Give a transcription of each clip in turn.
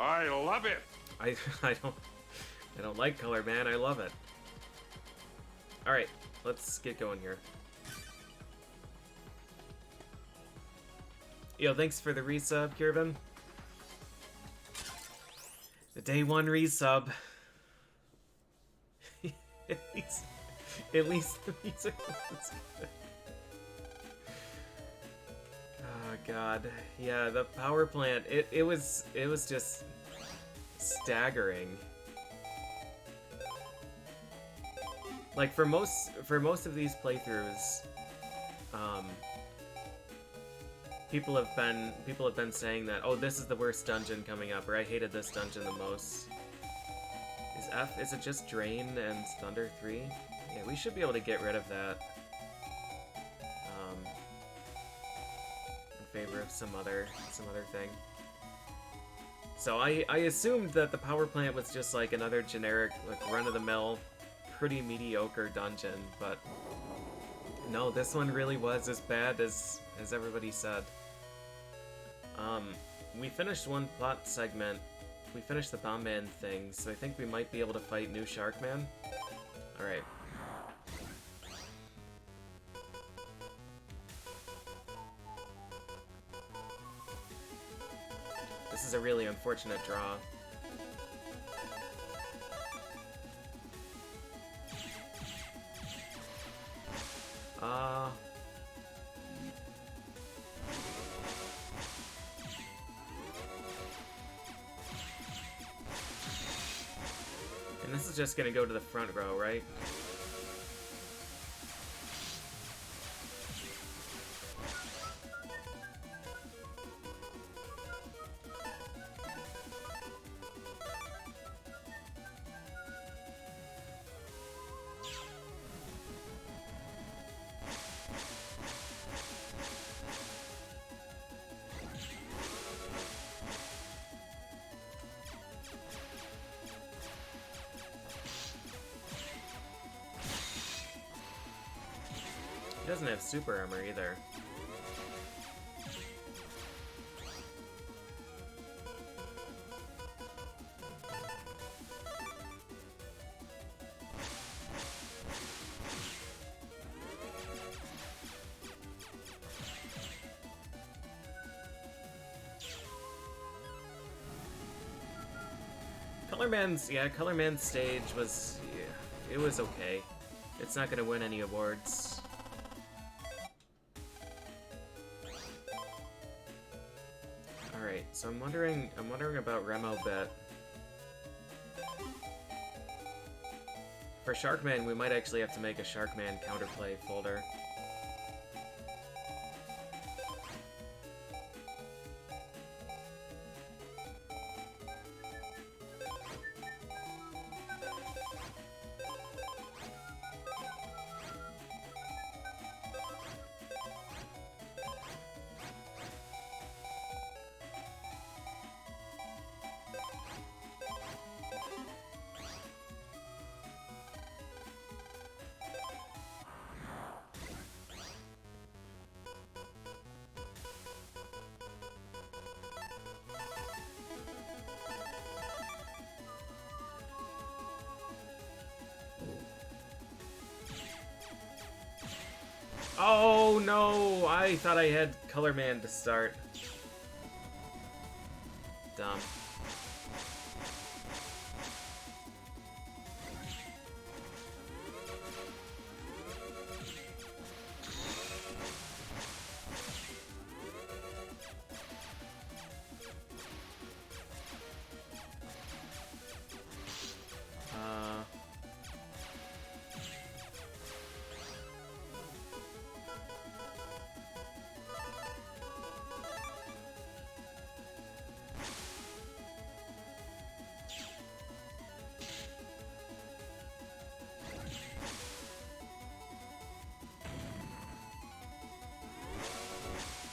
I love it. I I don't like color, man. I love it. All right, let's get going here. Yo, thanks for the resub, Kirvin. The day one resub. at least the music was good. Oh god, yeah, the power plant. It was just staggering. Like for most of these playthroughs, people have been saying that, oh, this is the worst dungeon coming up, or I hated this dungeon the most. Is it just Drain and Thunder 3? Yeah, we should be able to get rid of that. In favor of some other thing. So I assumed that the power plant was just like another generic, like run-of-the-mill, pretty mediocre dungeon, but no, this one really was as bad as everybody said. We finished one plot segment. We finished the Bomb Man thing, so I think we might be able to fight New Sharkman. Alright. This is a really unfortunate draw. And this is just gonna go to the front row, right? He doesn't have super armor either. Color Man's stage was, yeah, it was okay. It's not gonna win any awards. Alright, so I'm wondering about Remo Bit. For Sharkman, we might actually have to make a Sharkman counterplay folder. Oh no! I thought I had Color Man to start. Dumb.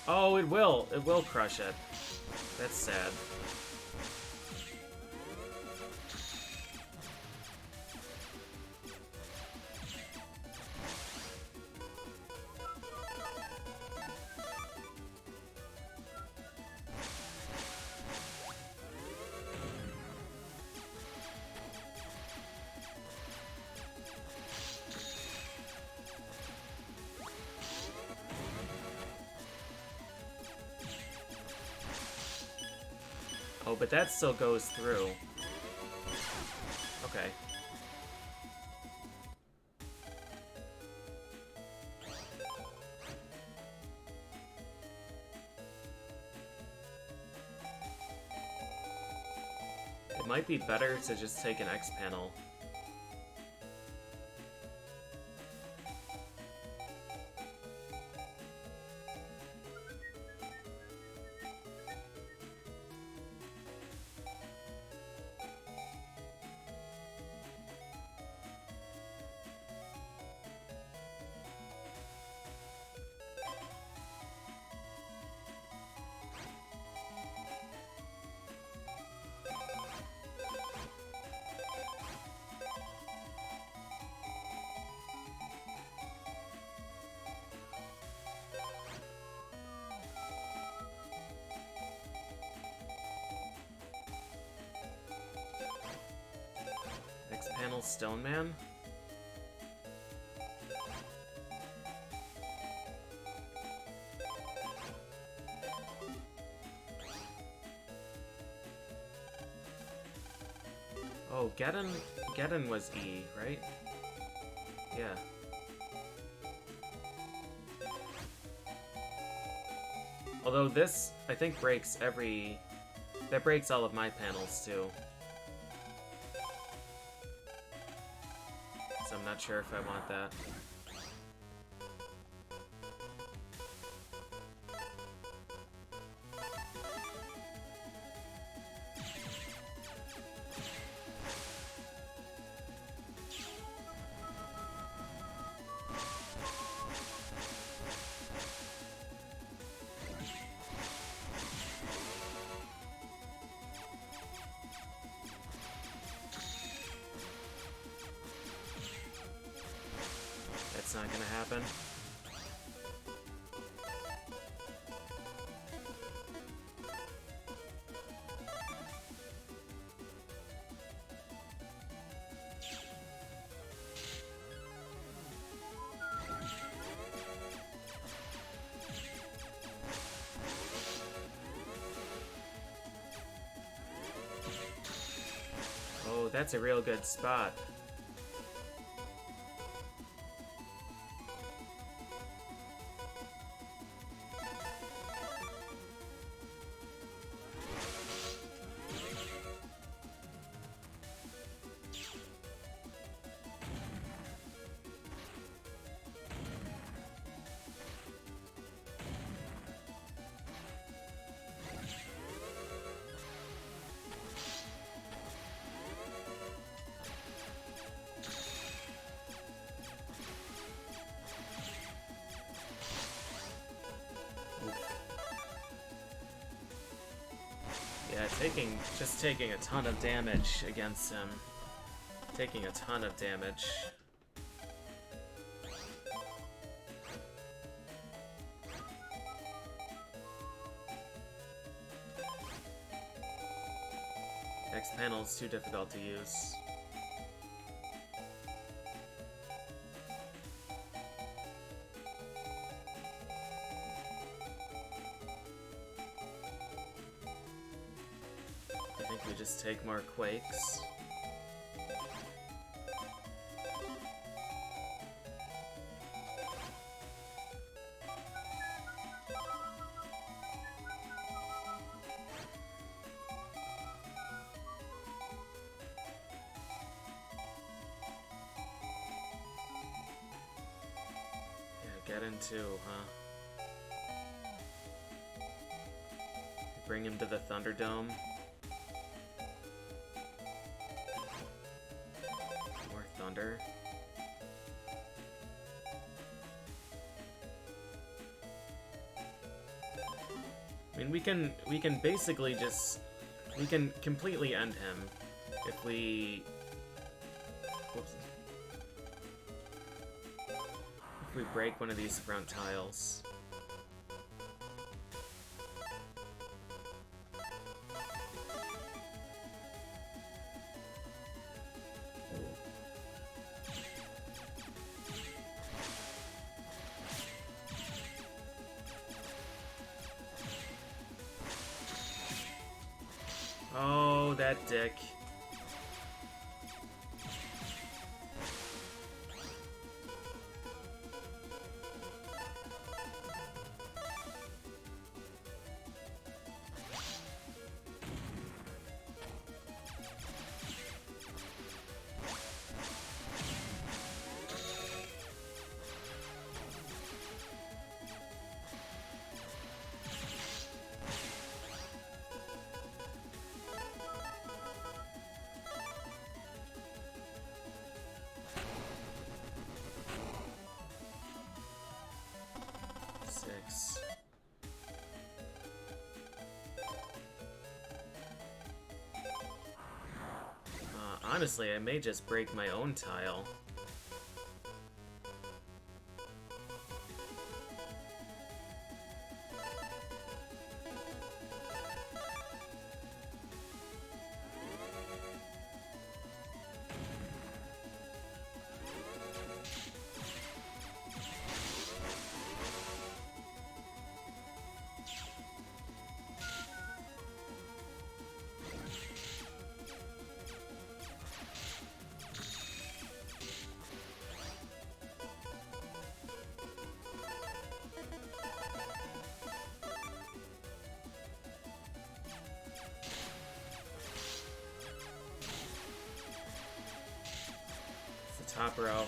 Oh, it will. It will crush it. That's sad. Oh, but that still goes through. Okay. It might be better to just take an X panel. X-Panel Stone Man? Oh, Geddon was E, right? Yeah. Although this, I think, breaks every... That breaks all of my panels, too. So I'm not sure if I want that. That's not gonna happen. Oh, that's a real good spot. Yeah, just taking a ton of damage against him. Taking a ton of damage. X panel is too difficult to use. Just take more quakes. Yeah, get into, huh? Bring him to the Thunderdome. Thunder. I mean, we can basically just, we can completely end him if we, whoops, if we break one of these front tiles. that dick. Honestly, I may just break my own tile. Top row.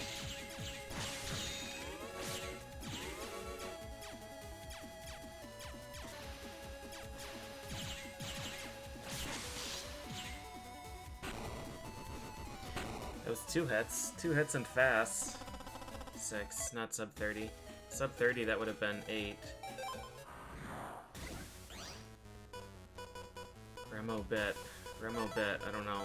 That was 2 hits. 2 hits and fast. 6, not sub 30. Sub 30, that would have been 8. Remo bit. Remo bit, I don't know.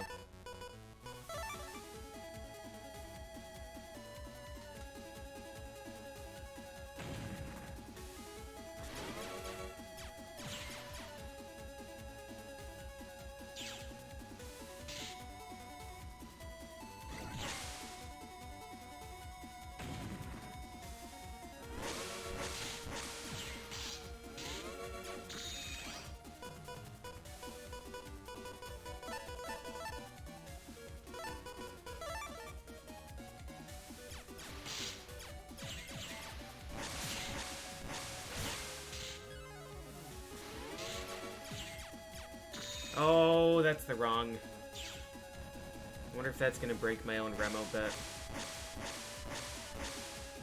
Oh, that's the wrong. I wonder if that's gonna break my own Remo bet.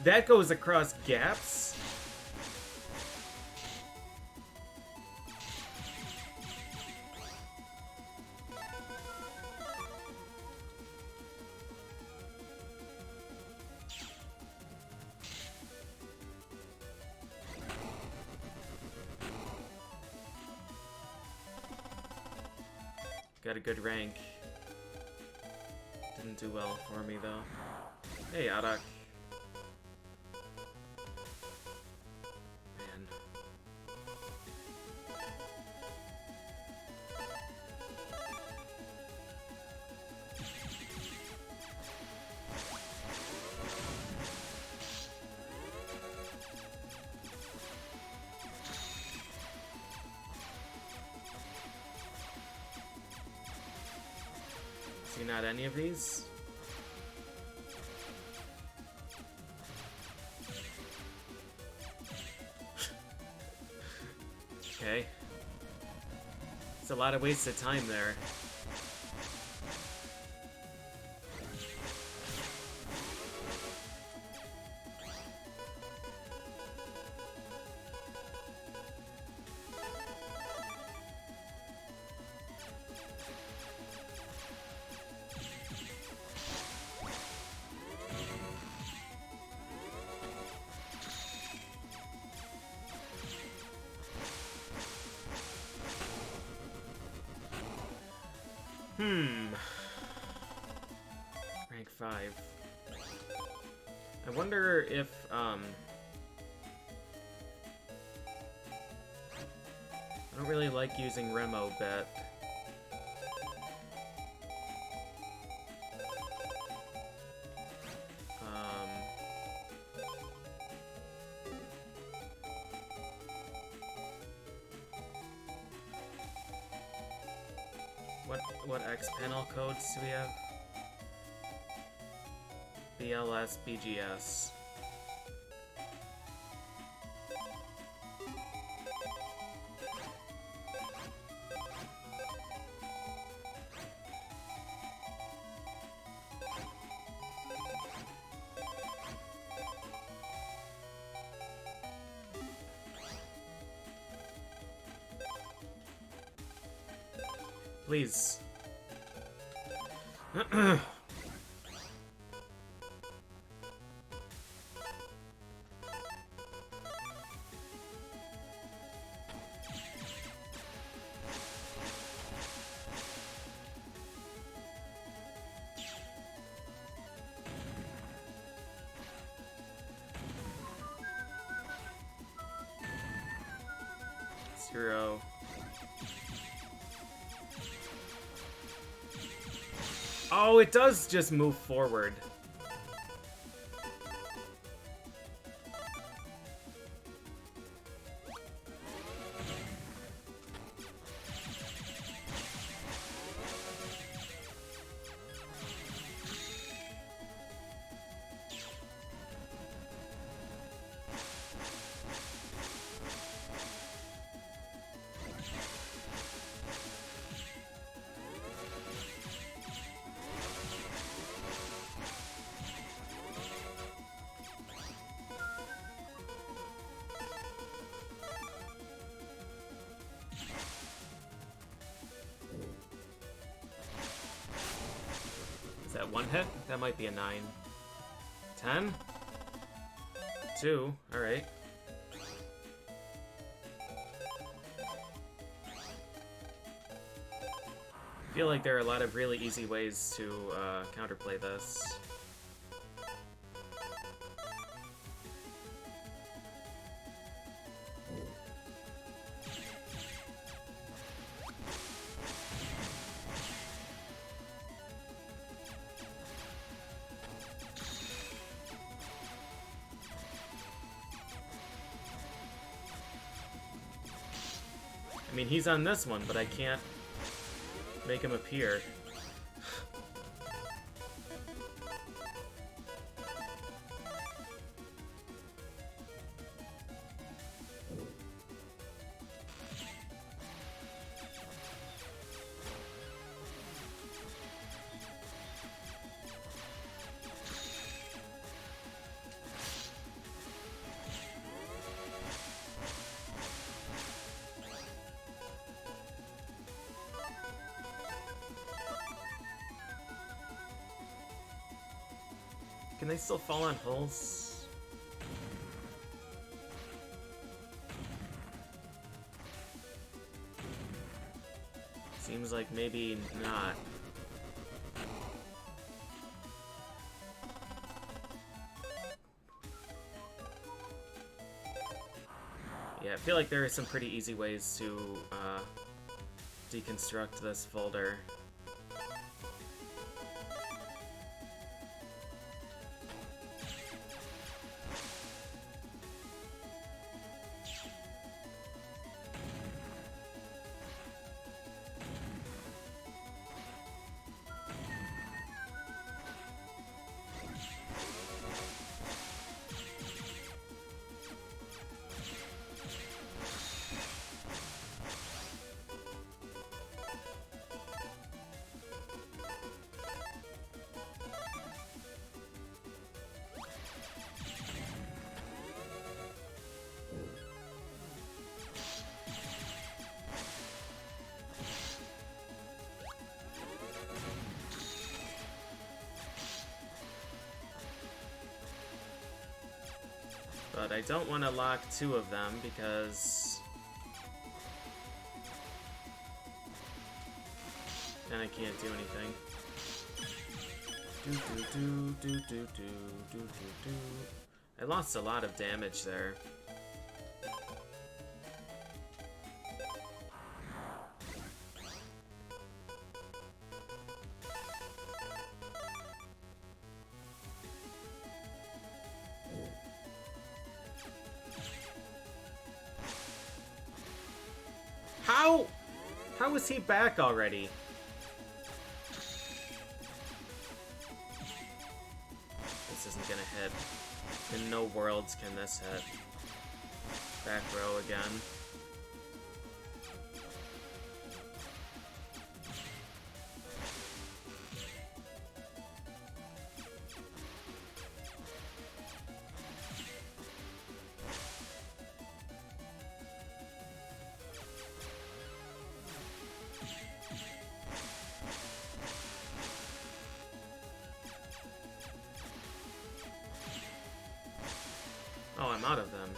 That goes across gaps? Got a good rank. Didn't do well for me, though. Hey, Adak. Man. See, not any of these? Okay. It's a lot of wasted time there. Rank 5. I wonder if, I don't really like using Remo bet. What X panel codes do we have? BLS, BGS. Please. Zero. Oh, it does just move forward. Is that one hit? That might be a 9. 10? 2. Alright. I feel like there are a lot of really easy ways to counterplay this. I mean, he's on this one, but I can't make him appear. Can they still fall on holes? Seems like maybe not. Yeah, I feel like there are some pretty easy ways to deconstruct this folder. But I don't want to lock 2 of them because then I can't do anything. I lost a lot of damage there. How is he back already? this isn't gonna hit. In no worlds can this hit. Back row again. Oh, I'm out of them.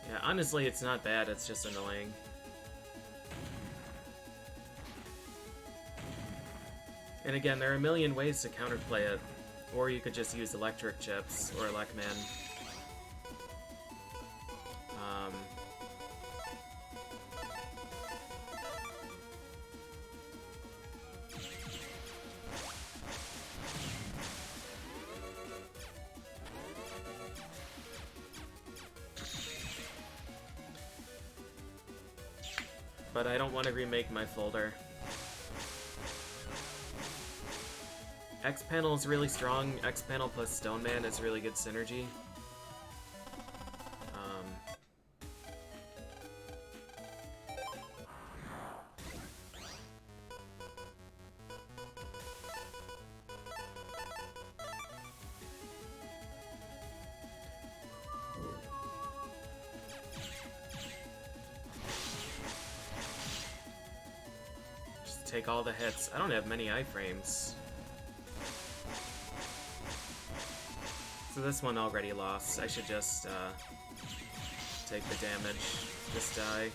Yeah, honestly, it's not bad, it's just annoying. And again, there are a million ways to counterplay it. Or you could just use electric chips, or Elecman. But I don't want to remake my folder. X-Panel is really strong. X-Panel plus Stoneman is really good synergy. Just take all the hits. I don't have many iframes. So this one already lost. I should just take the damage. Just die.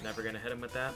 Never gonna hit him with that.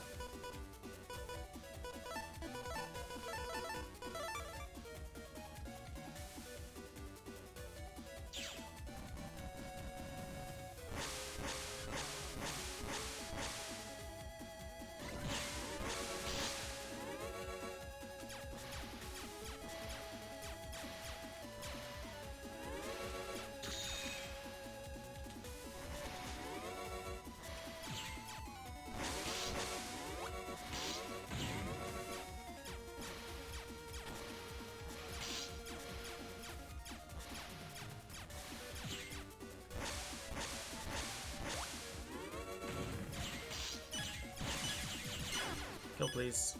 Kill, please.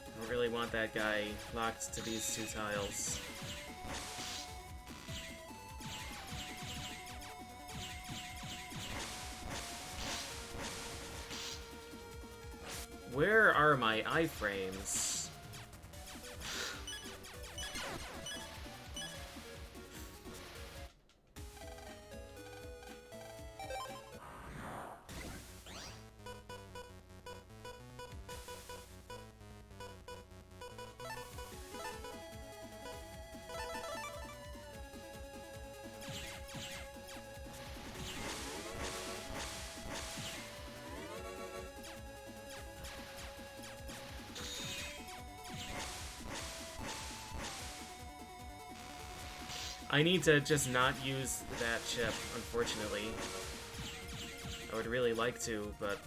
I don't really want that guy locked to these two tiles. Where are my iframes? I need to just not use that chip, unfortunately. I would really like to, but...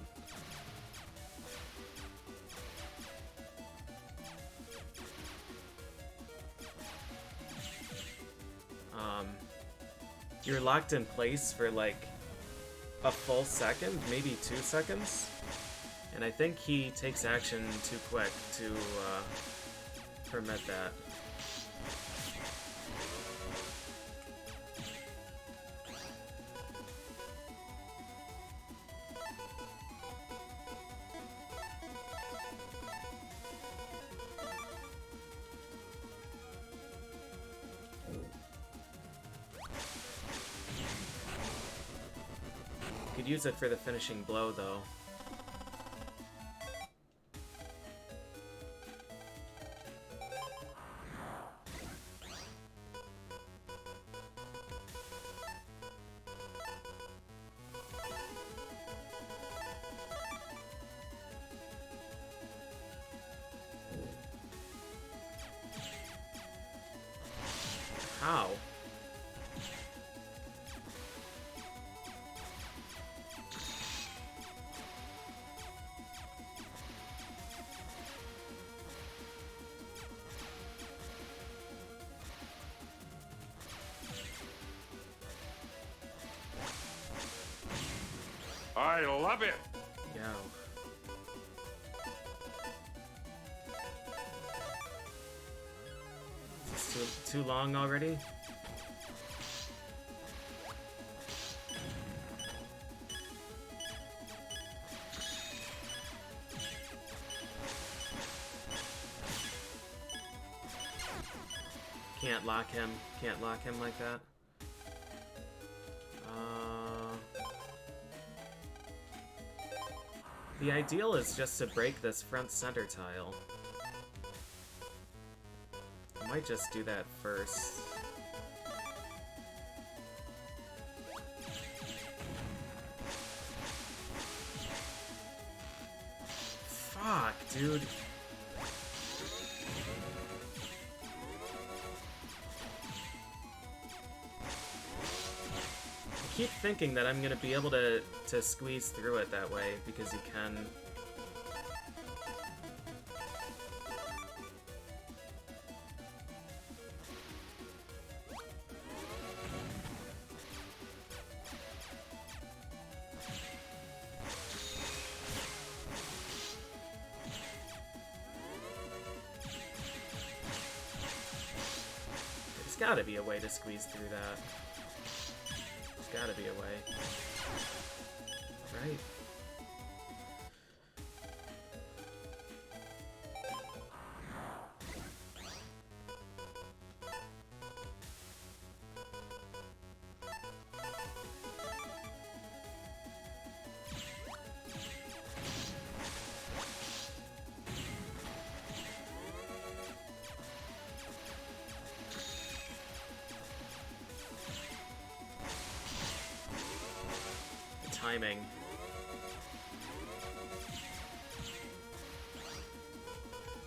You're locked in place for, like, a full second, maybe 2 seconds. And I think he takes action too quick to, permit that. Could use it for the finishing blow, though. How? I love it! Yo. Is this too long already? Can't lock him. Can't lock him like that. The ideal is just to break this front center tile. I might just do that first. Fuck, dude. I keep thinking that I'm gonna be able to squeeze through it that way, because you can. There's gotta be a way to squeeze through that. Gotta be a way. Right. Timing.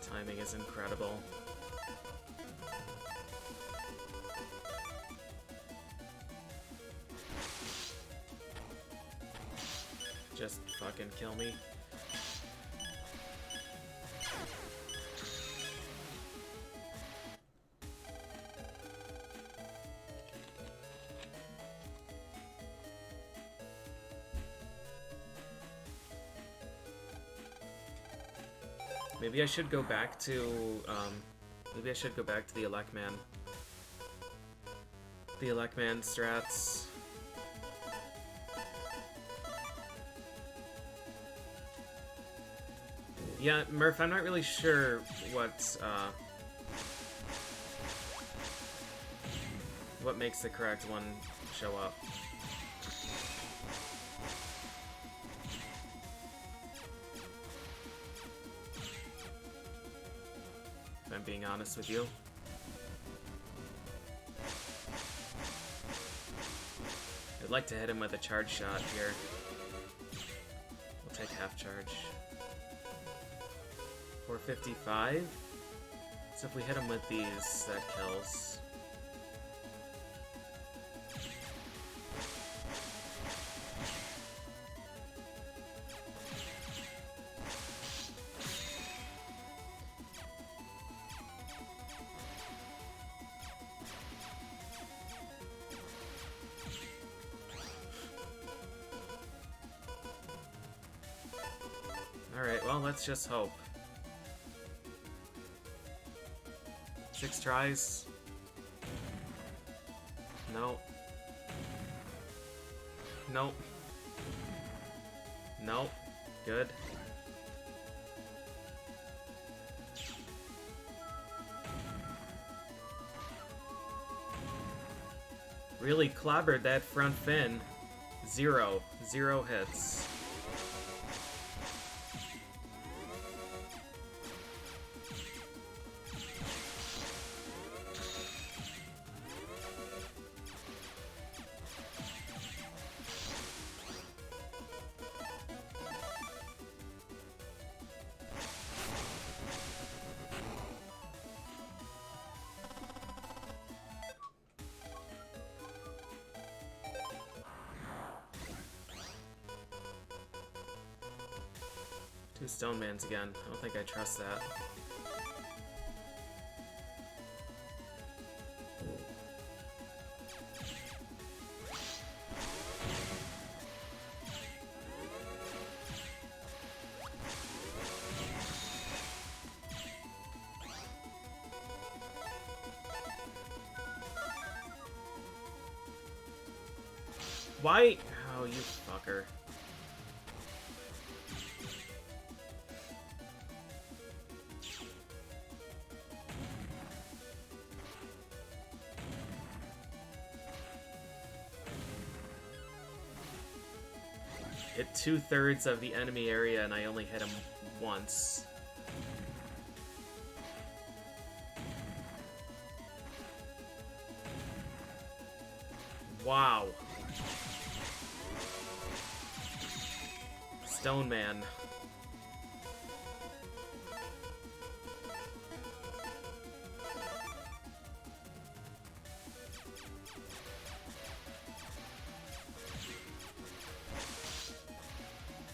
Timing is incredible. Just fucking kill me. Maybe I should go back to, maybe I should go back to the Electman. The Electman strats. Yeah, Murph, I'm not really sure what makes the correct one show up. If I'm being honest with you. I'd like to hit him with a charge shot here. We'll take half charge. 455. So if we hit him with these, that kills. Alright, well, let's just hope. 6 tries. No. Nope. Nope. Good. Really clobbered that front fin. 0. 0 hits. Two Stone Mans again. I don't think I trust that. Why? Oh, you fucker. Hit 2/3 of the enemy area and I only hit him once. Wow. Stone Man.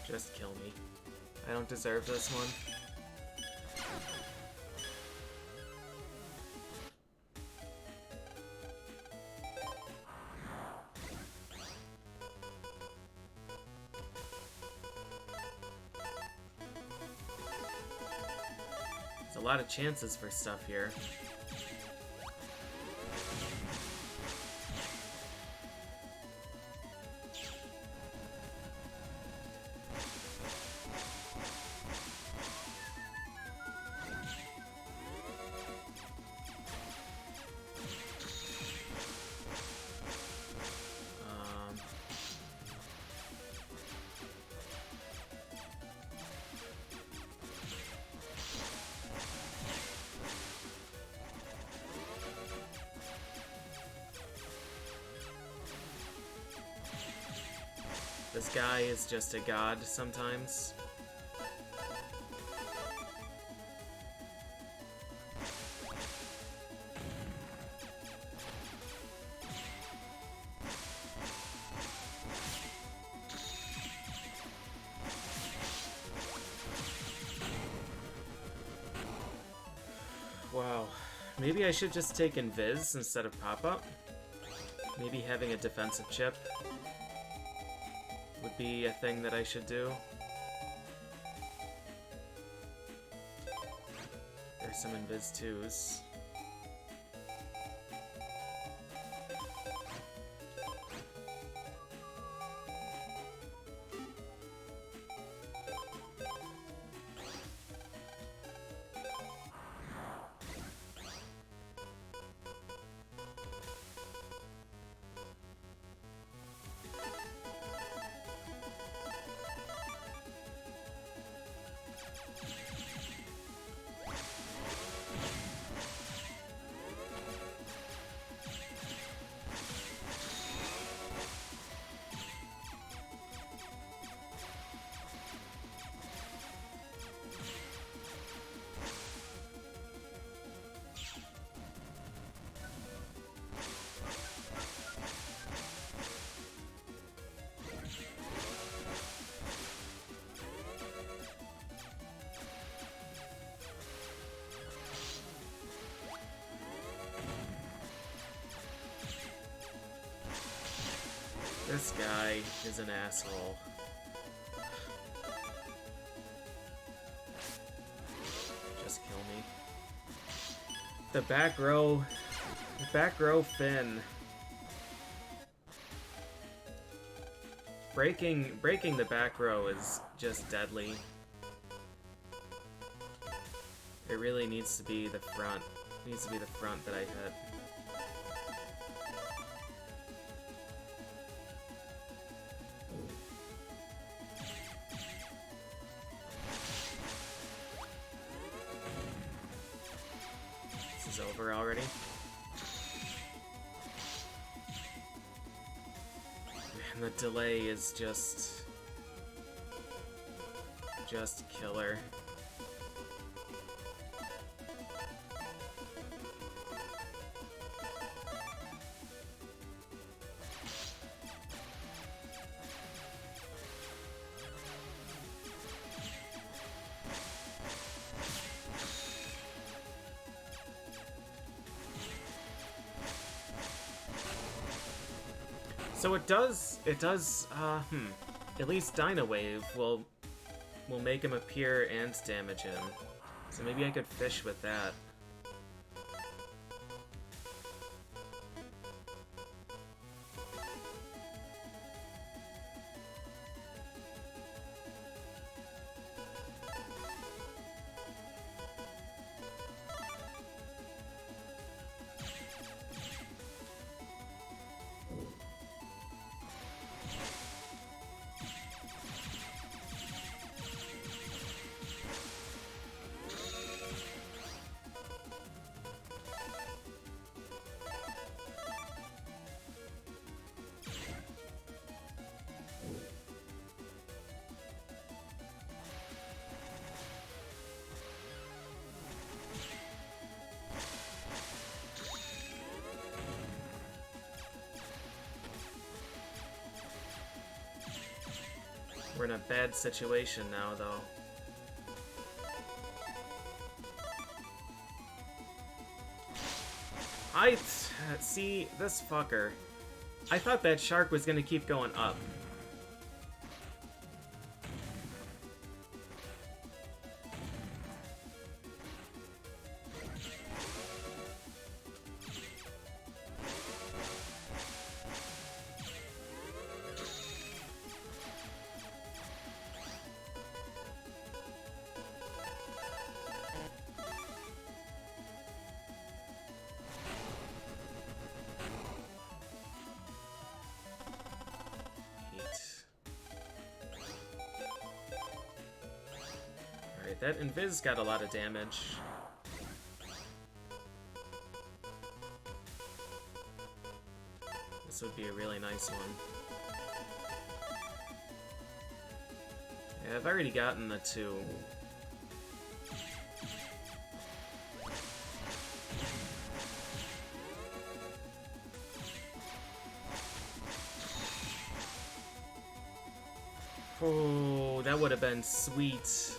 Just kill me. I don't deserve this one. There's a lot of chances for stuff here. This guy is just a god sometimes. Wow. Maybe I should just take Invis instead of pop-up. Maybe having a defensive chip would be a thing that I should do. There's some Invis 2s. This guy is an asshole. The back row Finn. Breaking the back row is just deadly. It really needs to be the front. It needs to be the front that I hit. This is over already. And the delay is just killer. So it does, at least Dyna Wave will make him appear and damage him. So maybe I could fish with that. We're in a bad situation now, though. See, this fucker. I thought that shark was gonna keep going up. That Invis got a lot of damage. This would be a really nice one. Yeah, I've already gotten the 2. Oh, that would have been sweet.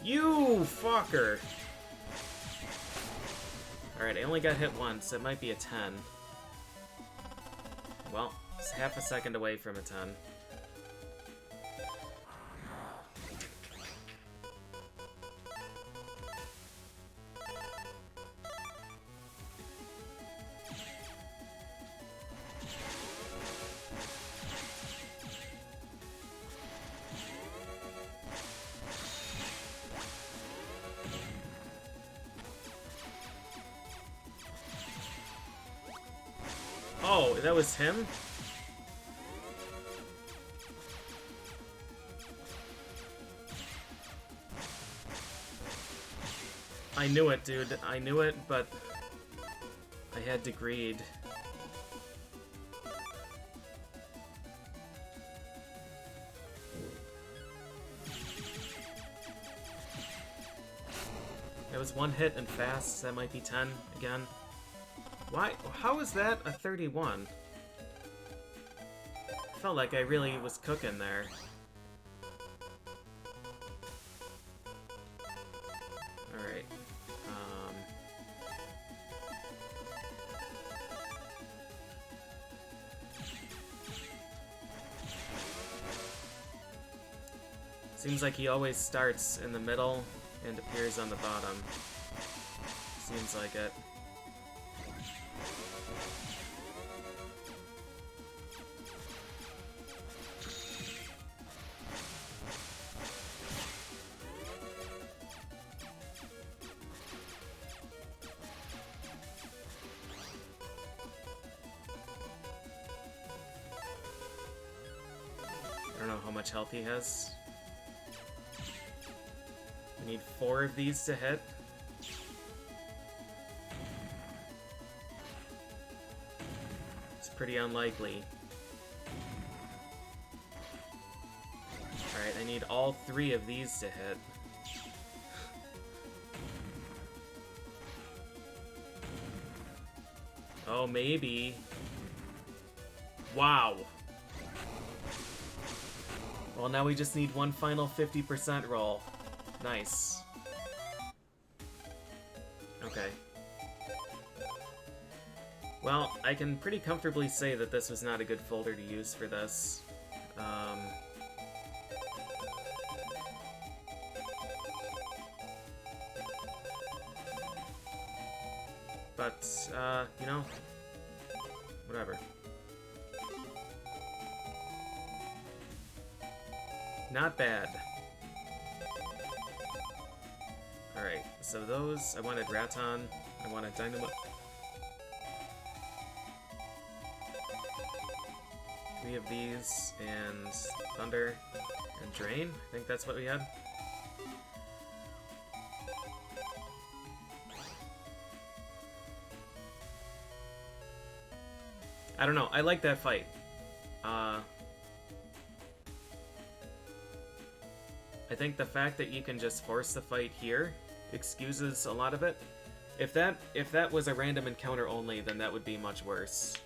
You fucker! Alright, I only got hit once. It might be a 10. Well, it's half a second away from a 10. Oh, that was him? I knew it, dude. I knew it, but I had to greed. That was one hit and fast. That might be 10 again. Why? How is that a 31? felt like I really was cooking there. Alright. Seems like he always starts in the middle and appears on the bottom. Seems like it. I don't know how much health he has. We need 4 of these to hit. It's pretty unlikely. Alright, I need all 3 of these to hit. Oh, maybe. Wow. Well, now we just need one final 50% roll. Nice. Okay. Well, I can pretty comfortably say that this was not a good folder to use for this. But, you know, whatever. Not bad. Alright, so those, I wanted Raton, I wanted Dynamo. 3 of these, and Thunder, and Drain. I think that's what we had. I don't know, I like that fight. I think the fact that you can just force the fight here excuses a lot of it. If that was a random encounter only, then that would be much worse.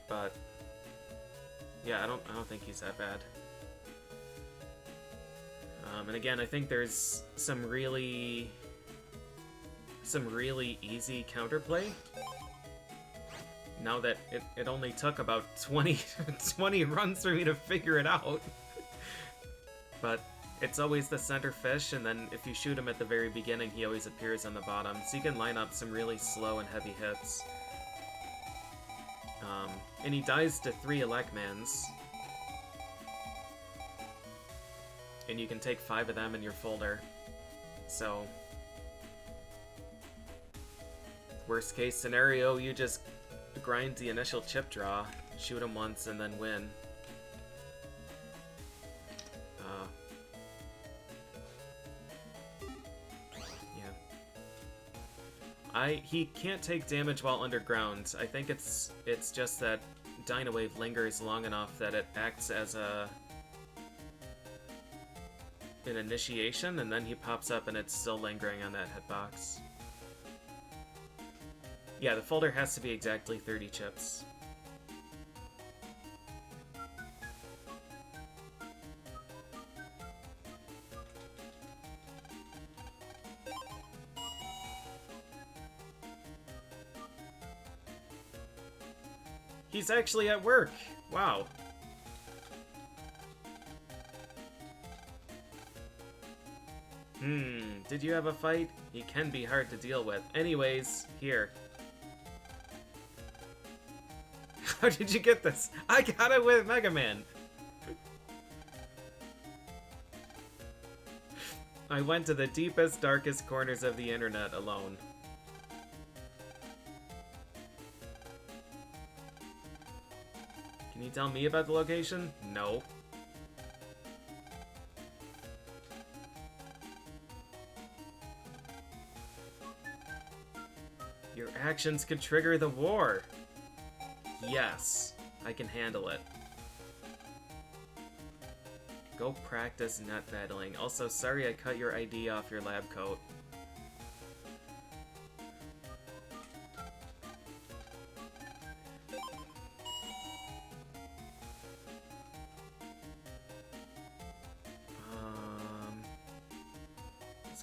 But yeah, I don't think he's that bad. And again, I think there's some really easy counterplay. Now that it only took about 20 runs for me to figure it out. But it's always the center fish, and then if you shoot him at the very beginning, he always appears on the bottom. So you can line up some really slow and heavy hits. And he dies to 3 Elecmans. And you can take 5 of them in your folder. So, worst case scenario, you just grind the initial chip draw, shoot him once, and then win. He can't take damage while underground. I think it's just that Dino Wave lingers long enough that it acts as an initiation, and then he pops up and it's still lingering on that hitbox. Yeah, the folder has to be exactly 30 chips. He's actually at work! Wow. Did you have a fight? He can be hard to deal with. Anyways, here. How did you get this? I got it with Mega Man! I went to the deepest, darkest corners of the internet alone. Can you tell me about the location? No. Your actions could trigger the war. Yes, I can handle it. Go practice nut battling. Also, sorry I cut your ID off your lab coat.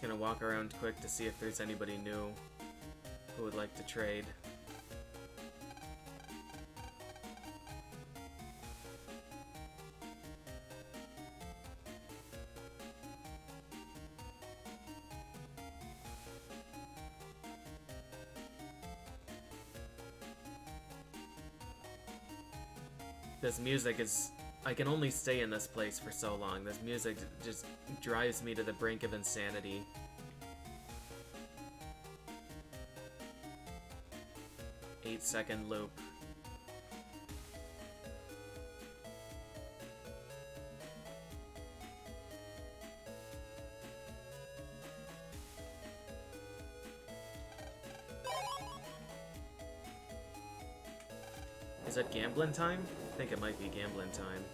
Just gonna walk around quick to see if there's anybody new who would like to trade. This music is... I can only stay in this place for so long. This music just drives me to the brink of insanity. Eight-second loop. Is it gambling time? I think it might be gambling time.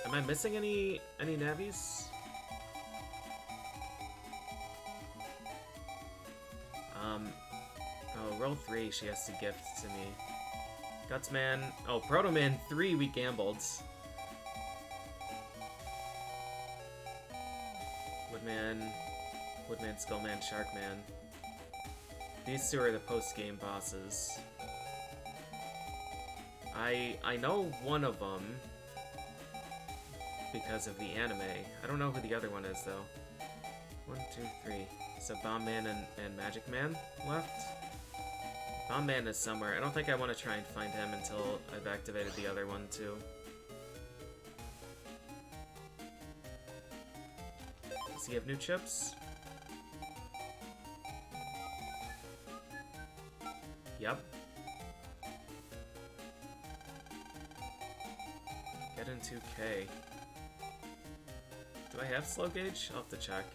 Am I missing any navies? Oh, roll 3 she has to gift to me. Gutsman. Oh, Proto-Man 3 we gambled. Woodman, Skullman, Sharkman. These two are the post-game bosses. I know one of them because of the anime. I don't know who the other one is, though. 1, 2, 3. So Bomb Man and Magic Man left? Bomb Man is somewhere. I don't think I want to try and find him until I've activated the other one, too. Does he have new chips? Yep. Get in 2K. Do I have slow gauge? I'll have to check.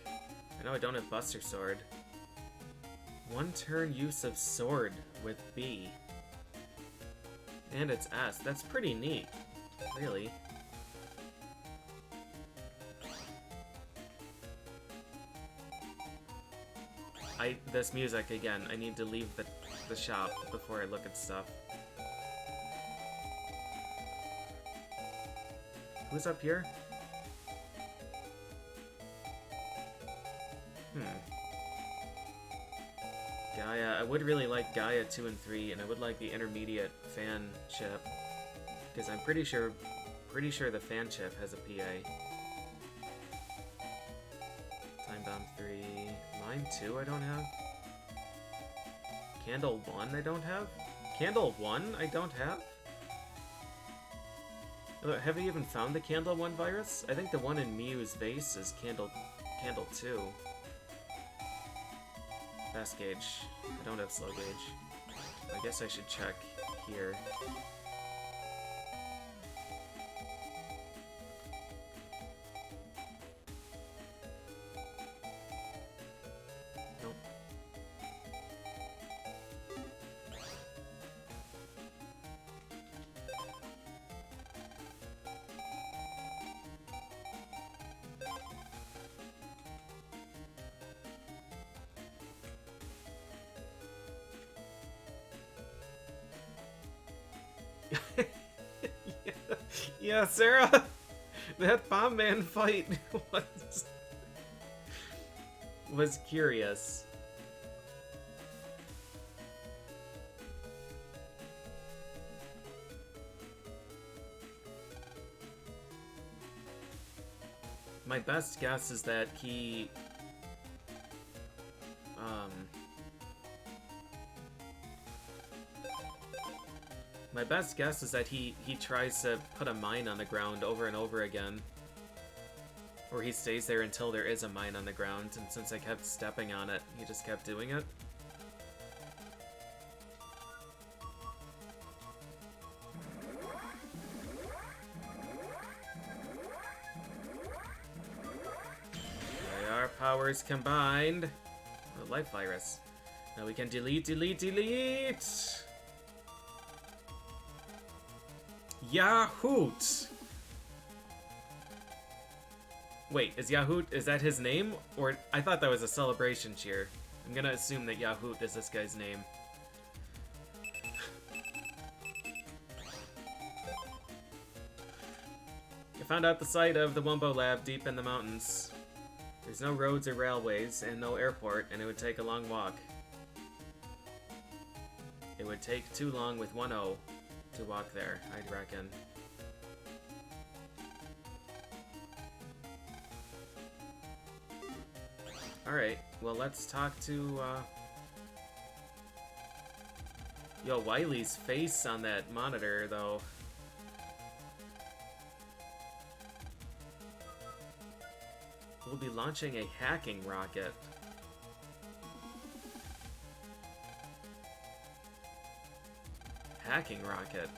I know I don't have Buster Sword. One turn use of sword with B. And it's S. That's pretty neat. Really. This music, again, I need to leave the shop before I look at stuff. Who's up here? Gaia. I would really like Gaia 2 and 3, and I would like the intermediate fan chip. Because I'm pretty sure the fan chip has a PA. Time Bomb 3. Mine 2 I don't have. Candle 1 I don't have. Candle 1 I don't have? Have you even found the Candle 1 virus? I think the one in Mew's base is Candle 2. Fast gauge. I don't have slow gauge. I guess I should check here. Nope. Yeah, Sarah, that Bomb Man fight was curious. My best guess is that he tries to put a mine on the ground over and over again. Or he stays there until there is a mine on the ground, and since I kept stepping on it, he just kept doing it. Our powers combined. Oh, life virus. Now we can delete. Yahoot! Wait, is Yahoot, is that his name? Or I thought that was a celebration cheer. I'm gonna assume that Yahoot is this guy's name. I found out the site of the Wumbo Lab deep in the mountains. There's no roads or railways and no airport, and it would take a long walk. It would take too long with one O to walk there, I'd reckon. Alright, well let's talk to, Yo, Wiley's face on that monitor, though. We'll be launching a hacking rocket. Hacking rocket.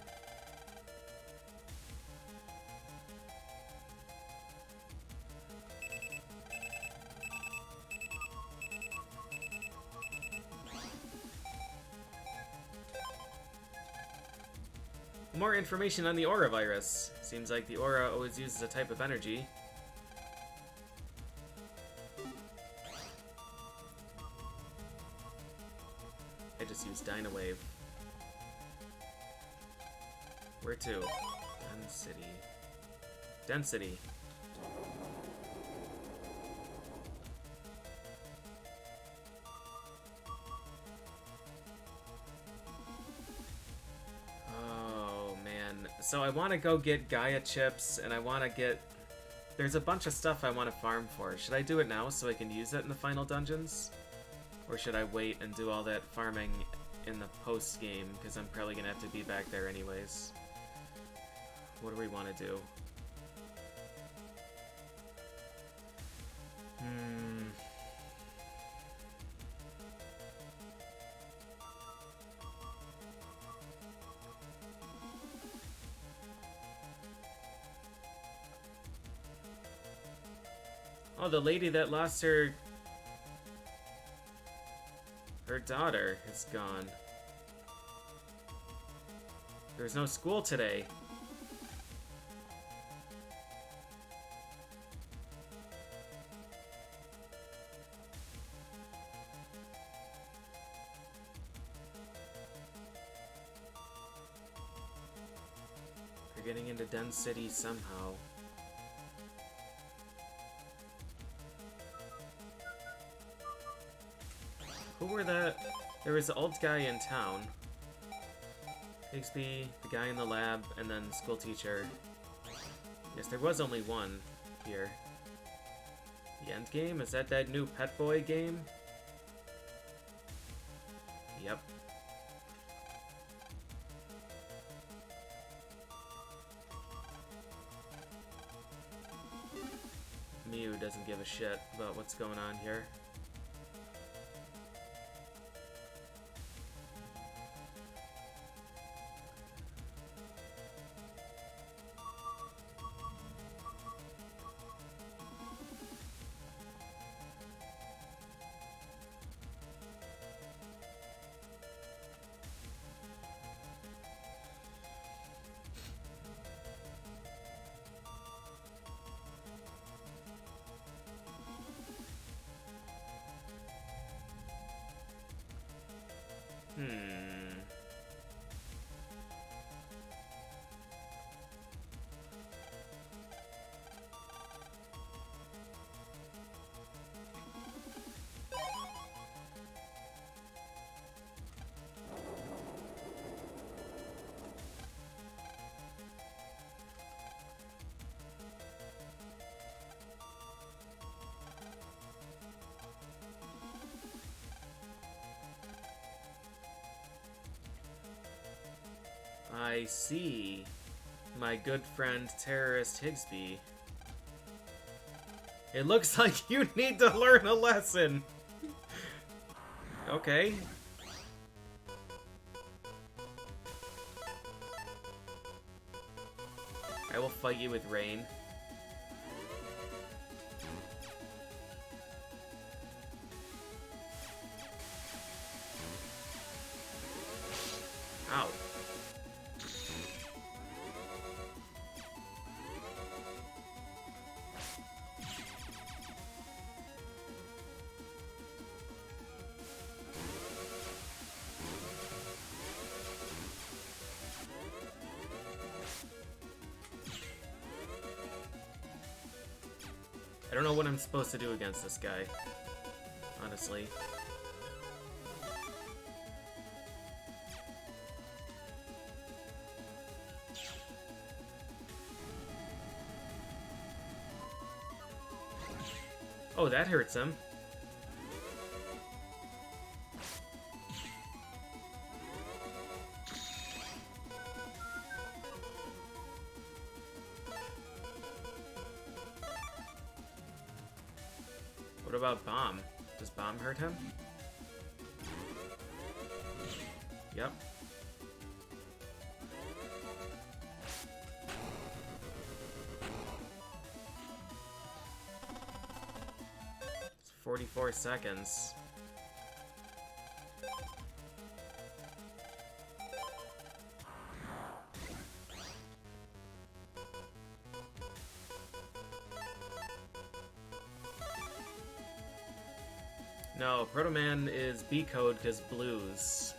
More information on the aura virus. Seems like the aura always uses a type of energy. I just used Dynawave. Where to? Density. Density. Oh, man. So I want to go get Gaia chips, and I want to get... There's a bunch of stuff I want to farm for. Should I do it now so I can use it in the final dungeons? Or should I wait and do all that farming in the post-game? Because I'm probably going to have to be back there anyways. What do we want to do? Oh, the lady that lost her daughter is gone. There's no school today. We're getting into Den City somehow. Who were the... There was the old guy in town. Higsby, the guy in the lab, and then the school teacher. Yes, there was only one here. The end game? Is that new Pet Boy game? Yep. Mew doesn't give a shit about what's going on here. I see, my good friend Terrorist Higsby. It looks like you need to learn a lesson. Okay. I will fight you with rain. Ow. don't know what I'm supposed to do against this guy, honestly. Oh, that hurts him. What about Bomb? Does Bomb hurt him? Yep. It's 44 seconds. No, Proto Man is B code because blues.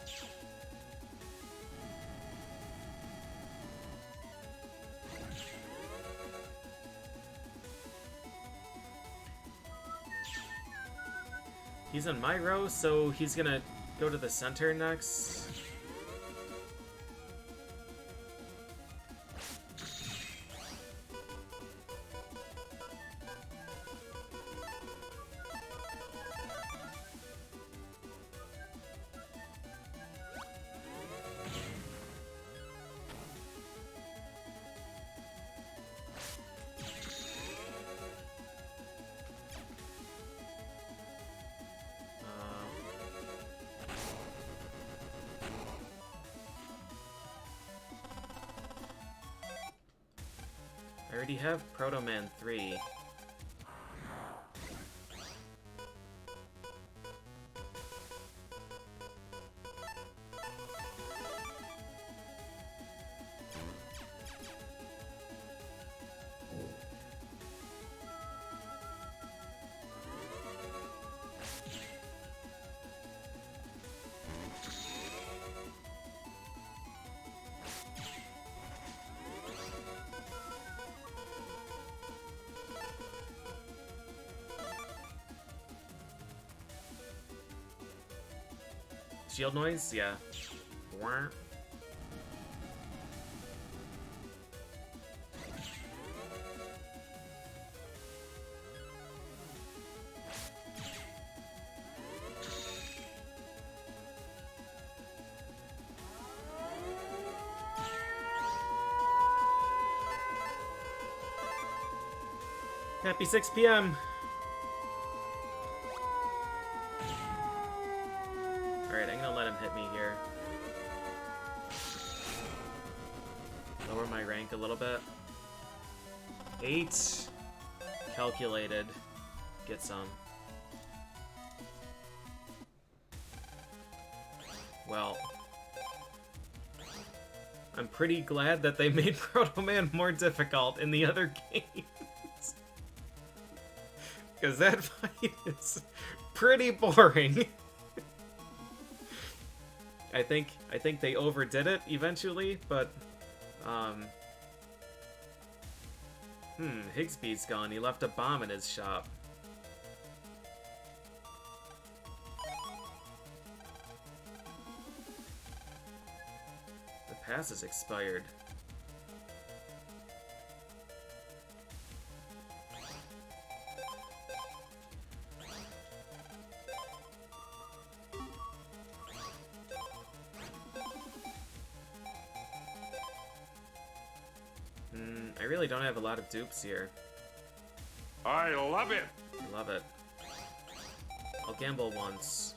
He's on my row, so he's gonna go to the center next. I already have Proto Man 3. Shield noise? Yeah. Wah. Happy 6 p.m. Alright, I'm gonna let him hit me here. Lower my rank a little bit. 8. Calculated. Get some. Well, I'm pretty glad that they made Proto Man more difficult in the other games. Because that fight is pretty boring. I think they overdid it eventually, but Higsby's gone. He left a bomb in his shop. The pass is expired. I really don't have a lot of dupes here. I love it! I love it. I'll gamble once.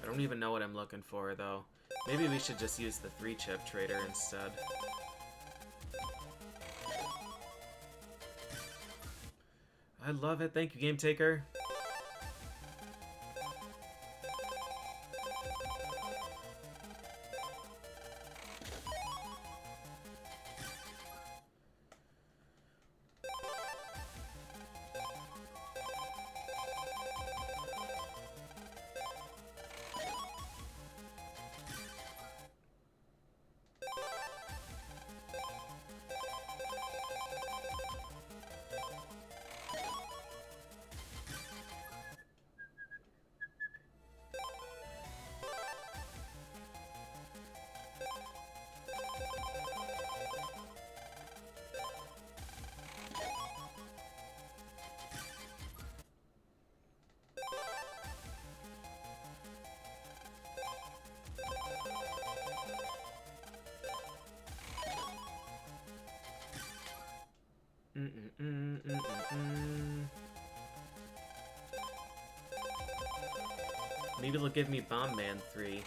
I don't even know what I'm looking for, though. Maybe we should just use the 3-chip trader instead. I love it. Thank you, Game Taker. Maybe they'll give me Bomb Man 3.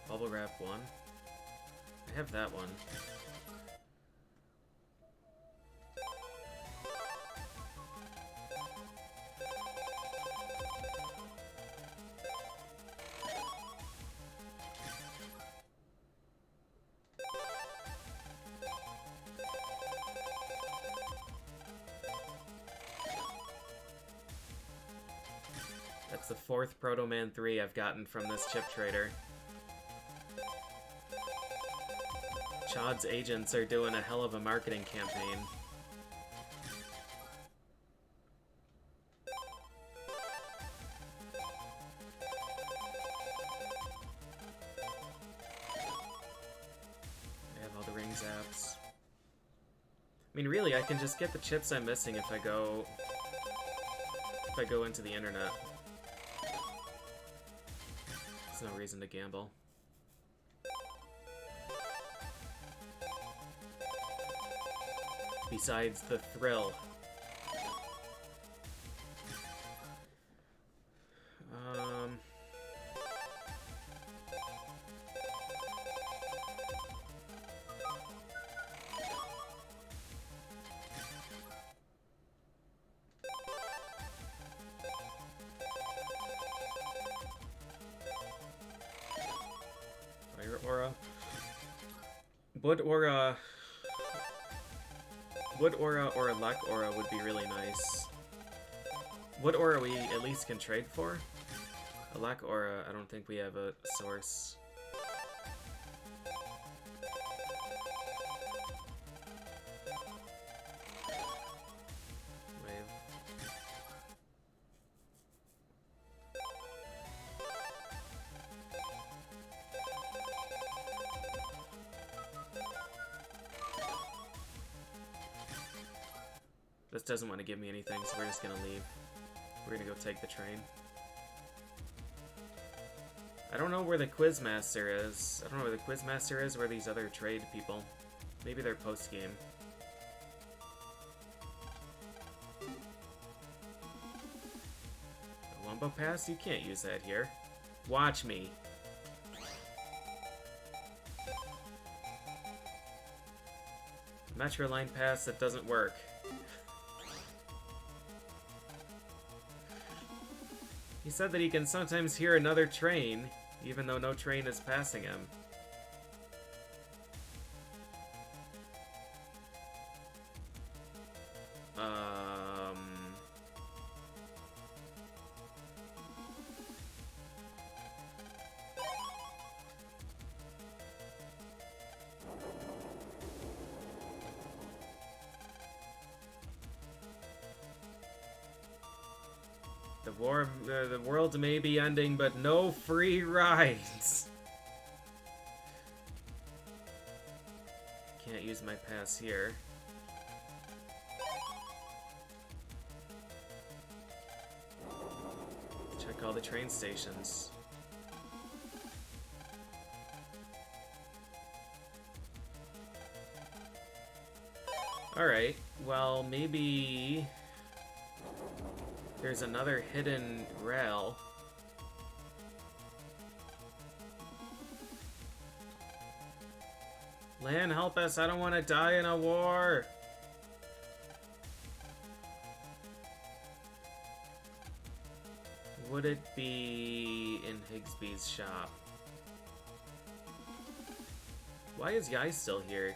Bubble Wrap 1. I have that one. That's the 4th Proto Man 3 I've gotten from this chip trader. Chod's agents are doing a hell of a marketing campaign. I have all the ring zaps. I mean, really, I can just get the chips I'm missing if I go into the internet. There's no reason to gamble. Besides the thrill. Fire Aura. Wood Aura or a Luck Aura would be really nice. Wood Aura we at least can trade for. A Luck Aura, I don't think we have a source. Wave. This doesn't want to give me anything, so we're just gonna leave. We're gonna go take the train. I don't know where the Quizmaster is. I don't know where the Quizmaster is, where these other trade people. Maybe they're post-game. The Wumbo Pass? You can't use that here. Watch me. Metro Line Pass that doesn't work. He said that he can sometimes hear another train, even though no train is passing him. The world may be ending, but no free rides. Can't use my pass here. Check all the train stations. Alright, well, maybe there's another hidden rail. Lan, help us! I don't want to die in a war! Would it be in Higsby's shop? Why is Yai still here?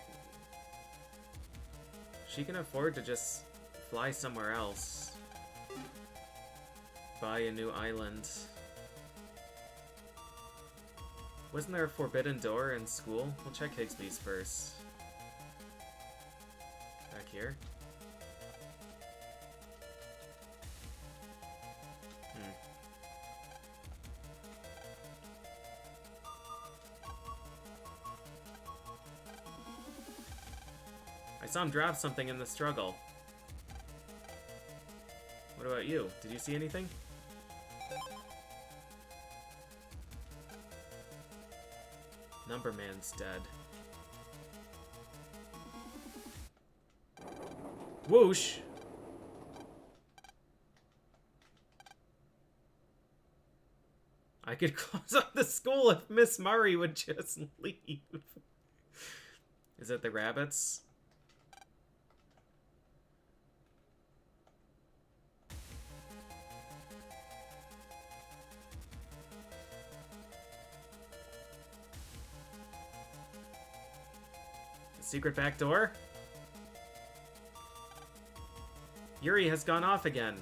She can afford to just fly somewhere else. Buy a new island. Wasn't there a forbidden door in school? We'll check Higsby's first. Back here? I saw him drop something in the struggle. What about you? Did you see anything? Numberman's dead. Whoosh! I could close up the school if Miss Murray would just leave. Is it the rabbits? The secret back door? Yuri has gone off again.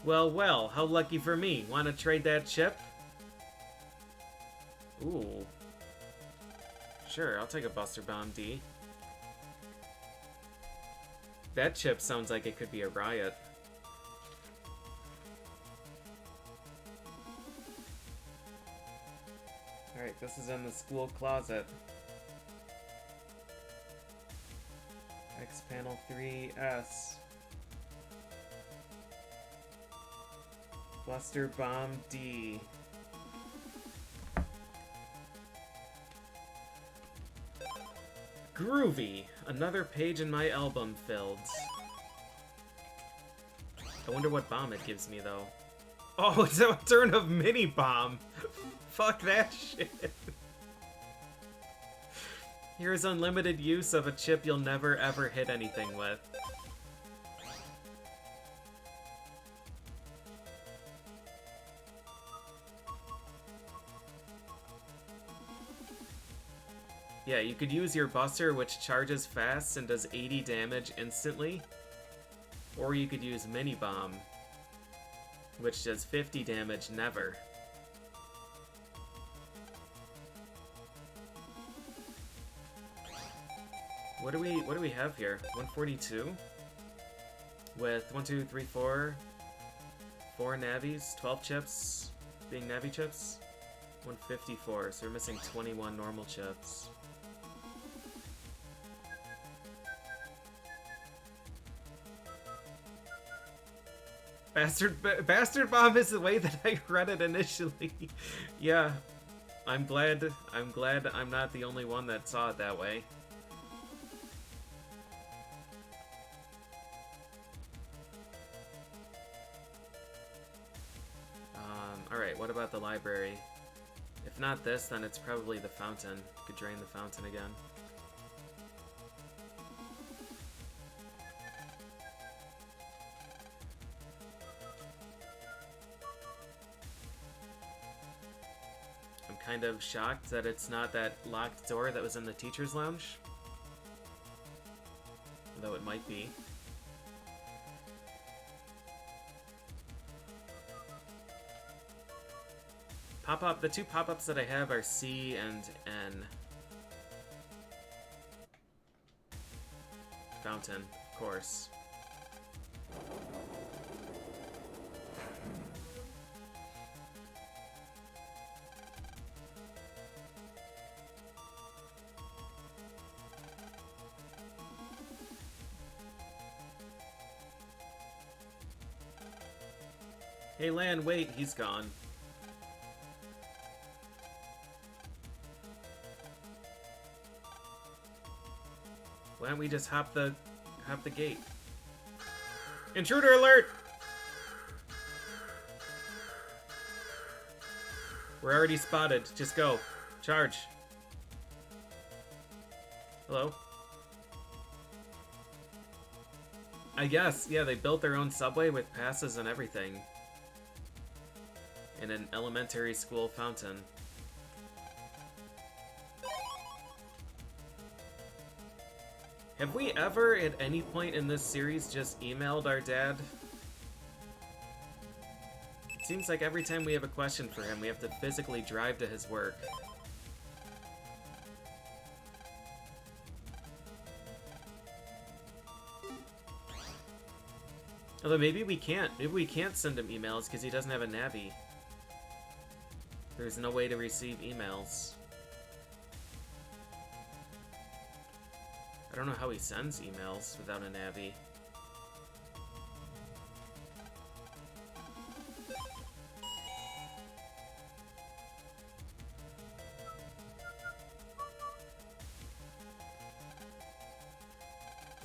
Well, well, how lucky for me. Want to trade that chip? Ooh. Sure, I'll take a Buster Bomb D. That chip sounds like it could be a riot. Alright, this is in the school closet. X panel 3S. Buster Bomb D. Groovy! Another page in my album filled. I wonder what bomb it gives me, though. Oh, it's a turn of mini bomb! Fuck that shit! Here's unlimited use of a chip you'll never ever hit anything with. Yeah, you could use your Buster, which charges fast and does 80 damage instantly. Or you could use Mini Bomb, which does 50 damage never. What do we have here? 142? With 1, 2, 3, 4 navies, 12 chips being navi chips. 154, so we're missing 21 normal chips. Bastard Bomb is the way that I read it initially. Yeah, I'm glad I'm not the only one that saw it that way. Alright, what about the library? If not this, then it's probably the fountain. You could drain the fountain again. I'm kind of shocked that it's not that locked door that was in the teacher's lounge. Though it might be. Pop-up, the two pop-ups that I have are C and N. Fountain, of course. Hey Lan, wait, he's gone. Why don't we just hop the gate? Intruder alert! We're already spotted. Just go. Charge. Hello? I guess, yeah, they built their own subway with passes and everything. In an elementary school fountain. Have we ever, at any point in this series, just emailed our dad? It seems like every time we have a question for him, we have to physically drive to his work. Although maybe we can't. Maybe we can't send him emails because he doesn't have a Navi. There's no way to receive emails. I don't know how he sends emails without a Navi.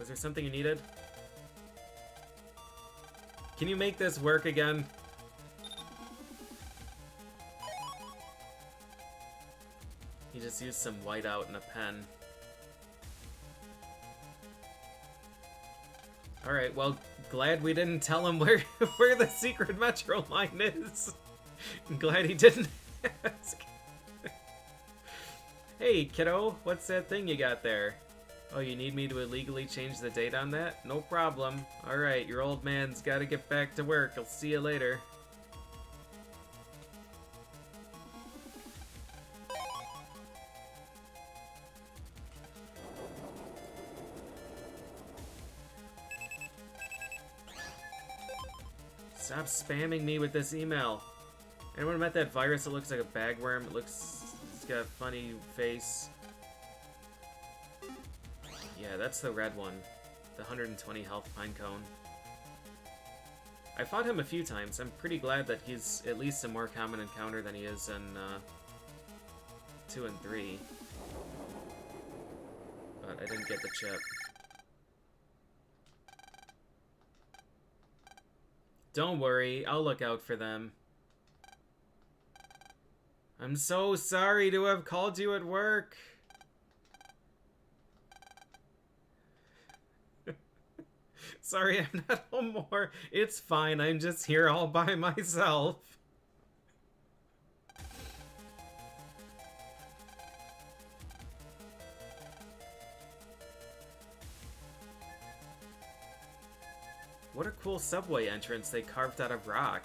Was there something you needed? Can you make this work again? He just used some whiteout and a pen. Alright, well, glad we didn't tell him where the secret metro line is. I'm glad he didn't ask. Hey, kiddo, what's that thing you got there? Oh, you need me to illegally change the date on that? No problem. Alright, your old man's gotta get back to work. I'll see you later. Stop spamming me with this email. Anyone met that virus that looks like a bagworm? It's got a funny face. Yeah, that's the red one. The 120 health pinecone. I fought him a few times. I'm pretty glad that he's at least a more common encounter than he is in 2 and 3. But I didn't get the chip. Don't worry, I'll look out for them. I'm so sorry to have called you at work. Sorry, I'm not home more. It's fine, I'm just here all by myself. What a cool subway entrance they carved out of rock.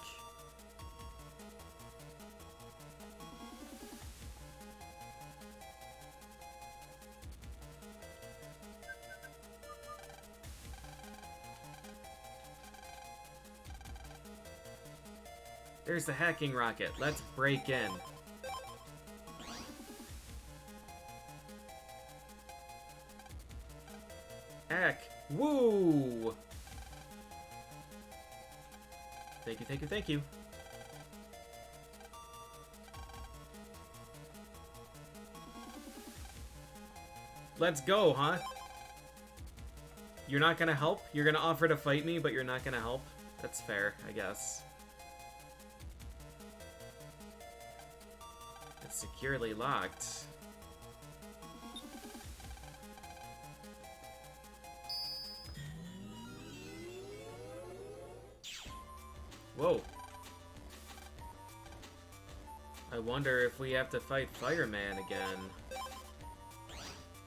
There's the hacking rocket. Let's break in. Hack. Woo! Thank you, thank you, thank you. Let's go, huh? You're not gonna help? You're gonna offer to fight me, but you're not gonna help? That's fair, I guess. It's securely locked. Whoa. I wonder if we have to fight Fireman again.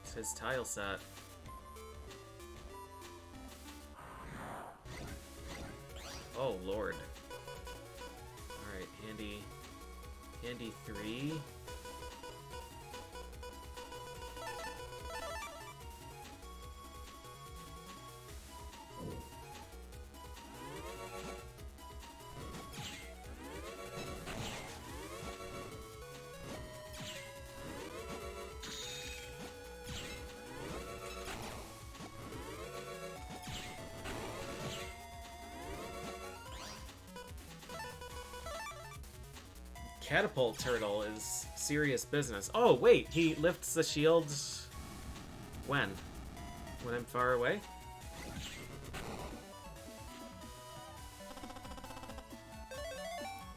It's his tile set. Oh, Lord. Alright, handy 3. Catapult Turtle is serious business. Oh, wait, he lifts the shield when? When I'm far away?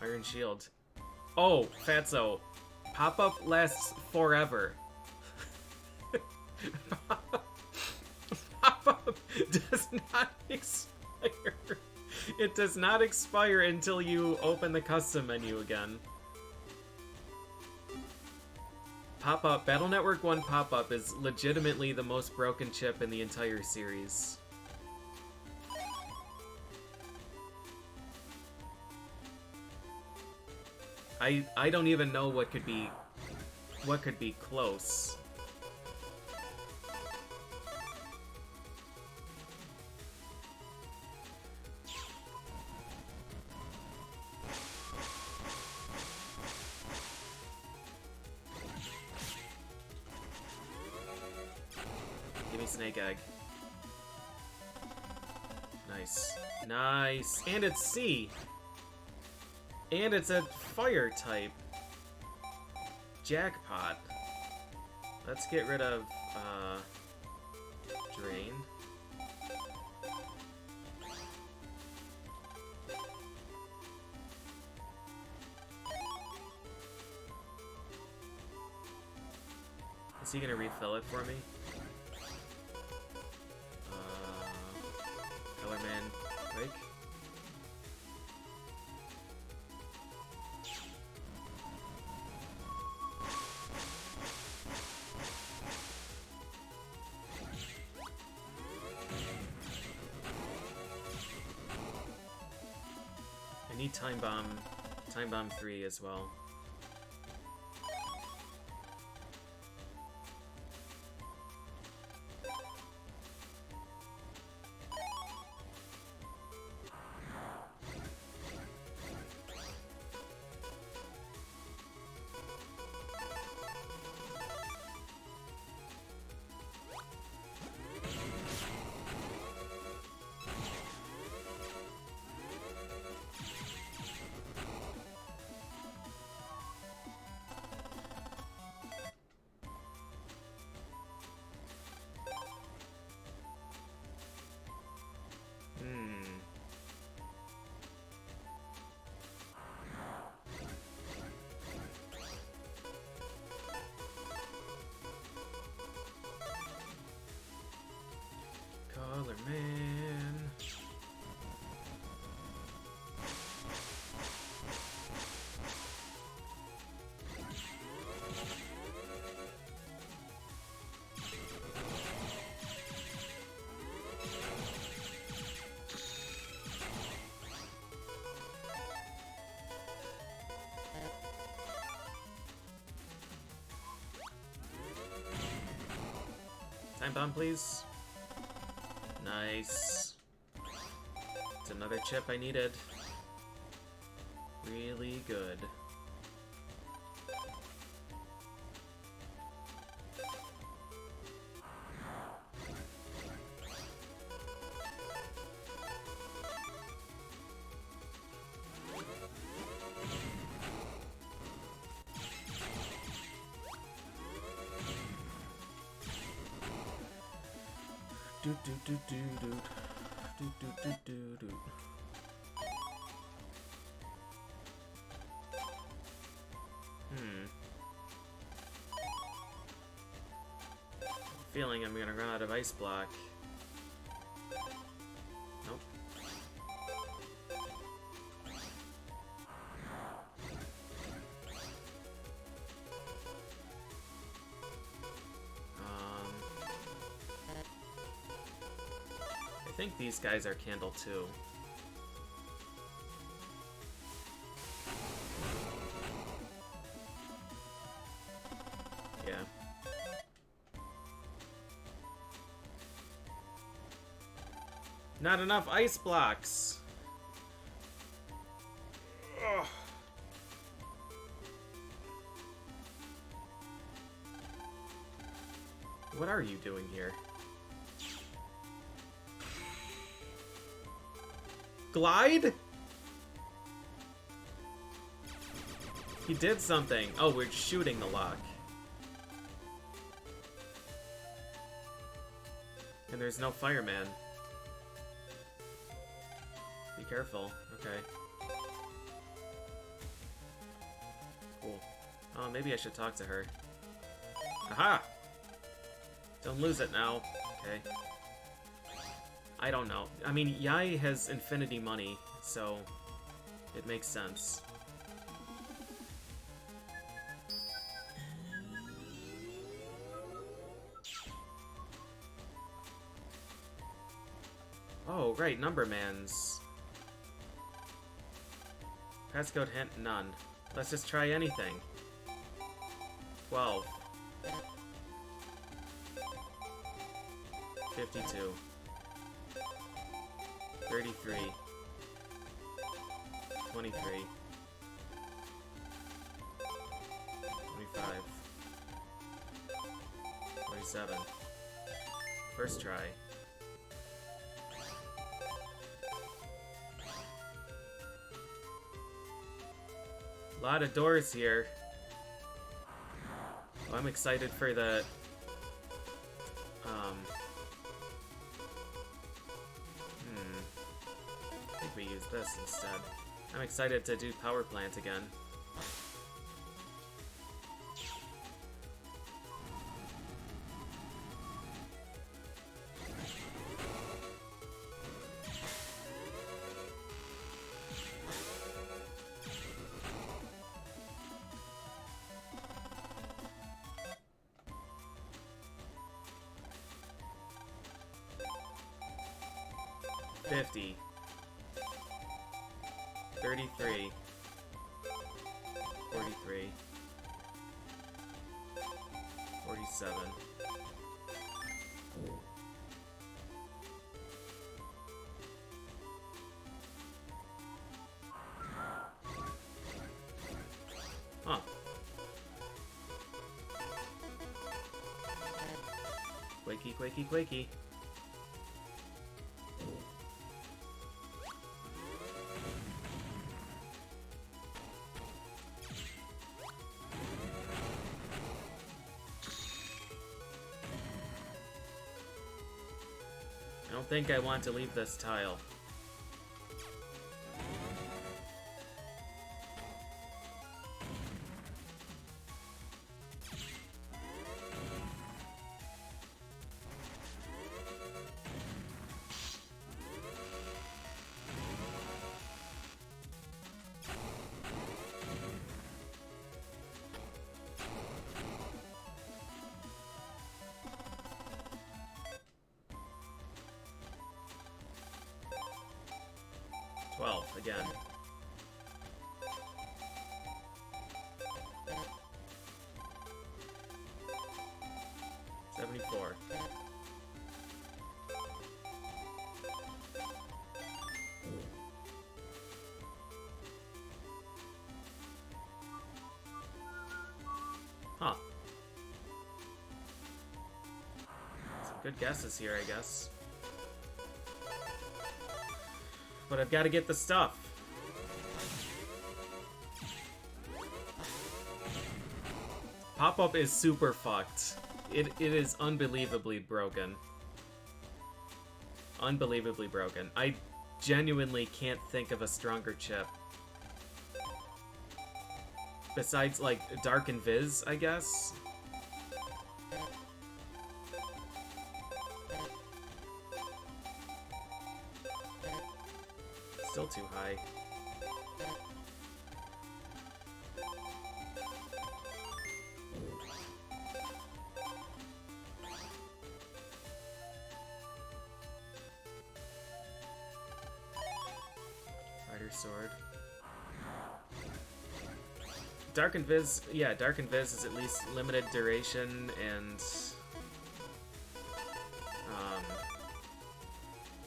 Iron Shield. Oh, Fatso. Pop-up lasts forever. Pop-up does not expire. It does not expire until you open the custom menu again. Pop-up, Battle Network 1 pop-up is legitimately the most broken chip in the entire series. I don't even know what could be close. Give me Snake Egg. Nice. Nice. And it's C. And it's a fire type. Jackpot. Let's get rid of, Drain. Is he gonna refill it for me? Colorman break. I need Time Bomb 3 as well. Color Man. Time bomb, please. Nice. It's another chip I needed. Really good. Do do do do do do do do do do. Feeling I'm gonna run out of ice block. Nope. I think these guys are Candle 2. Yeah. Not enough ice blocks! Ugh. What are you doing here? Glide? He did something. Oh, we're shooting the lock. And there's no fireman. Be careful. Okay. Cool. Oh, maybe I should talk to her. Aha! Don't lose it now. Okay. I don't know. I mean, Yai has infinity money, so it makes sense. Oh, right, Numbermans. Passcode hint, none. Let's just try anything. 12. 52. 33. 23. 25. 27. First try. A lot of doors here. Oh, I'm excited for the I think we use this instead. I'm excited to do power plant again. 50. 33. 43. 47. Huh. Quakey, quakey, quakey. I don't think I want to leave this tile. Again. $74. Huh. Some good guesses here, I guess. But I've got to get the stuff. Pop-up is super fucked. It is unbelievably broken. Unbelievably broken. I genuinely can't think of a stronger chip. Besides, like, Dark and Viz, I guess? Still too high. Fighter Sword. Dark and Viz, yeah, Dark and Viz is at least limited duration and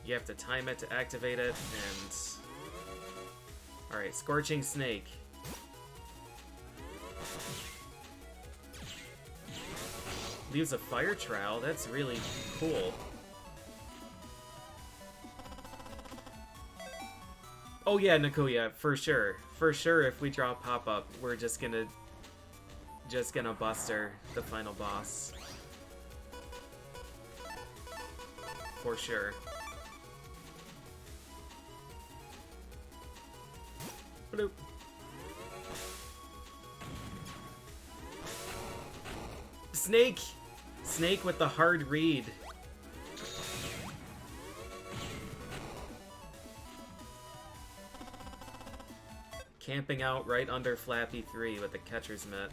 you have to time it to activate it, and alright, Scorching Snake. Leaves a fire trowel, that's really cool. Oh yeah, Nakuya, for sure. For sure, if we draw pop-up, we're just gonna buster the final boss. For sure. Bloop. Snake! Snake with the hard read. Camping out right under Flappy 3 with the catcher's mitt.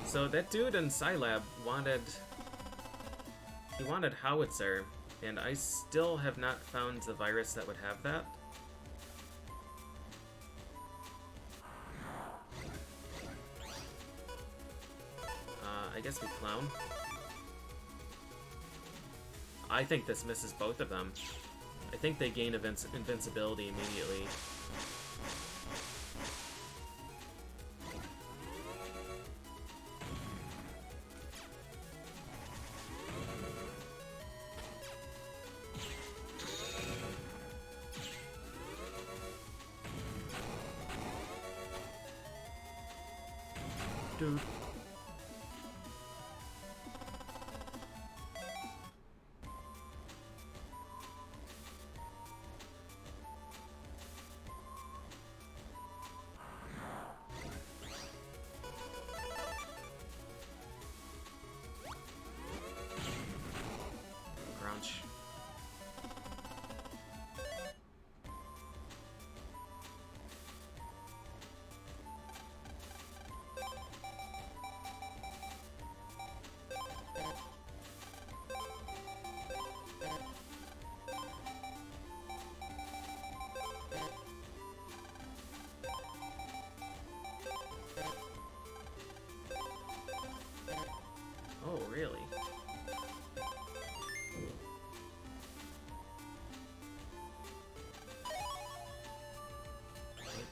So that dude in Scilab wanted Howitzer, and I still have not found the virus that would have that. I guess we clown. I think this misses both of them. I think they gain invincibility immediately. Dude. Grunch. really?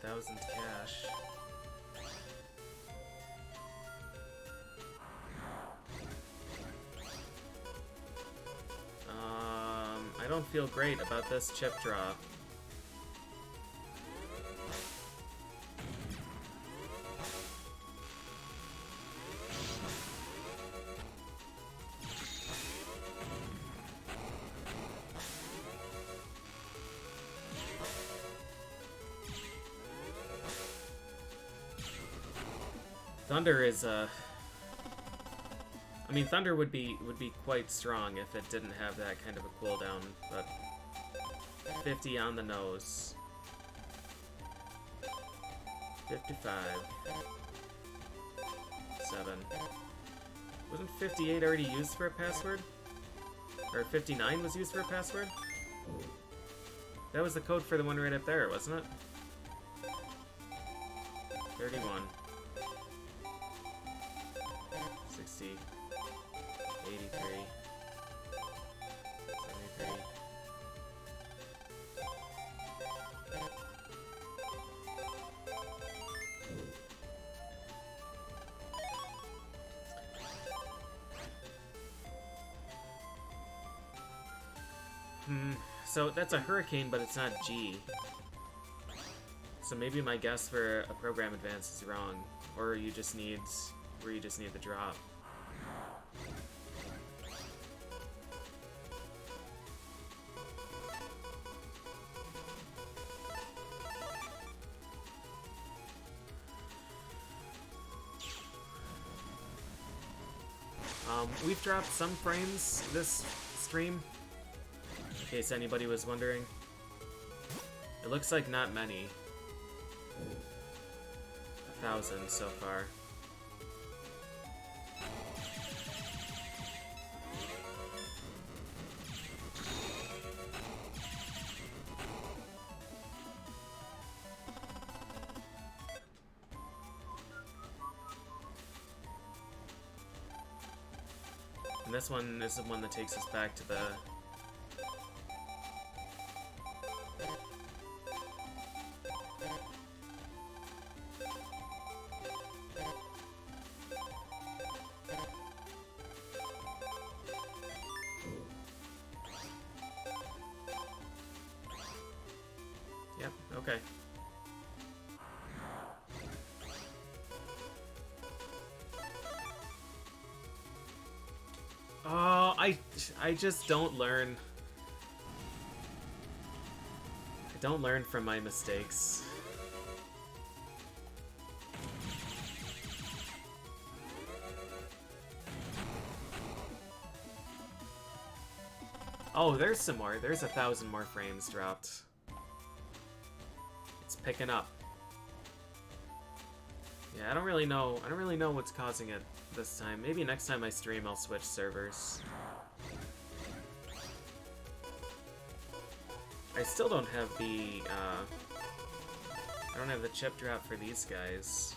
8,000 cash. I don't feel great about this chip drop. Thunder is I mean, Thunder would be quite strong if it didn't have that kind of a cooldown, but 50 on the nose. 55. 7. Wasn't 58 already used for a password? Or 59 was used for a password? That was the code for the one right up there, wasn't it? 31. 60. 83. 73. So that's a hurricane, but it's not G. So maybe my guess for a program advance is wrong, or you just need the drop. We've dropped some frames this stream, in case anybody was wondering. It looks like not many. 1,000 so far. And this one is the one that takes us back to the... Yep, okay. Oh, I just don't learn. I don't learn from my mistakes. Oh, there's some more. There's 1,000 more frames dropped. It's picking up. Yeah, I don't really know what's causing it this time. Maybe next time I stream I'll switch servers. I still don't have the I don't have the chip drop for these guys.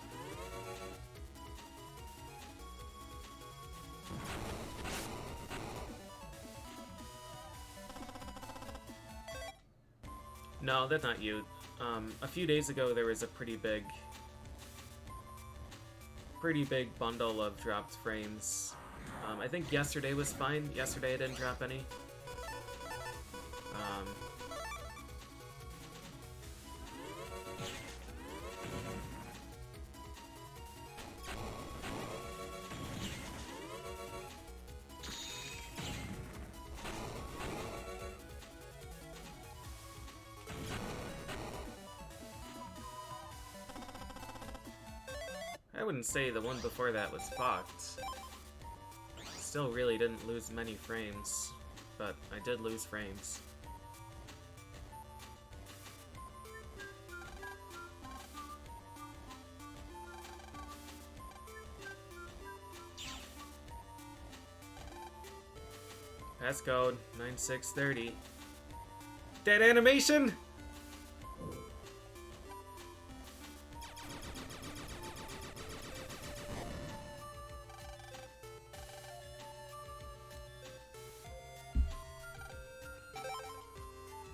No, that's not you. A few days ago there was a pretty big bundle of dropped frames. I think yesterday was fine. Yesterday I didn't drop any. I wouldn't say the one before that was fucked. Still really didn't lose many frames, but I did lose frames. Passcode 9630. Dead animation!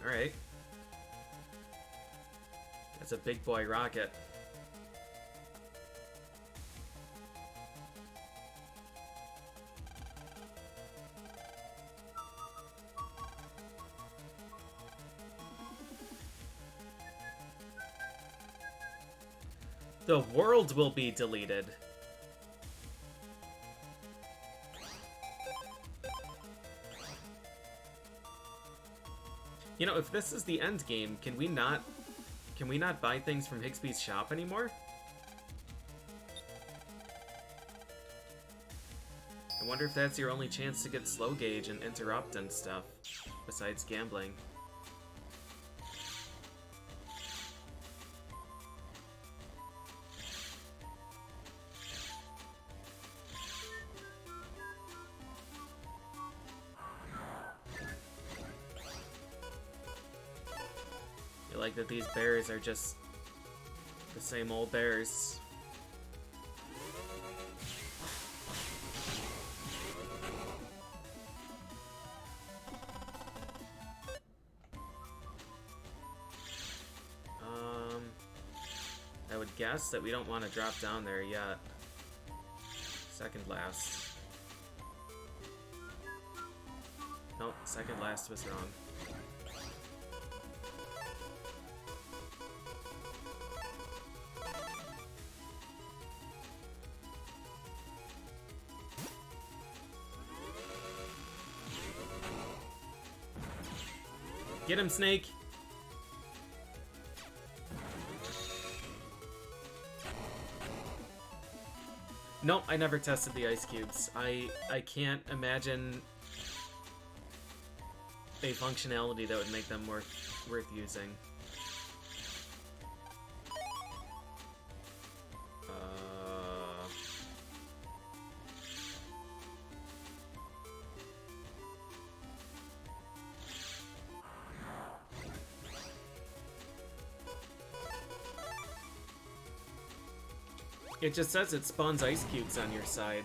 Alright. That's a big boy rocket. The world will be deleted. You know, if this is the end game, can we not buy things from Higsby's shop anymore? I wonder if that's your only chance to get slow gauge and interrupt and stuff, besides gambling. Like that these bears are just the same old bears. I would guess that we don't want to drop down there yet. Second last. Nope, second last was wrong. Get him, Snake! Nope, I never tested the ice cubes. I can't imagine a functionality that would make them worth using. It just says it spawns ice cubes on your side.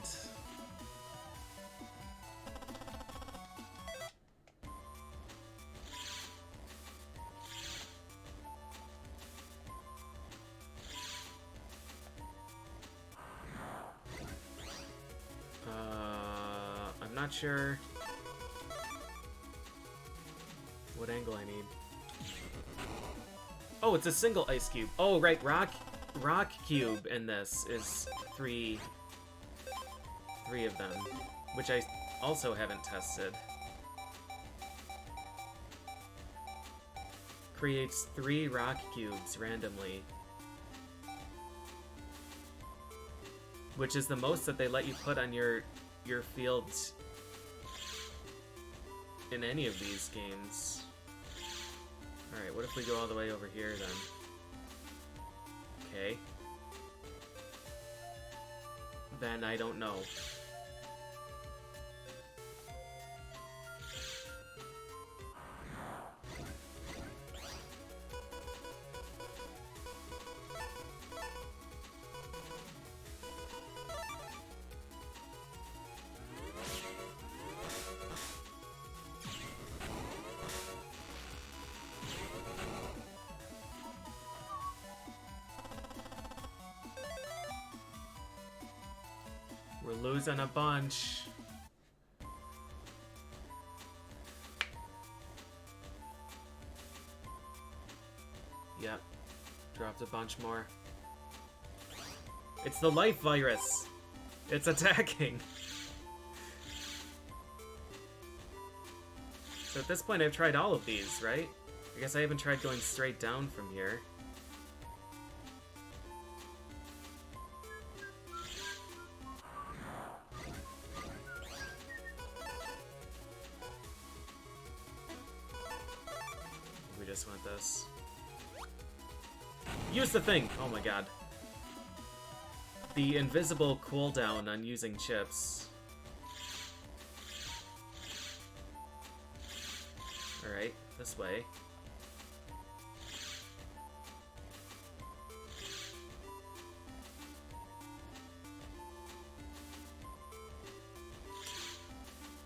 I'm not sure what angle I need. Oh, it's a single ice cube. Oh, right, rock cube in this is three of them, which I also haven't tested. Creates 3 rock cubes randomly, which is the most that they let you put on your fields in any of these games. Alright, what if we go all the way over here then? Okay. Then I don't know. We're losing a bunch. Yep. Dropped a bunch more. It's the life virus. It's attacking. So at this point I've tried all of these, right? I guess I haven't tried going straight down from here. We just want this. Use the thing! Oh my god. The invisible cooldown on using chips. Alright, this way.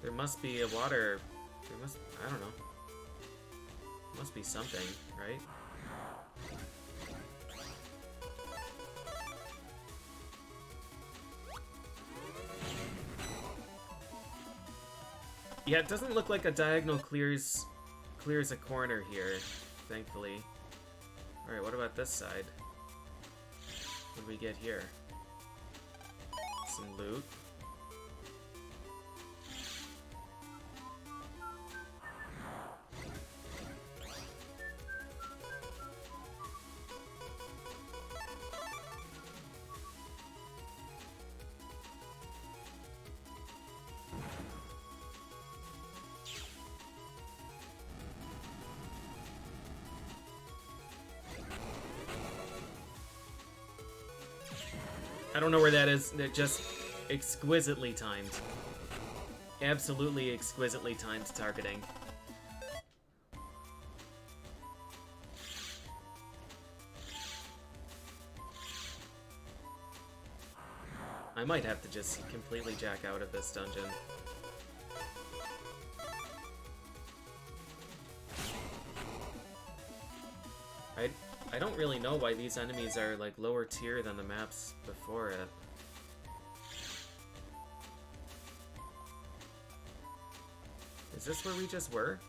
There must be a water... I don't know. Must be something, right? Yeah, it doesn't look like a diagonal clears a corner here, thankfully. Alright, what about this side? What do we get here? Some loot. I don't know where that is. They're just exquisitely timed. Absolutely exquisitely timed targeting. I might have to just completely jack out of this dungeon. I don't really know why these enemies are like lower tier than the maps before it. Is this where we just were?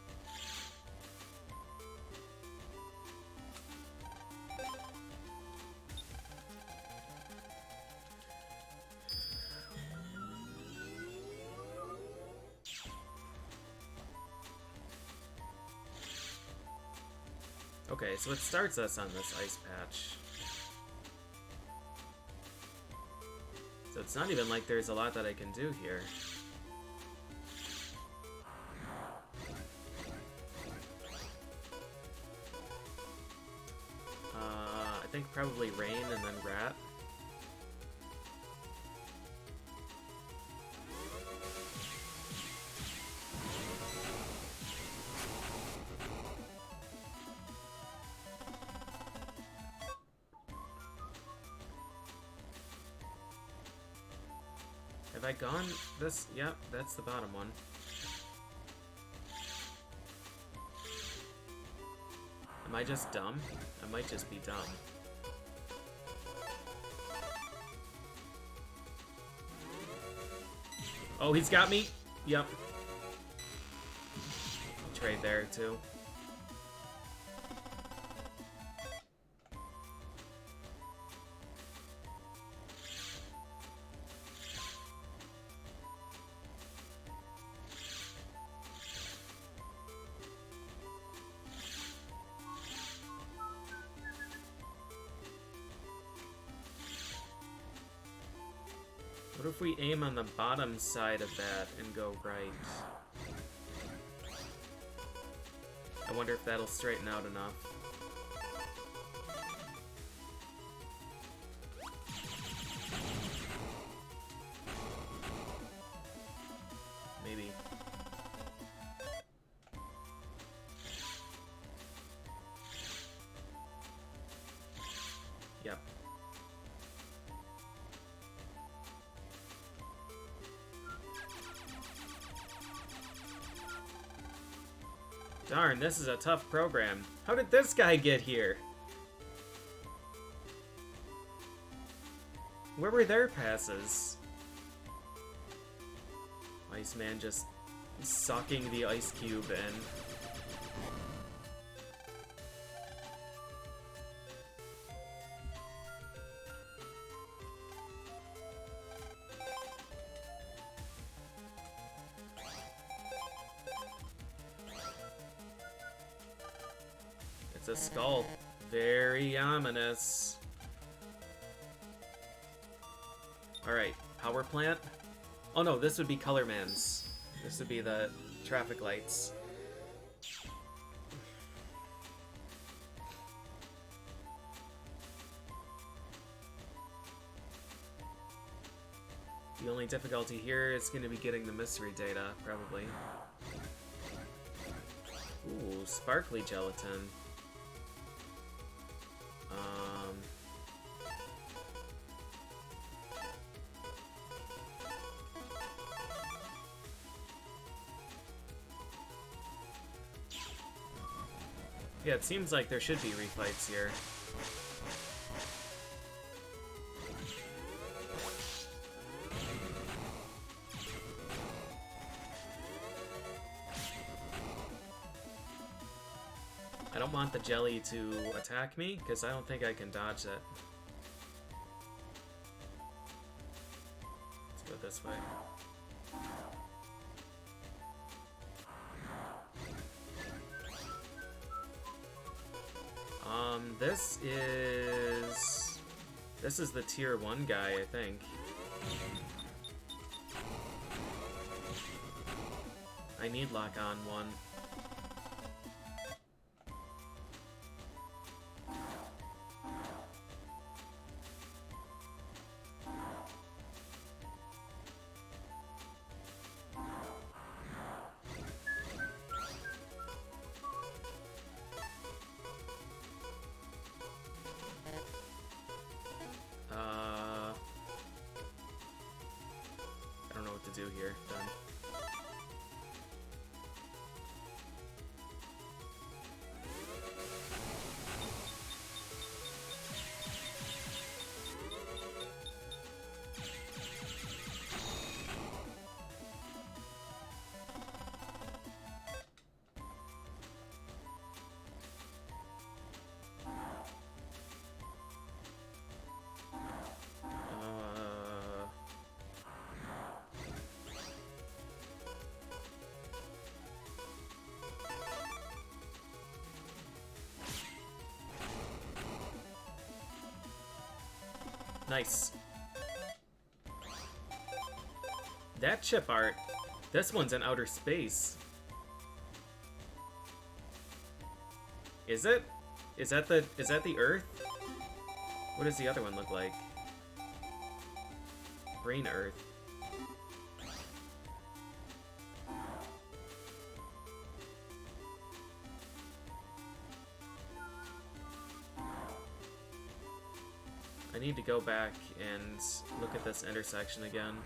Okay, so it starts us on this ice patch. So it's not even like there's a lot that I can do here. I think probably rain and then rat. Have I gone this? Yep, that's the bottom one. Am I just dumb? I might just be dumb. Oh, he's got me? Yep. Trade there, too. What if we aim on the bottom side of that and go right? I wonder if that'll straighten out enough. Maybe. Yep. Darn, this is a tough program. How did this guy get here? Where were their passes? Iceman just sucking the ice cube in. A skull. Very ominous. Alright, power plant. Oh no, this would be Color Man's. This would be the traffic lights. The only difficulty here is going to be getting the mystery data, probably. Ooh, sparkly gelatin. Yeah, it seems like there should be refights here. I don't want the jelly to attack me, because I don't think I can dodge that. Let's go this way. This is the tier 1 guy, I think. I need lock on 1. I don't know what to do here. Done. Nice. That chip art. This one's in outer space. Is it? Is that the Earth? What does the other one look like? Green Earth. I need to go back and look at this intersection again.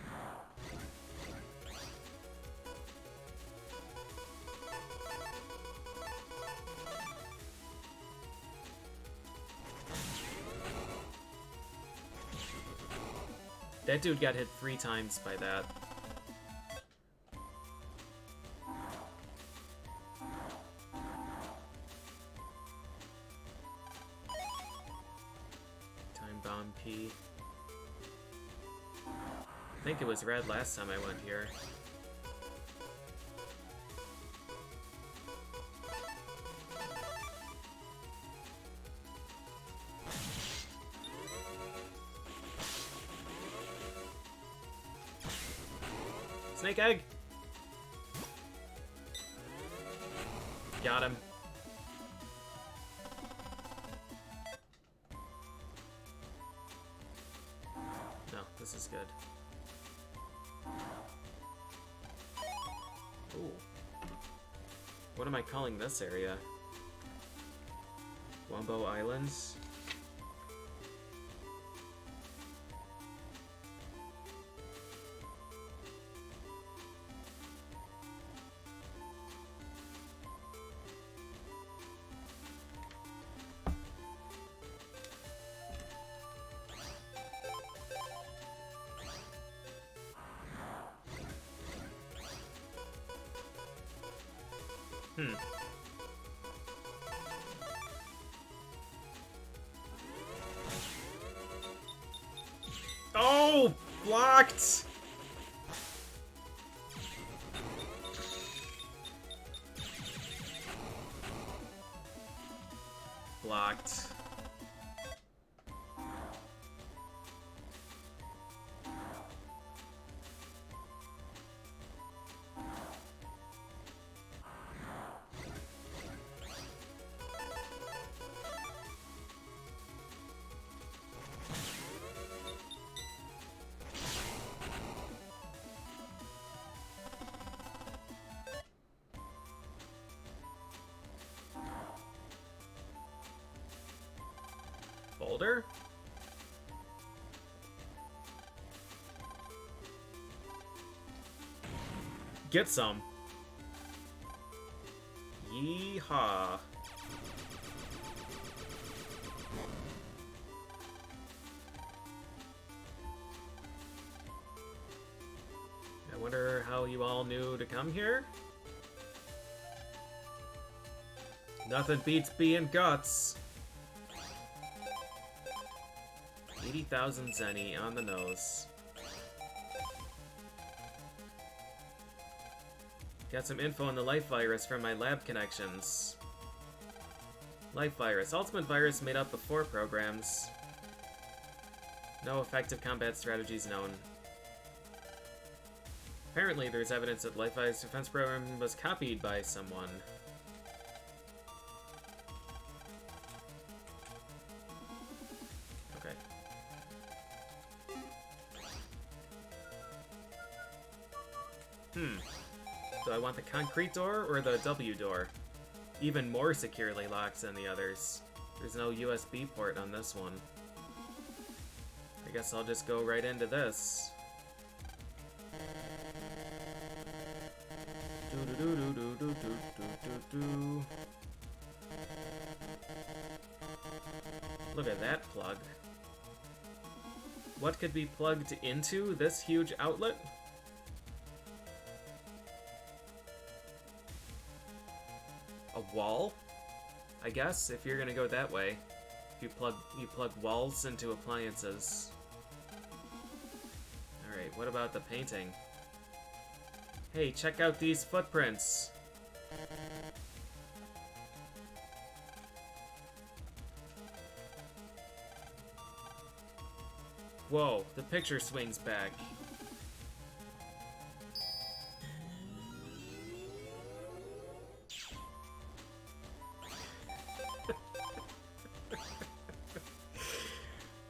That dude got hit 3 times by that. Time bomb P. I think it was red last time I went here. Snake egg! Got him. No, this is good. Ooh. What am I calling this area? Wombo Islands? Oh! Blocked! Blocked. Boulder? Get some. Yeehaw. wonder how you all knew to come here? Nothing beats being guts. 80,000 zenny on the nose. Got some info on the life virus from my lab connections. Life virus. Ultimate virus made up of 4 programs. No effective combat strategies known. Apparently, there's evidence that life virus defense program was copied by someone. Okay. Do I want the concrete door or the W door? Even more securely locked than the others. There's no USB port on this one. I guess I'll just go right into this. Look at that plug. What could be plugged into this huge outlet? A wall? I guess, if you're gonna go that way. You plug walls into appliances. Alright, what about the painting? Hey, check out these footprints! Whoa, the picture swings back.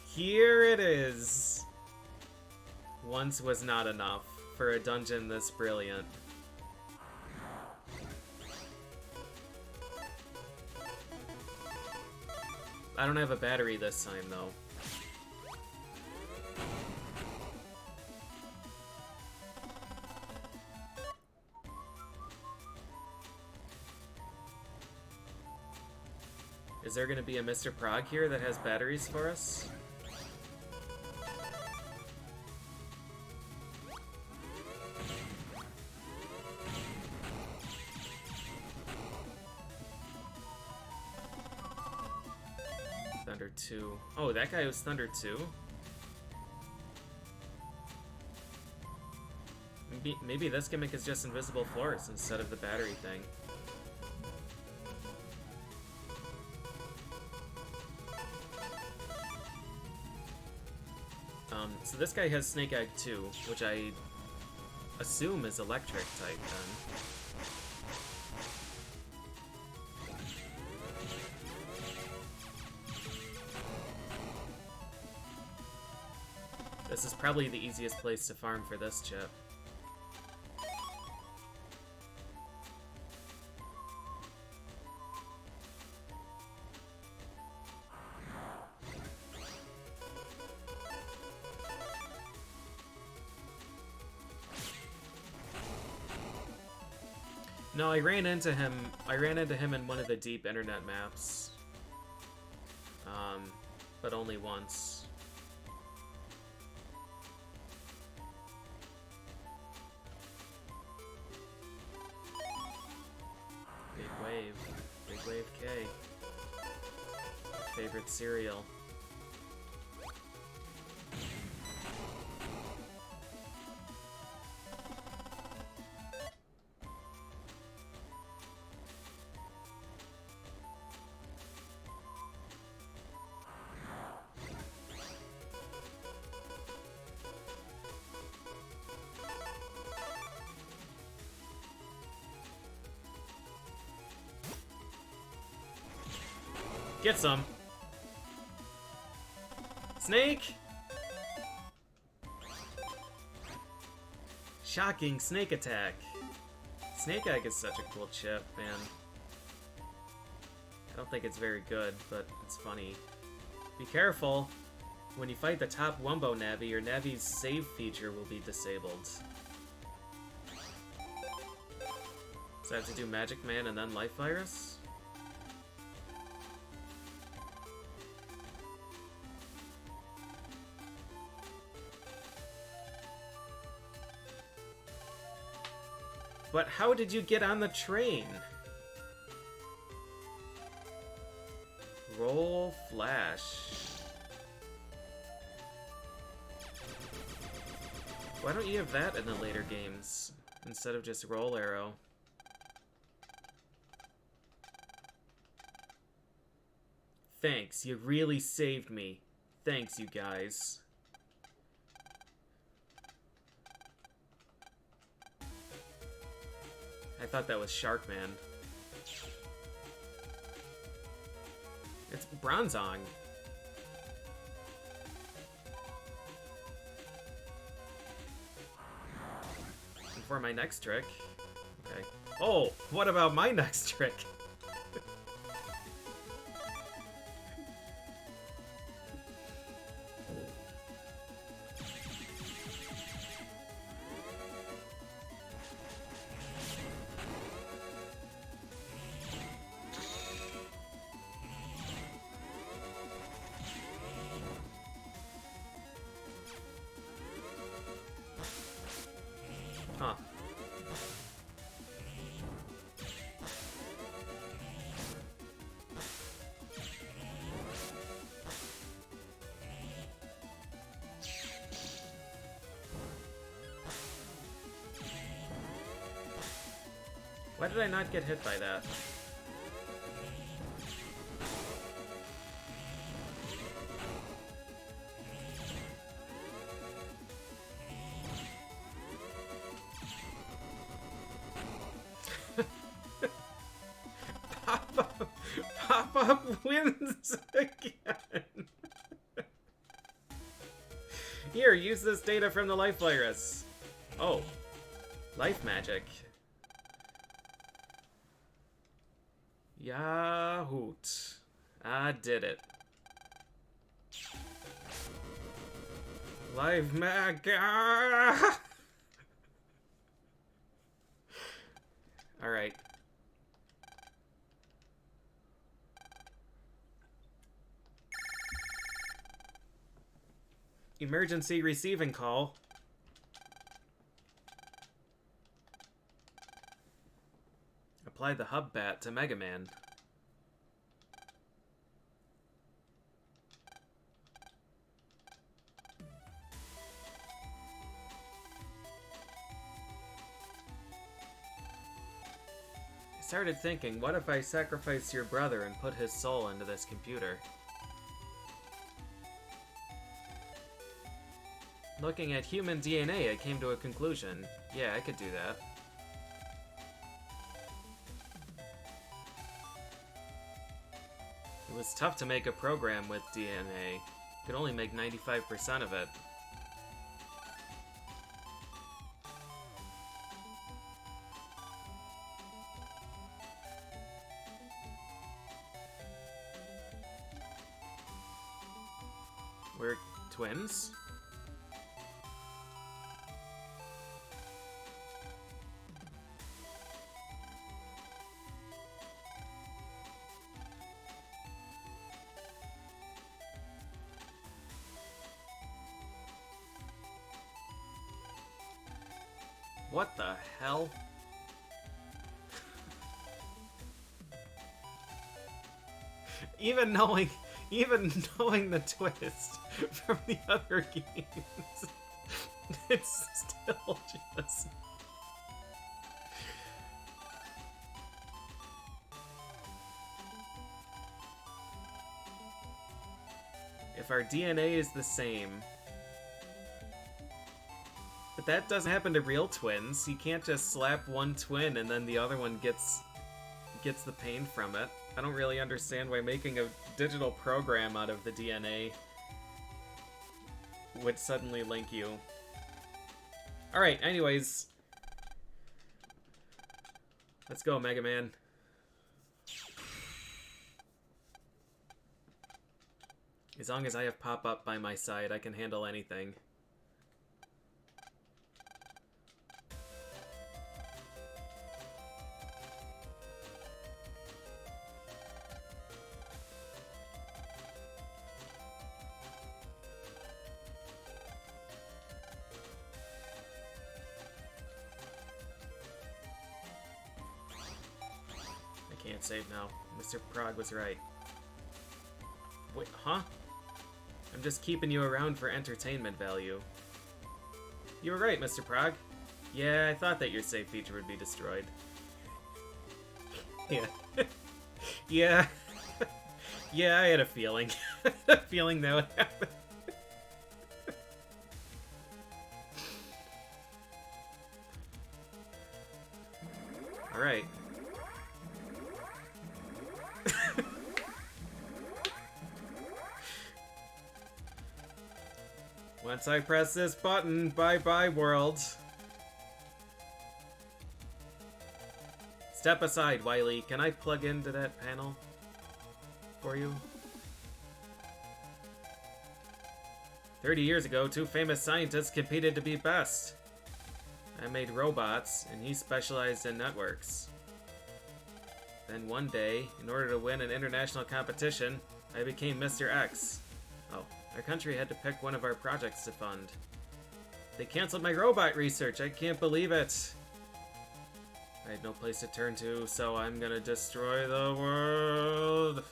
Here it is! Once was not enough for a dungeon this brilliant. I don't have a battery this time, though. Is there gonna be a Mr. Prague here that has batteries for us? Thunder 2. Oh, that guy was Thunder 2? Maybe this gimmick is just invisible floors instead of the battery thing. So this guy has Snake Egg 2, which I assume is electric type then. This is probably the easiest place to farm for this chip. No, I ran into him in one of the deep internet maps. But only once. Big Wave K. Favorite cereal. Get some. Snake! Shocking snake attack. Snake Egg is such a cool chip, man. I don't think it's very good, but it's funny. Be careful. When you fight the top Wumbo Navi, your Navi's save feature will be disabled. So I have to do Magic Man and then Life Virus? But how did you get on the train? Roll flash. Why don't you have that in the later games instead of just roll arrow? Thanks, you really saved me. Thanks, you guys. I thought that was Sharkman. It's Bronzong. And for my next trick... Okay. Oh, what about my next trick? Huh. Why did I not get hit by that? Pop-Up wins again! Here, use this data from the life virus. Oh. Life magic. Yahoot. I did it. Life mag. Alright. Emergency receiving call. Apply the hub bat to Mega Man. I started thinking, what if I sacrifice your brother and put his soul into this computer? Looking at human DNA, I came to a conclusion. Yeah, I could do that. It was tough to make a program with DNA. Could only make 95% of it. We're twins? What the hell? Even knowing the twist from the other games, it's still just... If our DNA is the same... But that doesn't happen to real twins. You can't just slap one twin and then the other one gets the pain from it. I don't really understand why making a digital program out of the DNA would suddenly link you. Alright, anyways. Let's go, Mega Man. As long as I have Pop-Up by my side, I can handle anything. can save now. Mr. Prague was right. Wait, huh? I'm just keeping you around for entertainment value. You were right, Mr. Prague. Yeah, I thought that your save feature would be destroyed. Yeah. Yeah. Yeah, I had a feeling. A feeling that would happen. Alright. Once I press this button, bye-bye world. Step aside, Wily. Can I plug into that panel for you? 30 years ago, two famous scientists competed to be best. I made robots, and he specialized in networks. Then one day, in order to win an international competition, I became Mr. X. Oh, our country had to pick one of our projects to fund. They canceled my robot research, I can't believe it. I had no place to turn to, so I'm gonna destroy the world.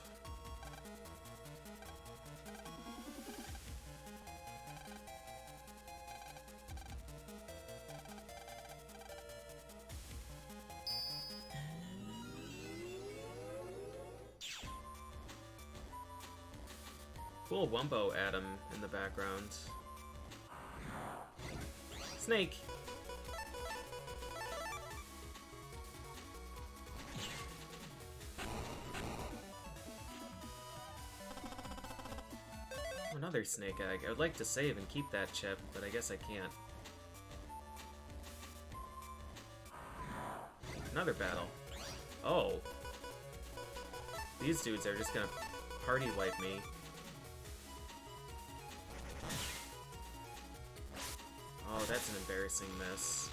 Cool Wumbo Atom in the background. Snake! Oh, another snake egg. I would like to save and keep that chip, but I guess I can't. Another battle. Oh. These dudes are just gonna party wipe me. Oh, that's an embarrassing miss.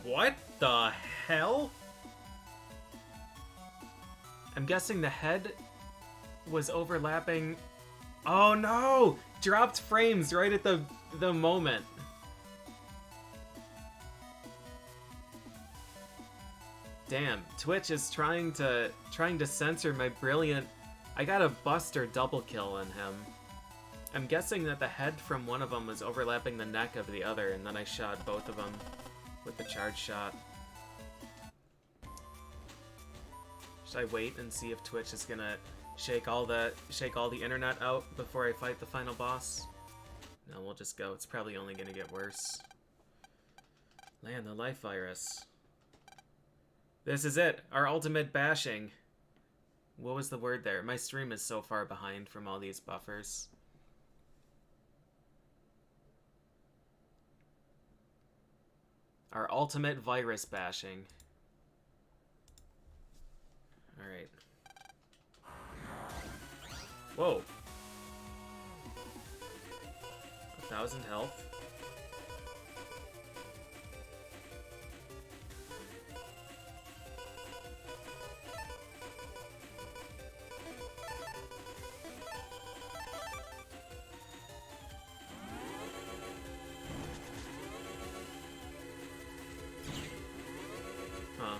What the hell? I'm guessing the head was overlapping. Oh no! Dropped frames right at the moment. Damn, Twitch is trying to censor my brilliant. I got a Buster double kill on him. I'm guessing that the head from one of them was overlapping the neck of the other, and then I shot both of them with the charge shot. Should I wait and see if Twitch is gonna shake all the internet out before I fight the final boss? No, we'll just go. It's probably only gonna get worse. Land the life virus. This is it, our ultimate bashing. What was the word there? My stream is so far behind from all these buffers. Our ultimate virus bashing. Alright. Whoa. 1,000 health. Huh.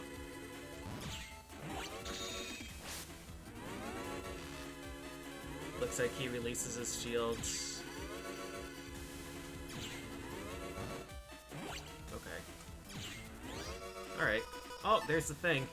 Looks like he releases his shields. Okay. Alright. Oh, there's the thing.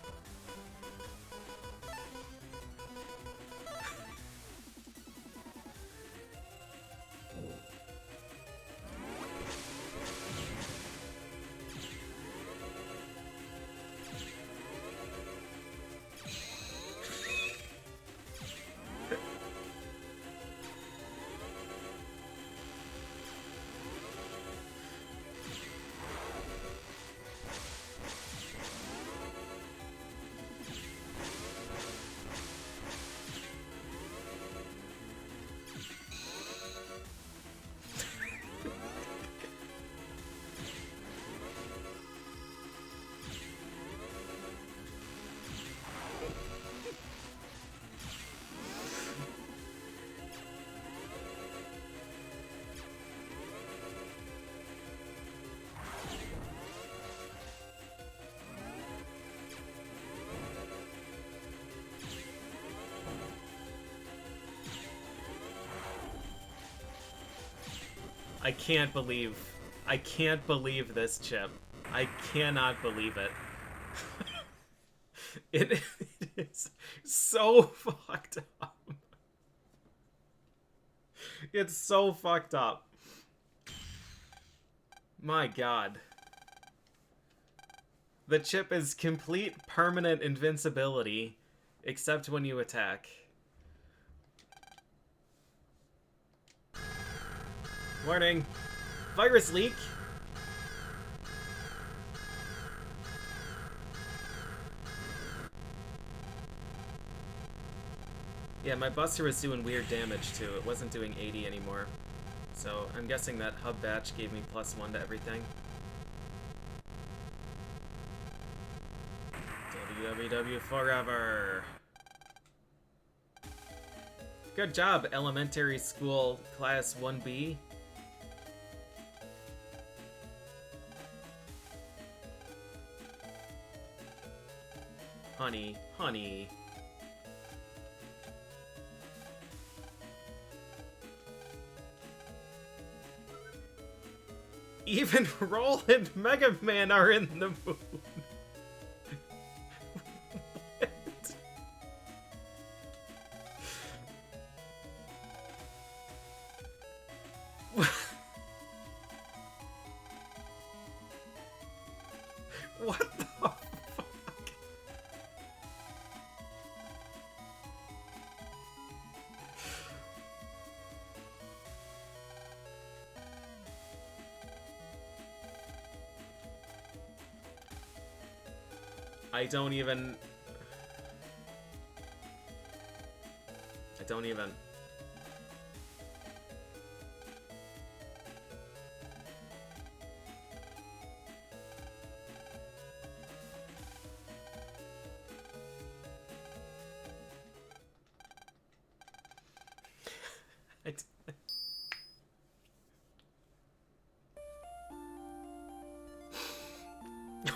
I can't believe this chip. I cannot believe it. It is so fucked up. It's so fucked up. My god. The chip is complete permanent invincibility, except when you attack. Warning! Virus leak! Yeah, my Buster was doing weird damage too. It wasn't doing 80 anymore. So I'm guessing that hub batch gave me +1 to everything. WWW forever! Good job, elementary school class 1B. Honey, honey. Even Roll and Mega Man are in the mood. What? What the fuck? I don't even...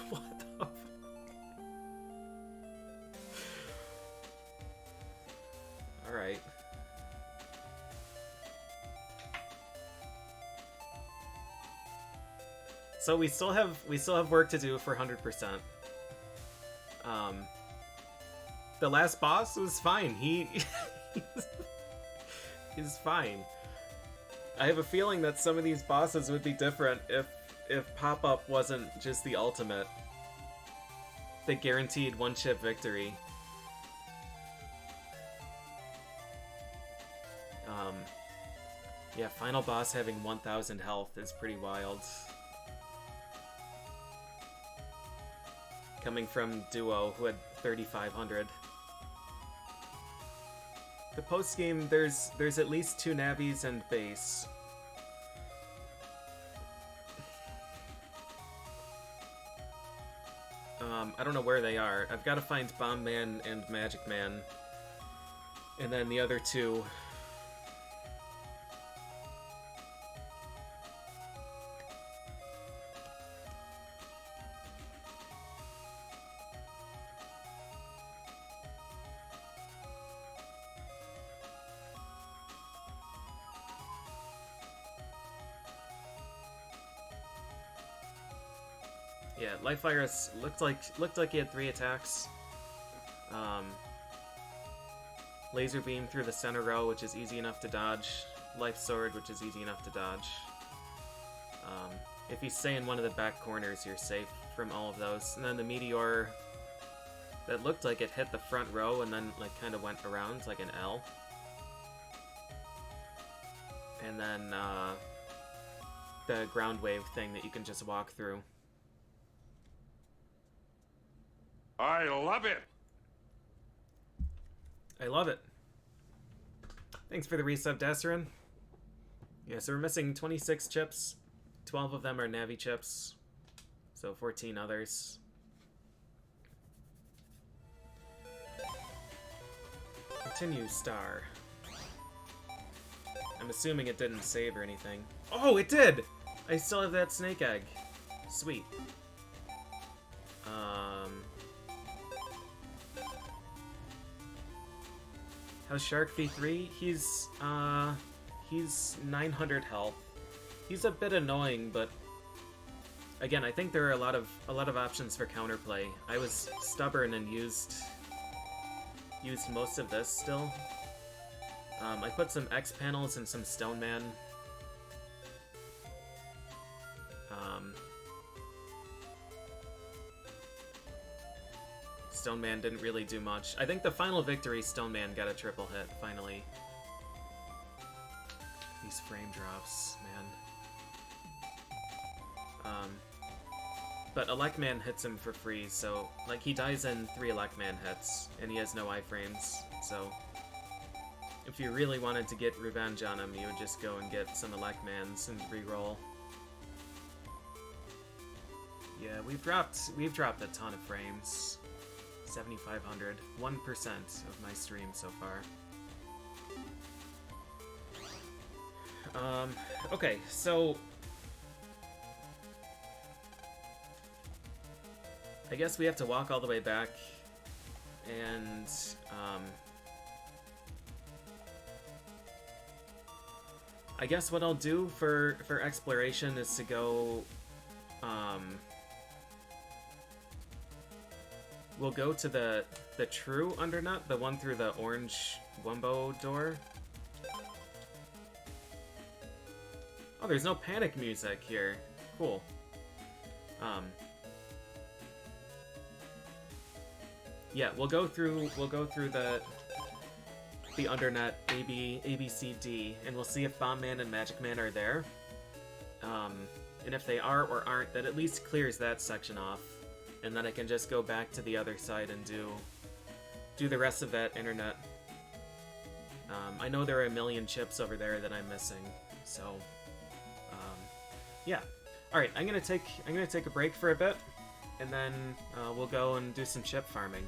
What the fuck? Alright. So we still have work to do for 100%. The last boss was fine. He's fine. I have a feeling that some of these bosses would be different if pop-up wasn't just the ultimate. The guaranteed one-chip victory. Yeah, final boss having 1000 health is pretty wild. Coming from Duo, who had 3500. The post-game, there's at least 2 Navis and base. I don't know where they are. I've got to find Bomb Man and Magic Man. And then the other 2... Yeah, Life Virus looked like he had 3 attacks. Laser Beam through the center row, which is easy enough to dodge. Life Sword, which is easy enough to dodge. If you stay in one of the back corners, you're safe from all of those. And then the Meteor, that looked like it hit the front row and then like kind of went around like an L. And then the ground wave thing that you can just walk through. I love it. I love it. Thanks for the resub, Dasserin. Yeah, so we're missing 26 chips. 12 of them are Navi chips. So 14 others. Continue star. I'm assuming it didn't save or anything. Oh, it did! I still have that snake egg. Sweet. How's Shark V3? He's 900 health. He's a bit annoying, but again, I think there are a lot of options for counterplay. I was stubborn and used most of this still. I put some X panels and some Stone Man. Stone Man didn't really do much. I think the final victory, Stone Man got a triple hit, finally. These frame drops, man. But Elect Man hits him for free, so, like, he dies in 3 Elect Man hits, and he has no iframes, so if you really wanted to get revenge on him, you would just go and get some Elect Mans and reroll. Yeah, we've dropped a ton of frames. 7,500. 1% of my stream so far. Okay, so I guess we have to walk all the way back, and I guess what I'll do for exploration is to go, we'll go to the true Undernut, the one through the orange Wumbo door. Oh, there's no panic music here. Cool. Yeah, we'll go through the Undernut A, B, C, D, and we'll see if Bomb Man and Magic Man are there. And if they are or aren't, that at least clears that section off. And then I can just go back to the other side and do the rest of that internet. I know there are a million chips over there that I'm missing, so yeah. All right, I'm gonna take a break for a bit, and then we'll go and do some chip farming.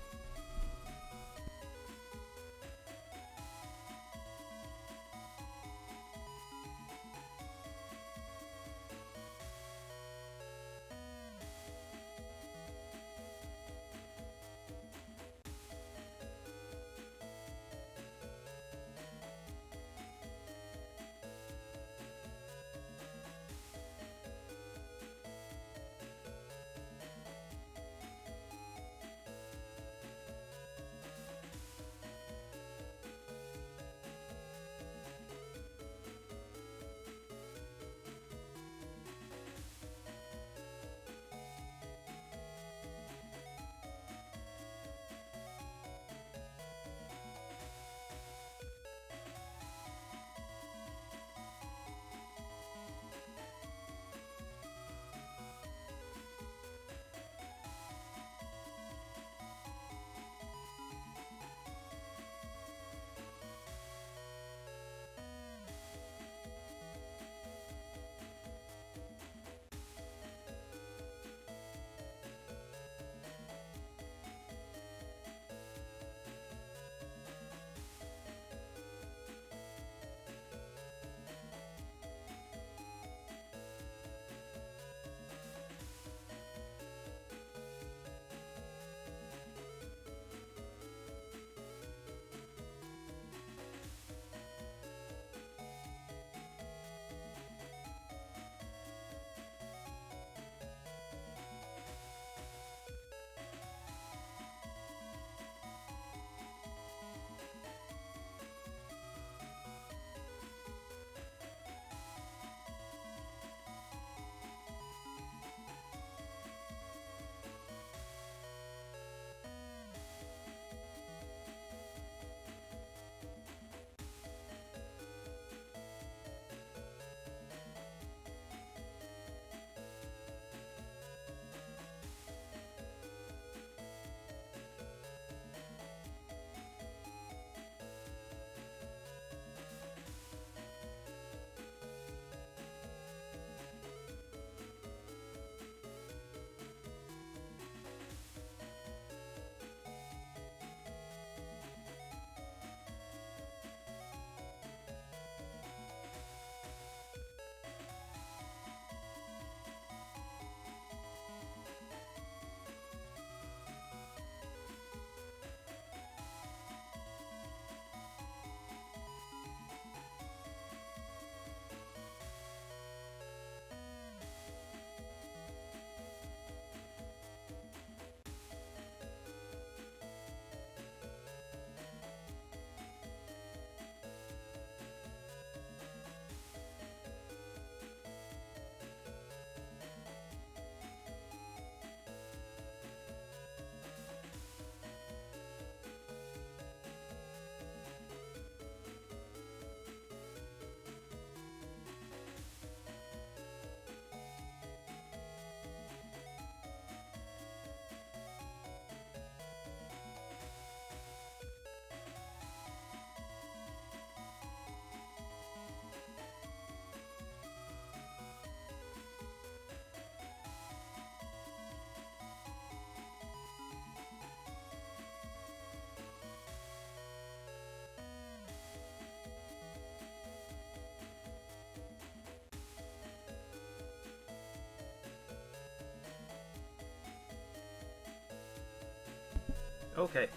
Okay.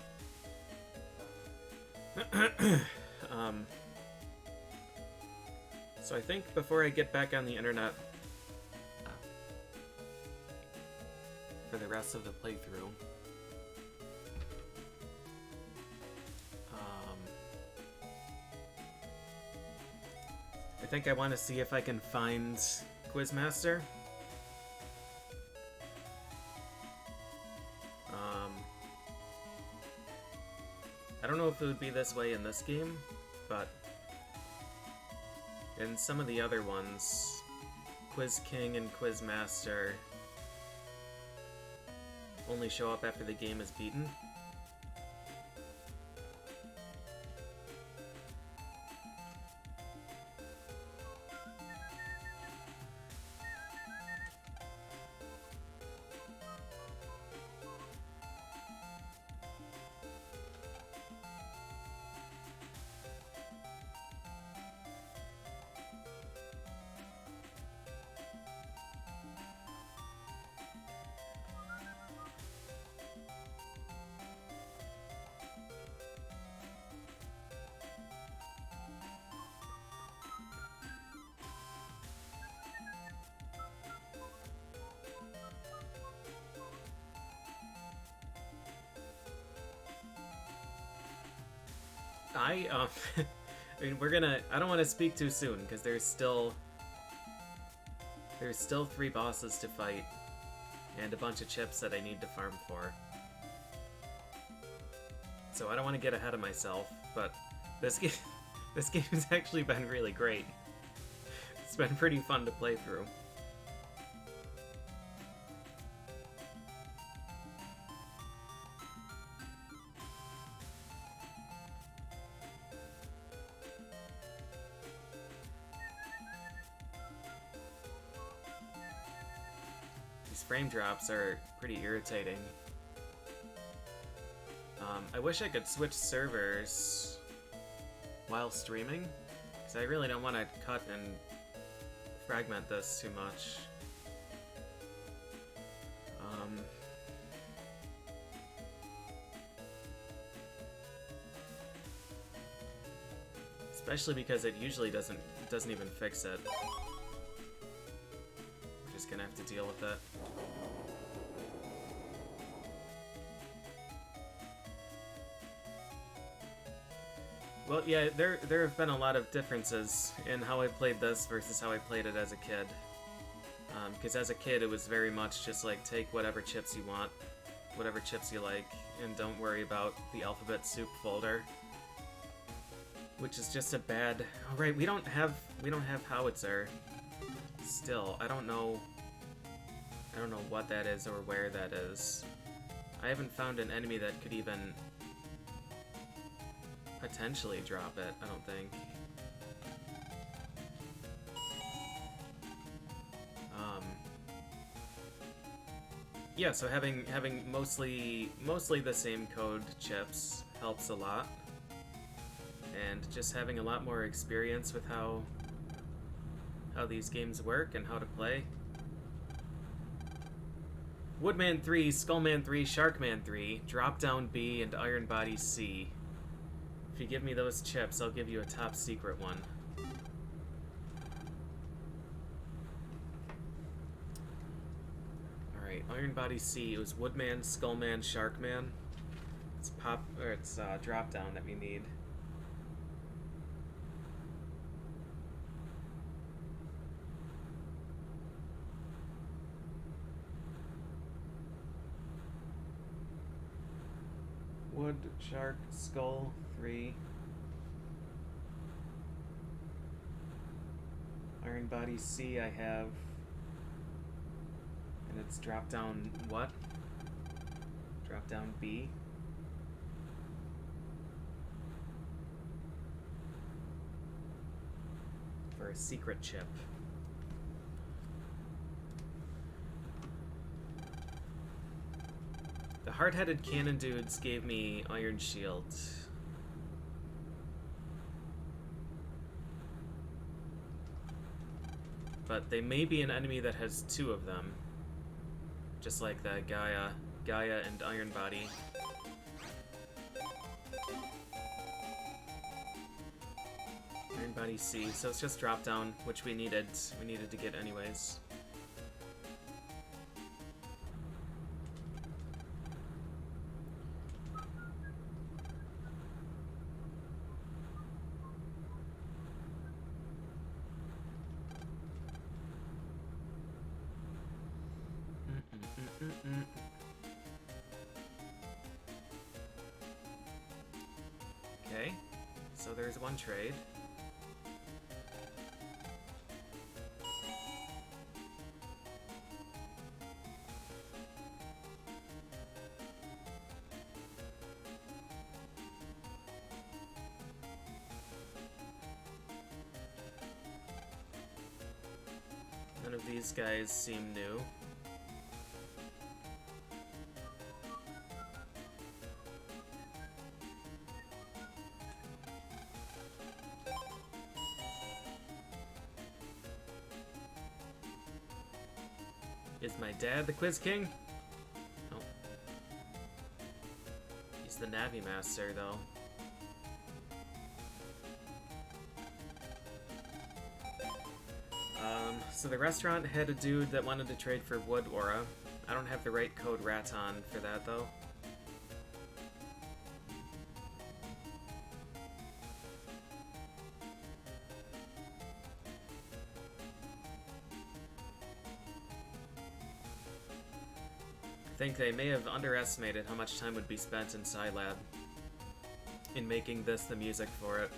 So I think before I get back on the internet for the rest of the playthrough, I think I want to see if I can find Quizmaster. I don't know if it would be this way in this game, but in some of the other ones, Quiz King and Quizmaster only show up after the game is beaten. I mean, I don't want to speak too soon, because there's still 3 bosses to fight, and a bunch of chips that I need to farm for. So I don't want to get ahead of myself, but this game's actually been really great. It's been pretty fun to play through. Frame drops are pretty irritating. I wish I could switch servers while streaming, because I really don't want to cut and fragment this too much. Especially because it usually doesn't even fix it. We're just gonna have to deal with it. Well, yeah, there have been a lot of differences in how I played this versus how I played it as a kid. Because as a kid, it was very much just like, take whatever chips you want, whatever chips you like, and don't worry about the alphabet soup folder. Which is just a bad... Oh, right, we don't have howitzer. Still, I don't know what that is or where that is. I haven't found an enemy that could even potentially drop it, I don't think. Yeah, so having mostly the same code chips helps a lot. And just having a lot more experience with how these games work and how to play. Woodman 3, Skullman 3, Sharkman 3, Drop Down B, and Iron Body C. If you give me those chips, I'll give you a top secret one. Alright, Iron Body C, it was Woodman, Skullman, Sharkman. It's Drop Down that we need. Wood, Shark, Skull, 3. Iron Body C I have. And it's Drop Down what? Drop Down B. For a secret chip. The hard-headed cannon dudes gave me Iron Shield. But they may be an enemy that has 2 of them. Just like the Gaia and Iron Body. Iron Body C, so it's just drop down, which we needed. We needed to get anyways. Okay, so there's one trade. None of these guys seem new. Is my dad the Quiz King? Oh. He's the Navi Master, though. So the restaurant had a dude that wanted to trade for wood aura. I don't have the right code Raton for that, though. I think they may have underestimated how much time would be spent in Scilab in making this the music for it.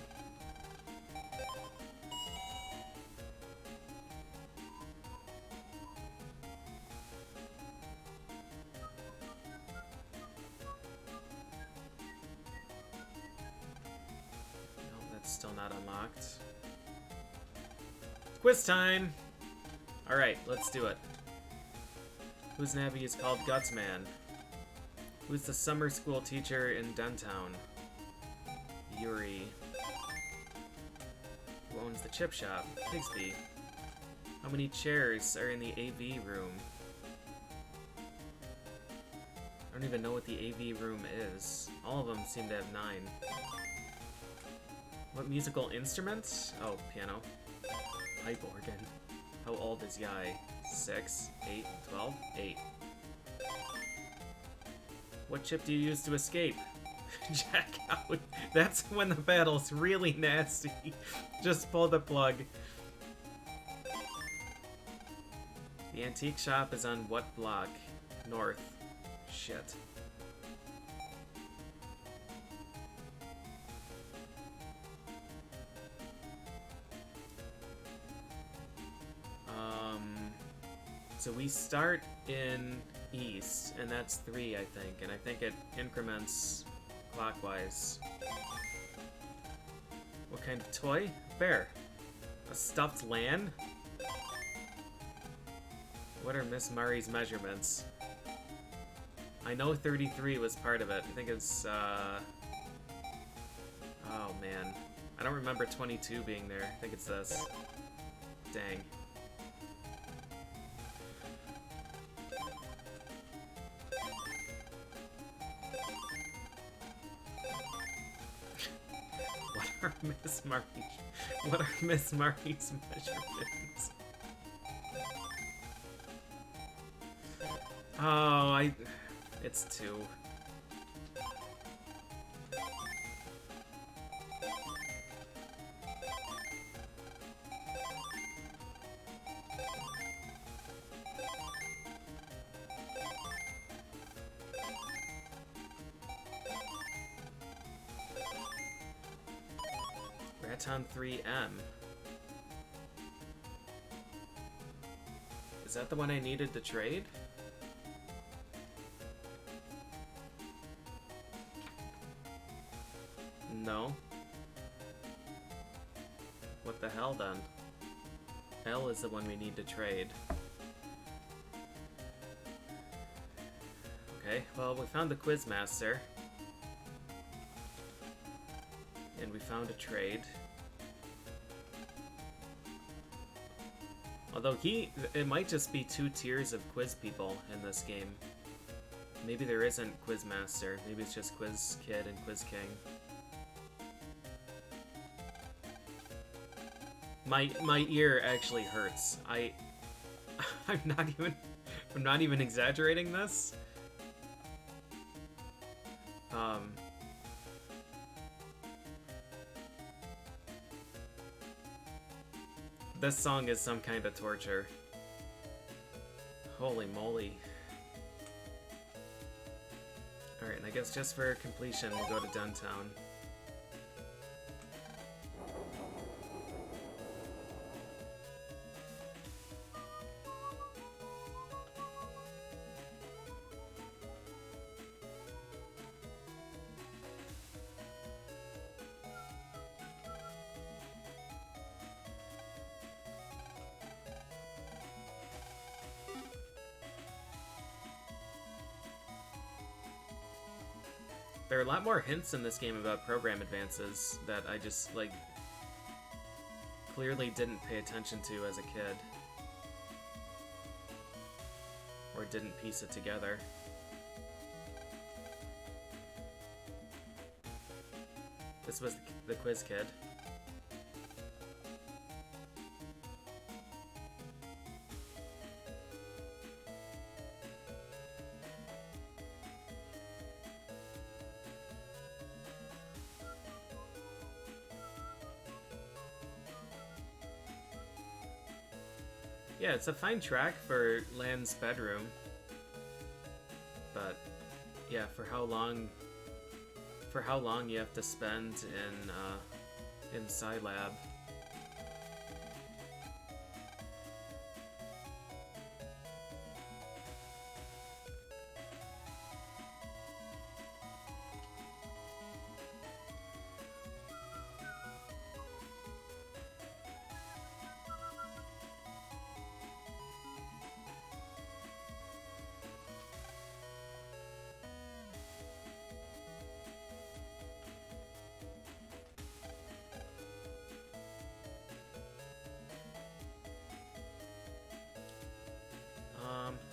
No, that's still not unlocked. Quiz time! Alright, let's do it. Whose Navi is called Gutsman? Who's the summer school teacher in Dentown? Yuri. Who owns the chip shop? Pigsby. How many chairs are in the AV room? I don't even know what the AV room is. All of them seem to have 9. What musical instruments? Oh, piano. Pipe organ. How old is Yai? 6, 8, 12, 8. What chip do you use to escape? Jack out. That's when the battle's really nasty. Just pull the plug. The antique shop is on what block? North. Shit. So we start in east, and that's 3, I think, and I think it increments clockwise. What kind of toy? Bear. A stuffed land? What are Miss Murray's measurements? I know 33 was part of it. I think it's, oh man. I don't remember 22 being there. I think it's this. Dang. What are Miss Murray's measurements? Oh, it's 2. Raton 3M. Is that the one I needed to trade? No. What the hell then? L is the one we need to trade. Okay, well, we found the Quizmaster. And we found a trade. Although it might just be 2 tiers of quiz people in this game. Maybe there isn't Quizmaster. Maybe it's just Quiz Kid and Quiz King. My ear actually hurts. I'm not even exaggerating this. This song is some kind of torture. Holy moly. Alright, and I guess just for completion, we'll go to Duntown. There are a lot more hints in this game about program advances that I just, like, clearly didn't pay attention to as a kid. Or didn't piece it together. This was the quiz kid. Yeah, it's a fine track for Lan's bedroom. But yeah, for how long you have to spend in Scilab.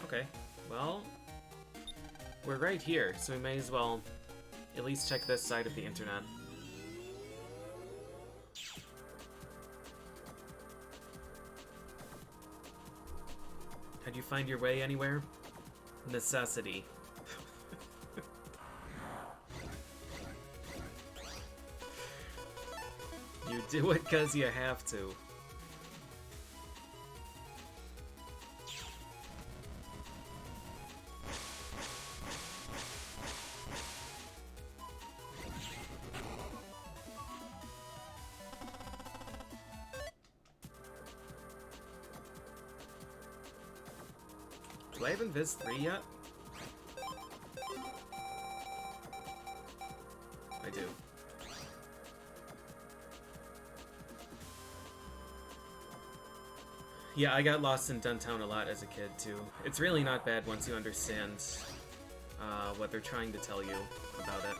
Okay, well, we're right here, so we may as well at least check this side of the internet. How'd you find your way anywhere? Necessity. You do it 'cause you have to. Do I have Invis 3 yet? I do. Yeah, I got lost in Duntown a lot as a kid, too. It's really not bad once you understand what they're trying to tell you about it.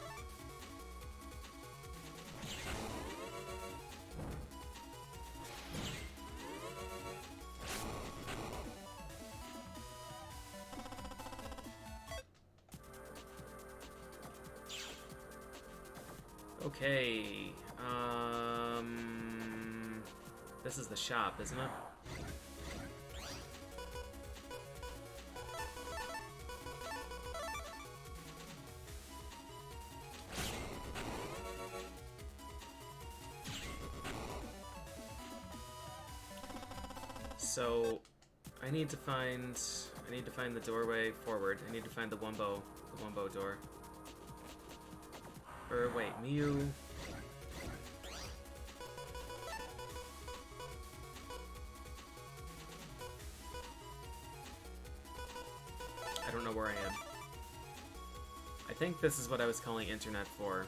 Okay, this is the shop, isn't it? So, I need to find the doorway forward. I need to find the Wumbo door. Or wait, Miu. I don't know where I am. I think this is what I was calling Internet 4.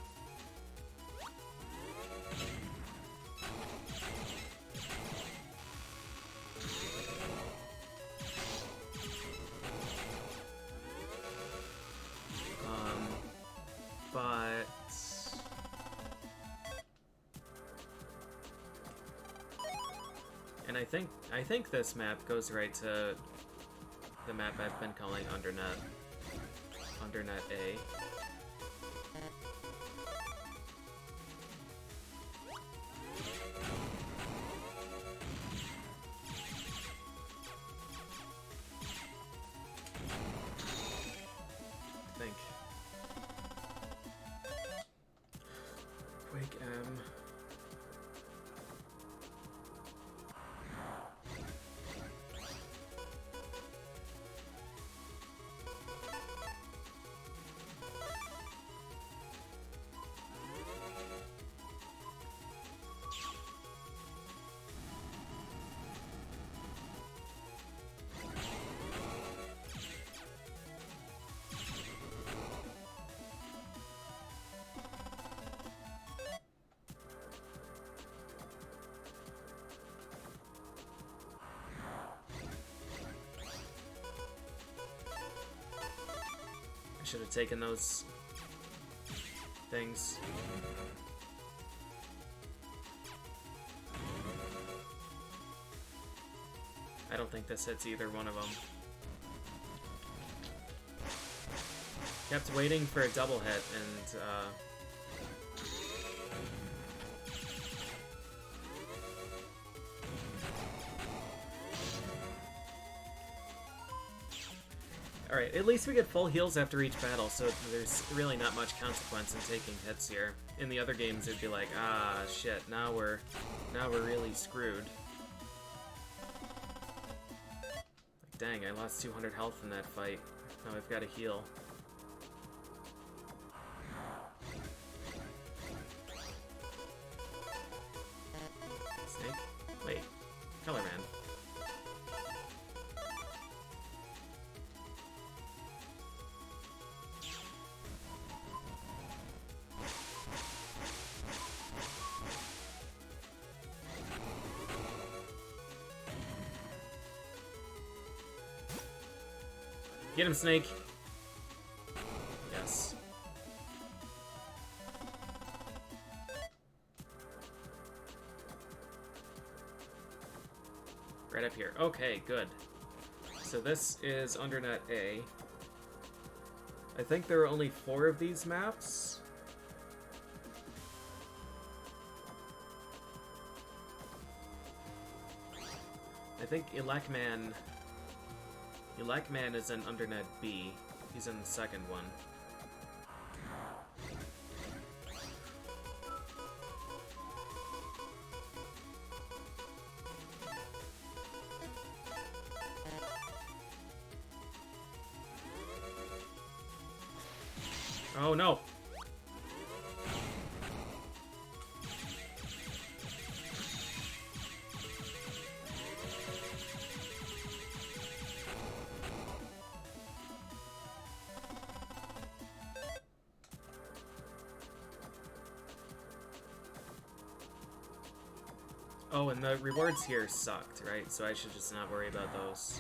And I think this map goes right to the map I've been calling Undernet. Undernet A. Should have taken those things. I don't think this hits either one of them. Kept waiting for a double hit, and alright, at least we get full heals after each battle, so there's really not much consequence in taking hits here. In the other games, it'd be like, ah, shit, now we're really screwed. Like, dang, I lost 200 health in that fight. Now I've got to heal. Snake? Wait, Color Man. Get him, Snake. Yes. Right up here. Okay, good. So this is Undernet A. I think there are only 4 of these maps. I think Elakman is in Undernet B. He's in the second one. Oh no! Oh, and the rewards here sucked, right? So I should just not worry about those.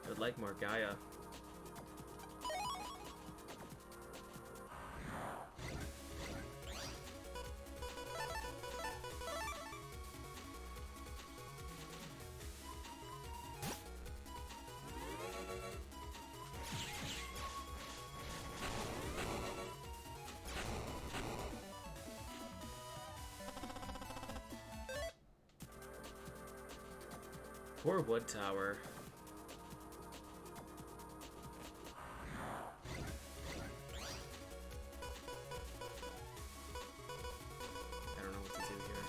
I would like more Gaia. Poor Wood Tower. I don't know what to do here.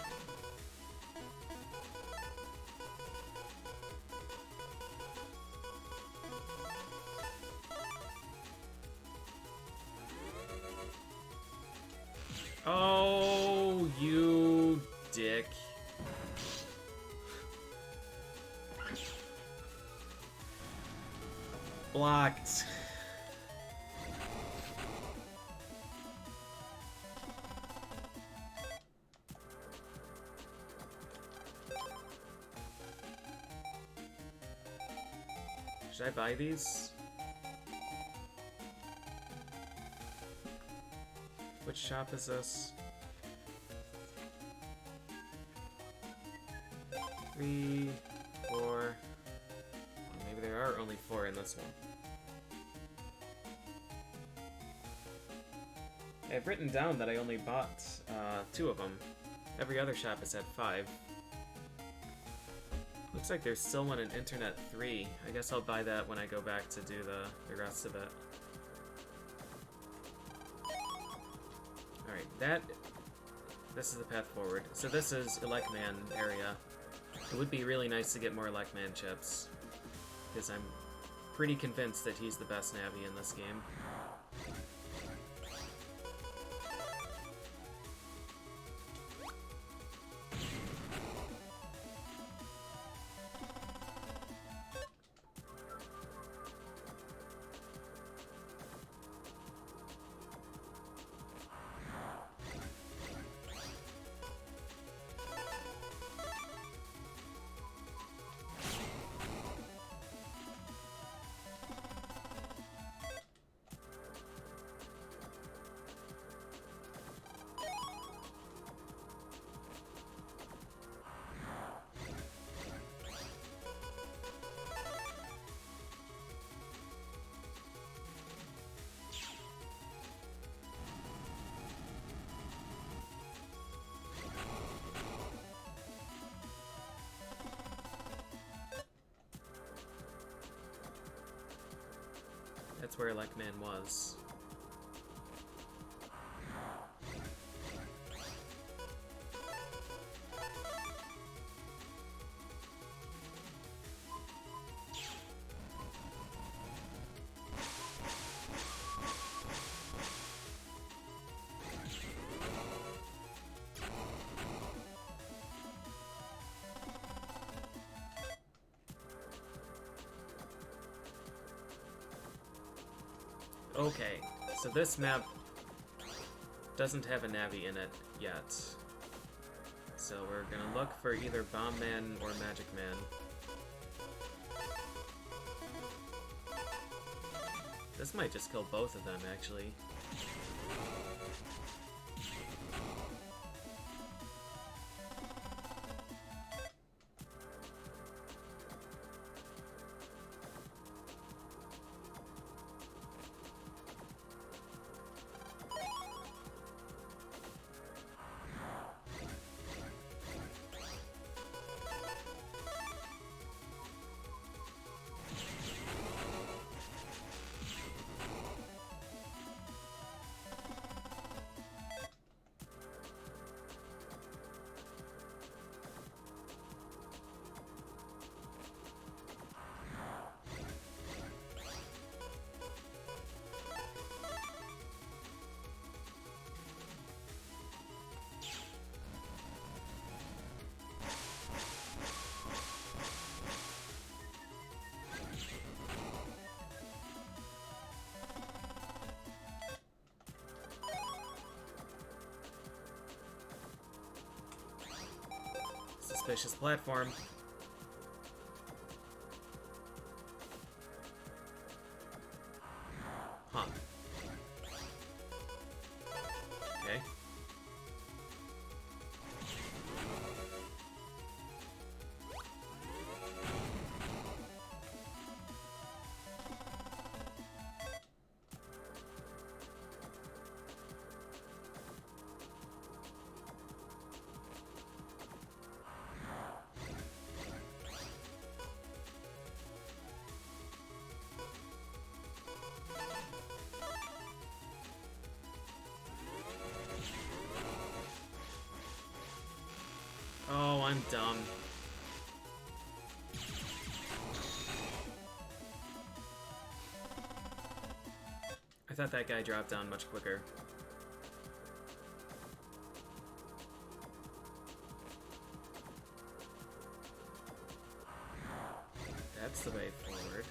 Oh, you dick. Blocked. Should I buy these? Which shop is this? 3, 4. Maybe there are only 4 in this one. I've written down that I only bought 2 of them. Every other shop is at 5. Looks like there's still one in Internet 3. I guess I'll buy that when I go back to do the rest of it. Alright, this is the path forward. So this is Elecman area. It would be really nice to get more Elecman chips, because I'm pretty convinced that he's the best Navi in this game. That's where Elecman was. Okay, so this map doesn't have a Navi in it yet. So we're gonna look for either Bomb Man or Magic Man. This might just kill both of them, actually. Suspicious platform. Huh. Okay. Oh, I'm dumb. I thought that guy dropped down much quicker. That's the way forward.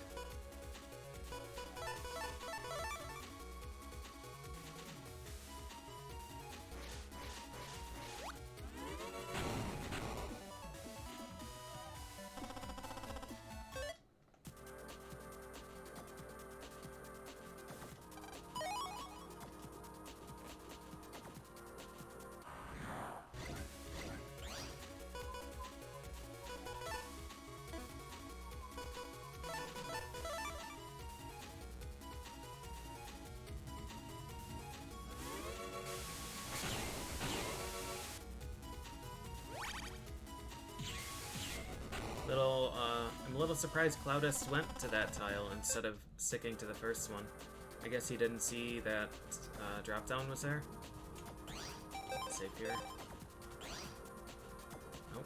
I'm a little surprised Cloudus went to that tile instead of sticking to the first one. I guess he didn't see that drop down was there. Safe here. Nope.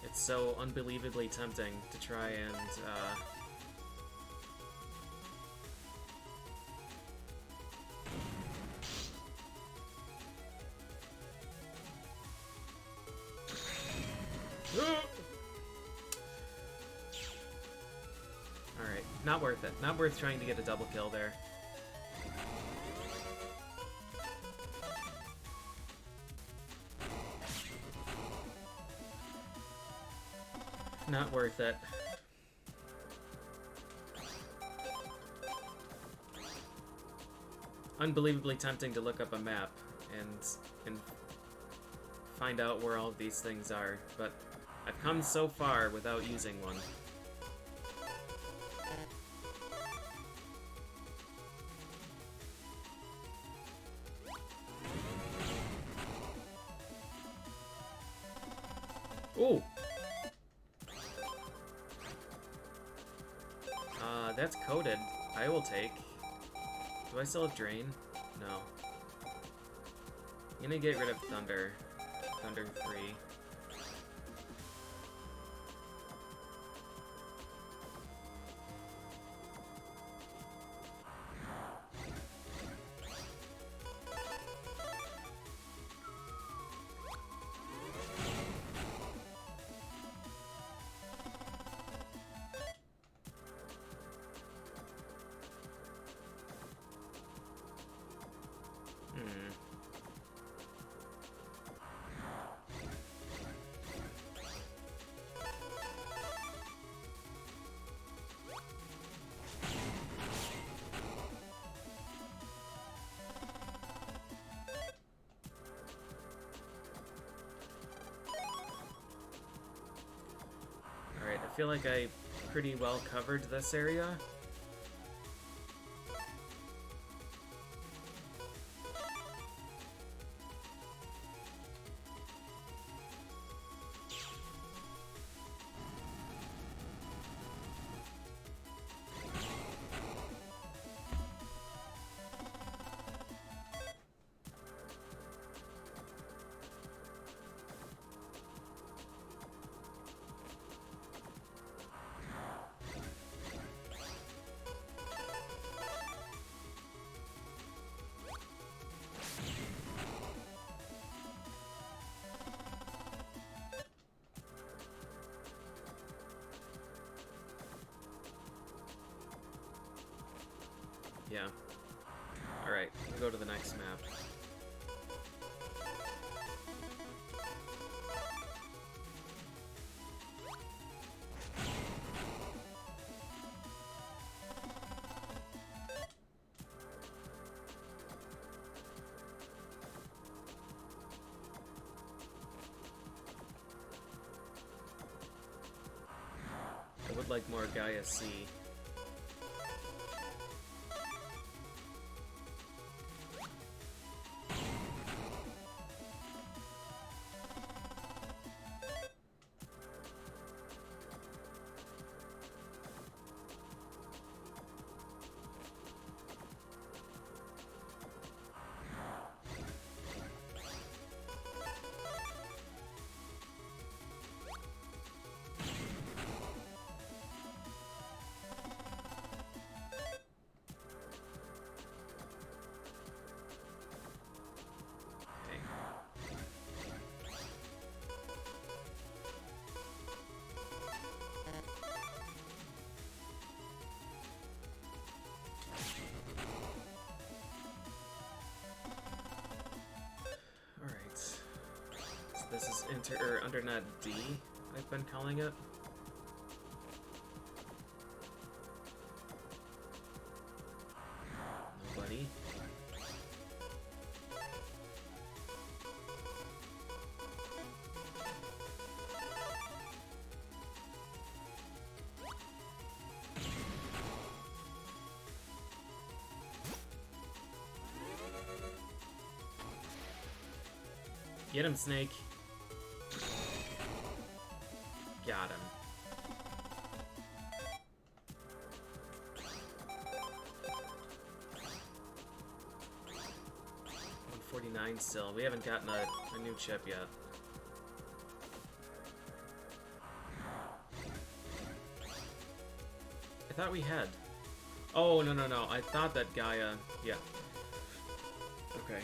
It's so unbelievably tempting to try and Alright, not worth it. Not worth trying to get a double kill there. Not worth it. Unbelievably tempting to look up a map and find out where all of these things are, but I've come so far without using one. Ooh! That's coded. I will take. Do I still have Drain? No. I'm gonna get rid of Thunder. Thunder 3. I feel like I pretty well covered this area. Yeah. Alright, we'll go to the next map. I would like more Gaia C. This is undernet D, I've been calling it. Nobody. Get him, Snake. Got him. 149 still. We haven't gotten a new chip yet. I thought we had. Oh, no, no, no. I thought that Gaia... Yeah. Okay.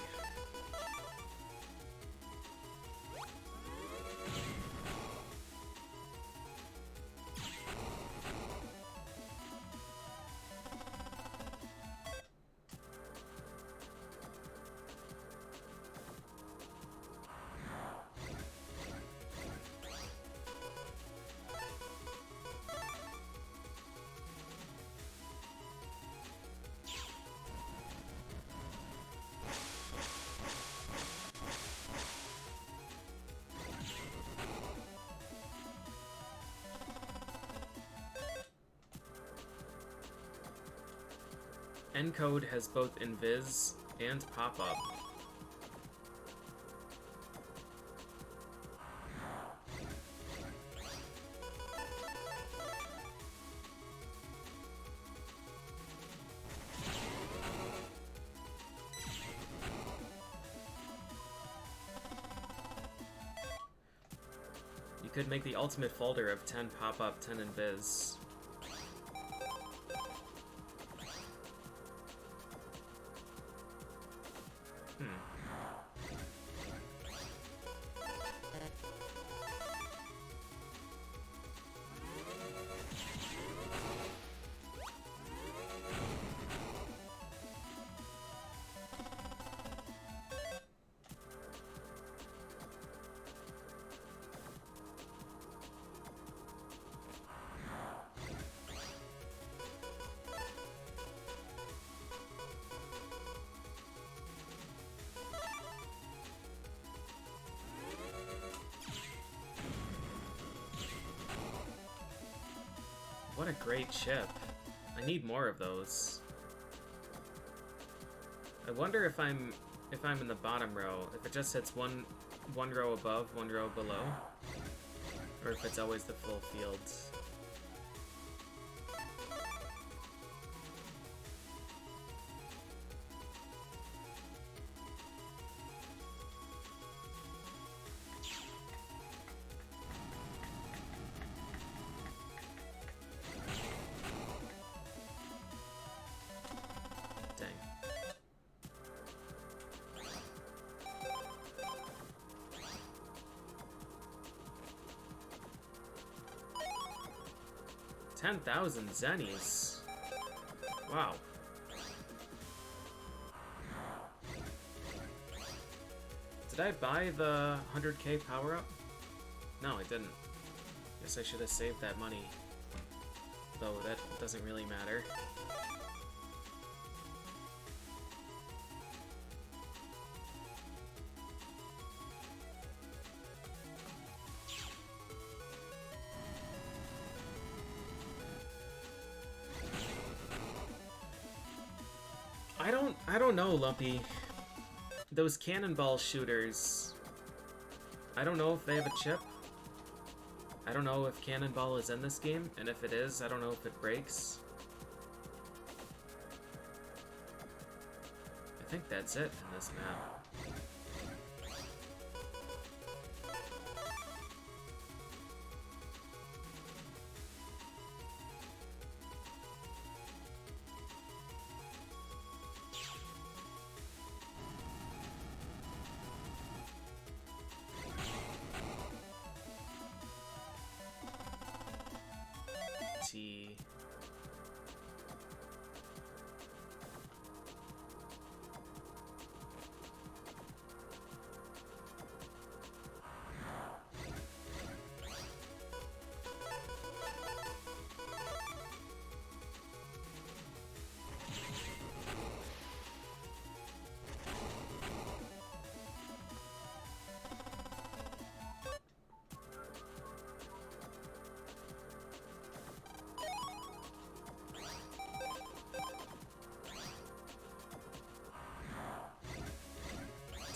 Encode has both Invis and Pop-Up. You could make the ultimate folder of 10 Pop-Up, 10 Invis. What a great chip. I need more of those. I wonder if I'm in the bottom row, if it just hits one row above, one row below, or if it's always the full field. Dang. $10,000 zennies. Wow. Did I buy the 100k power-up? No, I didn't. Guess I should have saved that money. Though that doesn't really matter. I don't know, Lumpy. Those cannonball shooters, I don't know if they have a chip. I don't know if cannonball is in this game, and if it is, I don't know if it breaks. I think that's it in this map. T.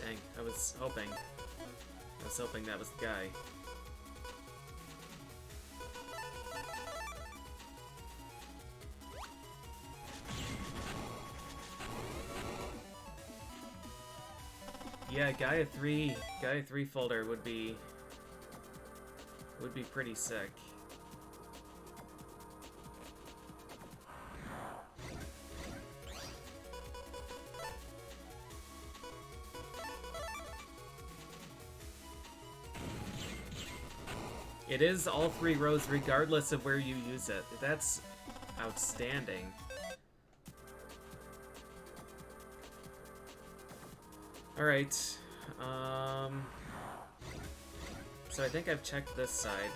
Dang, I was hoping. I was hoping that was the guy. Yeah, Gaia 3 folder would be pretty sick. It is all 3 rows regardless of where you use it. That's outstanding. Alright, so I think I've checked this side.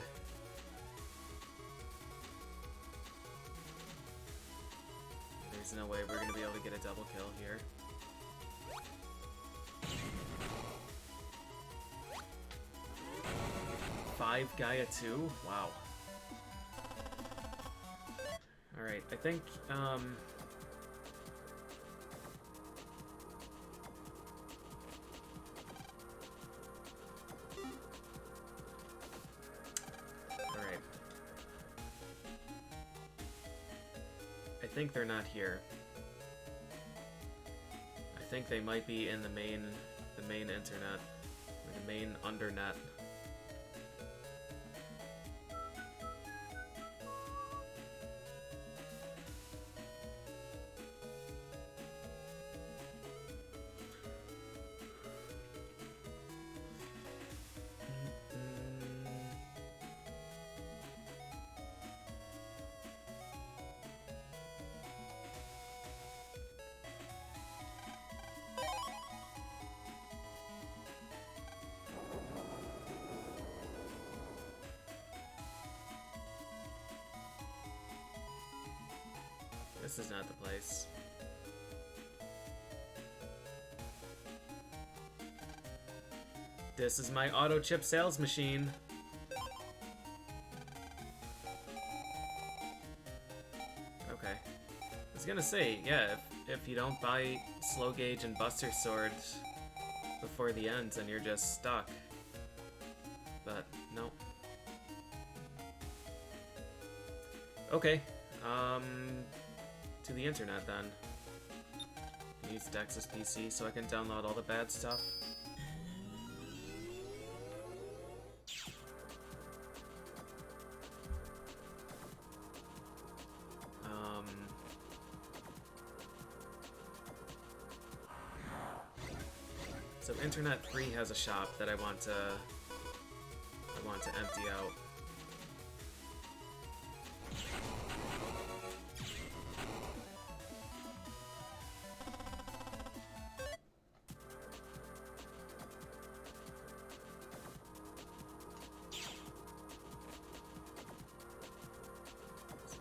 There's no way we're gonna be able to get a double kill here. Five Gaia 2? Wow. Alright, I think, alright. I think they're not here. I think they might be in the main internet, or the main undernet. This is not the place. This is my auto chip sales machine. Okay. I was gonna say, yeah, if you don't buy Slow Gauge and Buster Sword before the end, then you're just stuck. But, no. Okay. To the internet then. Use Dex's PC so I can download all the bad stuff. So Internet 3 has a shop that I want to empty out.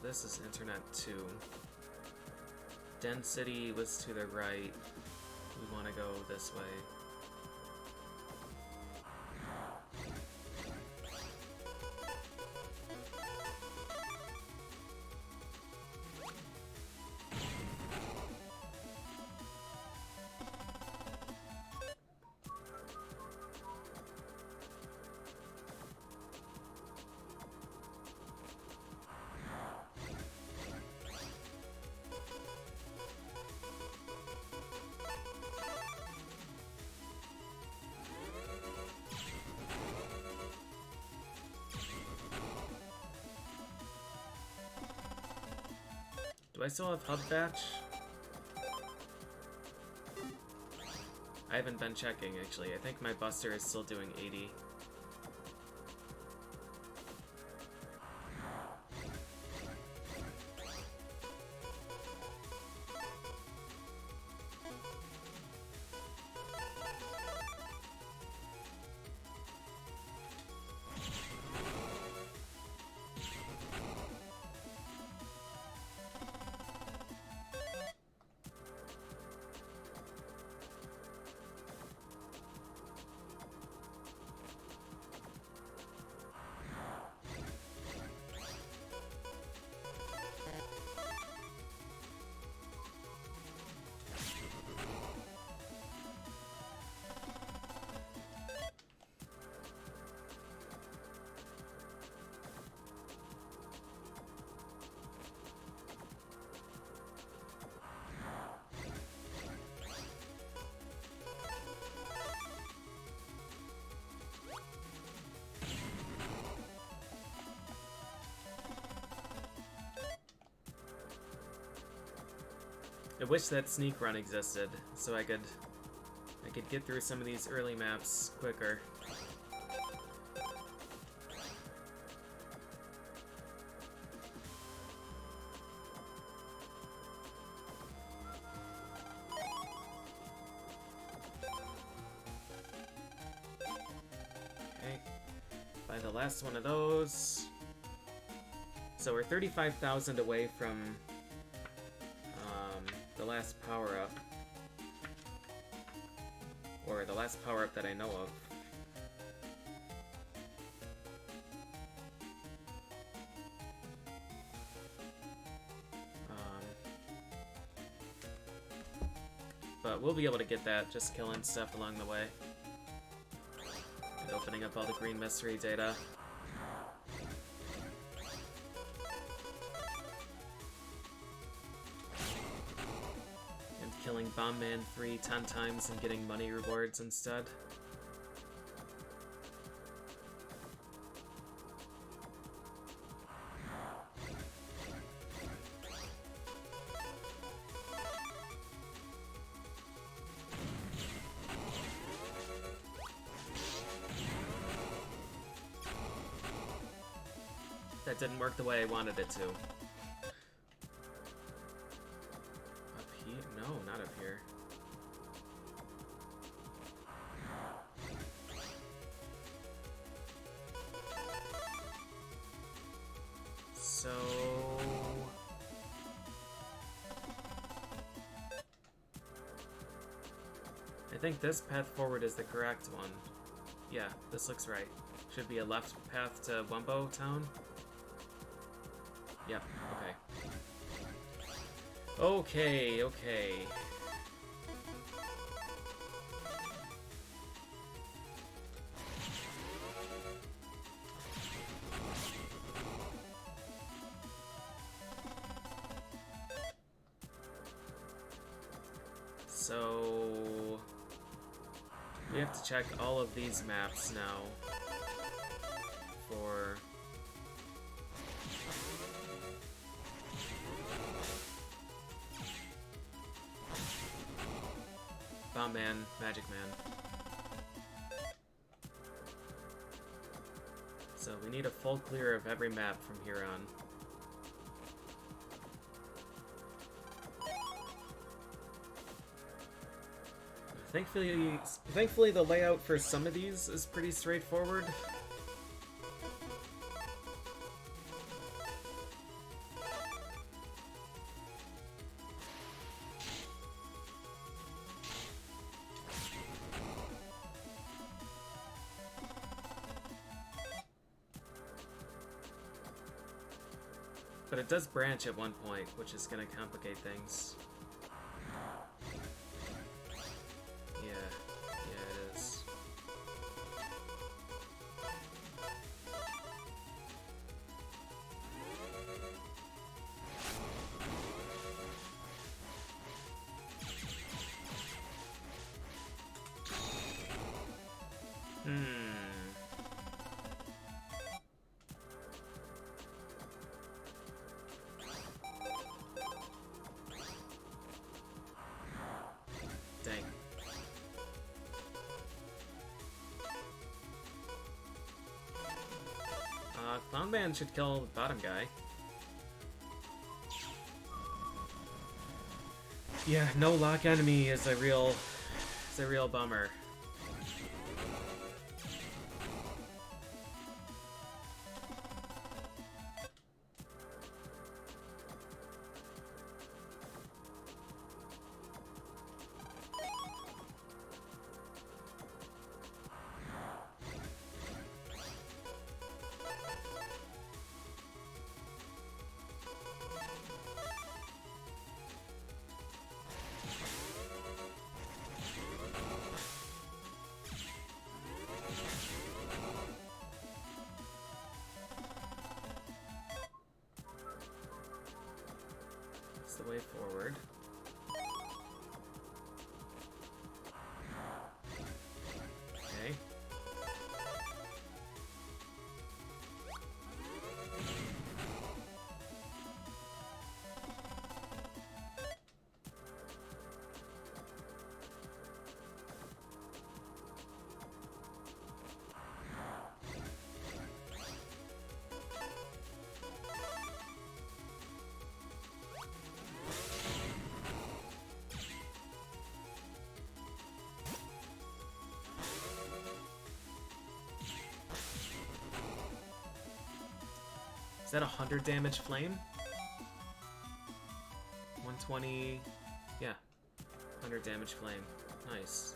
This is Internet 2. Density was to the right. We want to go this way. Do I still have hub batch? I haven't been checking, actually. I think my Buster is still doing 80. I wish that sneak run existed, so I could get through some of these early maps quicker. Okay, by the last one of those. So we're 35,000 away from the last power-up. Or the last power-up that I know of. But we'll be able to get that just killing stuff along the way. And opening up all the green mystery data. Killing Bomb Man 3 10 times and getting money rewards instead. That didn't work the way I wanted it to. No, not up here. So... I think this path forward is the correct one. Yeah, this looks right. Should be a left path to Wumbo Town. Yep, okay. Okay. So... we have to check all of these maps now for... Bomb Man, Magic Man. So we need a full clear of every map from here on. Thankfully the layout for some of these is pretty straightforward. But it does branch at one point, which is going to complicate things. Yeah, it is. Dang. Clown Man should kill the bottom guy. Yeah, no lock enemy is a real bummer. That's the way forward. Okay. Is that 100 damage flame? 120... Yeah. 100 damage flame. Nice.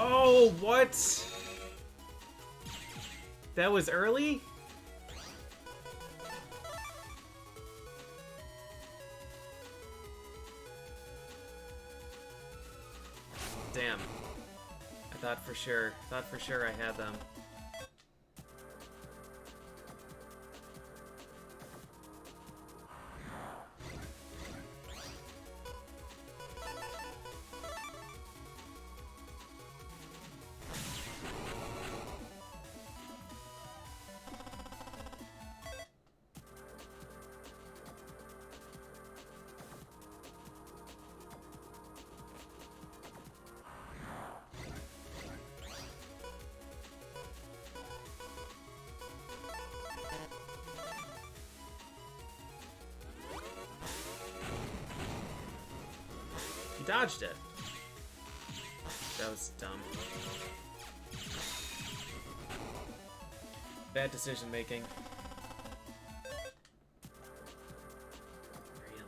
Oh, what? That was early? Damn. I thought for sure I had them. Dodged it. That was dumb. Bad decision making. Really?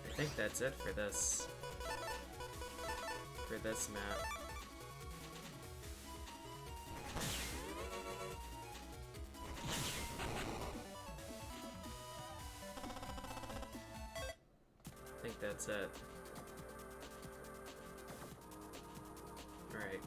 I think that's it for this. For this map. That's it. Alright.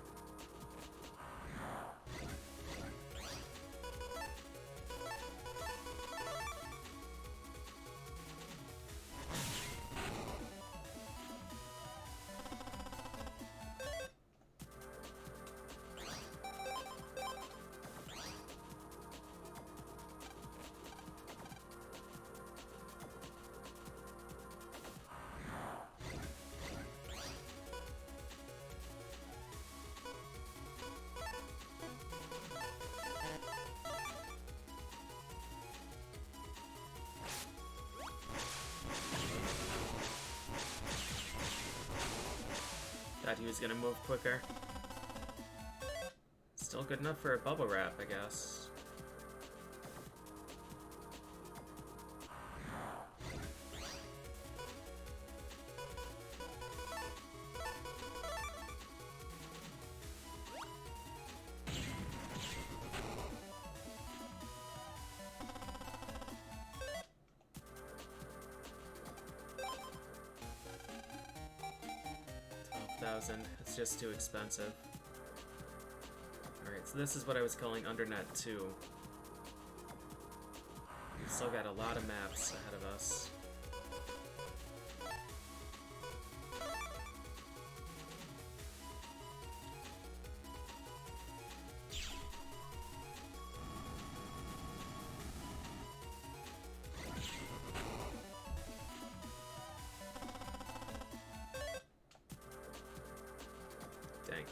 Thought he was gonna move quicker. Still good enough for a bubble wrap, I guess. It's just too expensive. Alright, so this is what I was calling Undernet 2. We've still got a lot of maps ahead of us. Dang.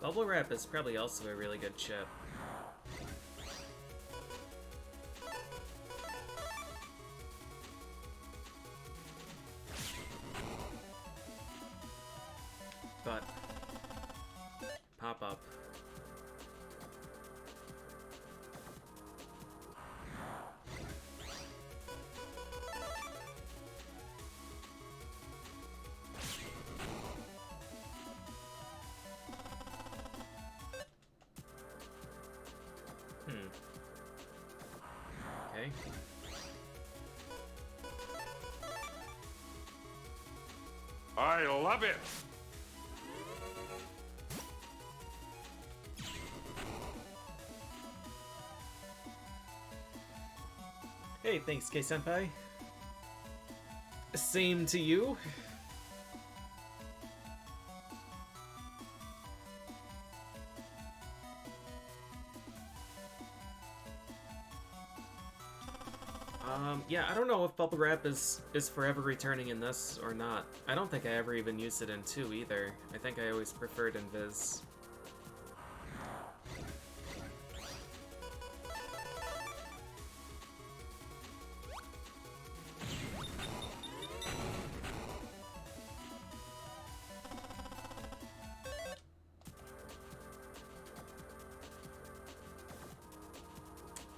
Bubble Wrap is probably also a really good chip. But pop up. I love it. Hey, thanks, K-senpai. Same to you. Yeah, I don't know if Bubble Wrap is forever returning in this or not. I don't think I ever even used it in 2 either. I think I always preferred Invis.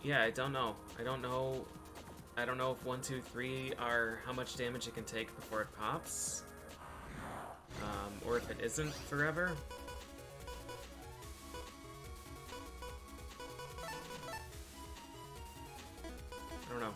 Yeah, I don't know. I don't know if 1, 2, 3 are how much damage it can take before it pops. Or if it isn't forever. I don't know.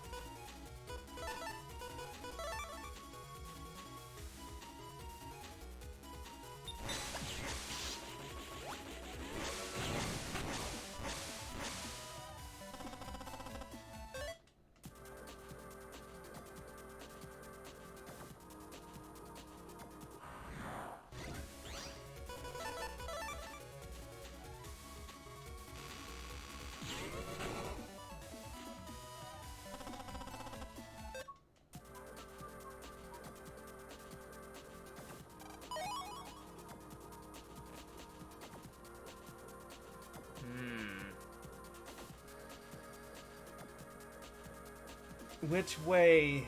Which way?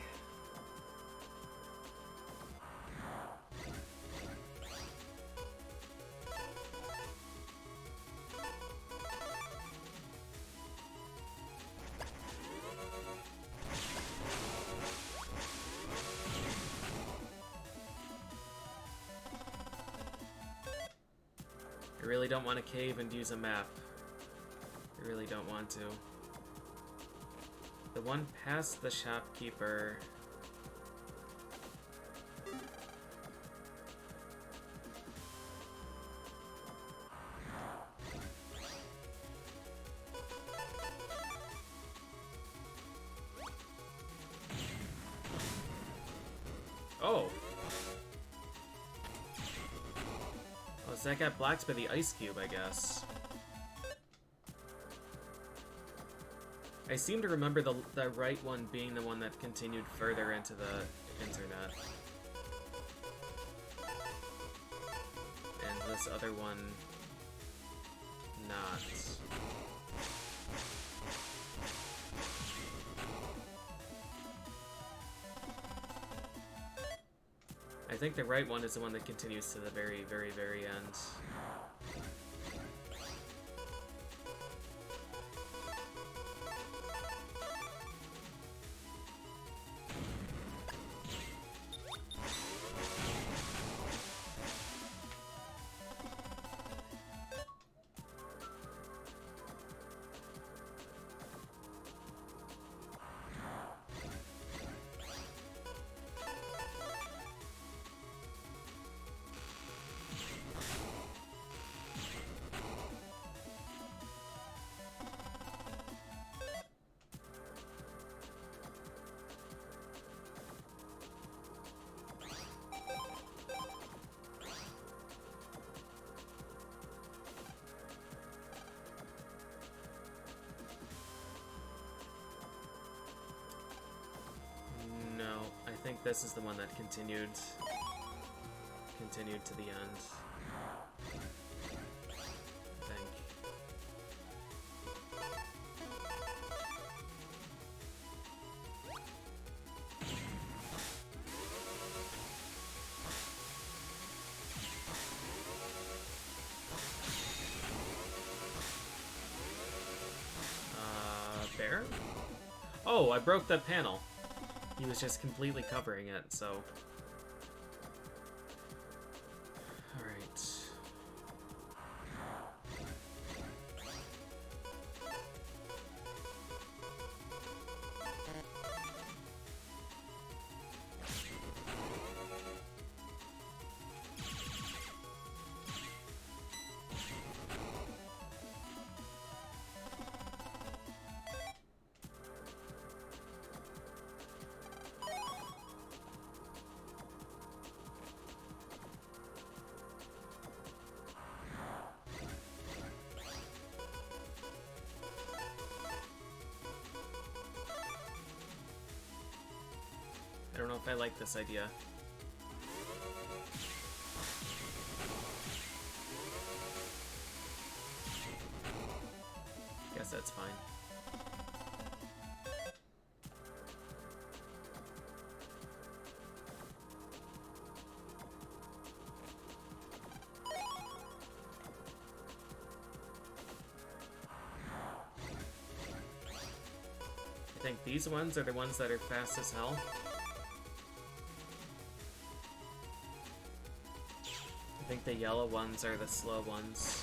I really don't want to cave and use a map. I really don't want to. The one past the shopkeeper. Oh! Oh, so that got blocked by the ice cube, I guess. I seem to remember the right one being the one that continued further into the internet. And this other one, not. I think the right one is the one that continues to the very, very, very end. I think this is the one that continued to the end. I think. Bear? Oh, I broke that panel. He was just completely covering it, so... Alright. if I like this idea. Guess that's fine. I think these ones are the ones that are fast as hell. I think the yellow ones are the slow ones.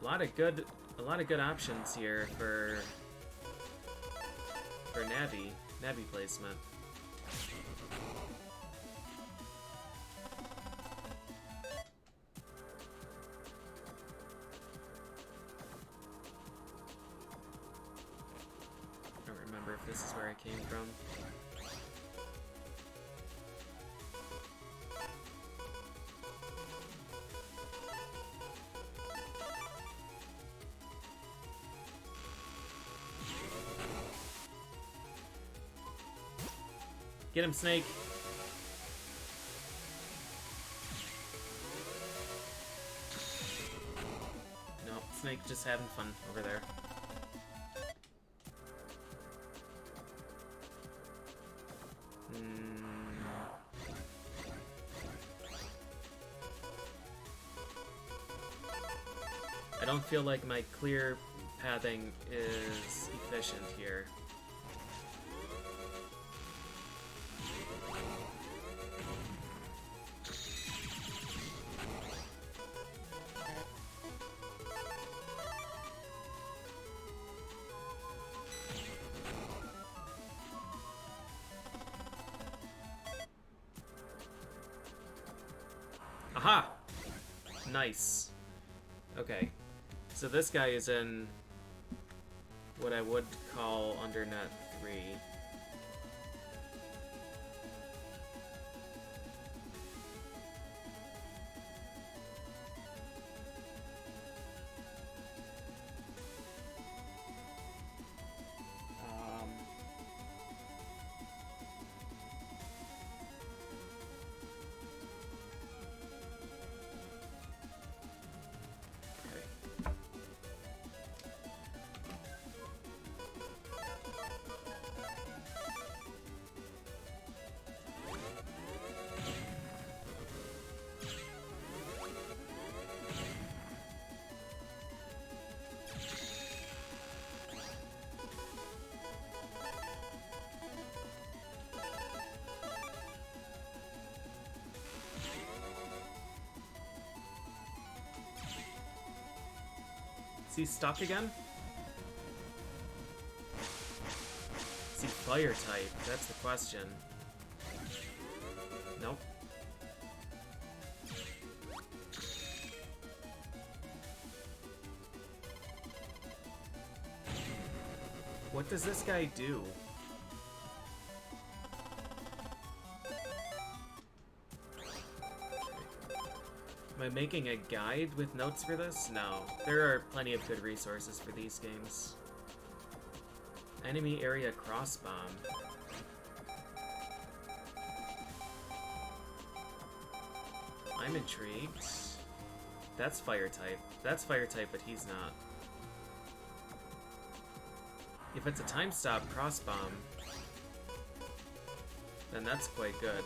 A lot of good options here for Navi placement. I don't remember if this is where I came from. Get him, Snake! No, Snake just having fun over there. I don't feel like my clear pathing is efficient here. Aha! Nice. Okay. So this guy is in what I would call under net 3. Is he stuck again? Is he fire type? That's the question. Nope. What does this guy do? Am I making a guide with notes for this? No. There are plenty of good resources for these games. Enemy area cross bomb. I'm intrigued. That's fire type. That's fire type, but he's not. If it's a time stop cross bomb, then that's quite good.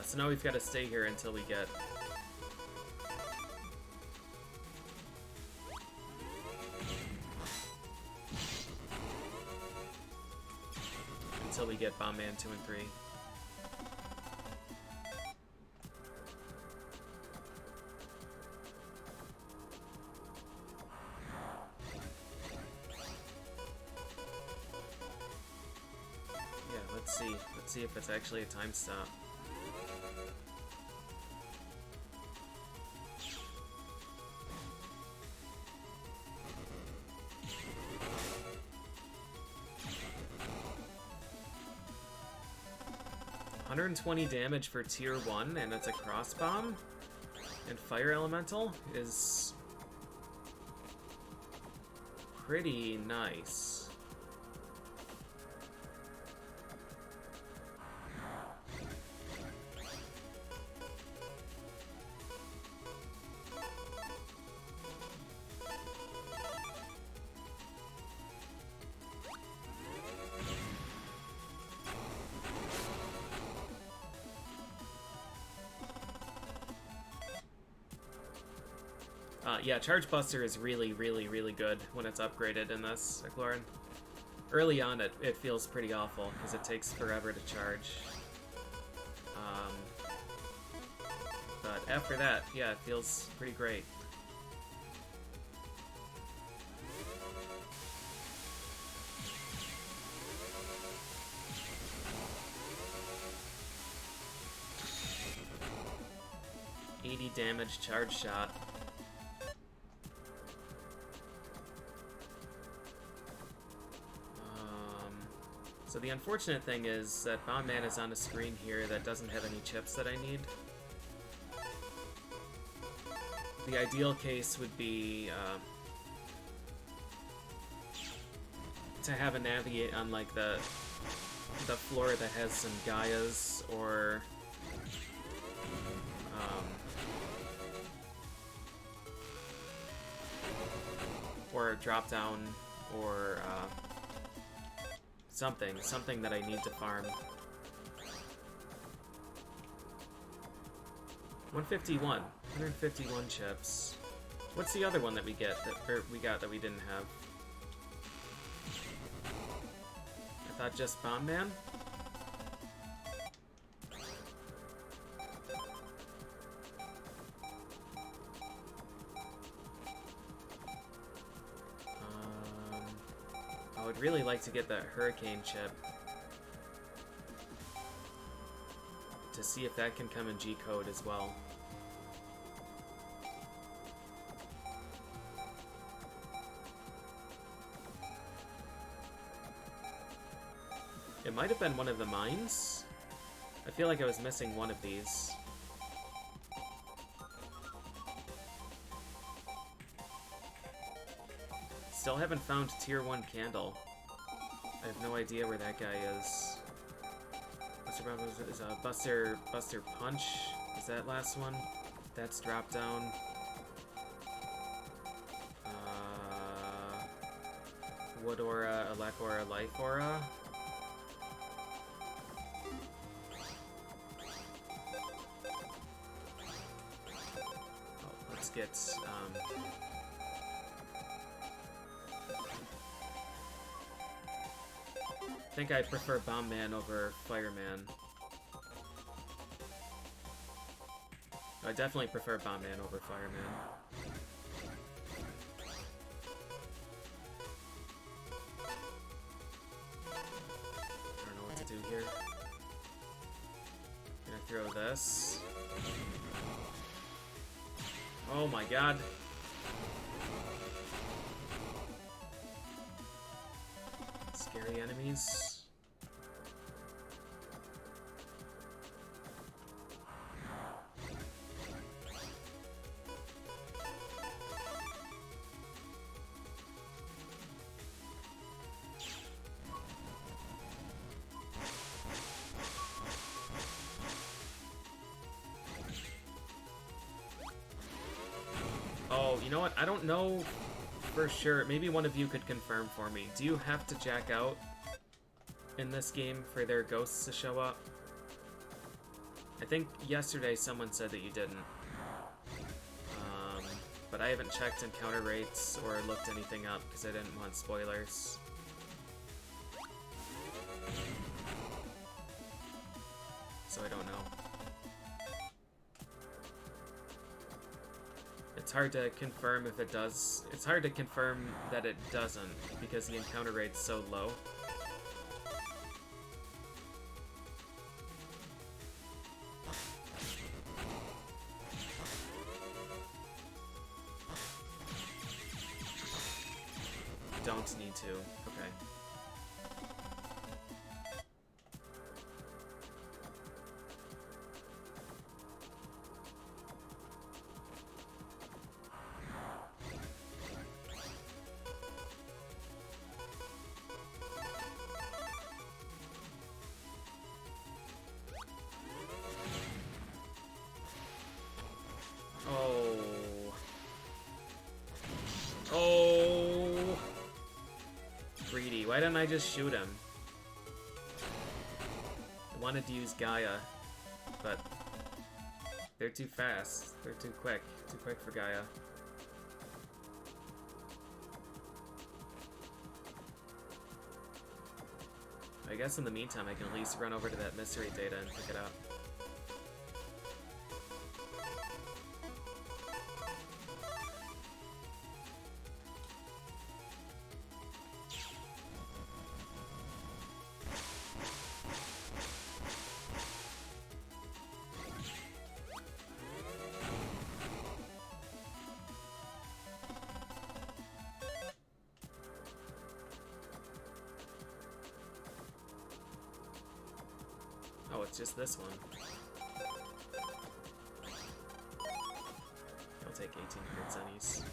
So now we've got to stay here until we get until we get Bomb Man 2 and 3. Yeah, let's see. Let's see if it's actually a time stop. $120 damage for tier 1, and it's a cross bomb. And Fire Elemental is pretty nice. Yeah, Charge Buster is really, really, really good when it's upgraded in this, Eclorin. Early on, it feels pretty awful, because it takes forever to charge. But after that, yeah, it feels pretty great. $80 damage charge shot. So the unfortunate thing is that Bomb Man is on a screen here that doesn't have any chips that I need. The ideal case would be to have a navigate on like the floor that has some Gaias or a drop down or something that I need to farm. 151 chips. What's the other one that we got that we didn't have? I thought just Bomb Man? I would really like to get that Hurricane chip to see if that can come in G-code as well. It might have been one of the mines. I feel like I was missing one of these. Still haven't found tier 1 candle. I have no idea where that guy is. Is Buster Punch? Is that last one? That's drop down. Wood Aura, Elec Aura, Life Aura. Oh, let's get I think I prefer Bomb Man over Fireman. I definitely prefer Bomb Man over Fireman. I don't know what to do here. I'm gonna throw this. Oh my god. Scary enemies. Oh, you know what? I don't know for sure. Maybe one of you could confirm for me. Do you have to jack out in this game for their ghosts to show up? I think yesterday someone said that you didn't. But I haven't checked encounter rates or looked anything up because I didn't want spoilers. so I don't know. It's hard to confirm if it does. It's hard to confirm that it doesn't, because the encounter rate's so low. Don't need to. Okay. Oh. Oh. Greedy. Why didn't I just shoot him? I wanted to use Gaia, but they're too fast. They're too quick. Too quick for Gaia. I guess in the meantime I can at least run over to that mystery data and pick it up. Oh, it's just this one. I'll take 1800 zennies.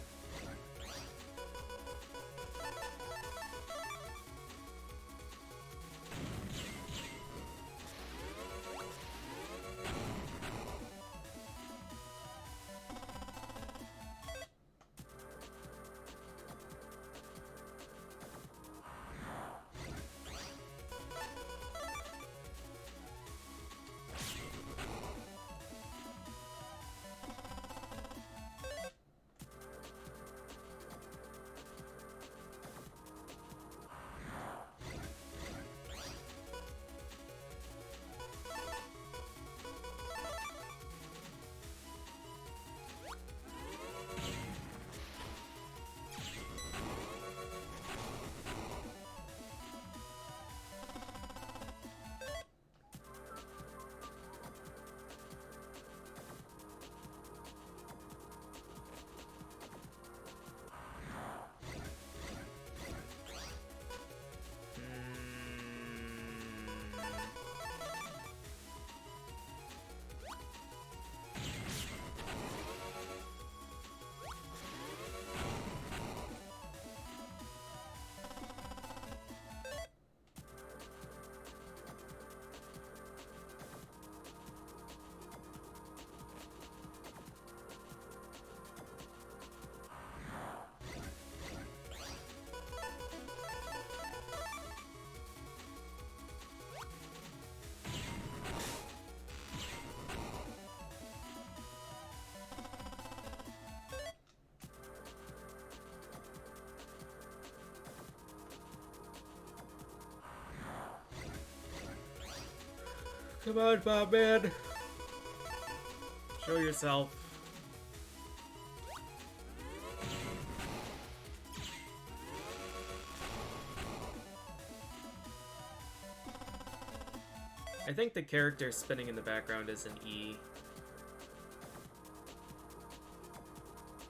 Come on, Bob Man. Show yourself. I think the character spinning in the background is an E.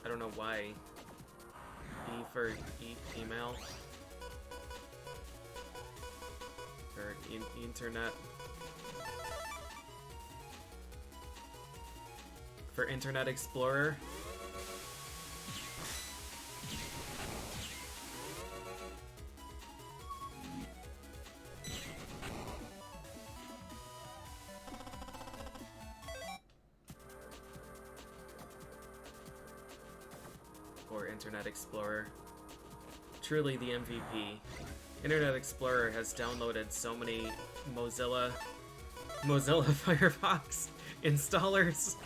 I don't know why. E for email. Or internet. For Internet Explorer. Or Internet Explorer. Truly the MVP. Internet Explorer has downloaded so many Mozilla Firefox installers.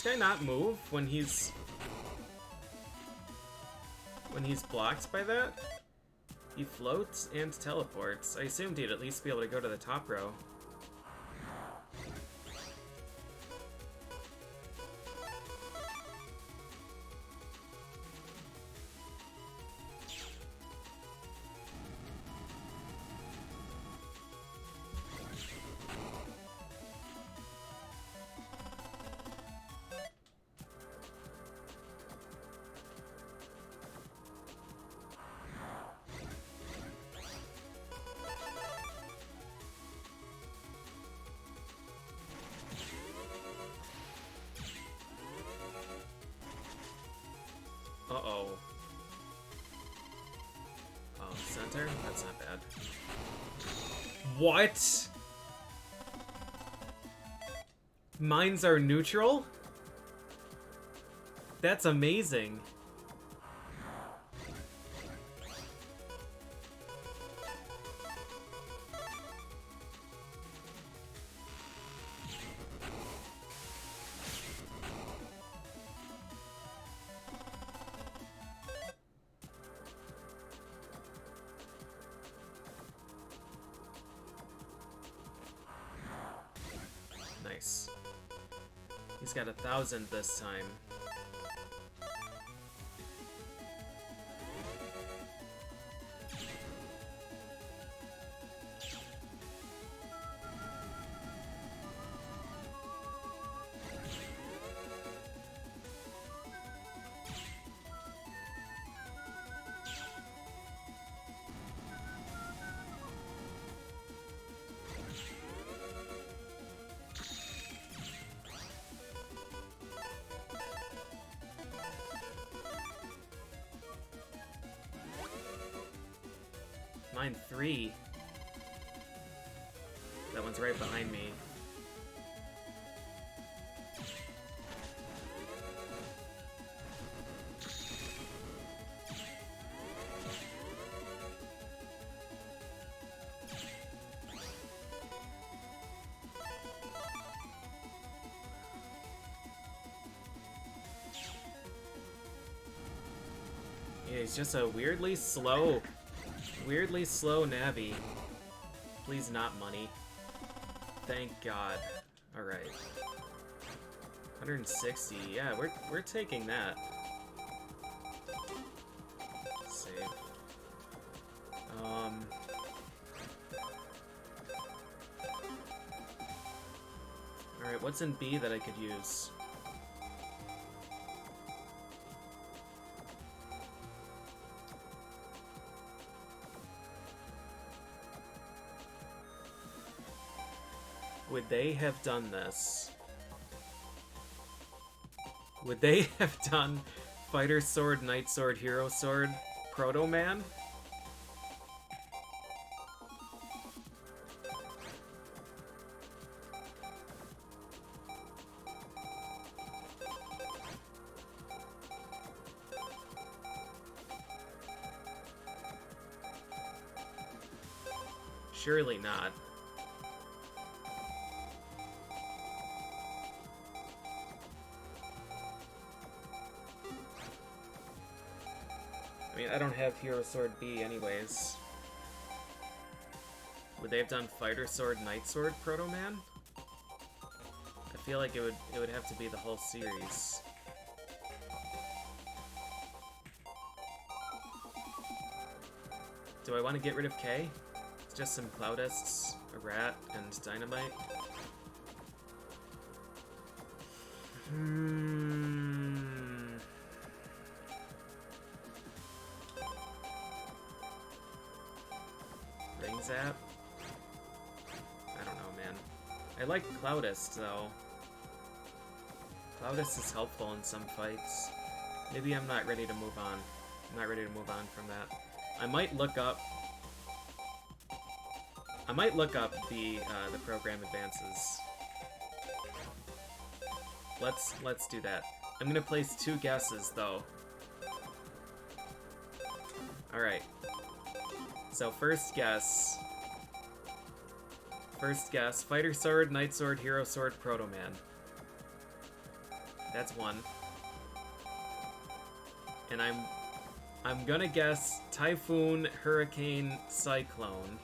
guy not move when he's blocked by that? He floats and teleports. I assumed he'd at least be able to go to the top row. Uh-oh. Oh, center? That's not bad. What? Mines are neutral? That's amazing. Nice. He's got 1,000 this time. Mine 3. That one's right behind me. Yeah, he's just a weirdly slow Navi. Please not money. Thank God. Alright. 160. Yeah, we're taking that. Save. Alright, what's in B that I could use? Would they have done this? Would they have done Fighter Sword, Knight Sword, Hero Sword, Proto Man? Surely not. I mean, I don't have Hero Sword B anyways. Would they have done Fighter Sword, Knight Sword, Proto Man? I feel like it would have to be the whole series. Do I want to get rid of K? It's just some Cloudists, a Rat, and Dynamite. Ring Zap? I don't know, man. I like Cloudist, though. Cloudist is helpful in some fights. Maybe I'm not ready to move on. I'm not ready to move on from that. I might look up the program advances. Let's do that. I'm gonna place 2 guesses though. Alright. So first guess, Fighter Sword, Knight Sword, Hero Sword, Proto Man. That's one. And I'm gonna guess Typhoon, Hurricane, Cyclone.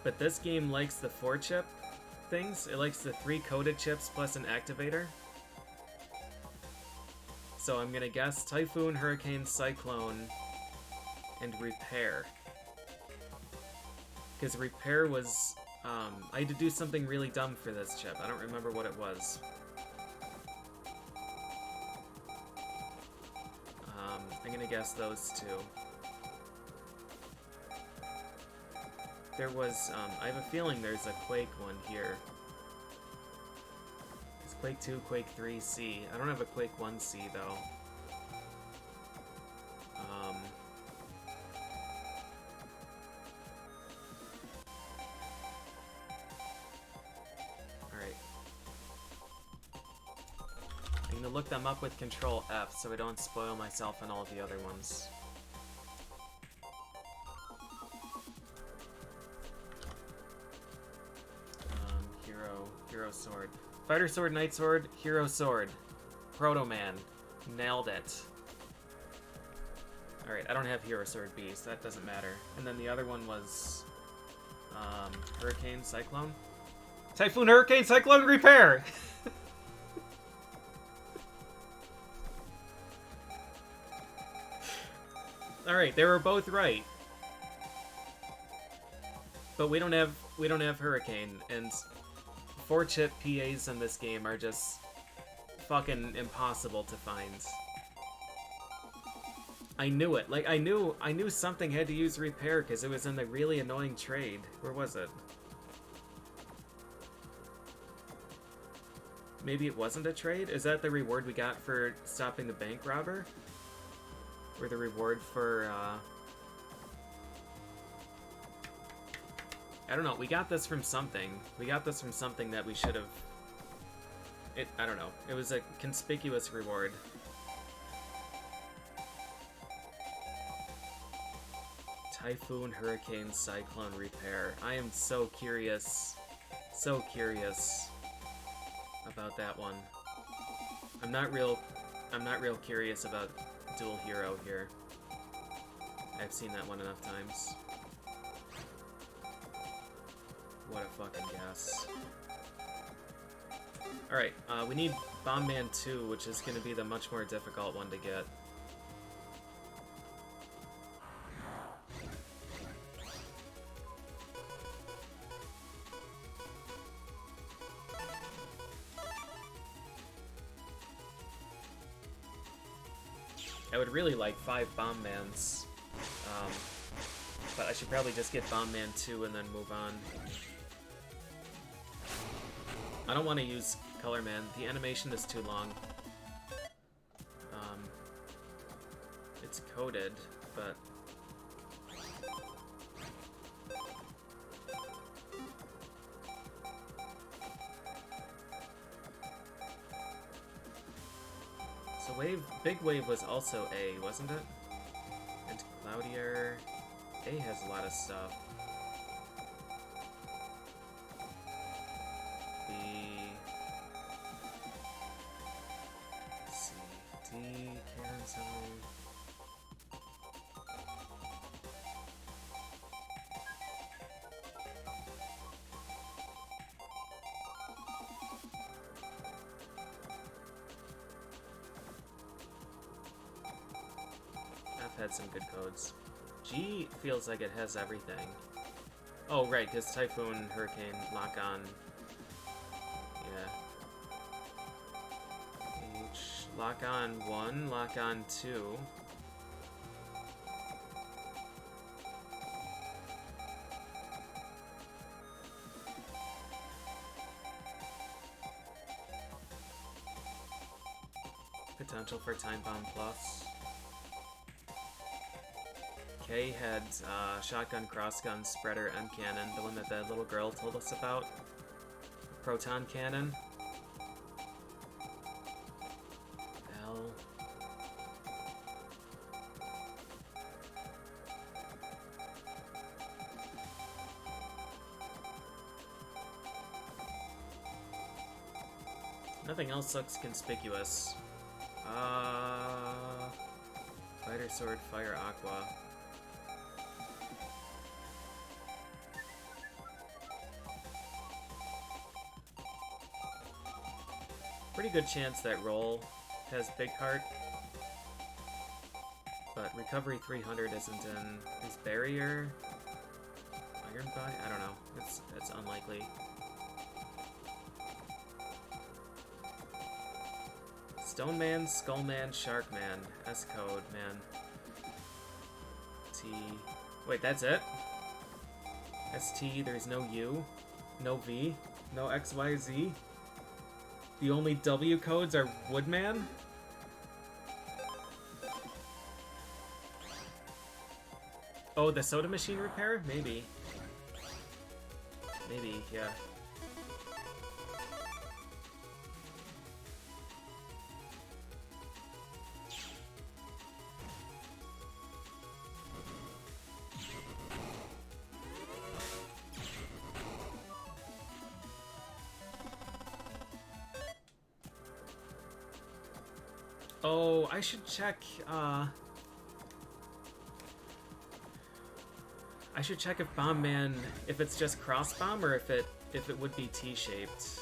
But this game likes the 4-chip things. It likes the 3 coded chips plus an activator. So I'm gonna guess Typhoon, Hurricane, Cyclone, and Repair. Because Repair was... I had to do something really dumb for this chip. I don't remember what it was. I'm gonna guess those two. There was, I have a feeling there's a Quake one here. It's Quake 2, Quake 3, C. I don't have a Quake 1 C, though. Alright. I'm gonna look them up with Control F so I don't spoil myself on all of the other ones. Hero Sword. Fighter Sword, Knight Sword, Hero Sword. Proto Man. Nailed it. Alright, I don't have Hero Sword B, so that doesn't matter. And then the other one was... Hurricane, Cyclone? Typhoon, Hurricane, Cyclone, Repair! Alright, they were both right. But we don't have Hurricane, and 4-chip PAs in this game are just fucking impossible to find. I knew it. Like, I knew something had to use Repair because it was in the really annoying trade. Where was it? Maybe it wasn't a trade? Is that the reward we got for stopping the bank robber? Or the reward for, I don't know, we got this from something. We got this from something that we should have... I don't know. It was a conspicuous reward. Typhoon, Hurricane, Cyclone, Repair. I am so curious about that one. I'm not real curious about Dual Hero here. I've seen that one enough times. What a fucking guess. Alright, we need Bomb Man 2, which is going to be the much more difficult one to get. I would really like 5 Bomb Mans, but I should probably just get Bomb Man 2 and then move on. I don't want to use Color Man. The animation is too long. It's coded, but... So Big Wave was also A, wasn't it? And Cloudier... A has a lot of stuff. Karen Zone. I've had some good codes. G feels like it has everything. Oh, right, because Typhoon, Hurricane, Lock On. Yeah. Lock On 1, Lock On 2. Potential for Time Bomb Plus. K had Shotgun, Crossgun, Spreader, M Cannon, the one that the little girl told us about. Proton Cannon. Nothing else looks conspicuous. Fighter Sword, Fire Aqua. Pretty good chance that Roll has Big Heart. But Recovery 300 isn't in his Barrier. Iron Body? I don't know. It's unlikely. Stone Man, Skull Man, Shark Man. S-Code, man. T. Wait, that's it? ST, there's no U, no V, no XYZ. The only W codes are Woodman? Oh, the soda machine repair? Maybe. Maybe, yeah. Oh, I should check, I should check if Bomb Man, if it's just cross bomb or if it would be T-shaped.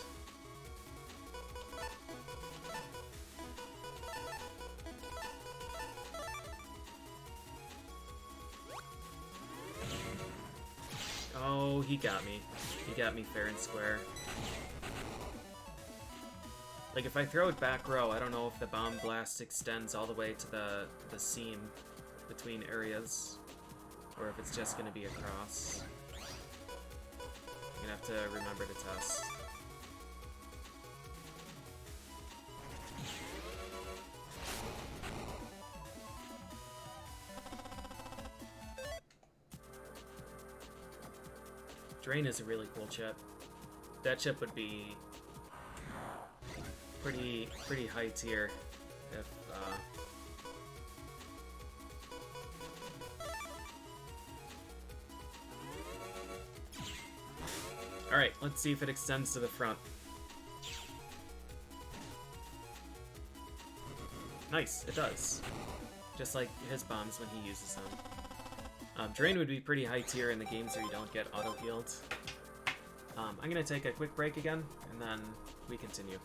Oh, he got me. He got me fair and square. Like, if I throw it back row, I don't know if the Bomb Blast extends all the way to the seam between areas, or if it's just going to be across. I'm going to have to remember to test. Drain is a really cool chip. That chip would be pretty high tier if Alright, let's see if it extends to the front. Nice, it does. Just like his bombs when he uses them. Drain would be pretty high tier in the games where you don't get auto-healed. I'm gonna take a quick break again, and then we continue.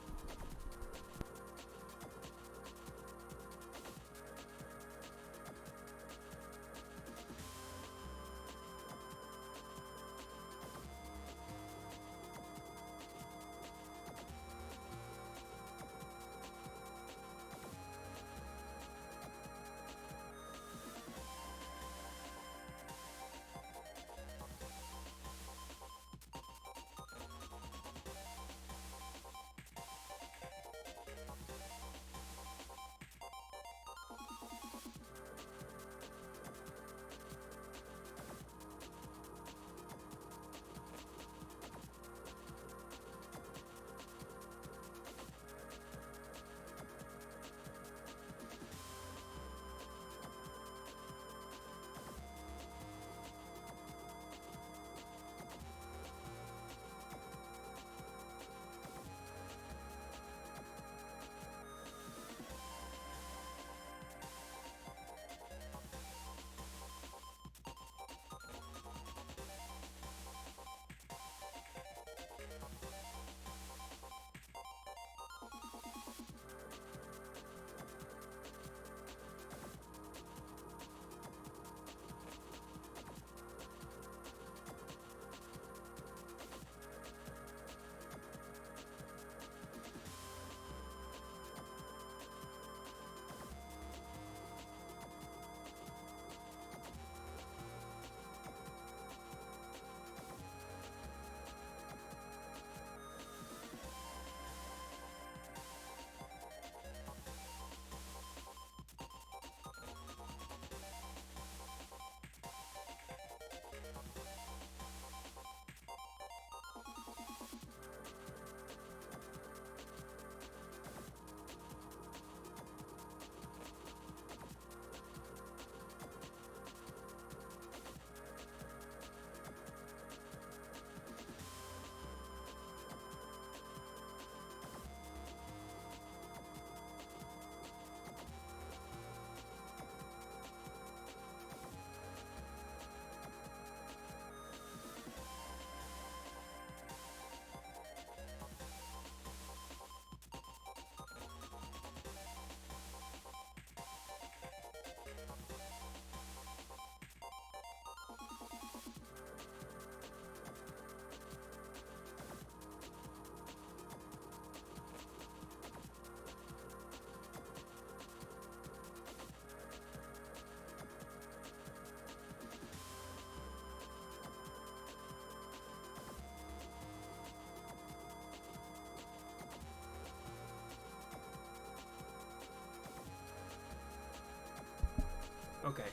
Okay.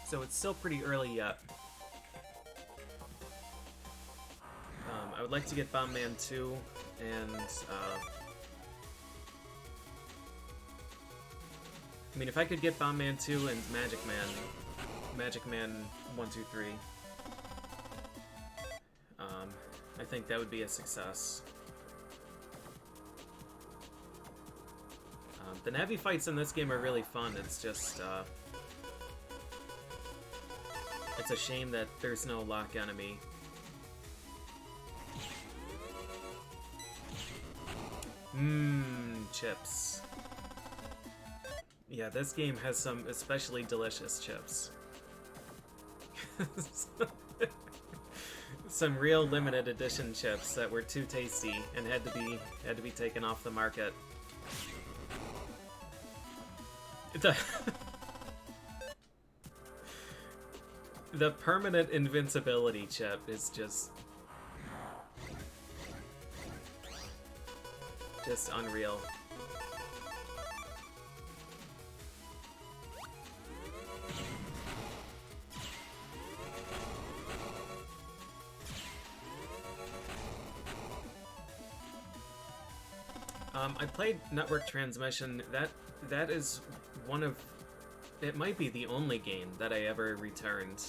So it's still pretty early yet. I would like to get Bomb Man 2 and I mean, if I could get Bomb Man 2 and Magic Man 1, 2, 3, I think that would be a success. The Navi fights in this game are really fun. It's just, it's a shame that there's no lock enemy. Chips. Yeah, this game has some especially delicious chips. Some real limited edition chips that were too tasty and had to be taken off the market. The permanent invincibility chip is just unreal. I played Network Transmission. That is one of... It might be the only game that I ever returned.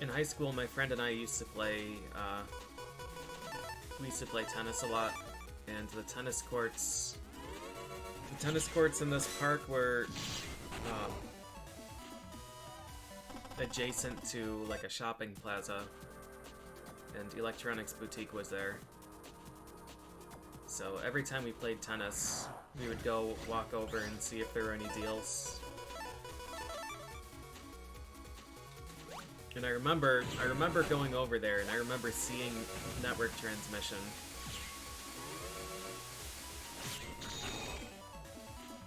In high school, my friend and I used to play, tennis a lot, and the tennis courts in this park were, adjacent to, like, a shopping plaza, and Electronics Boutique was there. So every time we played tennis, we would go walk over and see if there were any deals. And I remember going over there, and I remember seeing Network Transmission.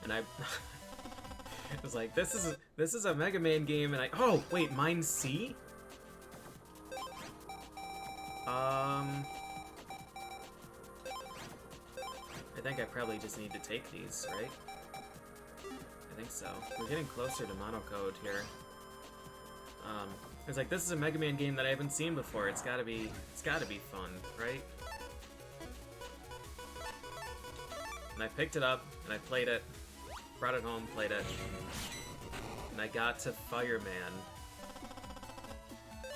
And I was like, this is a Mega Man game, and oh wait, mine's C? I think I probably just need to take these, right? I think so. We're getting closer to monocode here. It's like, this is a Mega Man game that I haven't seen before. It's gotta be fun, right? And I picked it up, and I played it, brought it home, played it, and I got to Fireman,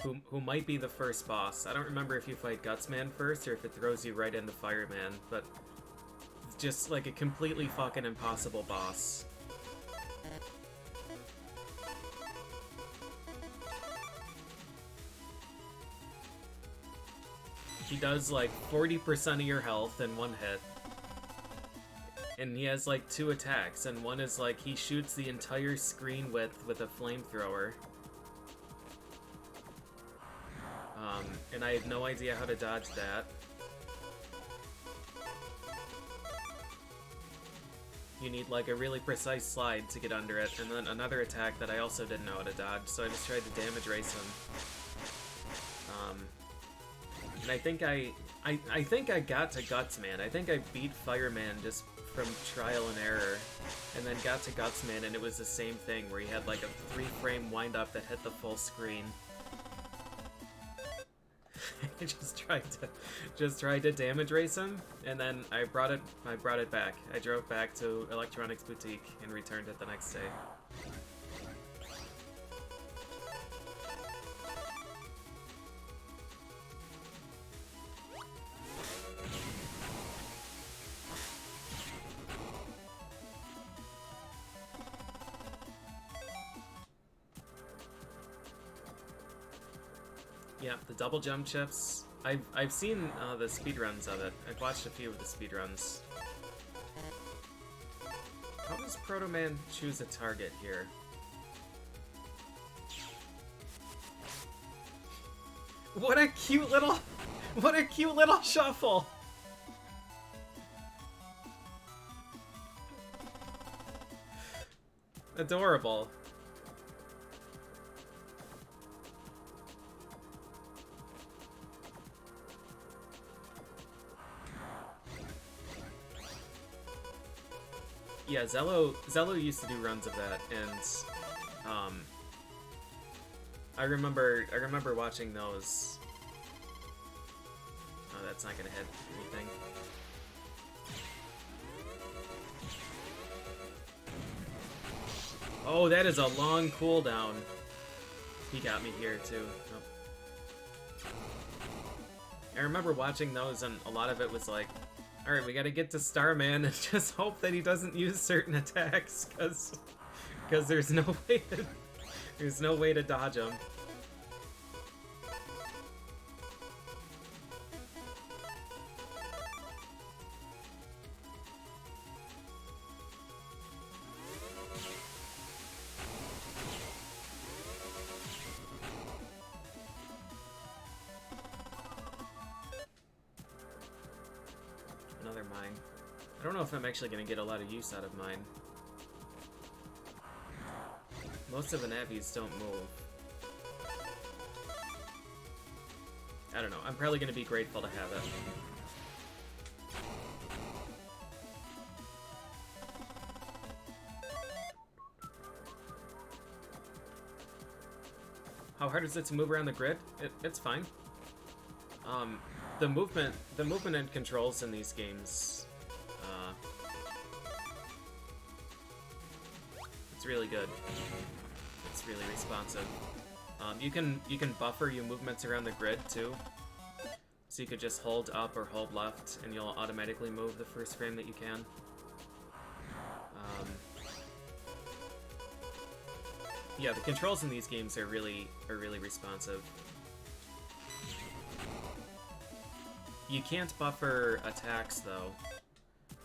who might be the first boss. I don't remember if you fight Gutsman first, or if it throws you right into Fireman, but just like a completely fucking impossible boss. He does like 40% of your health in one hit. And he has like 2 attacks, and one is like he shoots the entire screen width with a flamethrower. And I have no idea how to dodge that. You need like a really precise slide to get under it, and then another attack that I also didn't know how to dodge, so I just tried to damage race him. And I think I got to Gutsman. I think I beat Fireman just from trial and error, and then got to Gutsman, and it was the same thing where he had like a 3-frame wind-up that hit the full screen. I just tried to damage race him, and then I brought it back. I drove back to Electronics Boutique and returned it the next day. Yeah, the double jump chips. I've seen the speedruns of it. I've watched a few of the speedruns. How does Proto Man choose a target here? What a cute little shuffle! Adorable. Yeah, Zello used to do runs of that, and I remember watching those. Oh, that's not gonna hit anything. Oh, that is a long cooldown. He got me here too. Oh. I remember watching those, and a lot of it was like, alright, we gotta get to Starman and just hope that he doesn't use certain attacks, because there's no way to dodge him. Another mine. I don't know if I'm actually going to get a lot of use out of mine. Most of the navies don't move. I don't know. I'm probably going to be grateful to have it. How hard is it to move around the grid? It's fine. The movement and controls in these games, it's really good. It's really responsive. You can buffer your movements around the grid too. So you could just hold up or hold left, and you'll automatically move the first frame that you can. Yeah, the controls in these games are really responsive. You can't buffer attacks, though.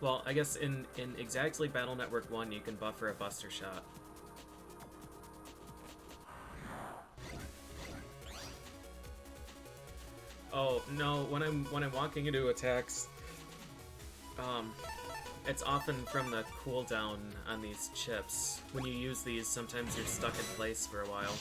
Well, I guess in exactly Battle Network 1, you can buffer a Buster Shot. Oh, no, when I'm walking into attacks, it's often from the cooldown on these chips. When you use these, sometimes you're stuck in place for a while.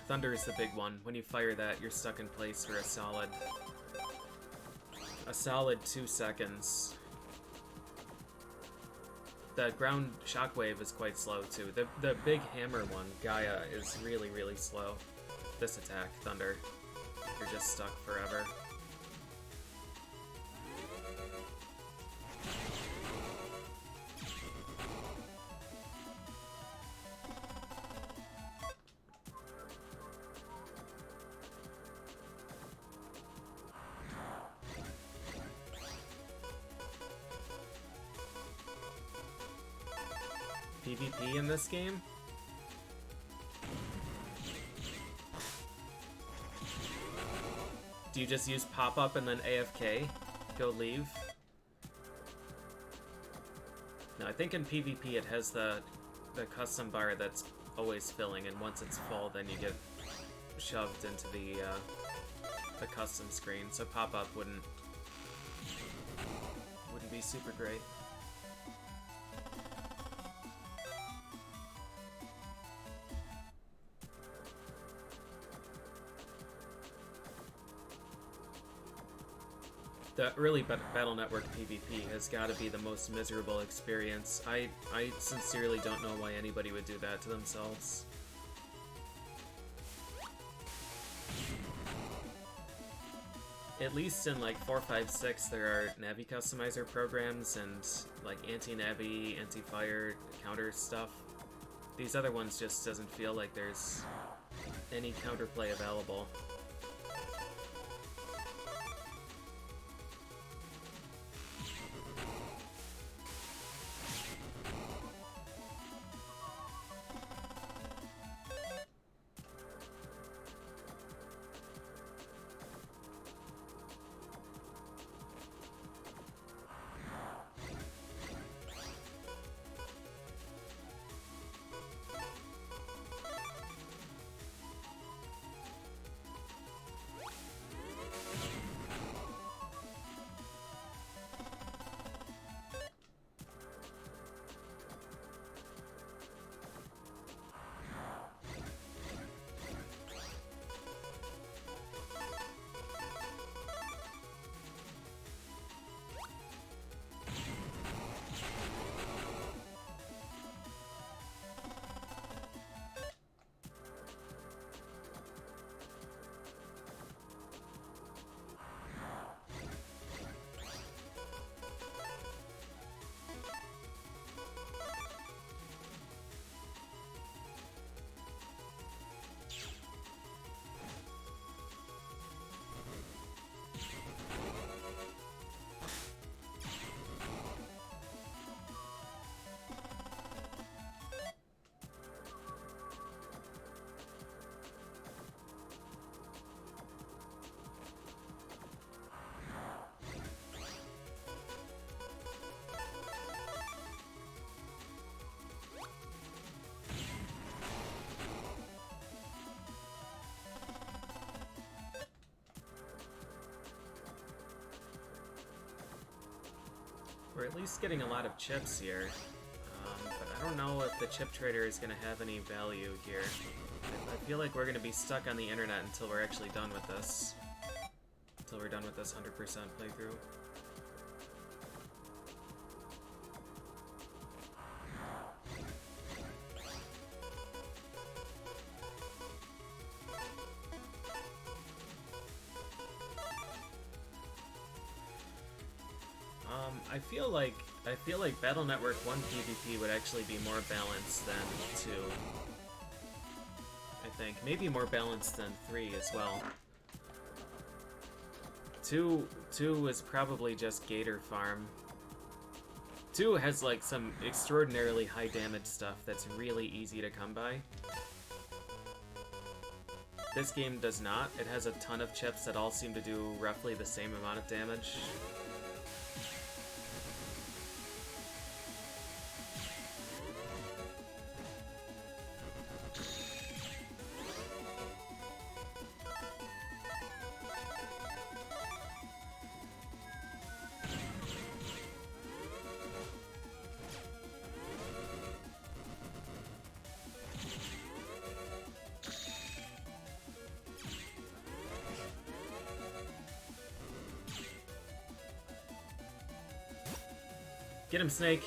Thunder is the big one. When you fire that, you're stuck in place for a solid 2 seconds. The ground shockwave is quite slow too. The big hammer one, Gaia, is really slow. This attack, Thunder, you're just stuck forever. PvP in this game? Do you just use pop-up and then AFK? Go leave? No, I think in PvP it has the custom bar that's always filling, and once it's full, then you get shoved into the custom screen, so pop-up wouldn't be super great. The early Battle Network PvP has got to be the most miserable experience. I sincerely don't know why anybody would do that to themselves. At least in like 4, 5, 6, there are Navi customizer programs and like anti-Navi, anti-fire, counter stuff. These other ones just doesn't feel like there's any counterplay available. We're at least getting a lot of chips here. But I don't know if the chip trader is going to have any value here. I feel like we're going to be stuck on the internet until we're actually done with this. Until we're done with this 100% playthrough. I feel like Battle Network 1 PvP would actually be more balanced than 2. I think. Maybe more balanced than 3 as well. 2 is probably just Gator Farm. 2 has like some extraordinarily high damage stuff that's really easy to come by. This game does not. It has a ton of chips that all seem to do roughly the same amount of damage. Get him, Snake.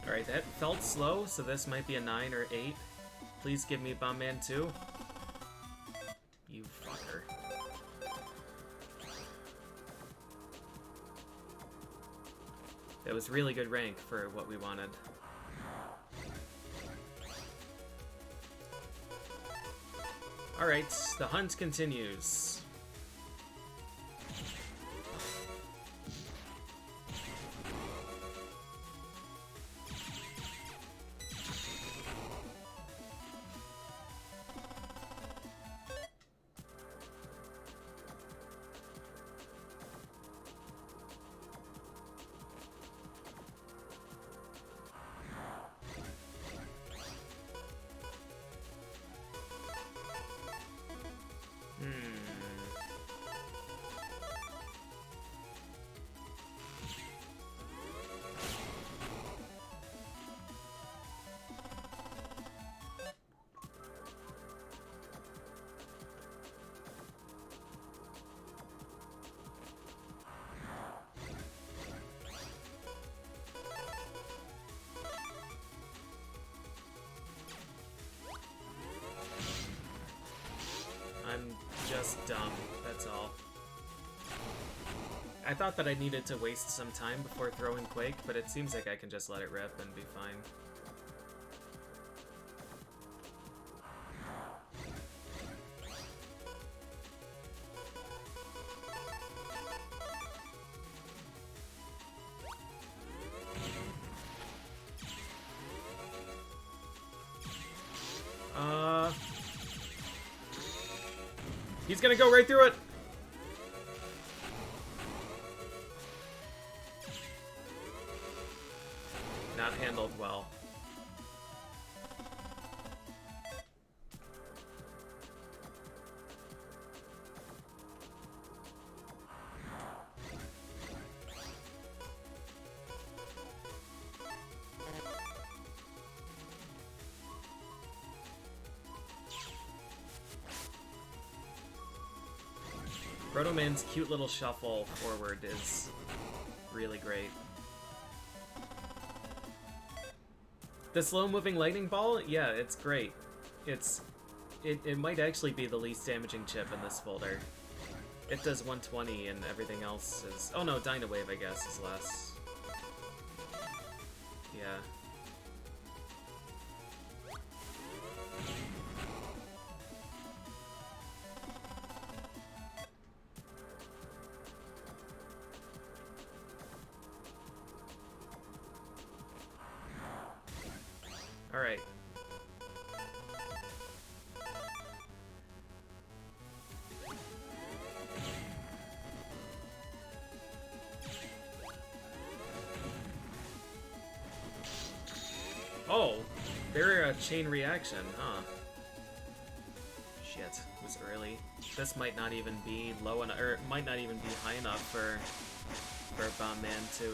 Alright, that felt slow, so this might be a 9 or 8. Please give me Bombman 2. You fucker. That was really good rank for what we wanted. Alright, the hunt continues. I'm just dumb, that's all. I thought that I needed to waste some time before throwing Quake, but it seems like I can just let it rip and be fine. He's gonna go right through it! Not handled well. Proto-Man's cute little shuffle forward is really great. The slow-moving lightning ball, yeah, it's great. It might actually be the least damaging chip in this folder. It does 120 and everything else is... Oh no, Dyna Wave, I guess, is less. Yeah. Alright. they're a chain reaction, huh? Shit, it was early. This might not even be low enough, or it might not even be high enough for Bomb Man 2.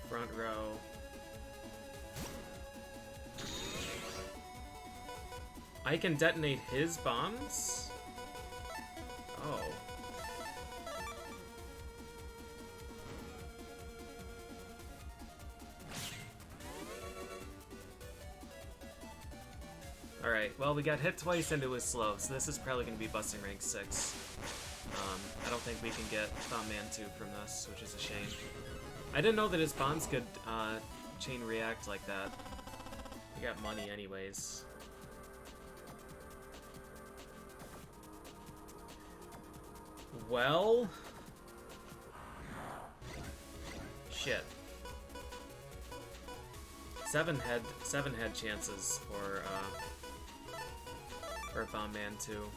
Front row. I can detonate his bombs? Oh. Alright, well, we got hit twice into his slow, so this is probably going to be busting rank 6. I don't think we can get Bomb Man 2 from this, which is a shame. I didn't know that his bombs could chain react like that. We got money anyways. Well... Shit. Seven head chances for Bomb Man 2.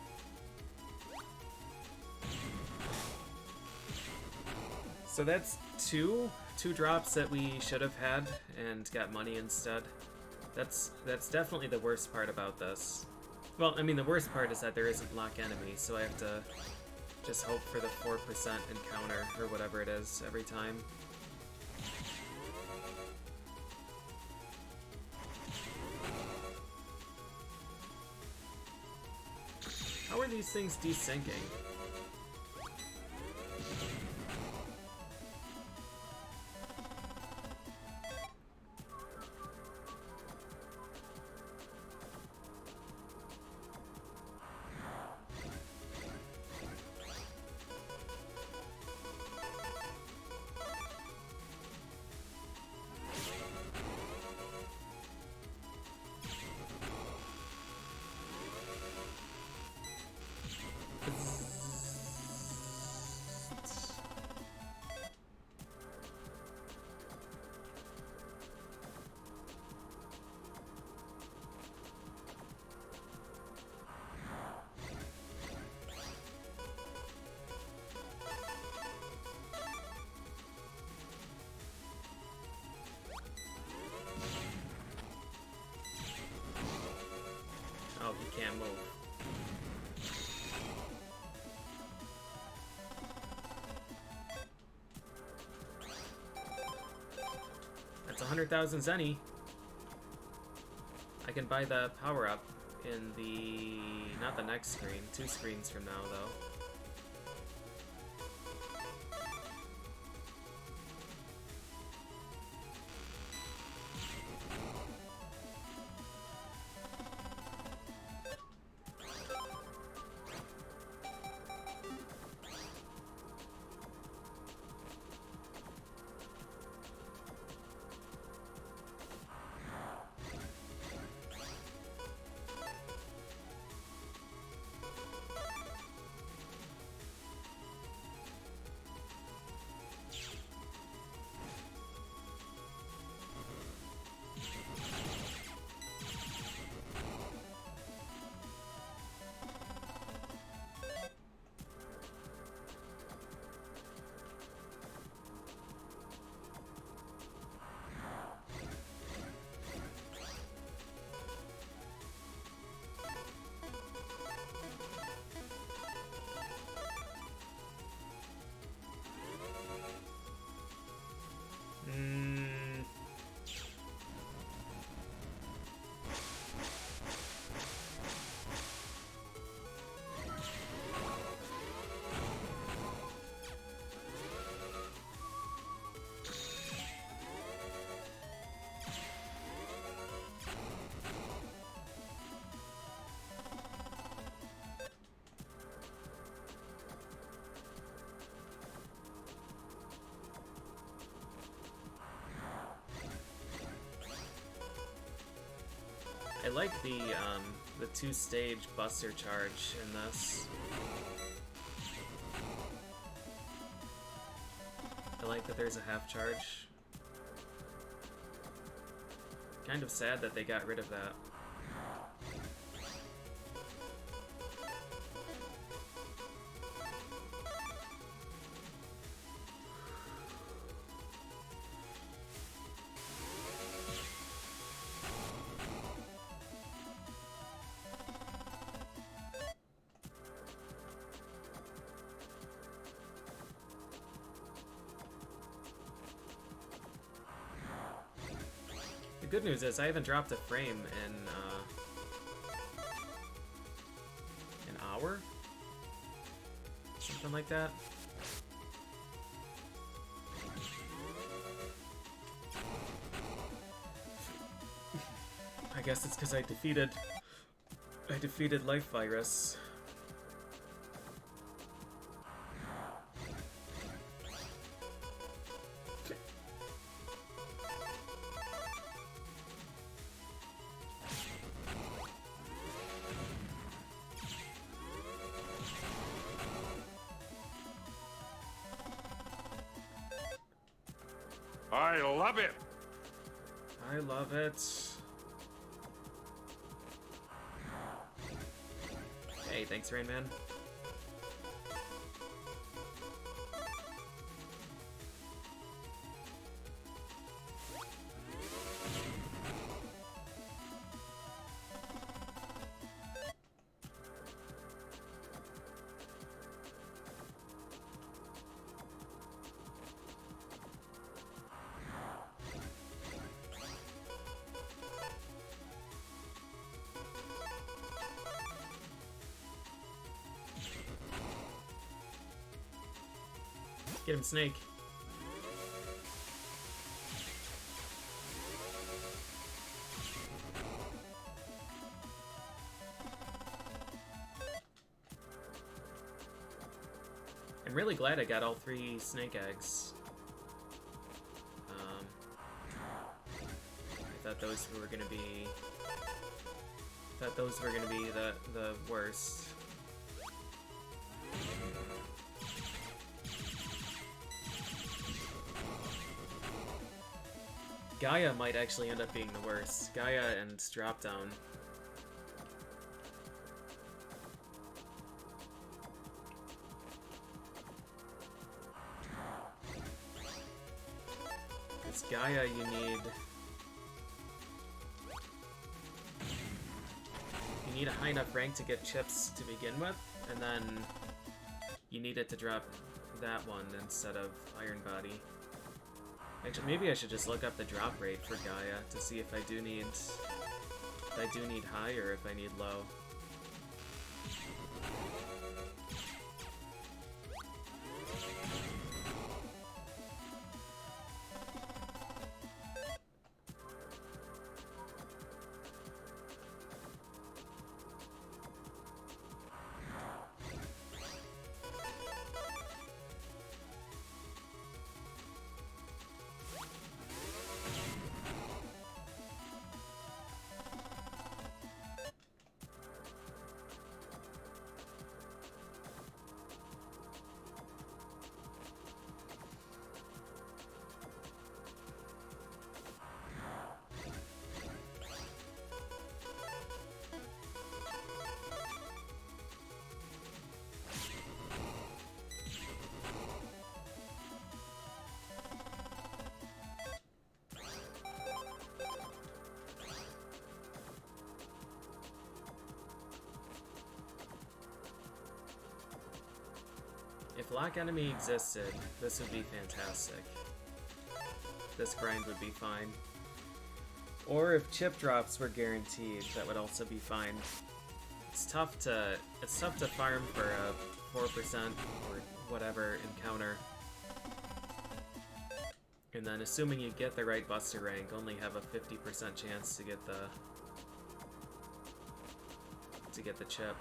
So that's two drops that we should have had and got money instead. That's definitely the worst part about this. Well, I mean, the worst part is that there isn't lock enemy, so I have to just hope for the 4% encounter, or whatever it is, every time. How are these things desyncing? Oh, he can't move. That's 100,000 zenny. I can buy the power-up in the... not the next screen. 2 screens from now, though. like the two-stage Buster charge in this. I like that there's a half charge. Kind of sad that they got rid of that. The good news is I haven't dropped a frame in an hour? Something like that. I guess it's because I defeated Life Virus. I love it. I love it. Hey, thanks, Rain Man. Get him, Snake. I'm really glad I got all 3 snake eggs. I thought those were gonna be the worst. Gaia might actually end up being the worst. Gaia and Drop Down. It's Gaia you need a high enough rank to get chips to begin with, and then you need it to drop that one instead of Iron Body. Actually, maybe I should just look up the drop rate for Gaia to see if I do need high or if I need low. If Lock Enemy existed, this would be fantastic. This grind would be fine. Or if chip drops were guaranteed, that would also be fine. It's tough to farm for a 4% or whatever encounter. And then assuming you get the right Buster rank, only have a 50% chance to get the chip.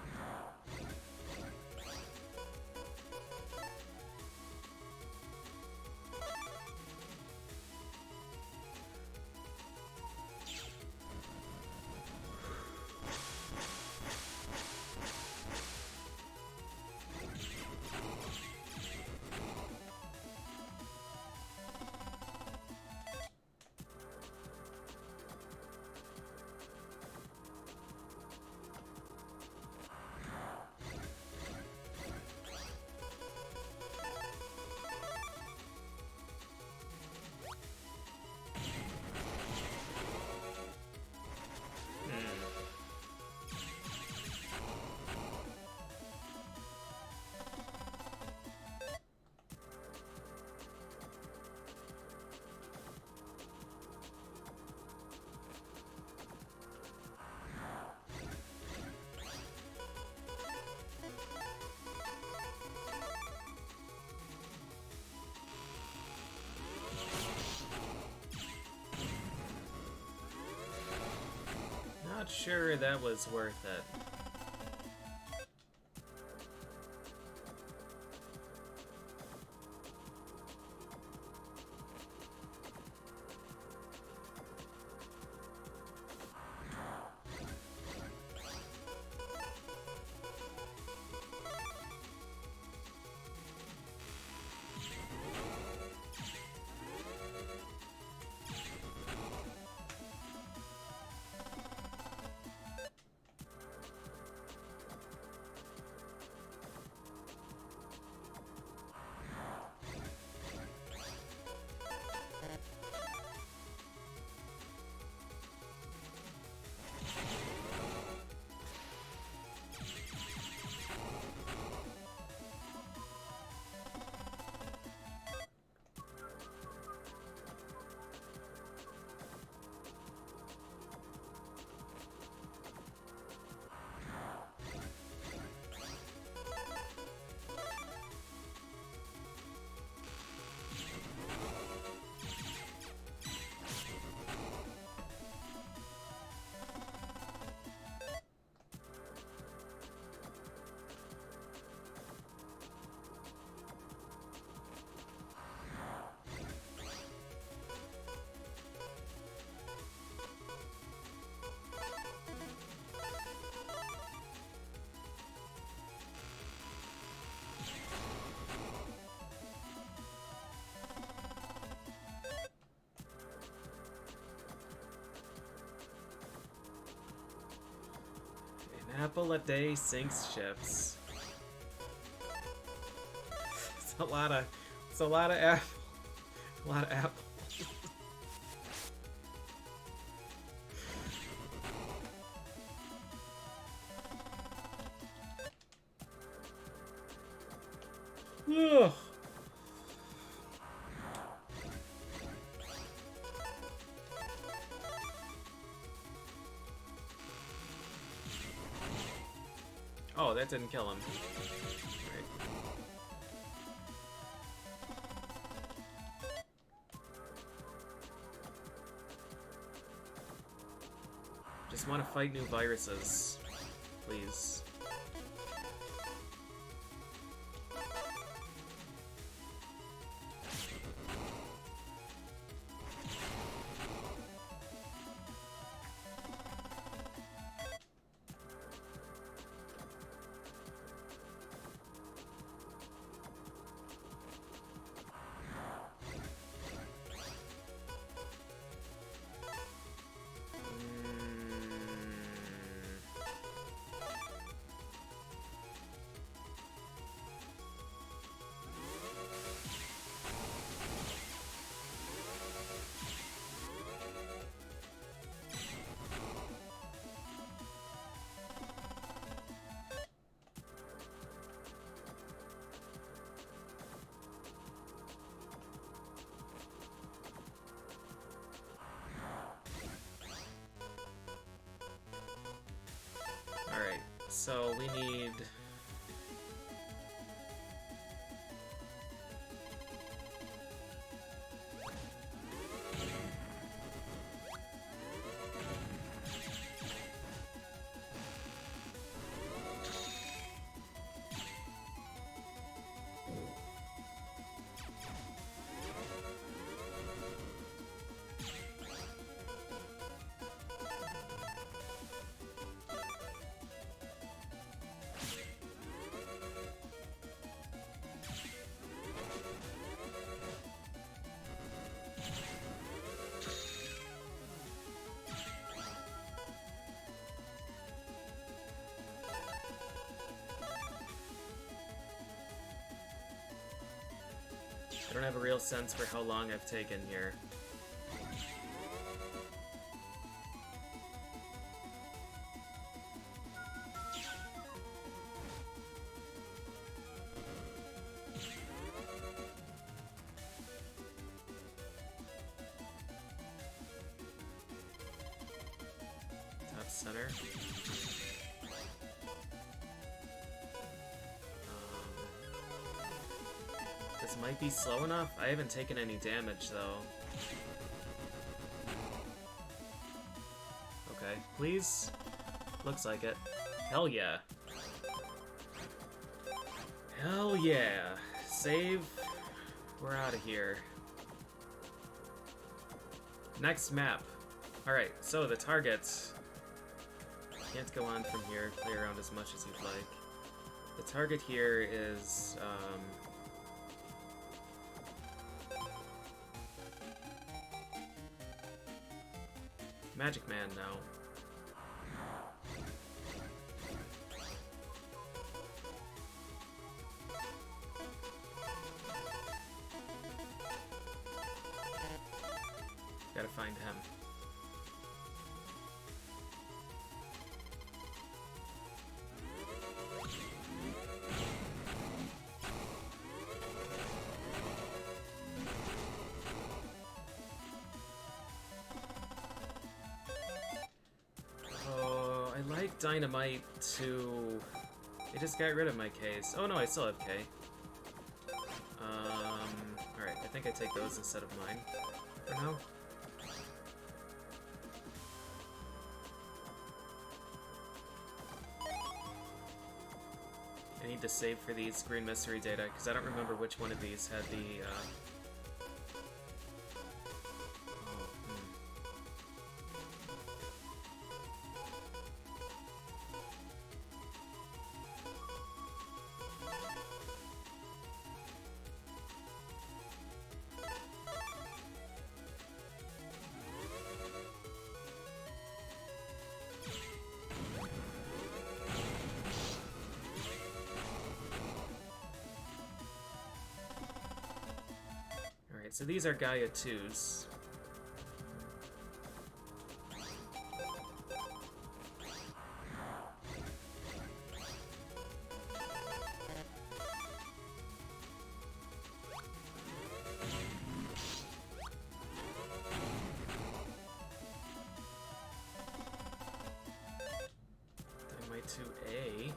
Not sure that was worth it. An apple a day sinks ships. It's a lot of apple. A lot of apple. Ugh. Oh, that didn't kill him. Right. Just want to fight new viruses, please. Alright, so we need... I don't have a real sense for how long I've taken here. Top center. This might be slow enough. I haven't taken any damage, though. Okay, please. Looks like it. Hell yeah. Hell yeah. Save. We're out of here. Next map. Alright, so the targets. Can't go on from here. Play around as much as you'd like. The target here is, Magic Man now. Gotta find him. Oh, I like Dynamite to... I just got rid of my Ks. Oh no, I still have K. Alright, I think I take those instead of mine for now. I need to save for these green mystery data, because I don't remember which one of these had the, Alright, so these are Gaia 2s. Dynamite 2A.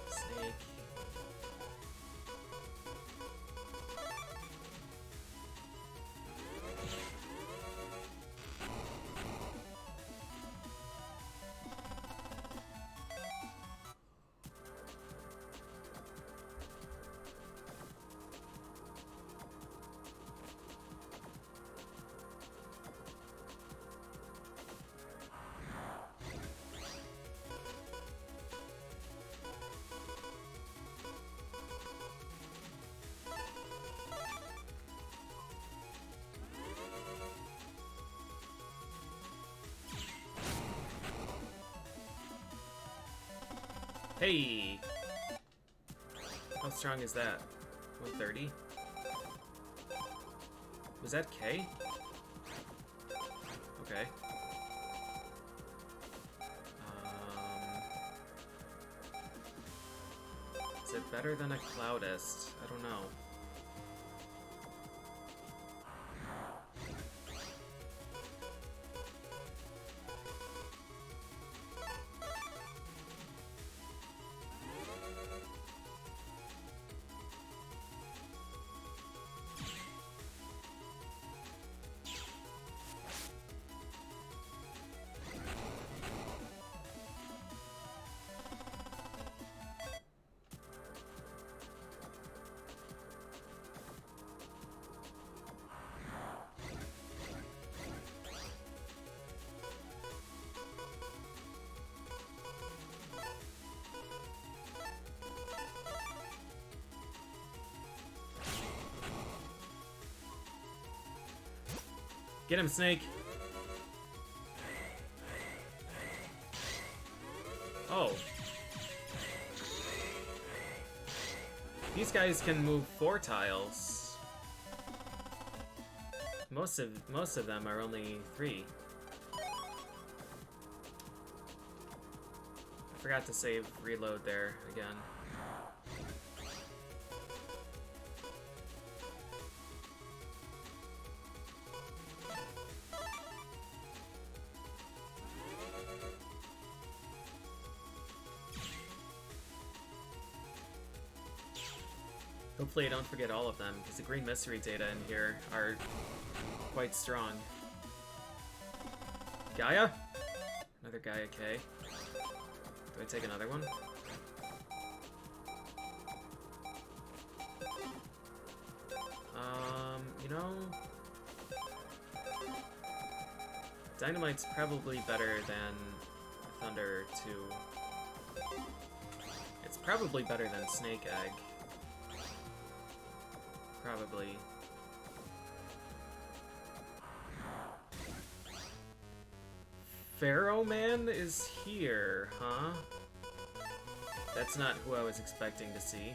Snake. Hey! How strong is that? 130? Was that K? Okay. Is it better than a Cloudist? I don't know. Get him, Snake! Oh. These guys can move 4 tiles. Most of them are only 3. I forgot to save reload there again. Hopefully I don't forget all of them, because the green mystery data in here are quite strong. Gaia? Another Gaia K. Do I take another one? You know... Dynamite's probably better than Thunder 2. It's probably better than Snake Egg. Probably. Pharaoh Man is here, huh? That's not who I was expecting to see.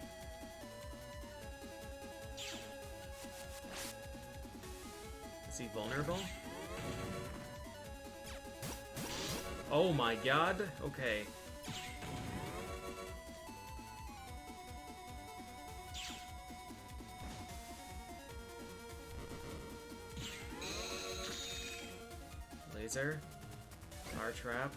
Is he vulnerable? Oh my god, okay. Laser. Fire trap.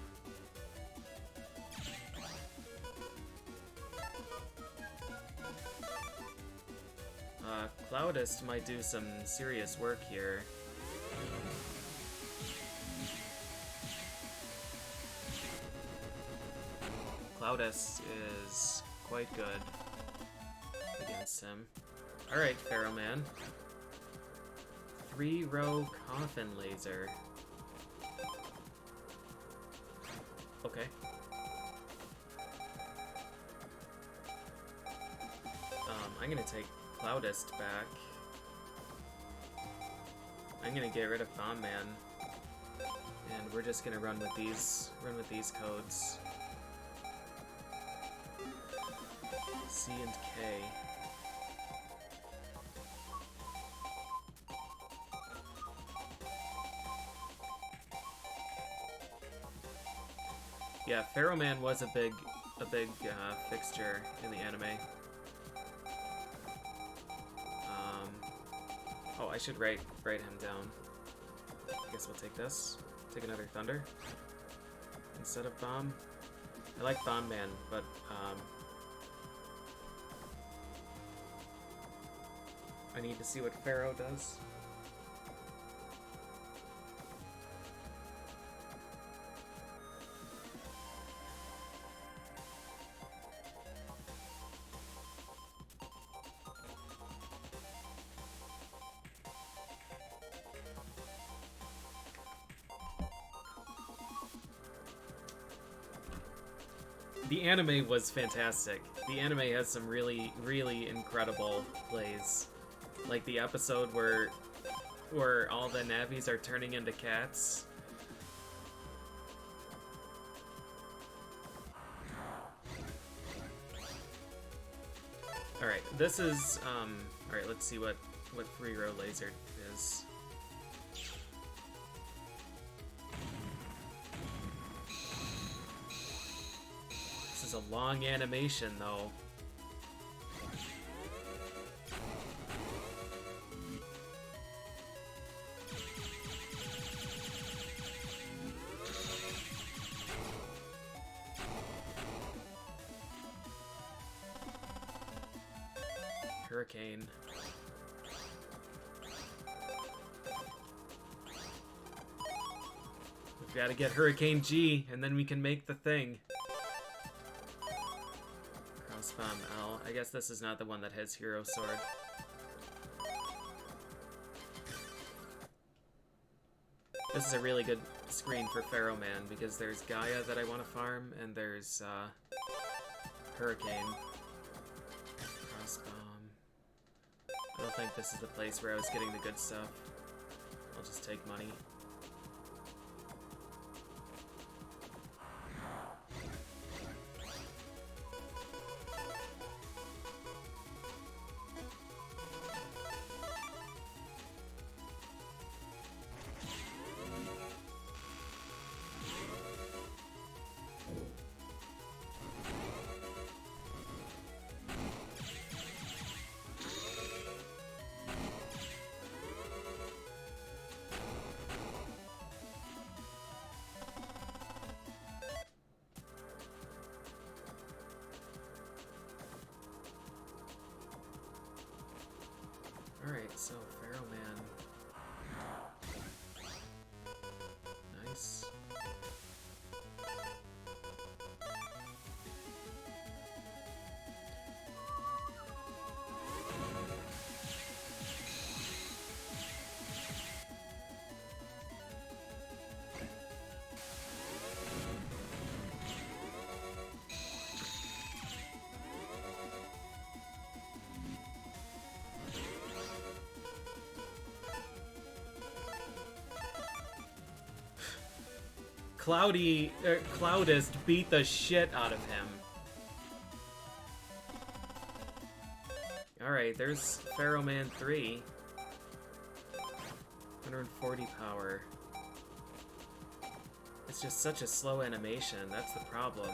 Cloudist might do some serious work here. Cloudist is quite good against him. Alright, Pharaoh Man. 3-row coffin laser. Okay. I'm gonna take Cloudist back. I'm gonna get rid of Bomb Man. And we're just gonna run with these codes. C and K. Yeah, Pharaoh Man was a big fixture in the anime. Oh, I should write him down. I guess we'll take this. Take another Thunder instead of Bomb. I like Bomb Man, but I need to see what Pharaoh does. The anime was fantastic. The anime has some really, really incredible plays. Like the episode where all the Navis are turning into cats. Alright, this is, alright, let's see what 3-row laser is. This is a long animation, though. Hurricane. We've got to get Hurricane G, and then we can make the thing. Crossbomb L. I guess this is not the one that has Hero Sword. This is a really good screen for Pharaoh Man, because there's Gaia that I want to farm, and there's Hurricane. I don't think this is the place where I was getting the good stuff. I'll just take money. So, Pharaoh Man. Nice. Cloudist beat the shit out of him. Alright, there's Pharaoh Man 3. 140 power. It's just such a slow animation, that's the problem.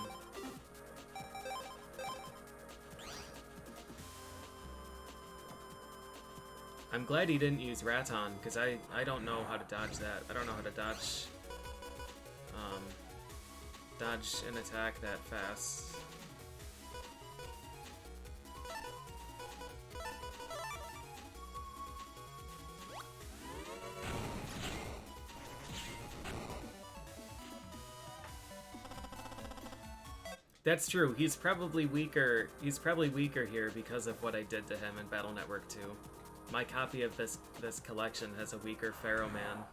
I'm glad he didn't use Raton, because I don't know how to dodge that. I don't know how to dodge an attack that fast. That's true. He's probably weaker. He's probably weaker here because of what I did to him in Battle Network 2. My copy of this collection has a weaker Pharaoh Man.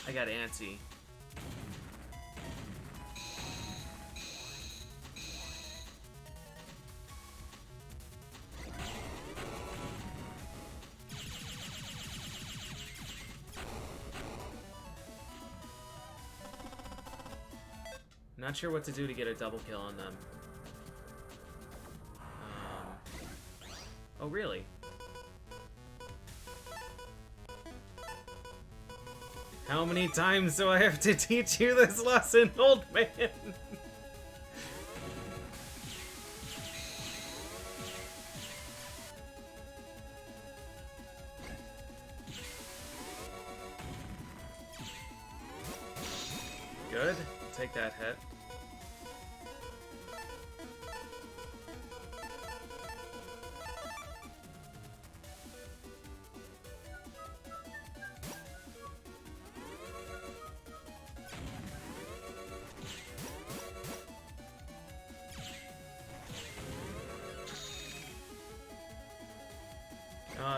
I got antsy. Not sure what to do to get a double kill on them. Oh, really? How many times do I have to teach you this lesson, old man? Good. Take that hit.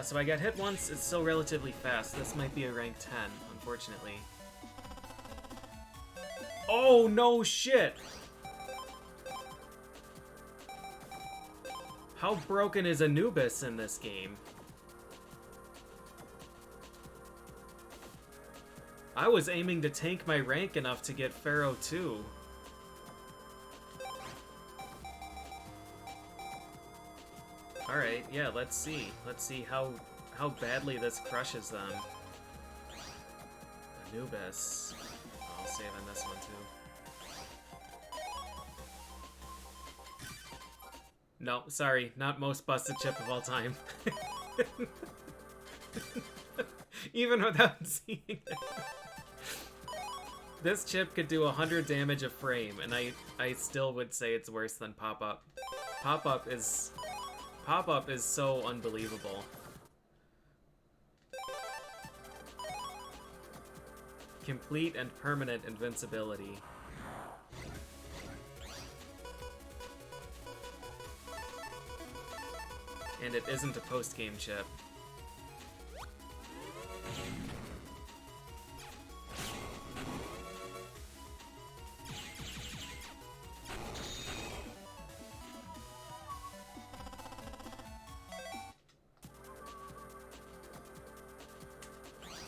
So I got hit once, it's still relatively fast. This might be a rank 10, unfortunately. Oh, no shit! How broken is Anubis in this game? I was aiming to tank my rank enough to get Pharaoh 2. Alright, yeah, let's see. Let's see how badly this crushes them. Anubis. I'll save on this one too. No, sorry, not most busted chip of all time. Even without seeing it. This chip could do 100 damage a frame, and I still would say it's worse than Pop-Up. Pop-Up is so unbelievable. Complete and permanent invincibility. And it isn't a post-game chip.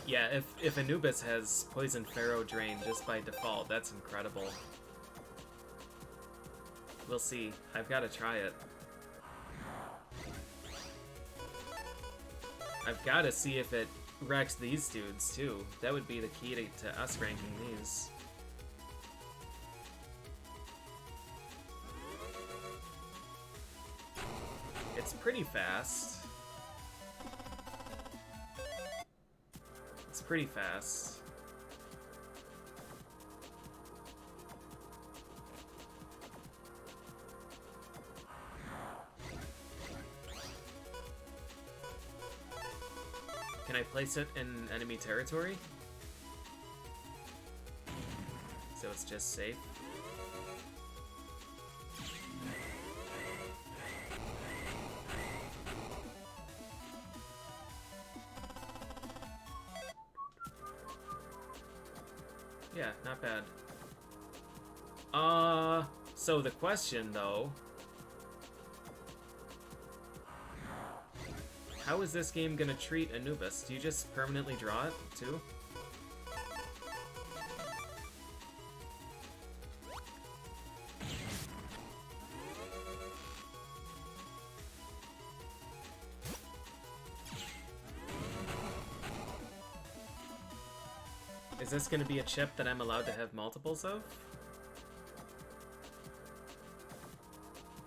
Yeah, if Anubis has Poison Pharaoh Drain just by default, that's incredible. We'll see. I've got to try it. I've got to see if it wrecks these dudes, too. That would be the key to us ranking these. It's pretty fast. It's pretty fast. Can I place it in enemy territory? So it's just safe. Yeah, not bad. So the question, though... How is this game gonna treat Anubis? Do you just permanently draw it, too? Is this gonna be a chip that I'm allowed to have multiples of?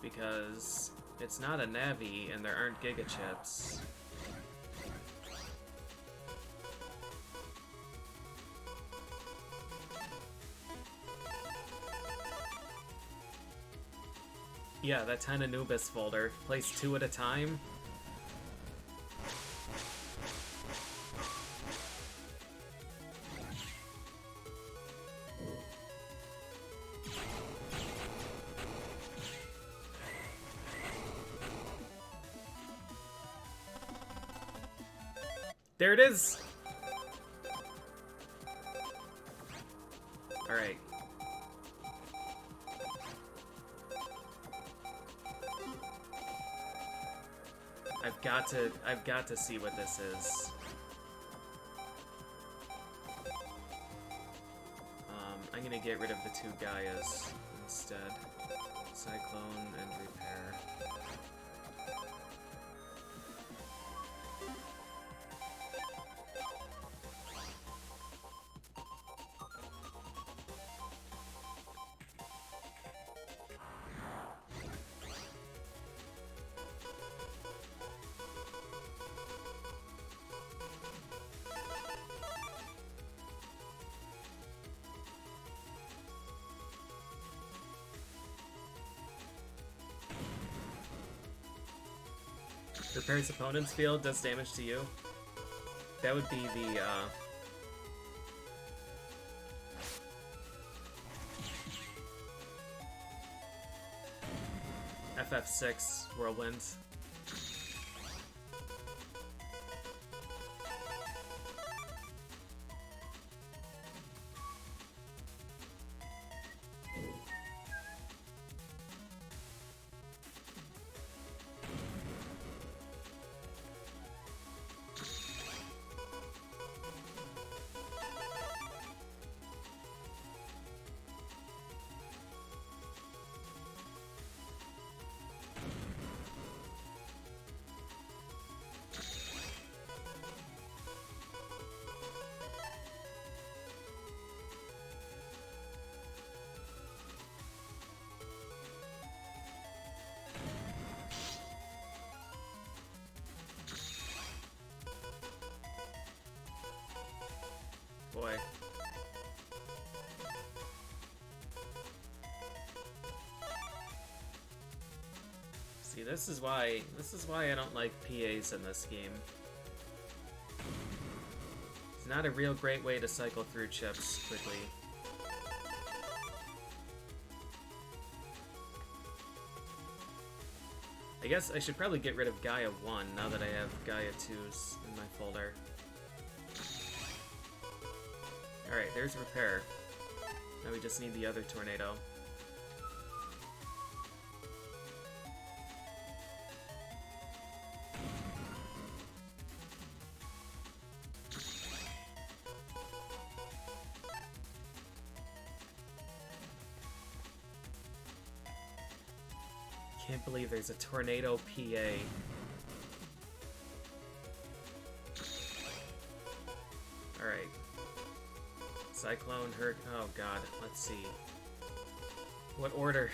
Because it's not a Navi and there aren't Giga chips. Yeah, that 10 Anubis folder. Place 2 at a time. There it is! Alright. I've got to see what this is. I'm gonna get rid of the 2 Gaias instead. Cyclone and Repair. Repairs opponent's field, does damage to you. That would be the, FF6 Whirlwind. Boy. See, this is why I don't like PAs in this game. It's not a real great way to cycle through chips quickly. I guess I should probably get rid of Gaia 1 now that I have Gaia 2s in my folder. Alright, there's Repair. Now we just need the other Tornado. Can't believe there's a Tornado PA. Cyclone, Hurricane. Oh god, let's see. What order?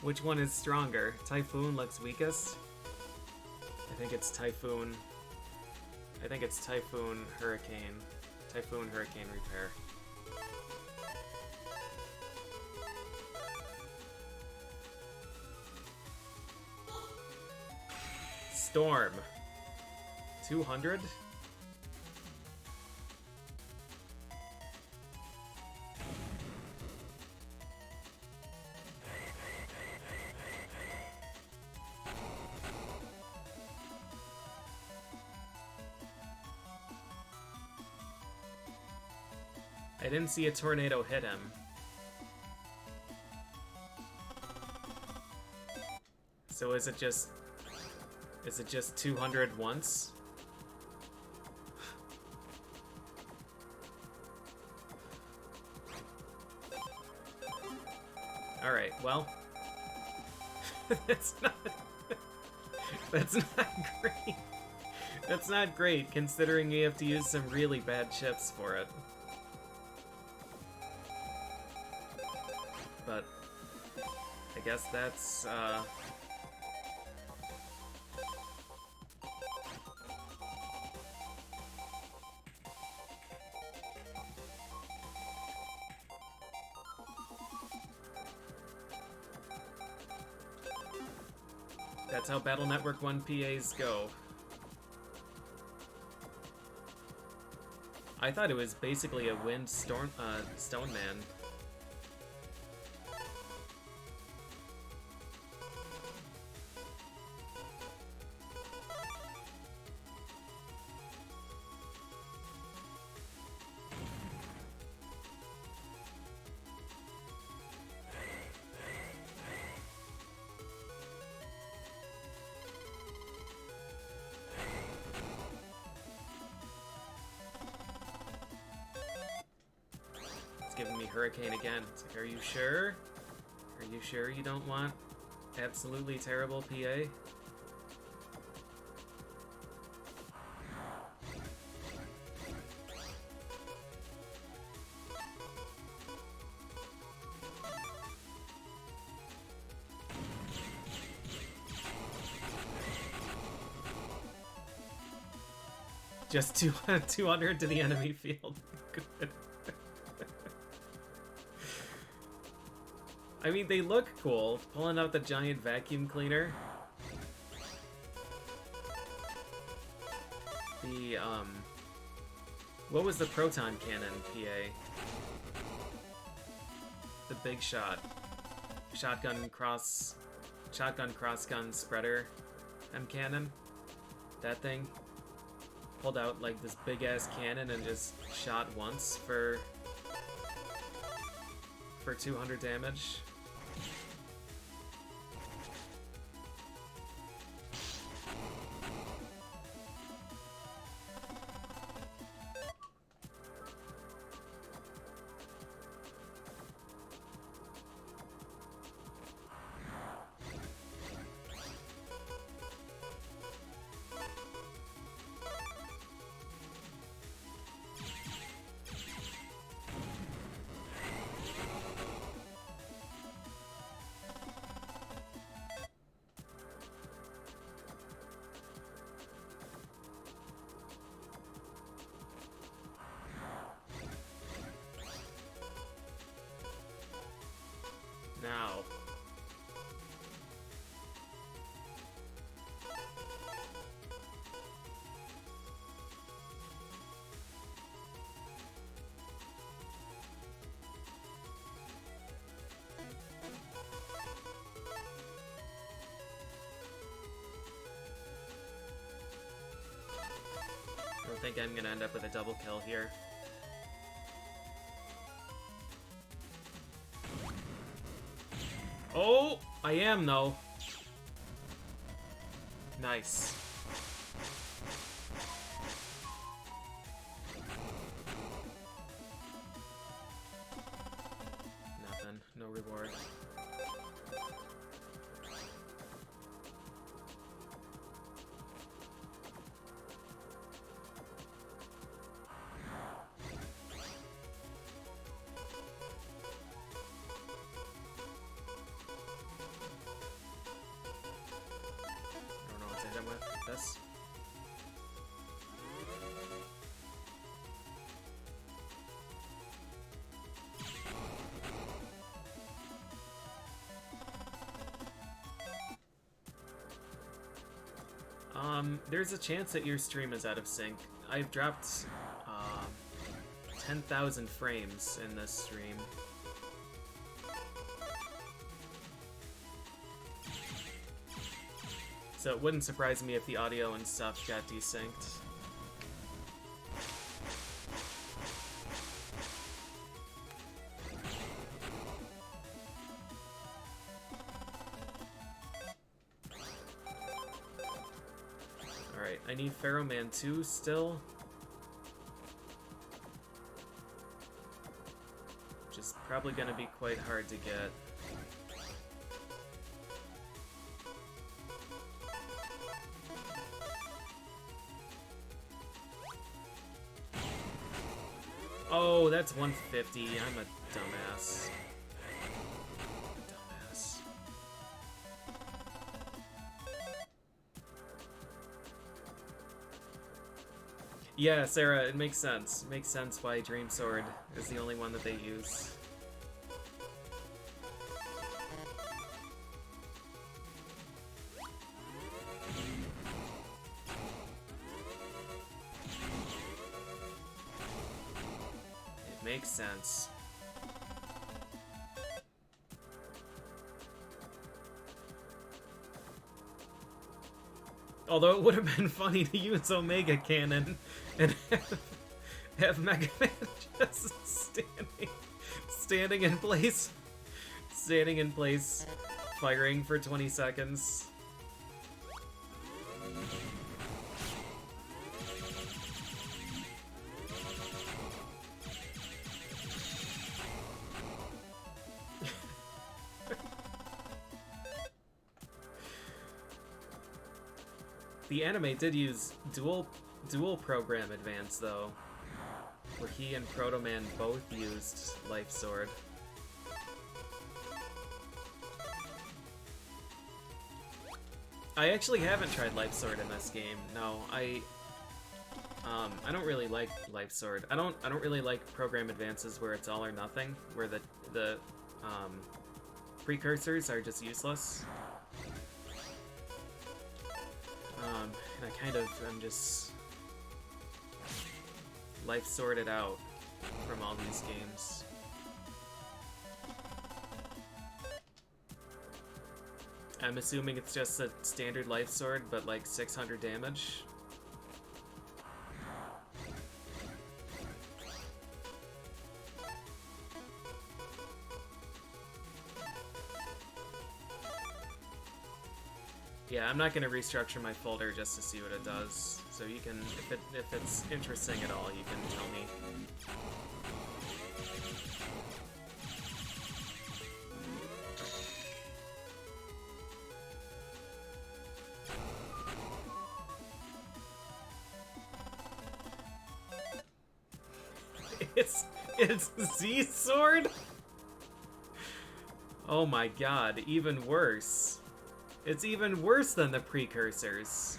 Which one is stronger? Typhoon looks weakest? I think it's Typhoon. I think it's Typhoon, Hurricane. Typhoon, Hurricane, Repair. Storm. 200? I didn't see a tornado hit him. So is it just 200 once? All right, well, that's not great. That's not great considering you have to use some really bad chips for it. But I guess that's that's how Battle Network 1 PAs go. I thought it was basically a wind storm Stone Man. Giving me Hurricane again. It's like, are you sure? Are you sure you don't want absolutely terrible PA? Just 200 to the enemy field. Good. I mean, they look cool. Pulling out the giant vacuum cleaner. The, what was the proton cannon, PA? The big shot. Shotgun cross-gun spreader cannon. That thing. Pulled out, like, this big-ass cannon and just shot once for 200 damage. Now. I don't think I'm gonna end up with a double kill here. Oh, I am though. Nice. Nothing, no reward. guess. There's a chance that your stream is out of sync. I've dropped 10,000 frames in this stream. So it wouldn't surprise me if the audio and stuff got desynced. Alright, I need Pharaoh Man 2 still. Which is probably gonna be quite hard to get. Oh, that's 150. I'm a dumbass. Dumbass. Yeah, Sarah, it makes sense. It makes sense why Dream Sword is the only one that they use. Makes sense. Although it would have been funny to use Omega Cannon and have Mega Man just standing in place, firing for 20 seconds. The anime did use dual program advance though, where he and Proto Man both used Life Sword. I actually haven't tried Life Sword in this game. No, I don't really like Life Sword. I don't really like program advances where it's all or nothing, where the precursors are just useless. And I kind of am just life sorted out from all these games. I'm assuming it's just a standard life sword, but like 600 damage. Yeah, I'm not going to restructure my folder just to see what it does. So you can, if it's interesting at all, you can tell me. It's Z Sword? Oh my god, even worse. It's even worse than the precursors.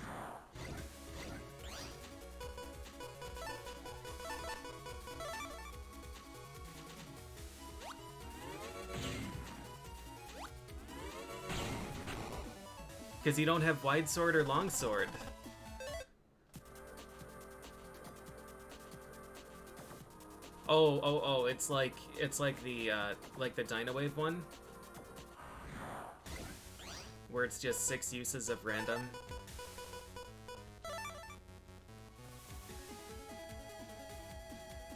Because you don't have wide sword or long sword. Oh, it's like the Dino Wave one, where it's just 6 uses of random.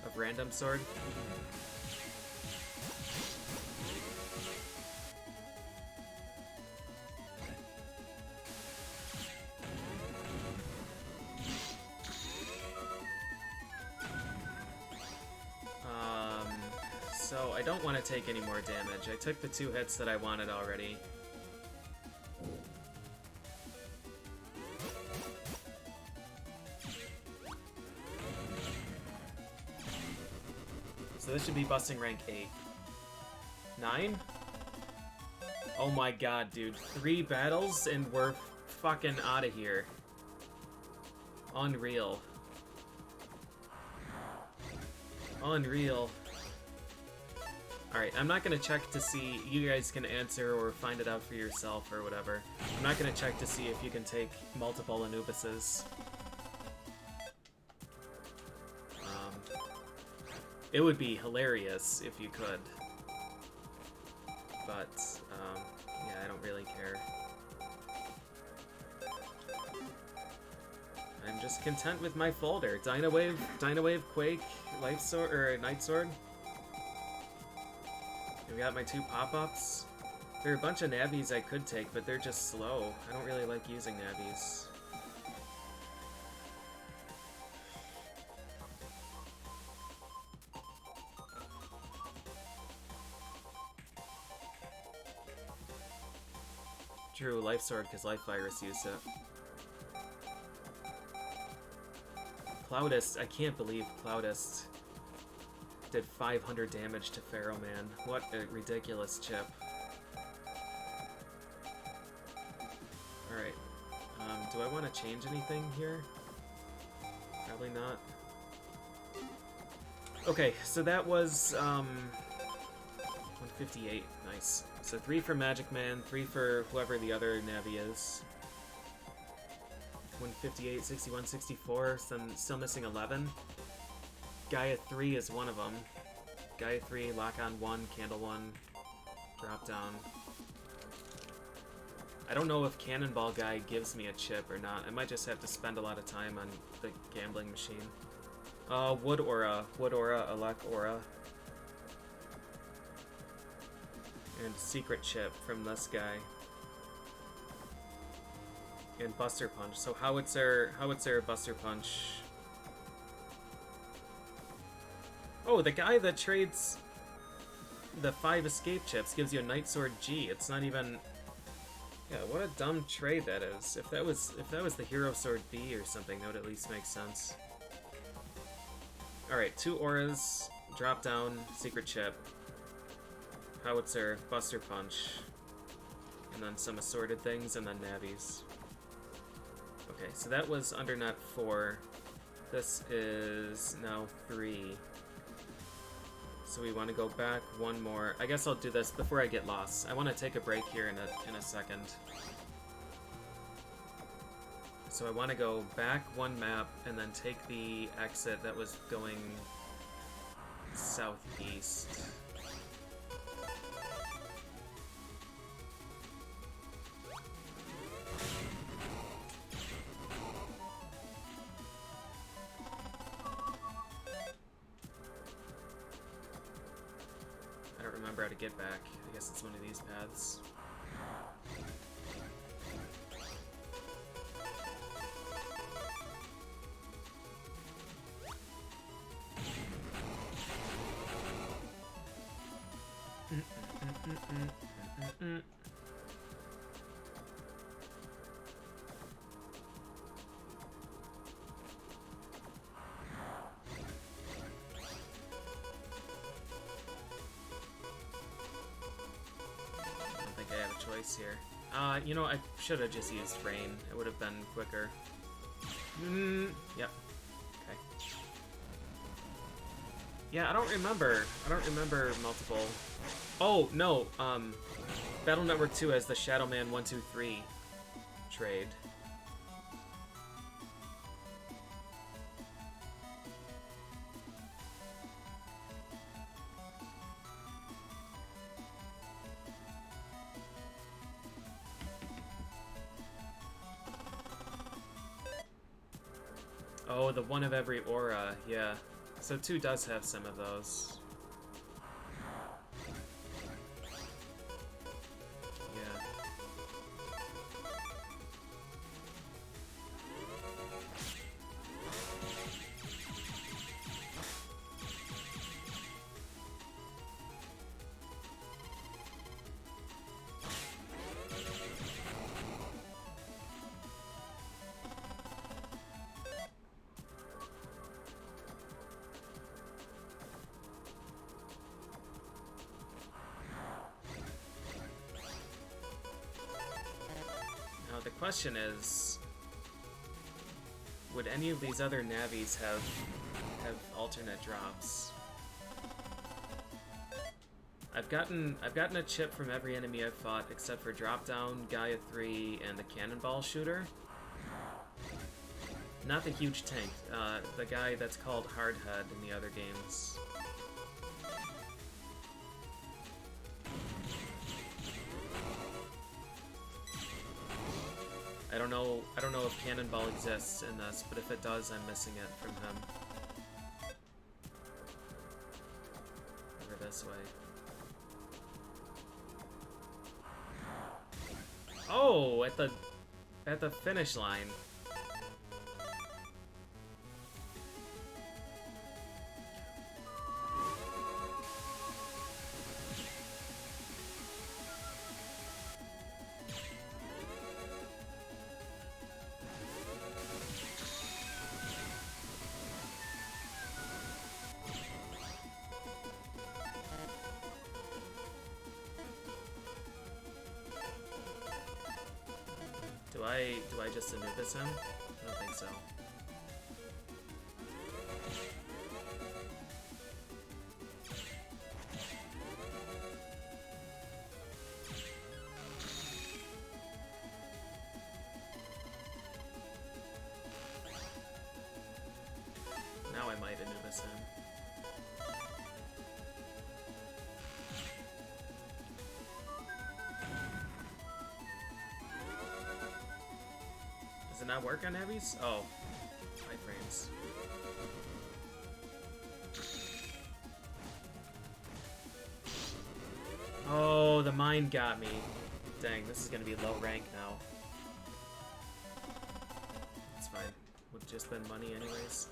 Of random sword. So I don't want to take any more damage. I took the 2 hits that I wanted already. So this should be busting rank 8. 9? Oh my god, dude. 3 battles and we're fucking out of here. Unreal. Unreal. Alright, I'm not gonna check to see, you guys can answer or find it out for yourself or whatever. I'm not gonna check to see if you can take multiple Anubises. It would be hilarious if you could. But, yeah, I don't really care. I'm just content with my folder. Dynawave, Quake, Life Sword, or Night Sword. We got my 2 pop-ups. There are a bunch of Navis I could take, but they're just slow. I don't really like using Navis. True, Life Sword, because Life Virus used it. Cloudist, I can't believe Cloudist did 500 damage to Pharaoh Man. What a ridiculous chip. Alright. Do I want to change anything here? Probably not. Okay, so that was, 158. Nice. So 3 for Magic Man, 3 for whoever the other Navi is. 158, 61, 64, so I'm still missing 11. Gaia 3 is one of them. Gaia 3, Lock on 1, Candle 1, Drop Down. I don't know if Cannonball Guy gives me a chip or not. I might just have to spend a lot of time on the gambling machine. Wood Aura, Alec Aura. And Secret Chip from this guy. And Buster Punch. So Howitzer, Buster Punch. Oh, the guy that trades the 5 escape chips gives you a Night Sword G. It's not even... Yeah, what a dumb trade that is. If that was the Hero Sword B or something, that would at least make sense. Alright, 2 auras, drop down, Secret Chip, Howitzer, Buster Punch, and then some assorted things, and then Navis. Okay, so that was under net 4. This is now 3. So we want to go back one more. I guess I'll do this before I get lost. I want to take a break here in a second. So I want to go back one map and then take the exit that was going southeast. I don't remember how to get back. I guess it's one of these paths. Here. You know, I should have just used Rain. It would have been quicker. Yep. Okay. Yeah, I don't remember multiple. Oh, no, Battle Network 2 has the Shadow Man 123 trade. Oh, the one of every aura, yeah. So 2 does have some of those. Yeah. The question is, would any of these other Navis have alternate drops? I've gotten a chip from every enemy I've fought except for Drop Down, Gaia 3, and the Cannonball Shooter. Not the huge tank, the guy that's called Hardhead in the other games. I don't know if Cannonball exists in this, but if it does, I'm missing it from him. Over this way. Oh, at the finish line. Do I just Anubis him? I don't think so. Now I might Anubis him. Does it not work on heavies? Oh, iframes. Oh, the mine got me. Dang, this is gonna be low rank now. It's fine. Would just spend money anyways.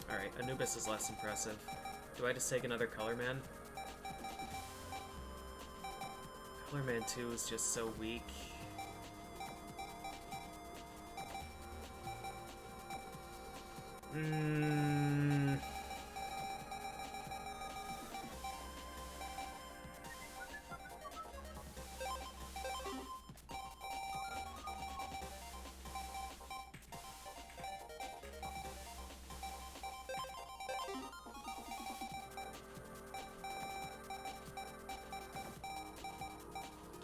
Alright, Anubis is less impressive. Do I just take another Color Man? Color Man 2 is just so weak.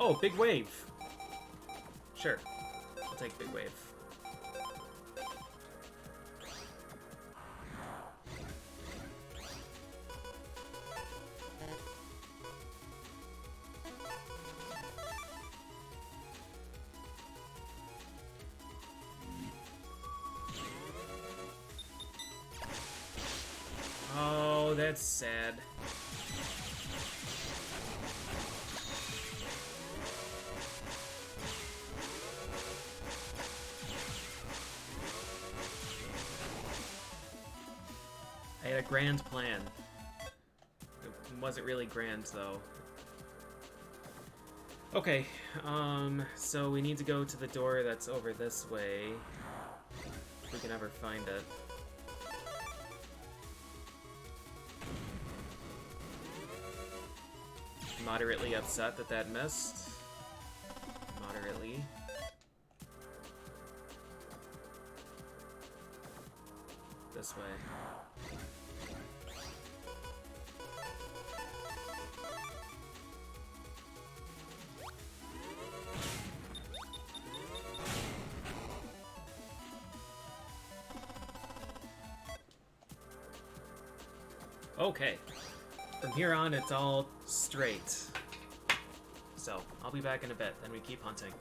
Oh, Big Wave! Sure. I'll take Big Wave. Oh, that's sad. I had a grand plan. It wasn't really grand, though. Okay, so we need to go to the door that's over this way. If we can ever find it. Moderately upset that that missed. Moderately. This way. Okay. From here on, it's all straight. So, I'll be back in a bit, then we keep hunting.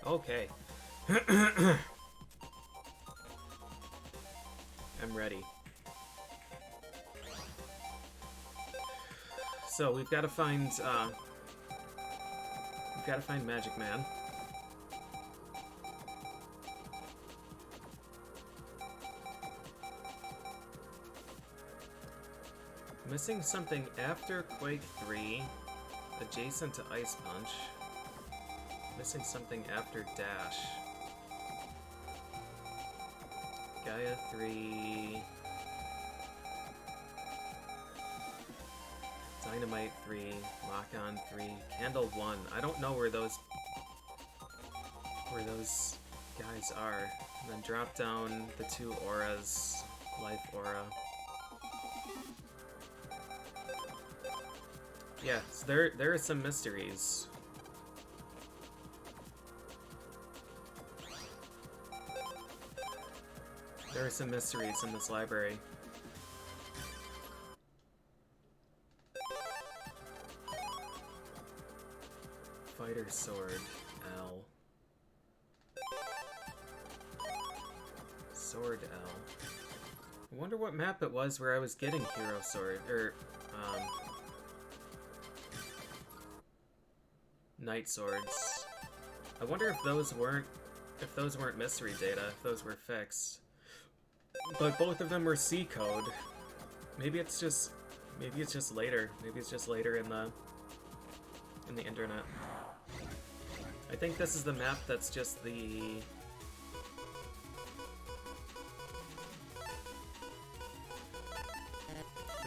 Okay. I'm ready. So we've got to find Magic Man. Missing something after Quake 3, adjacent to Ice Punch. Missing something after Dash. Gaia 3. Dynamite 3. Lock-on 3. Candle 1. I don't know where those guys are. And then drop down the 2 auras. Life aura. Yeah, so there are some mysteries. There are some mysteries in this library. Fighter Sword, L. Sword L. I wonder what map it was where I was getting Hero Sword, or, Knight Swords. I wonder if those weren't mystery data, if those were fixed. But both of them were C code. Maybe it's just later. Maybe it's just later in the internet. I think this is the map that's just the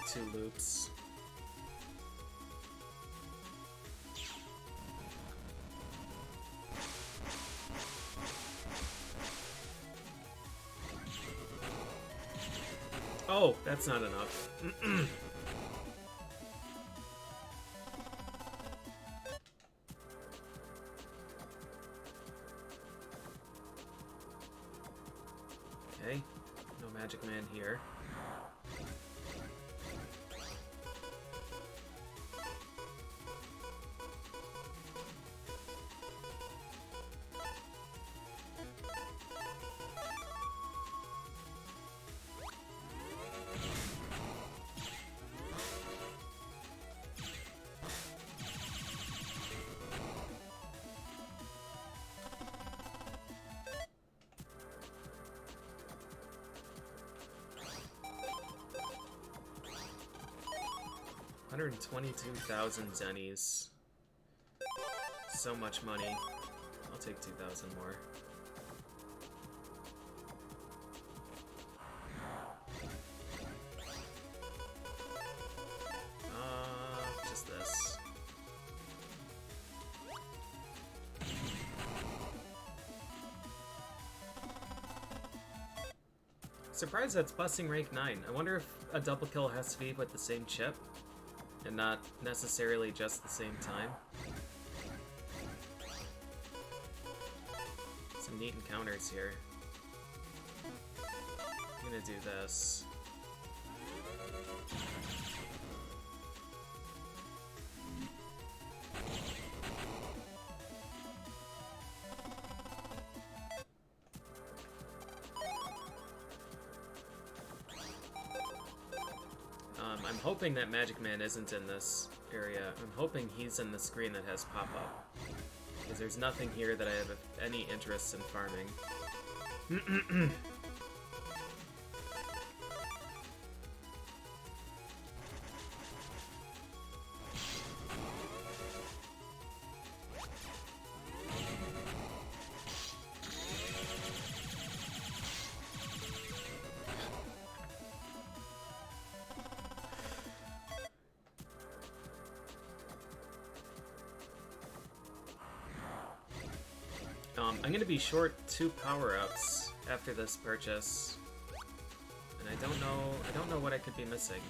2 loops. Oh, that's not enough. Okay, no Magic Man here. $122,000 zennies. So much money. I'll take 2,000 more. Just this. Surprised that's busting rank 9. I wonder if a double kill has to be with the same chip, and not necessarily just the same time. Some neat encounters here. I'm gonna do this. I'm hoping that Magic Man isn't in this area. I'm hoping he's in the screen that has pop-up. Because there's nothing here that I have any interest in farming. I'm gonna be short 2 power-ups after this purchase, and I don't know what I could be missing.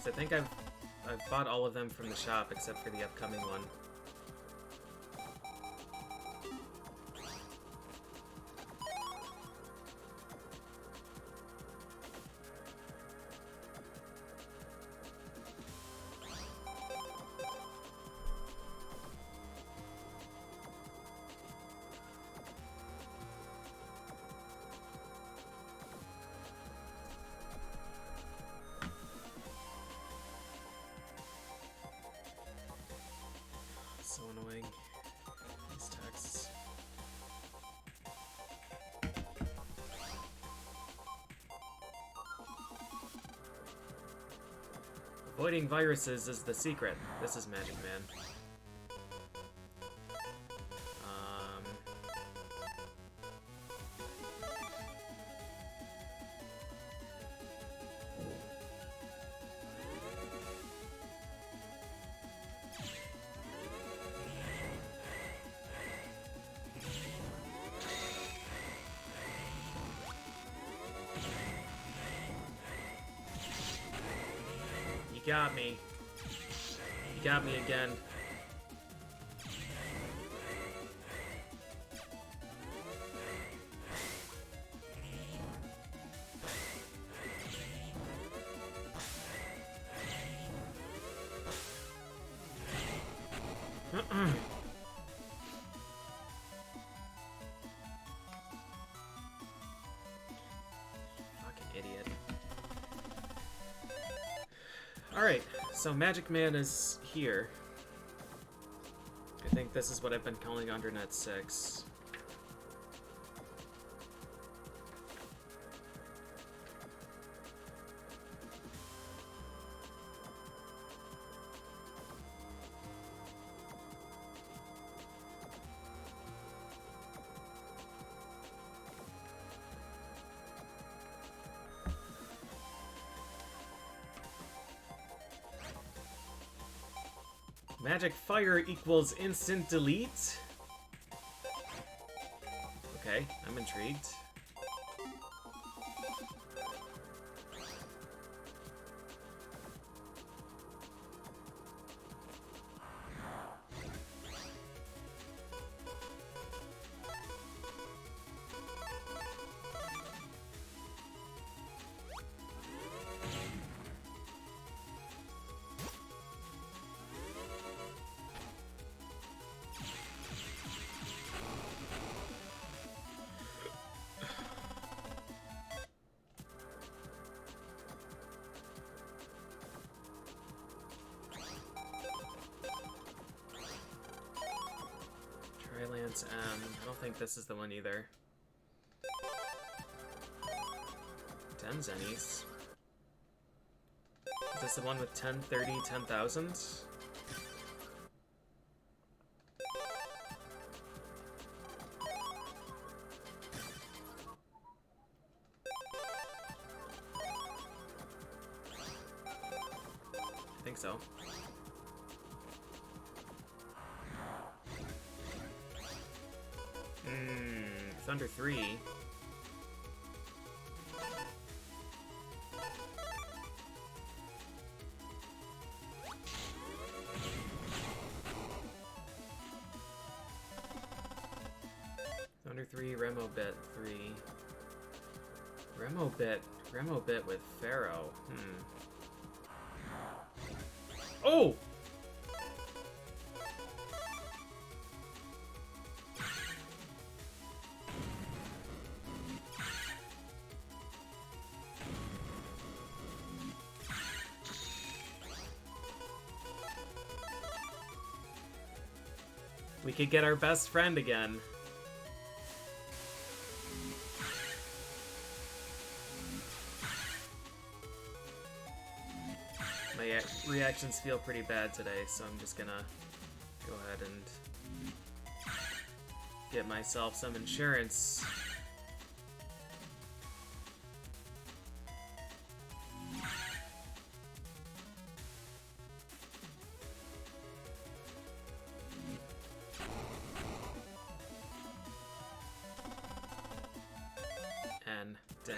So I think I've bought all of them from the shop except for the upcoming one. Avoiding viruses is the secret. This is Magic Man. You got me. You got me again. Fucking idiot. Alright, so Magic Man is here. I think this is what I've been calling Undernet 6. Magic Fire equals instant delete? Okay, I'm intrigued. Trilance M. I don't think this is the one either. 10 zennies. Is this the one with 10, 30, 10,000? I think so. It's under 3. Under 3, Remo bit 3. Remo bit with Pharaoh. Oh! We could get our best friend again. My reactions feel pretty bad today, so I'm just gonna go ahead and get myself some insurance. And dang.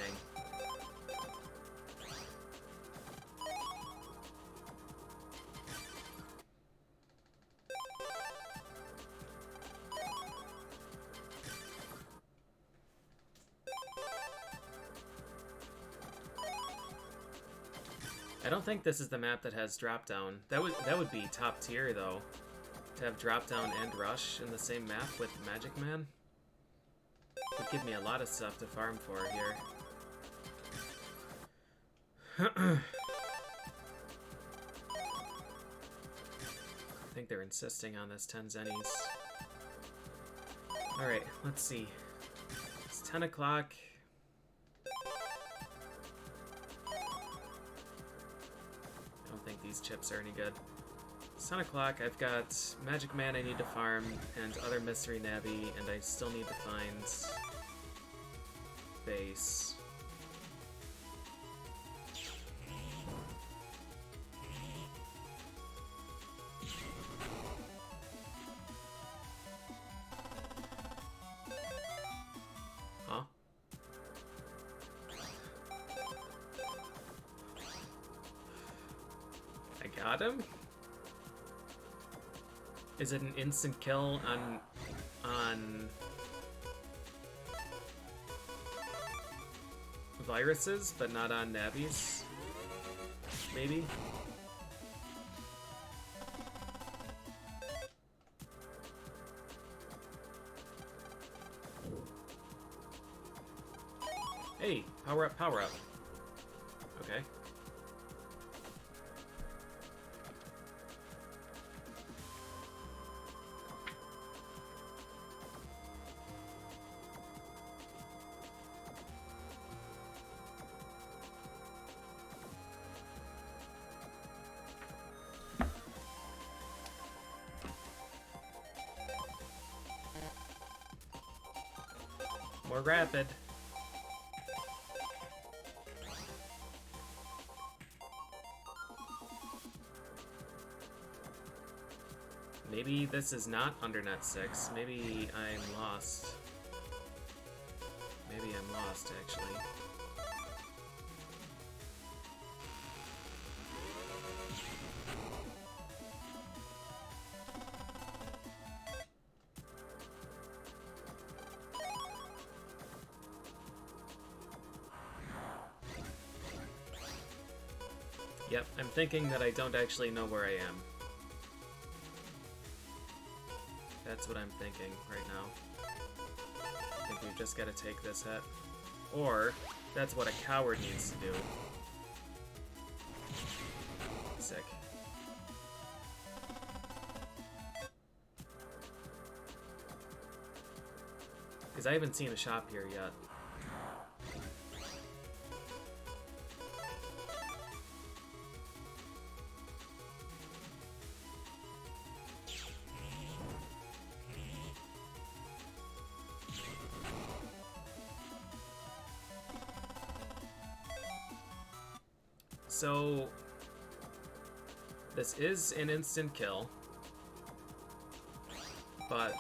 I don't think this is the map that has drop down. That would be top tier though. To have drop down and rush in the same map with Magic Man would give me a lot of stuff to farm for here. I think they're insisting on this 10 zennies. Alright, let's see. It's 10 o'clock. I don't think these chips are any good. It's 10 o'clock, I've got Magic Man I need to farm, and other Mystery Navi, and I still need to find base. Huh? I got him? Is it an instant kill on viruses, but not on Navis? Maybe? Hey, power up, power up. Okay. More rapid. Maybe this is not under net 6. Maybe I'm lost. Maybe I'm lost, actually. Yep, I'm thinking that I don't actually know where I am. That's what I'm thinking right now. I think we've just got to take this hit. Or, that's what a coward needs to do. Sick. Because I haven't seen a shop here yet. So, this is an instant kill, but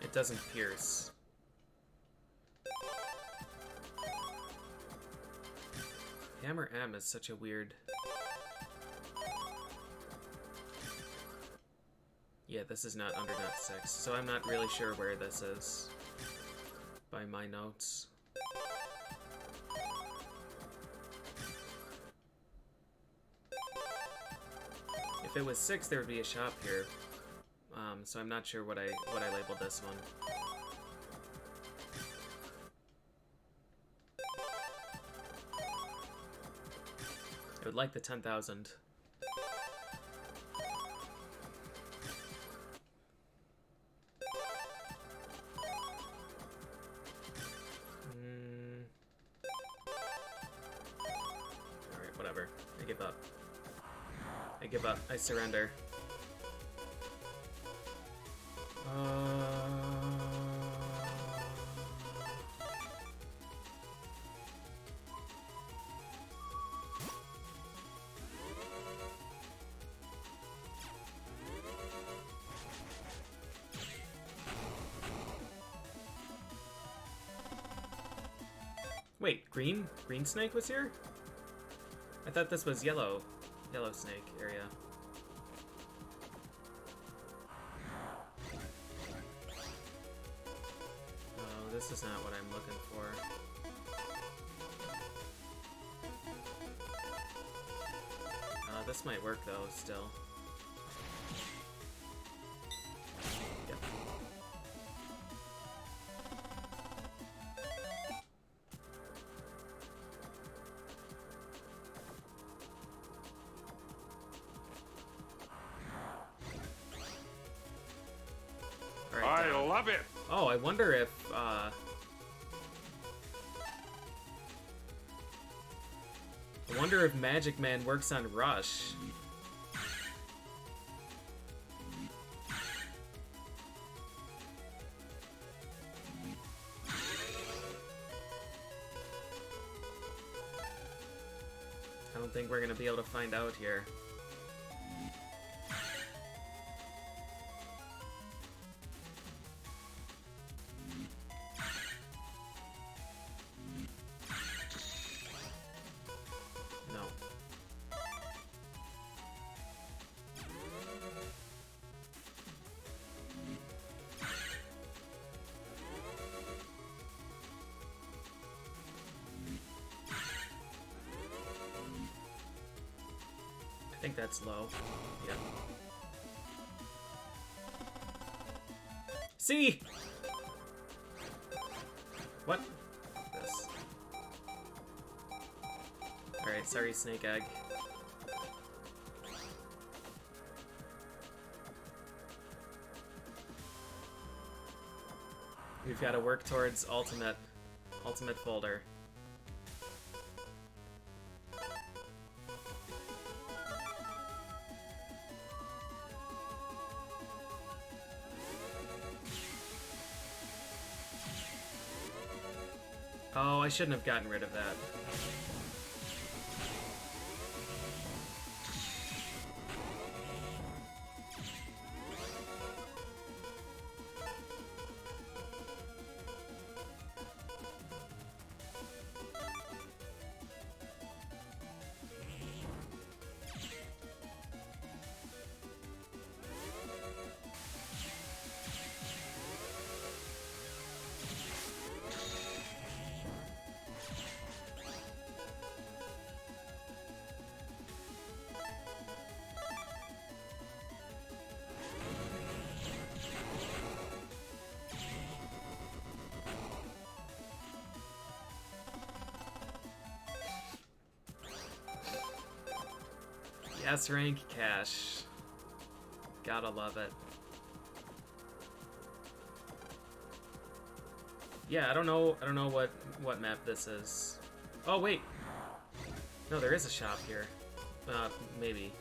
it doesn't pierce. Hammer M is such a weird... Yeah, this is not under net 6, so I'm not really sure where this is by my notes. If it was 6, there would be a shop here. So I'm not sure what I labeled this one. I would like the 10,000. Alright, whatever. I give up. I give up. I surrender. Wait, green? Green snake was here? I thought this was yellow. Yellow snake area. Oh, this is not what I'm looking for. This might work though, still. Yep. I love it! Oh, I wonder if, wonder if Magic Man works on Rush. I don't think we're gonna be able to find out here. No. I think that's low. Yep. See? What? This. Alright, sorry, Snake Egg. We've got to work towards ultimate folder. Oh, I shouldn't have gotten rid of that. S rank cash. Gotta love it. Yeah, I don't know what map this is. Oh wait. No, there is a shop here. Maybe.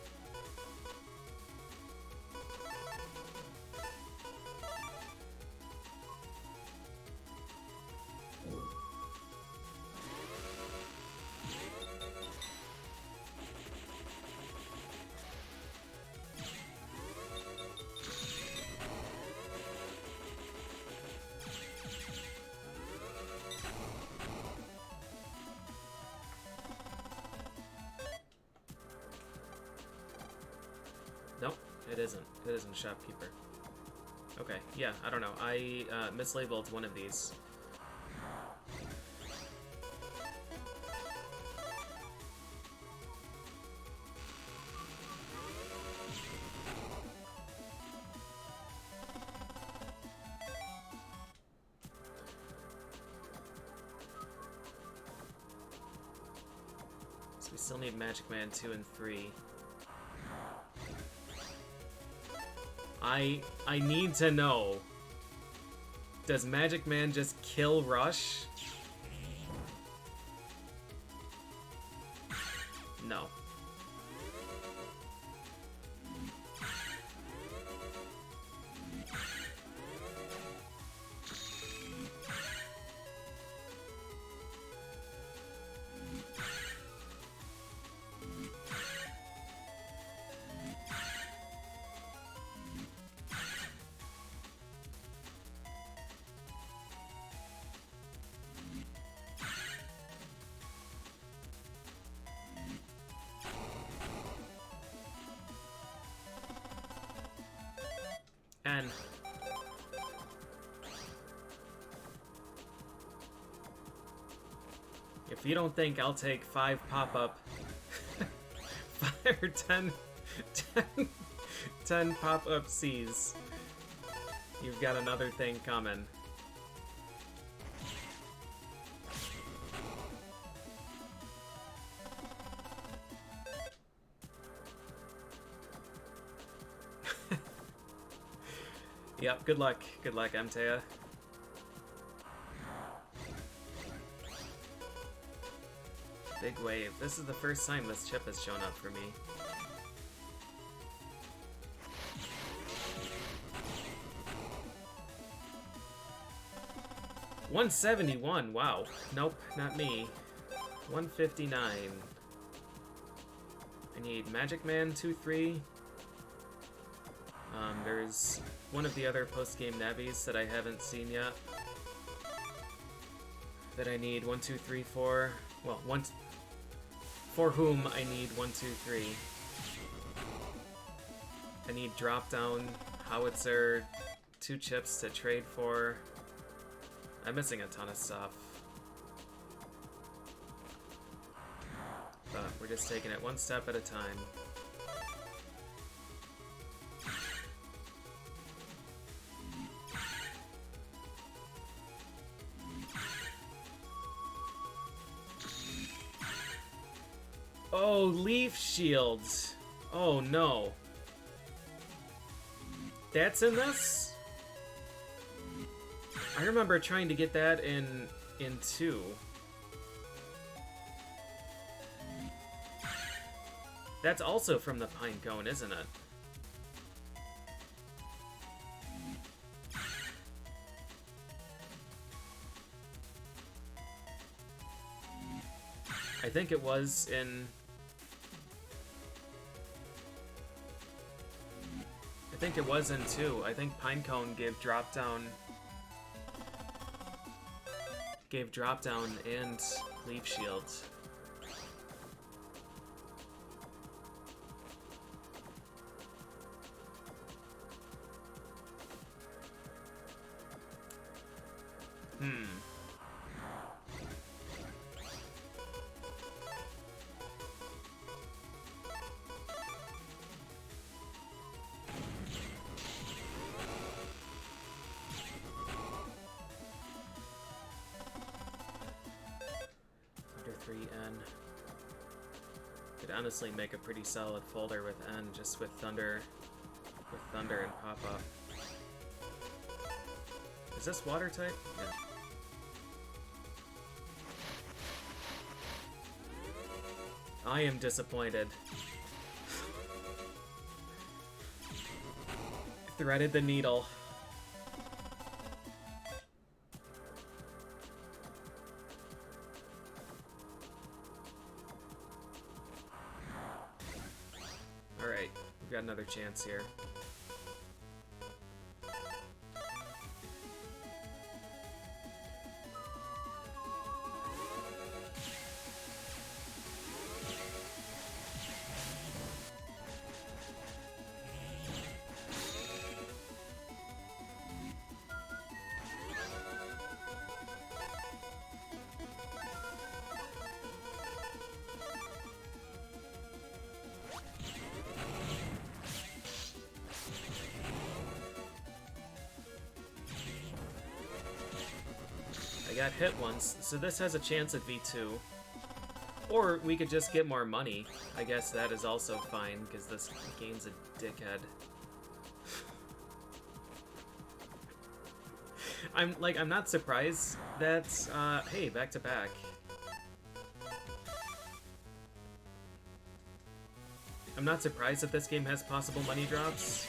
Nope, it isn't. It isn't shopkeeper. Okay, yeah, I don't know. I mislabeled one of these. So we still need Magic Man 2 and 3. I need to know, does Magic Man just kill Rush? No. And if you don't think I'll take 5 pop-up, 5 or 10 pop-up C's, you've got another thing coming. Yep, good luck, Mtea. Big wave. This is the first time this chip has shown up for me. $171, wow. Nope, not me. $159. I need Magic Man 2-3. There's one of the other post-game navies that I haven't seen yet. That I need 1, 2, 3, 4. Well, for whom I need 1, 2, 3. I need drop down, howitzer, 2 chips to trade for. I'm missing a ton of stuff. But we're just taking it one step at a time. Oh, leaf shields. Oh no. That's in this? I remember trying to get that in 2. That's also from the pine cone, isn't it? I think it was in... I think it was in 2. I think Pinecone gave drop down and leaf shield. Could honestly make a pretty solid folder with N, just with Thunder and Pop-Up. Is this water type? Yeah. I am disappointed. Threaded the needle. Alright, we've got another chance here. Got hit once, so this has a chance at V2. Or we could just get more money. I guess that is also fine, because this game's a dickhead. I'm not surprised that, hey, back to back. I'm not surprised that this game has possible money drops.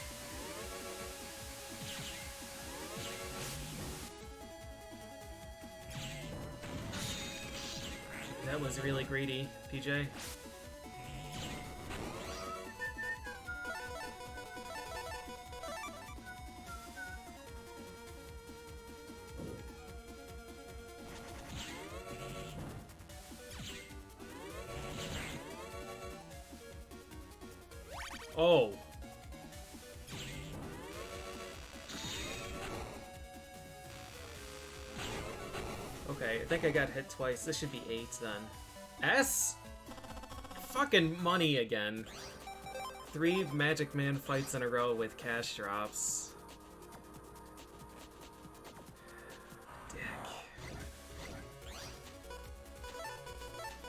That was really greedy, PJ. Oh. Okay, I think I got hit twice. This should be 8 then. S? Fucking money again. 3 Magic Man fights in a row with cash drops. Dick.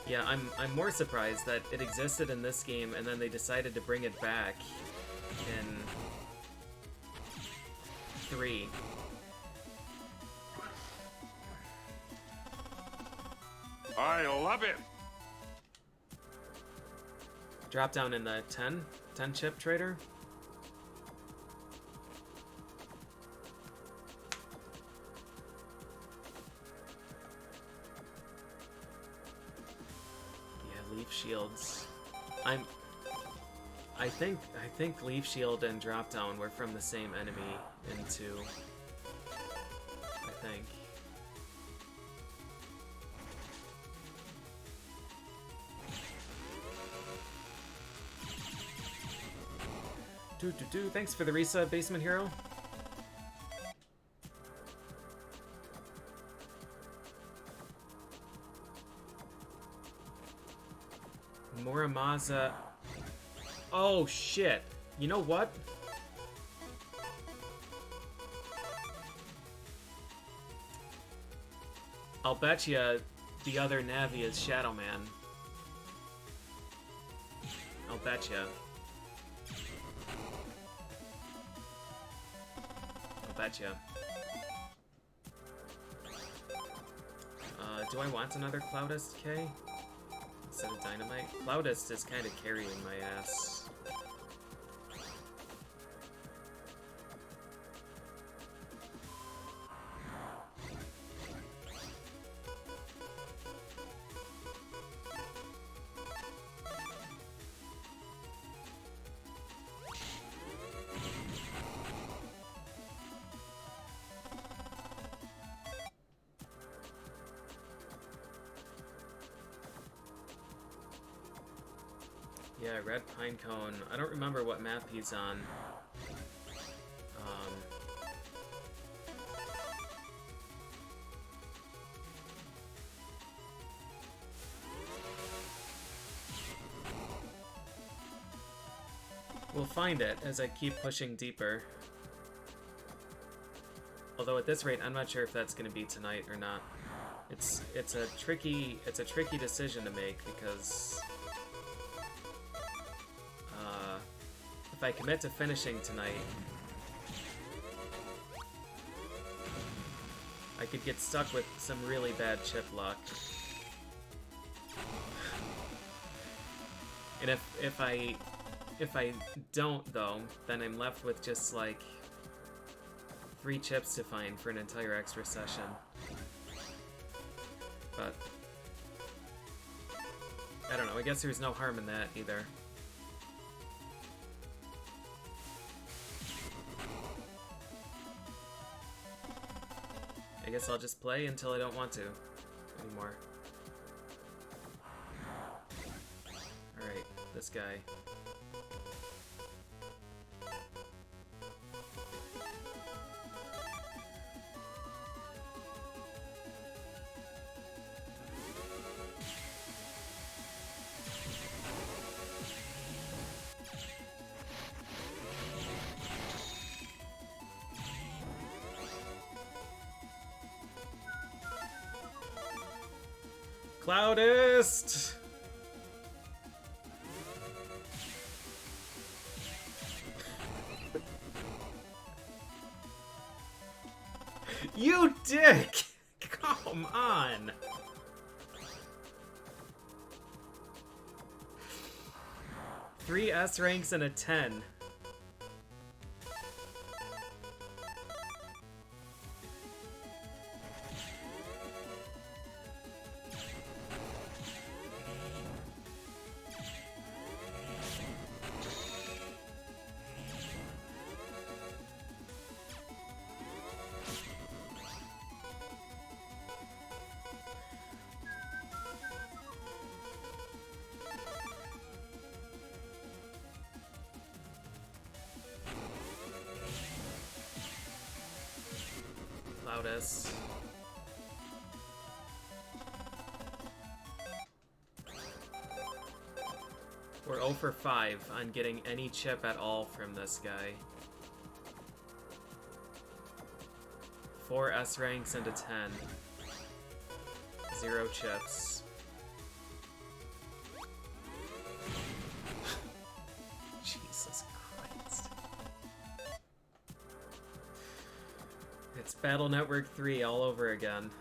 Yeah, I'm more surprised that it existed in this game and then they decided to bring it back in 3. I love it! Drop down in the 10 chip trader. Yeah, leaf shields. I think leaf shield and drop down were from the same enemy in 2. I think. Thanks for the resub, Basement Hero. Muramaza. Oh shit. You know what? I'll bet you the other Navi is Shadow Man. I'll bet you. Betcha. Do I want another Cloudist K? Instead of Dynamite? Cloudist is kind of carrying my ass. Yeah, Red Pinecone. I don't remember what map he's on. We'll find it as I keep pushing deeper. Although at this rate, I'm not sure if that's going to be tonight or not. It's a tricky decision to make because if I commit to finishing tonight, I could get stuck with some really bad chip luck. And if I don't though, then I'm left with just like 3 chips to find for an entire extra session. But I don't know, I guess there's no harm in that either. I guess I'll just play until I don't want to anymore. Alright, this guy. Cloudist! You dick! Come on! Three S ranks and a 10. Cloudist. We're 0 for 5 on getting any chip at all from this guy. 4 S ranks and a 10. 0 chips. Jesus Christ. It's Battle Network 3 all over again.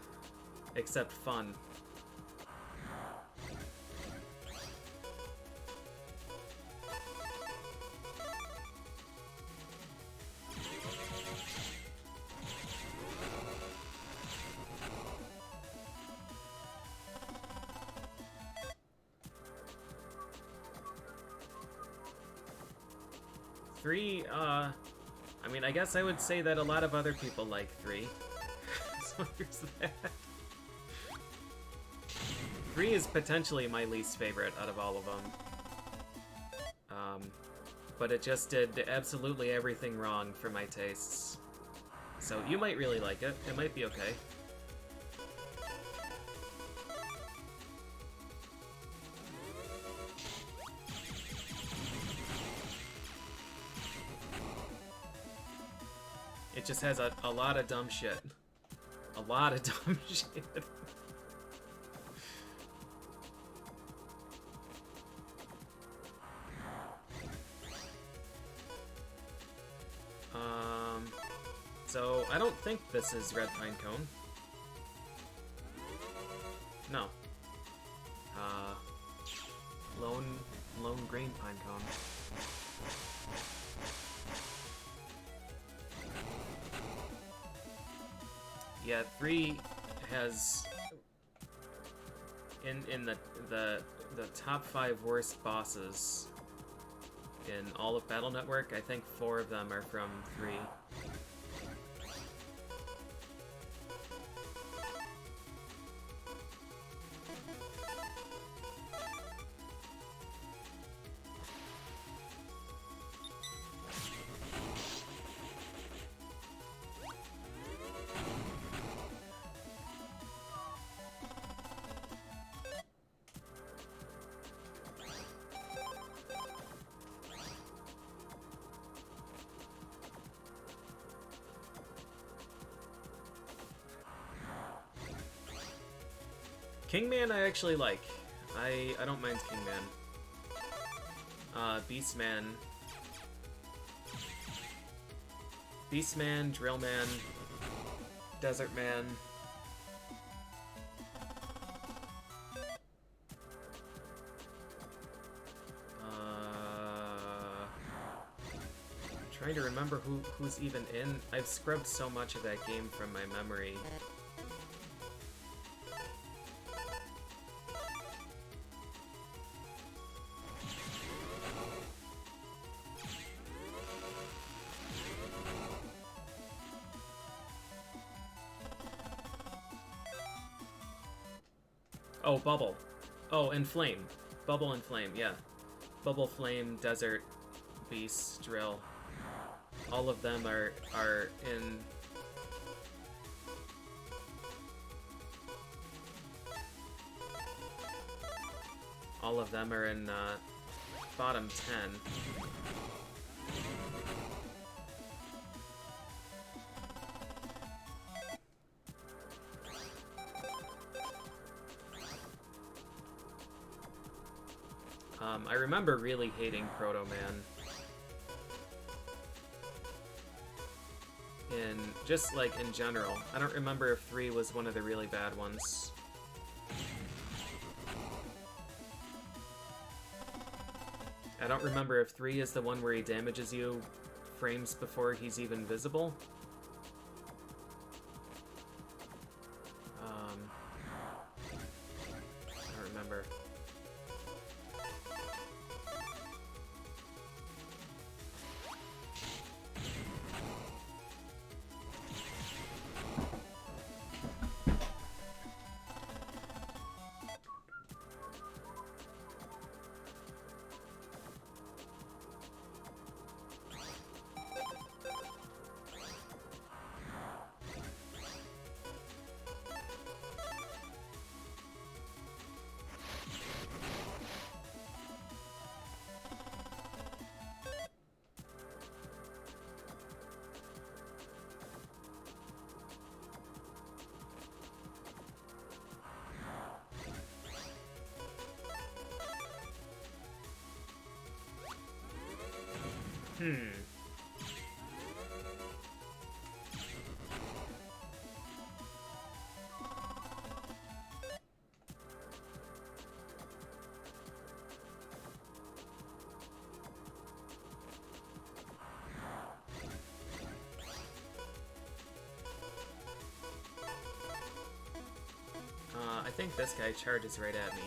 Except fun. 3, I mean, I guess I would say that a lot of other people like 3. So there's that. 3 is potentially my least favorite out of all of them. But it just did absolutely everything wrong for my tastes. So you might really like it. It might be okay. It just has a lot of dumb shit. A lot of dumb shit. So I don't think this is Red Pine Cone. No. Lone Green Pine Cone. Yeah, 3 has in the top 5 worst bosses in all of Battle Network. I think 4 of them are from 3. Kingman I actually like. I don't mind Kingman. Beastman. Beastman, Drillman, Desert Man. Trying to remember who's even in. I've scrubbed so much of that game from my memory. Oh, Bubble. Oh, and Flame. Bubble and Flame, yeah. Bubble, Flame, Desert, Beast, Drill. All of them are in... All of them are in bottom 10. I remember really hating Proto Man. Just like in general. I don't remember if 3 was one of the really bad ones. I don't remember if 3 is the one where he damages you frames before he's even visible. I don't remember. I think this guy charges right at me.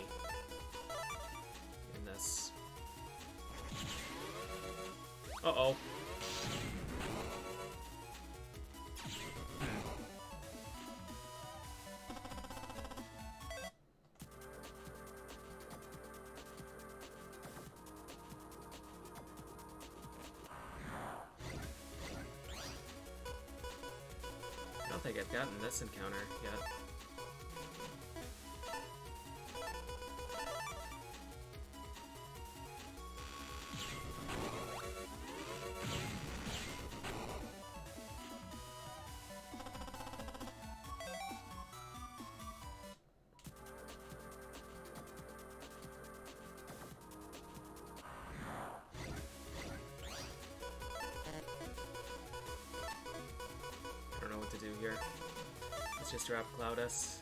In this. Uh-oh. I don't think I've gotten this encounter yet. I don't know what to do here. Let's just drop Cloudus.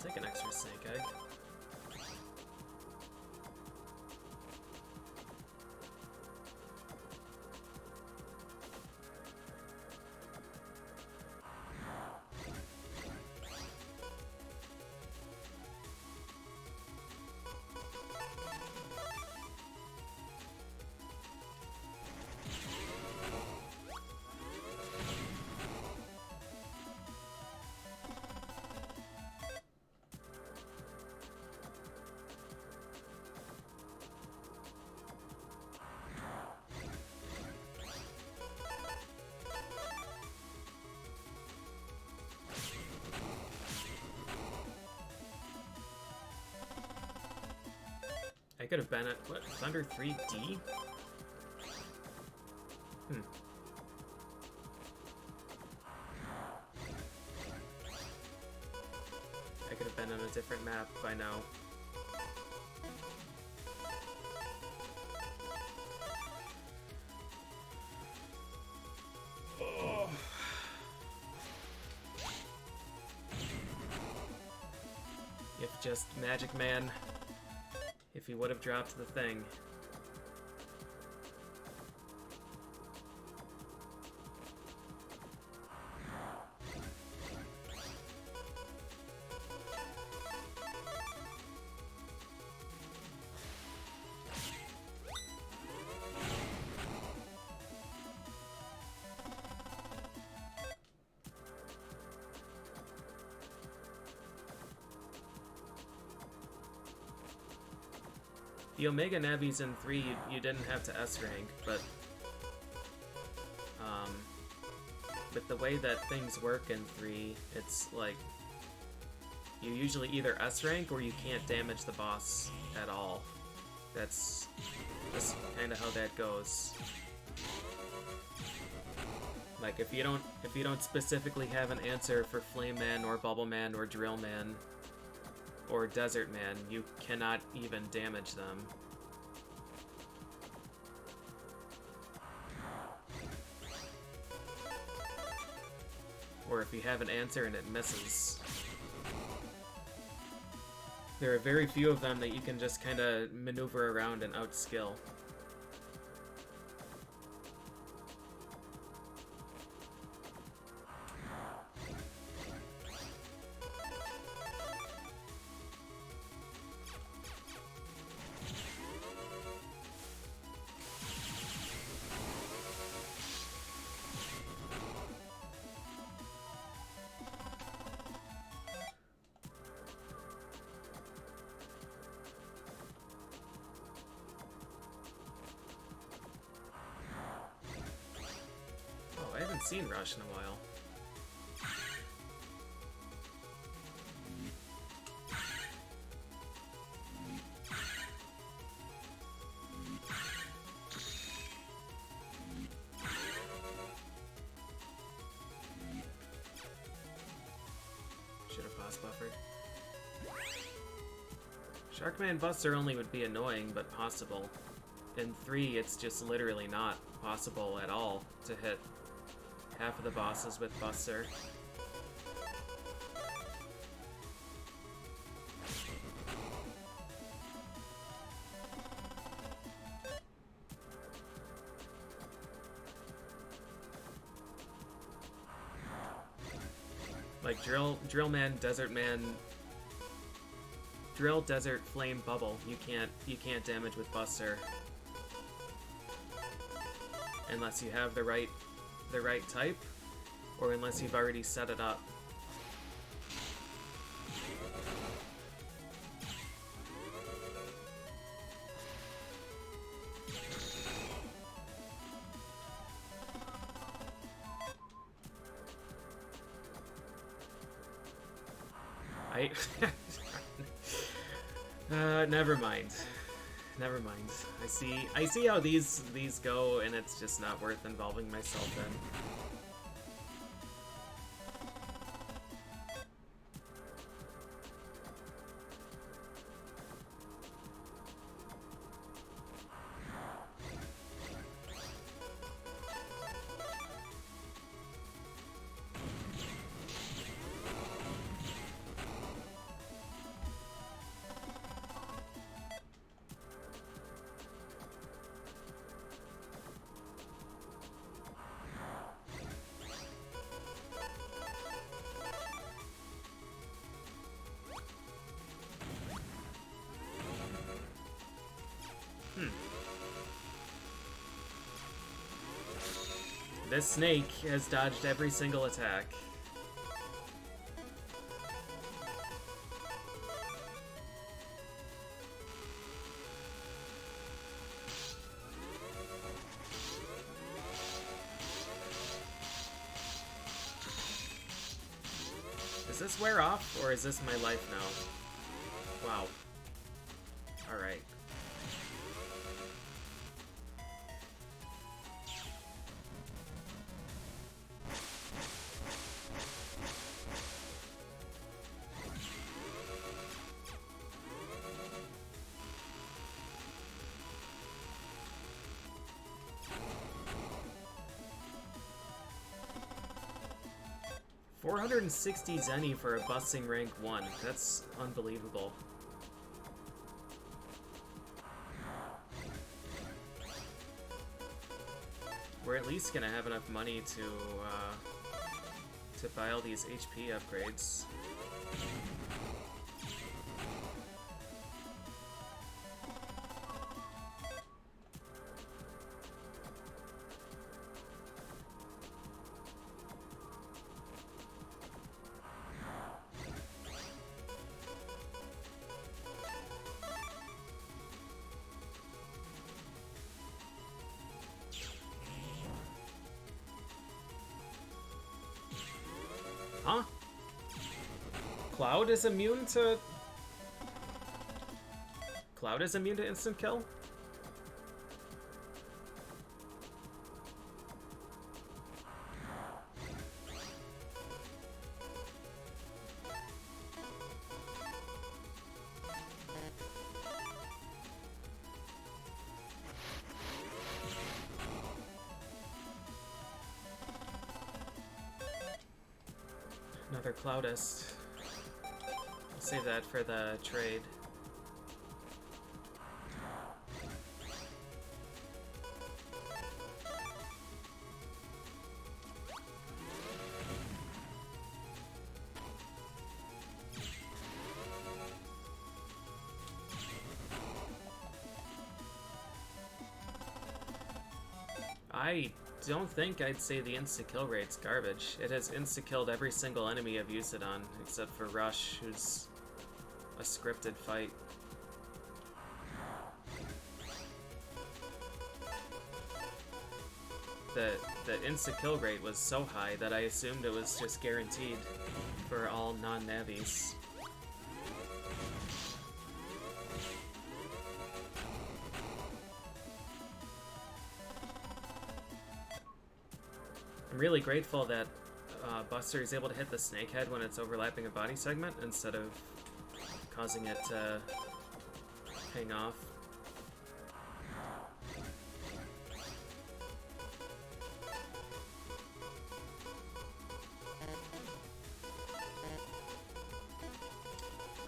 Take an extra snake egg. I could have been at, what, Thunder 3D? I could have been on a different map by now. Oh. If just Magic Man... If he would have dropped the thing. The Omega Navis in 3, you didn't have to S rank, but with the way that things work in 3, it's like you usually either S rank or you can't damage the boss at all. That's kind of how that goes. Like if you don't specifically have an answer for Flame Man or Bubble Man or Drill Man or Desert Man, you cannot even damage them. Or if you have an answer and it misses. There are very few of them that you can just kind of maneuver around and outskill. I haven't seen Rush in a while. boss buffered. Sharkman Buster only would be annoying, but possible. In 3, it's just literally not possible at all to hit half of the bosses with Buster. Like Drill Man, Desert Man, Drill, Desert, Flame, Bubble. You can't damage with Buster unless you have the right type, or unless you've already set it up. Never mind. Never mind. I see how these go, and it's just not worth involving myself in. This snake has dodged every single attack. Does this wear off, or is this my life now? Wow. Alright. $460 Zenny for a busting rank 1. That's unbelievable. We're at least gonna have enough money to buy all these HP upgrades. Huh? Cloud is immune to instant kill? Another Cloudist. I'll save that for the trade. I don't think I'd say the insta-kill rate's garbage. It has insta-killed every single enemy I've used it on, except for Rush, who's a scripted fight. The insta-kill rate was so high that I assumed it was just guaranteed for all non-navies. I'm really grateful that Buster is able to hit the snake head when it's overlapping a body segment instead of causing it to hang off.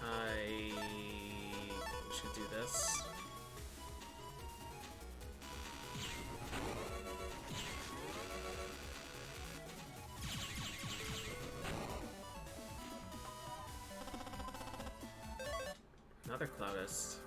I should do this. Another Cloudist.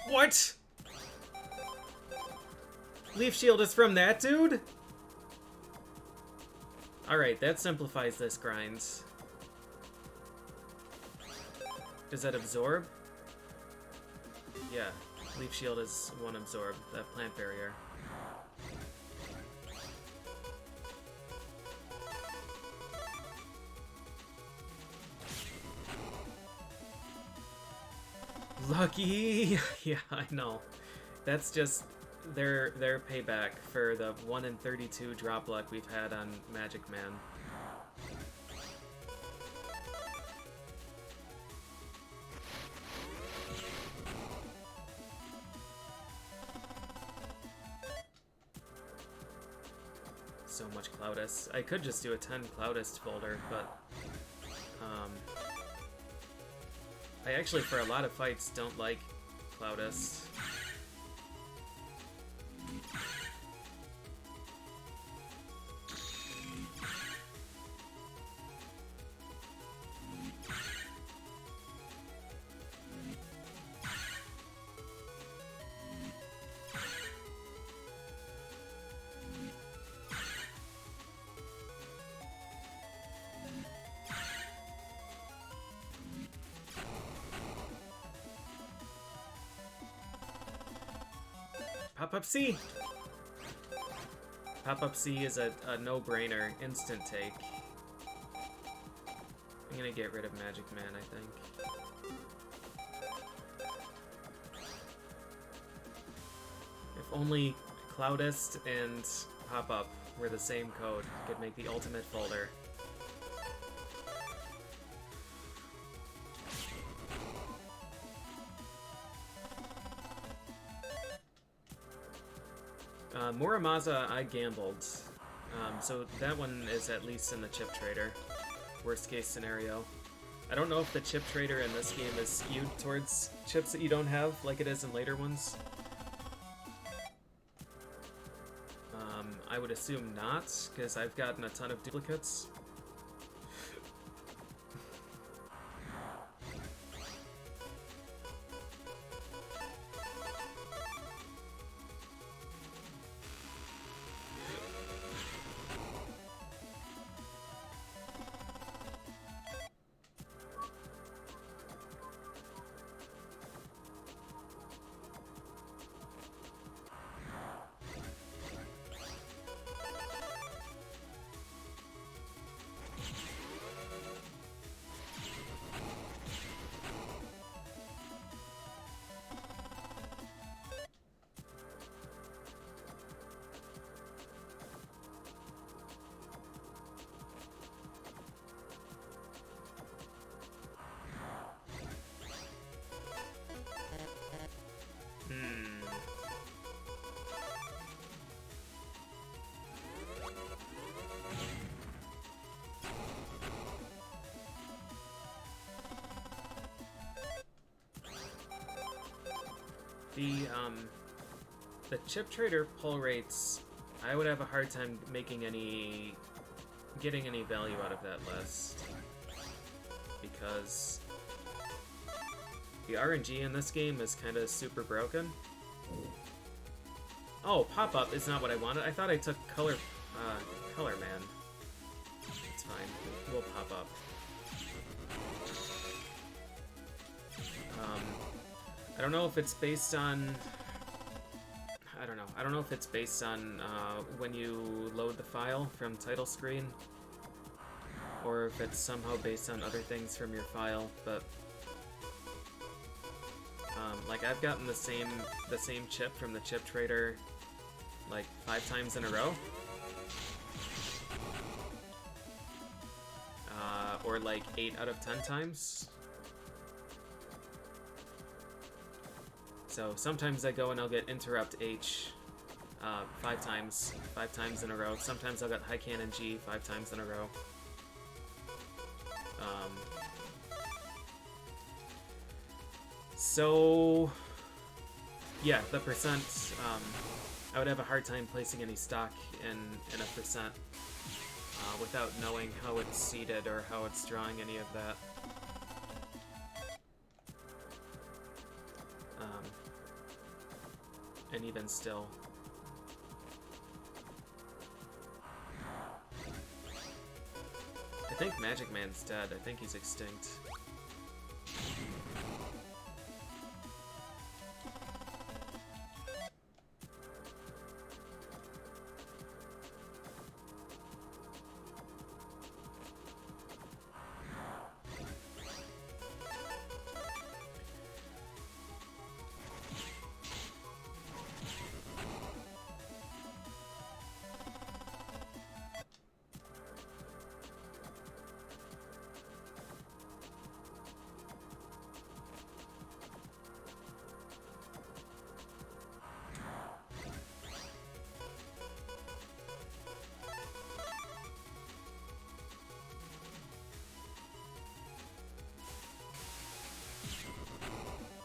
What? Leaf Shield is from that dude? Alright, that simplifies this grind. Does that absorb? Yeah, Leaf Shield is one absorb, that plant barrier. Lucky! Yeah, I know. That's just their payback for the 1 in 32 drop luck we've had on Magic Man. So much Cloudist. I could just do a 10 Cloudist folder, but I actually, for a lot of fights, don't like Cloudist. Pop-Up C! Pop-Up C is a no-brainer, instant take. I'm gonna get rid of Magic Man, I think. If only Cloudist and Pop-Up were the same code, could make the ultimate folder. Muramasa, I gambled, so that one is at least in the chip trader. Worst case scenario. I don't know if the chip trader in this game is skewed towards chips that you don't have, like it is in later ones. I would assume not, because I've gotten a ton of duplicates. The chip trader pull rates, I would have a hard time getting any value out of that list, because the RNG in this game is kind of super broken. Oh, Pop-Up is not what I wanted. I thought I took Color Man. It's fine. We'll Pop-Up. I don't know if it's based on... I don't know. I don't know if it's based on when you load the file from title screen, or if it's somehow based on other things from your file, but like I've gotten the same chip from the chip trader like 5 times in a row, or like 8 out of 10 times. So sometimes I go and I'll get interrupt H 5 times in a row. Sometimes I'll get high cannon G 5 times in a row. So yeah, the percent, I would have a hard time placing any stock in a percent without knowing how it's seeded or how it's drawing any of that. And even still. I think Magic Man's dead. I think he's extinct.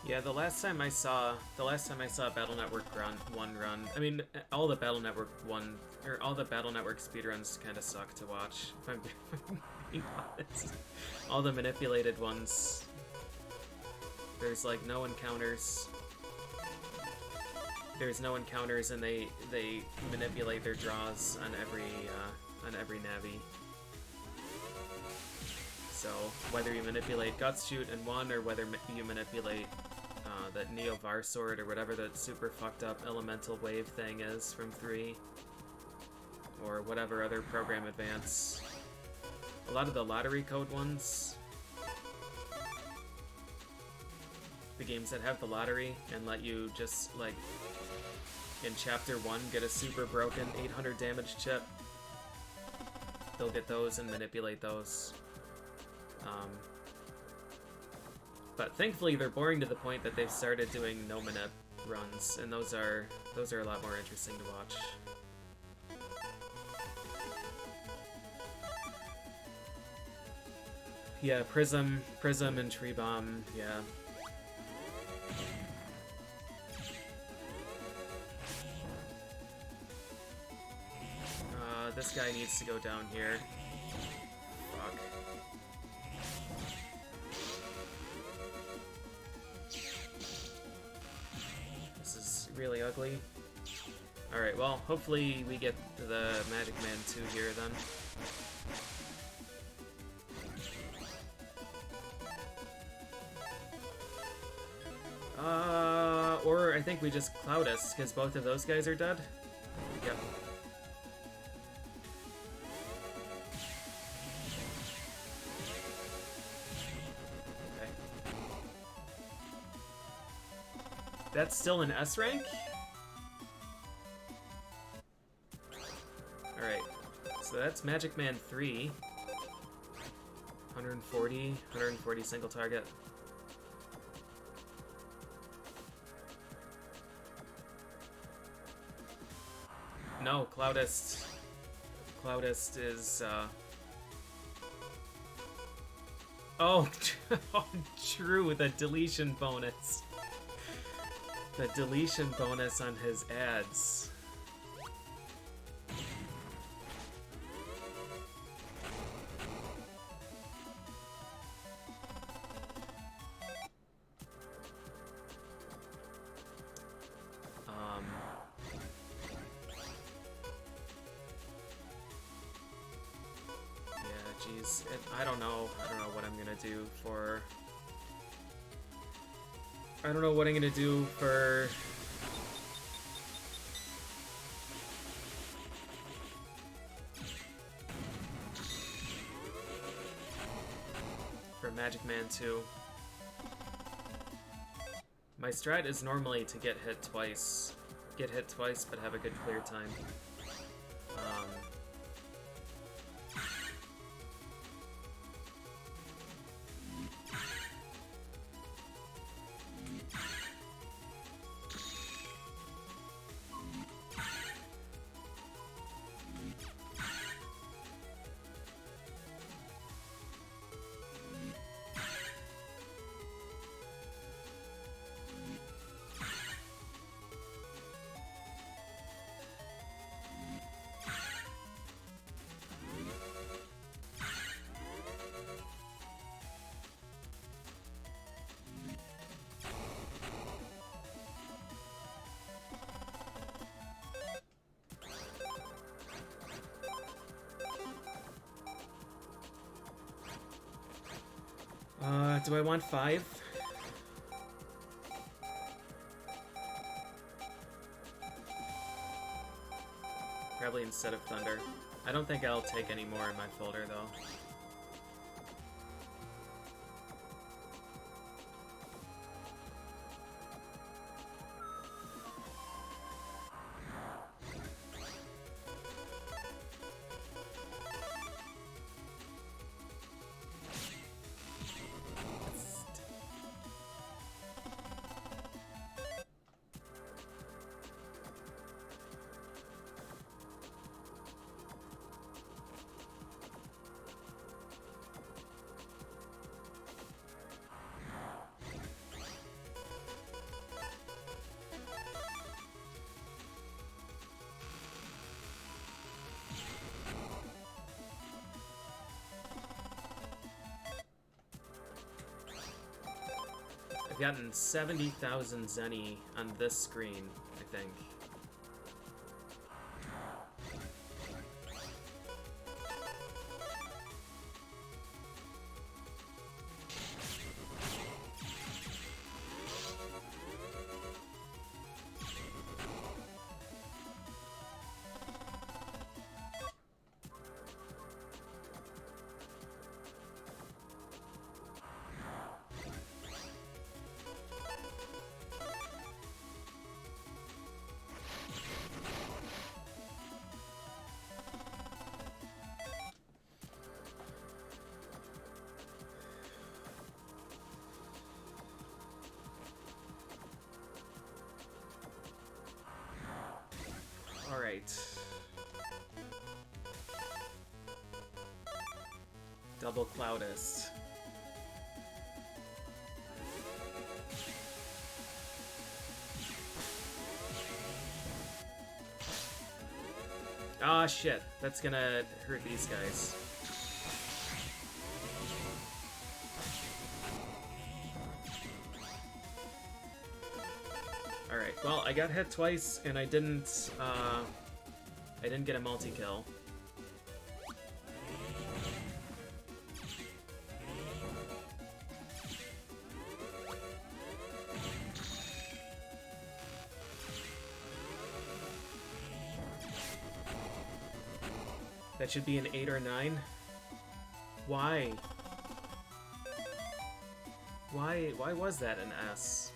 Yeah, the last time I saw a Battle Network one run, I mean, all the Battle Network speedruns kind of suck to watch, if I'm being honest. All the manipulated ones, there's like no encounters. There's no encounters, and they manipulate their draws on every Navi. So whether you manipulate Guts Shoot in 1, or whether you manipulate that Neo Varsword or whatever that super fucked up elemental wave thing is from 3, or whatever other program advance. A lot of the lottery code ones, the games that have the lottery and let you just, like, in Chapter 1 get a super broken 800 damage chip, they'll get those and manipulate those. But thankfully they're boring to the point that they've started doing no manip runs, and those are a lot more interesting to watch. Yeah, Prism and Tree Bomb, yeah. This guy needs to go down here. Fuck. This is really ugly. Alright, well, hopefully we get the Magic Man 2 here then. Or I think we just Cloudus, because both of those guys are dead. Yep. That's still an S rank? Alright, so that's Magic Man 3. 140 single target. No, Cloudist is, Oh, true, the deletion bonus. The deletion bonus on his ads. Yeah, geez, I don't know what I'm gonna do for I don't know what I'm gonna do for... Magic Man 2. My strat is normally to get hit twice. Get hit twice, but have a good clear time. Do I want 5? Probably instead of Thunder. I don't think I'll take any more in my folder, though. I've gotten 70,000 Zenny on this screen, I think. Double Cloudist. Ah, shit. That's gonna hurt these guys. Alright, well, I got hit twice, and I didn't get a multi-kill. That should be an 8 or 9. Why? Why was that an S?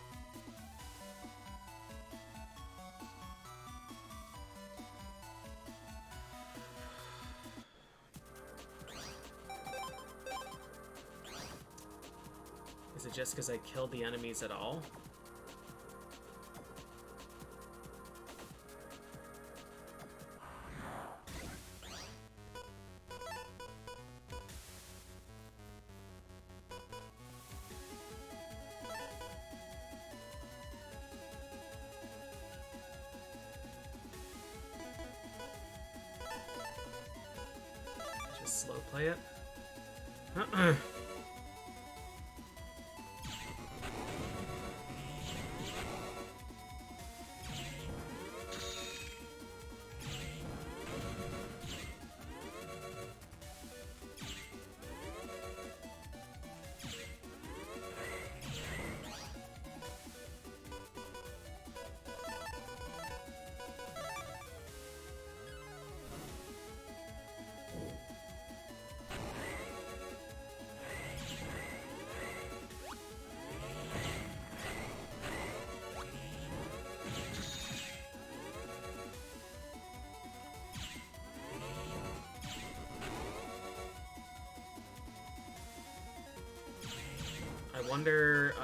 Is it just because I killed the enemies at all? Slow play it. wonder,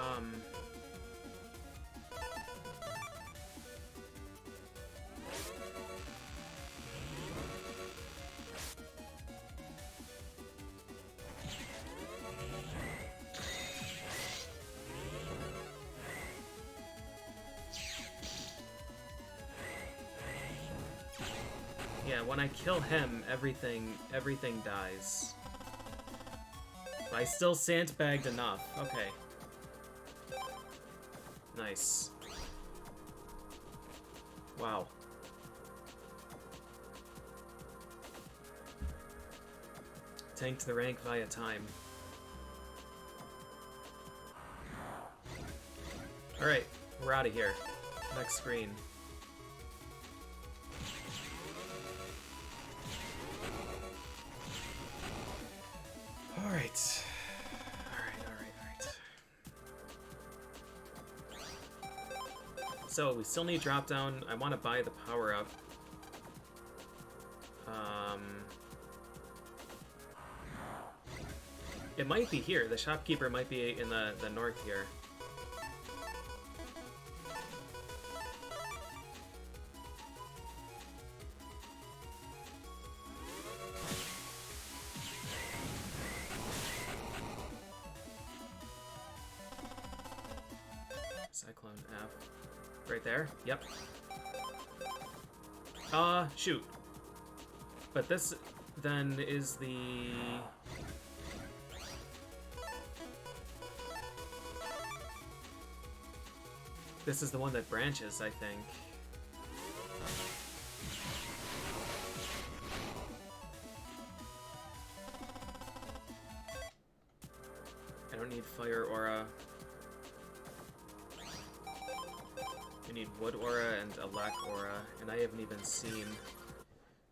yeah, when I kill him, everything dies. But I still sandbagged enough. Okay. Nice. Wow. Tanked the rank via time. Alright, we're out of here. Next screen. Alright. So, we still need drop down. I want to buy the power up. It might be here. The shopkeeper might be in the north here. Cyclone F. Right there? Yep. Shoot. But this, then, is the... This is the one that branches, I think. I don't need Fire Aura. I need Wood Aura and Elec Aura, and I haven't even seen...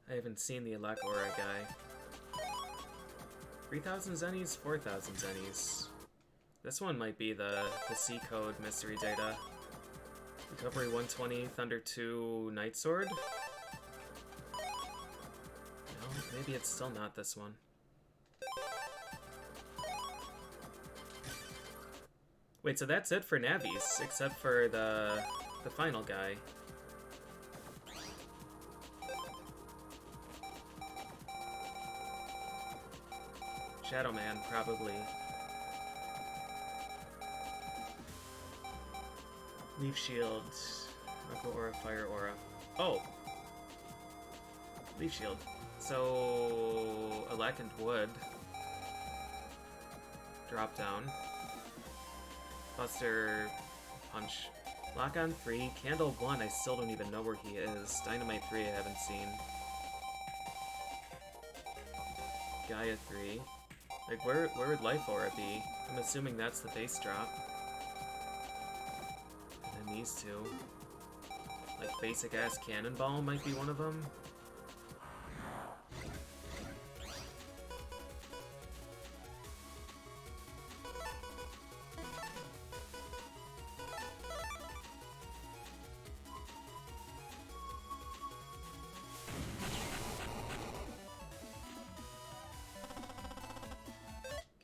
I haven't seen the Elec Aura guy. 3,000 zennies, 4,000 zennies. This one might be the C code mystery data. Recovery 120, Thunder 2, Night Sword? No, maybe it's still not this one. Wait, so that's it for Navies, except for the final guy. Shadow Man, probably. Leaf Shield, Aqua Aura, Fire Aura. Oh! Leaf Shield. So... Elec and Wood. Drop down. Buster, Punch. Lock on 3, Candle 1, I still don't even know where he is. Dynamite 3 I haven't seen. Gaia 3. Like, where would Life Aura be? I'm assuming that's the base drop. And then these two. Like, basic-ass Cannonball might be one of them.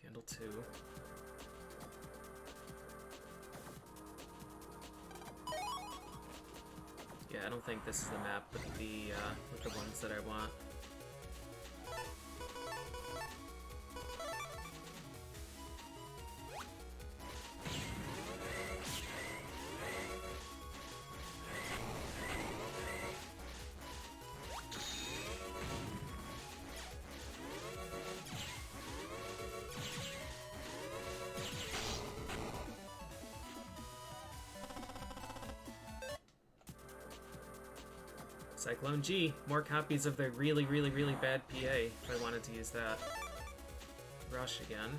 Candle 2. Yeah, I don't think this is the map with the ones that I want. Cyclone G, more copies of the really, really, really bad PA, if I wanted to use that. Rush again.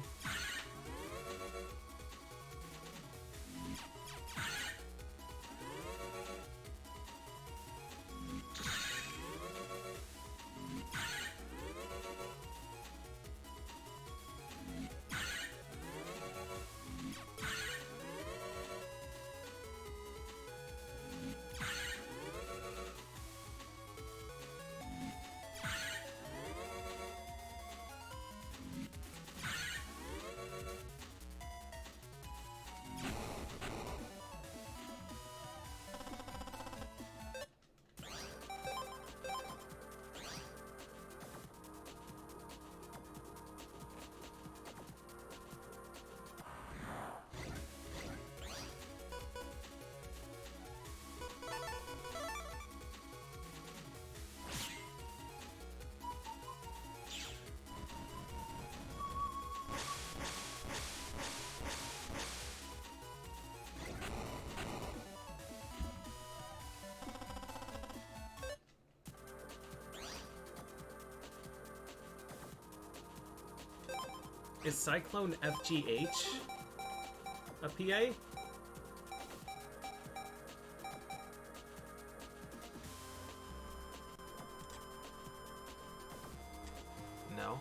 Is Cyclone FGH a PA? No.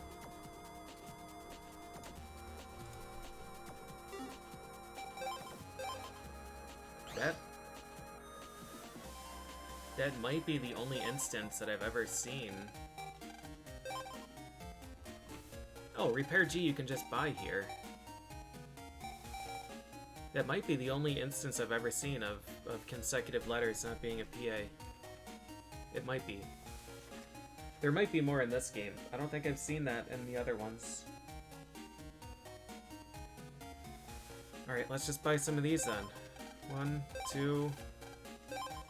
That might be the only instance that I've ever seen. Oh, Repair G you can just buy here. That might be the only instance I've ever seen of consecutive letters not being a PA. It might be. There might be more in this game. I don't think I've seen that in the other ones. Alright, let's just buy some of these then. 1, 2,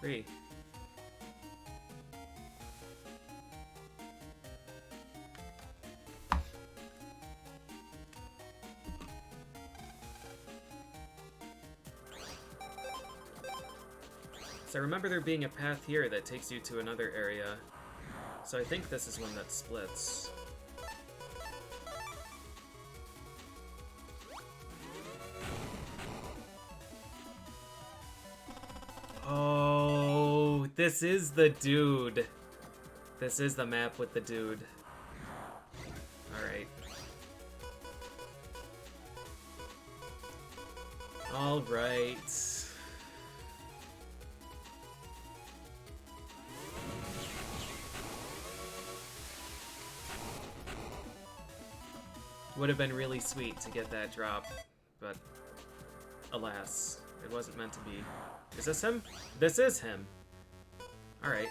3. So I remember there being a path here that takes you to another area. So I think this is one that splits. Oh, this is the dude. This is the map with the dude. Alright. Alright. Would have been really sweet to get that drop, but alas, it wasn't meant to be. Is this him? This is him. Alright.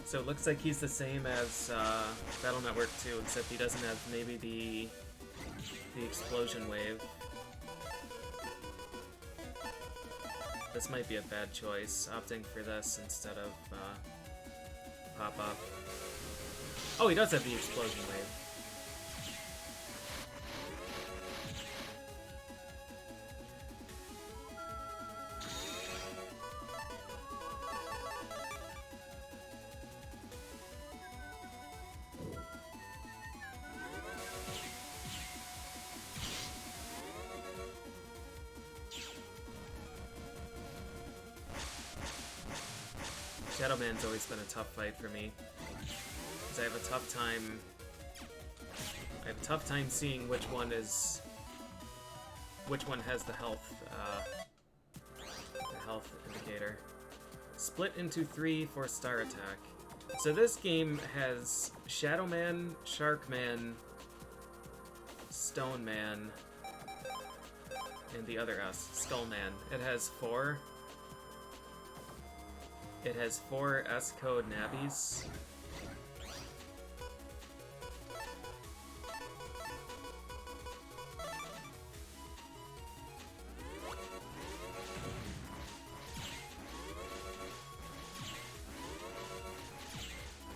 So it looks like he's the same as Battle Network 2, except he doesn't have maybe the explosion wave. This might be a bad choice, opting for this instead of pop-up. Oh, he does have the explosion wave. Shadow Man's always been a tough fight for me, because I have a tough time seeing which one has the health indicator. Split into 3 for star attack. So this game has Shadow Man, Shark Man, Stone Man, and the other S, Skull Man. It has 4. It has 4 S-code nabbies.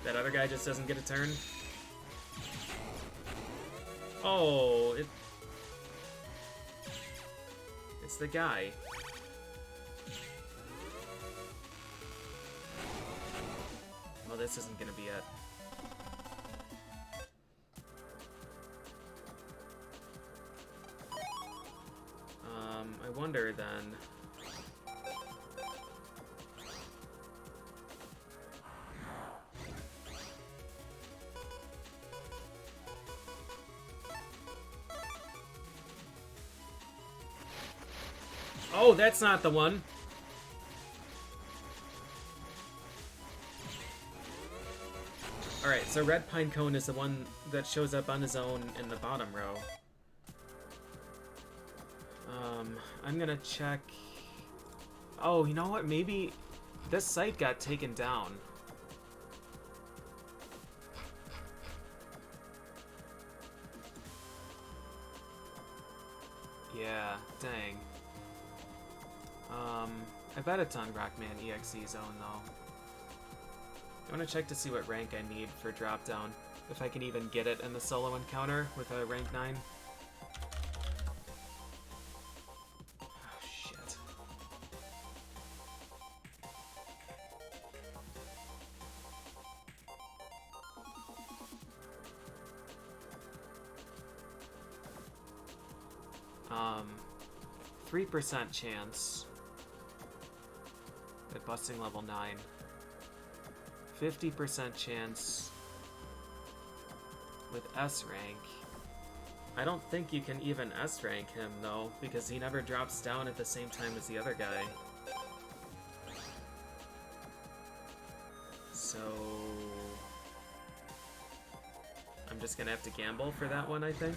That other guy just doesn't get a turn. Oh, it's the guy. Well, this isn't gonna be it. I wonder then. Oh, that's not the one. Alright, so Red Pine Cone is the one that shows up on his own in the bottom row. I'm gonna check... Oh, you know what? Maybe this site got taken down. Yeah, dang. I bet it's on Rockman EXE Zone, though. I want to check to see what rank I need for drop down. If I can even get it in the solo encounter with a rank 9. Oh, shit. Um, 3% chance at busting level 9. 50% chance with S rank. I don't think you can even S rank him though, because he never drops down at the same time as the other guy. So I'm just gonna have to gamble for that one, I think.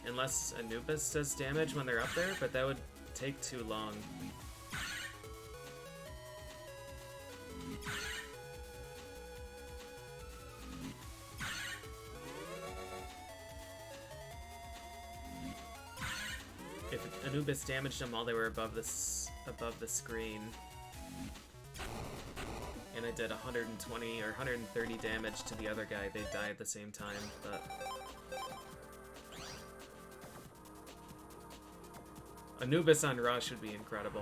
Unless Anubis does damage when they're up there, but that would take too long. If Anubis damaged them while they were above the screen, and I did 120 or 130 damage to the other guy, they'd die at the same time, but Anubis on Rush would be incredible.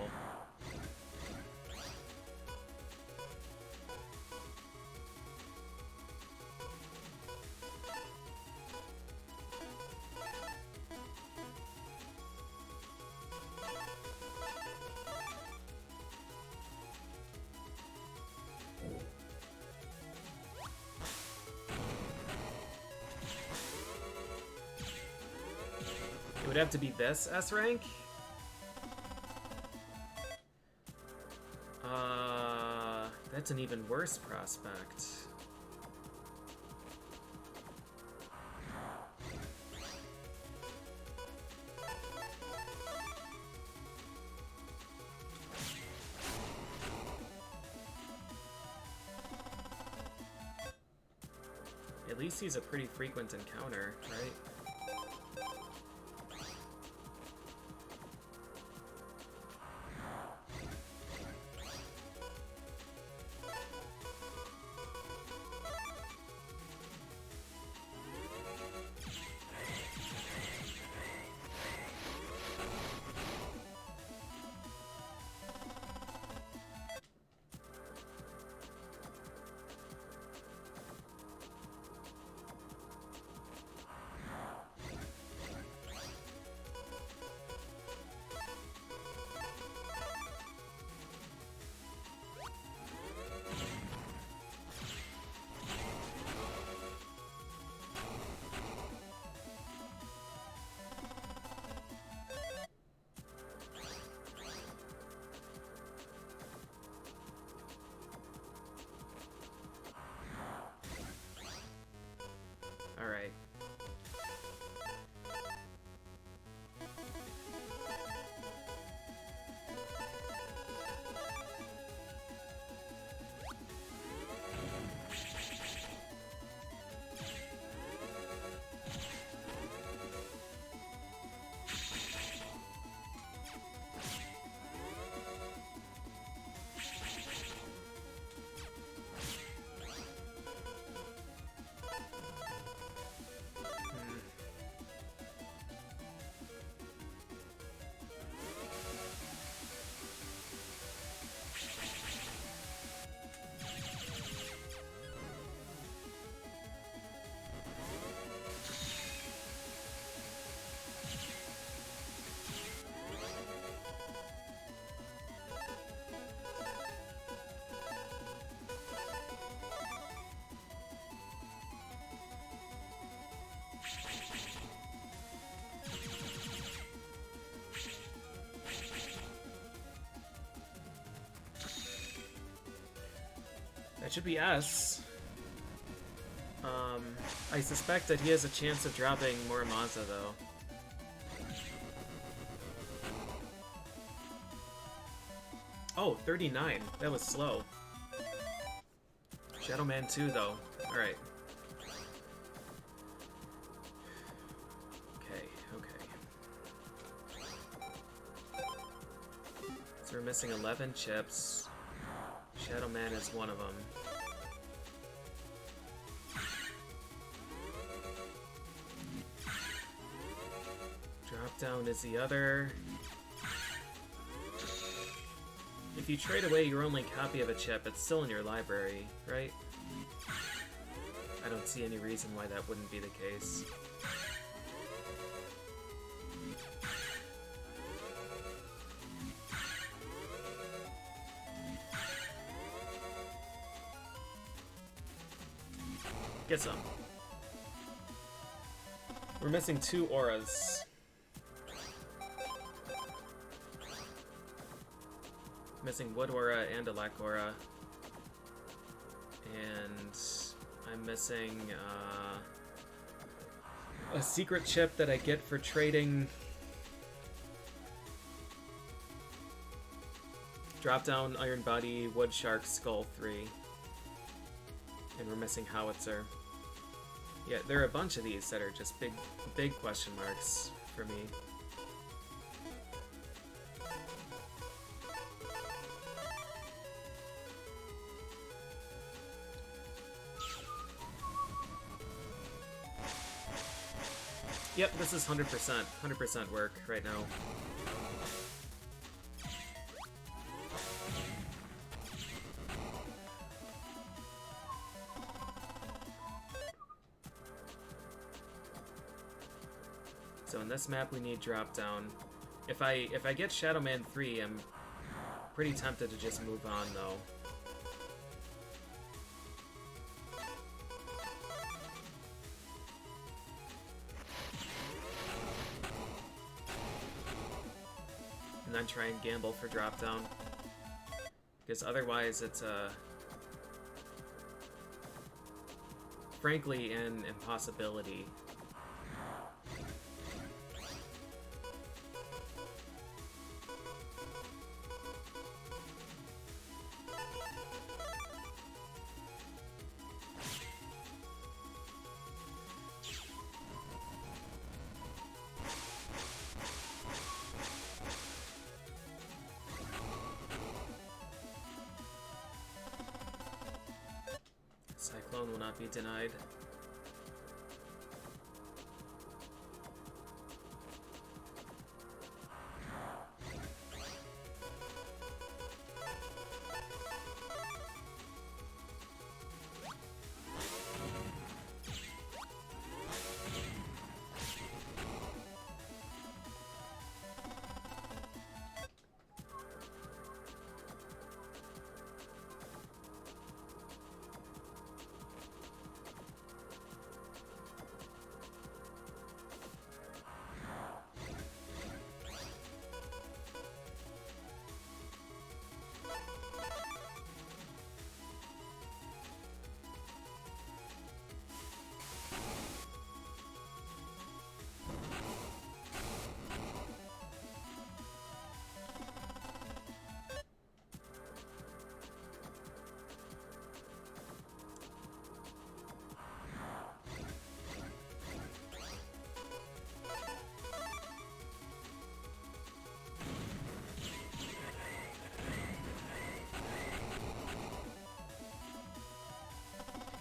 It would have to be this S rank? That's an even worse prospect. At least he's a pretty frequent encounter, right? Alright. That should be S. I suspect that he has a chance of dropping Muramasa, though. Oh, 39. That was slow. Shadow Man 2, though. Alright. Okay, okay. So we're missing 11 chips. Shadow Man is one of them. Drop down is the other. If you trade away your only copy of a chip, it's still in your library, right? I don't see any reason why that wouldn't be the case. Get some. We're missing 2 auras. Missing Wood Aura and Elec Aura. And I'm missing a secret chip that I get for trading Drop Down, Iron Body, Wood Shark, Skull 3. And we're missing Howitzer. Yeah, there are a bunch of these that are just big question marks for me. Yep, this is 100% work right now. So in this map we need drop down. If I get Shadow Man 3, I'm pretty tempted to just move on though. And then try and gamble for drop down. Because otherwise it's frankly an impossibility. Cyclone will not be denied.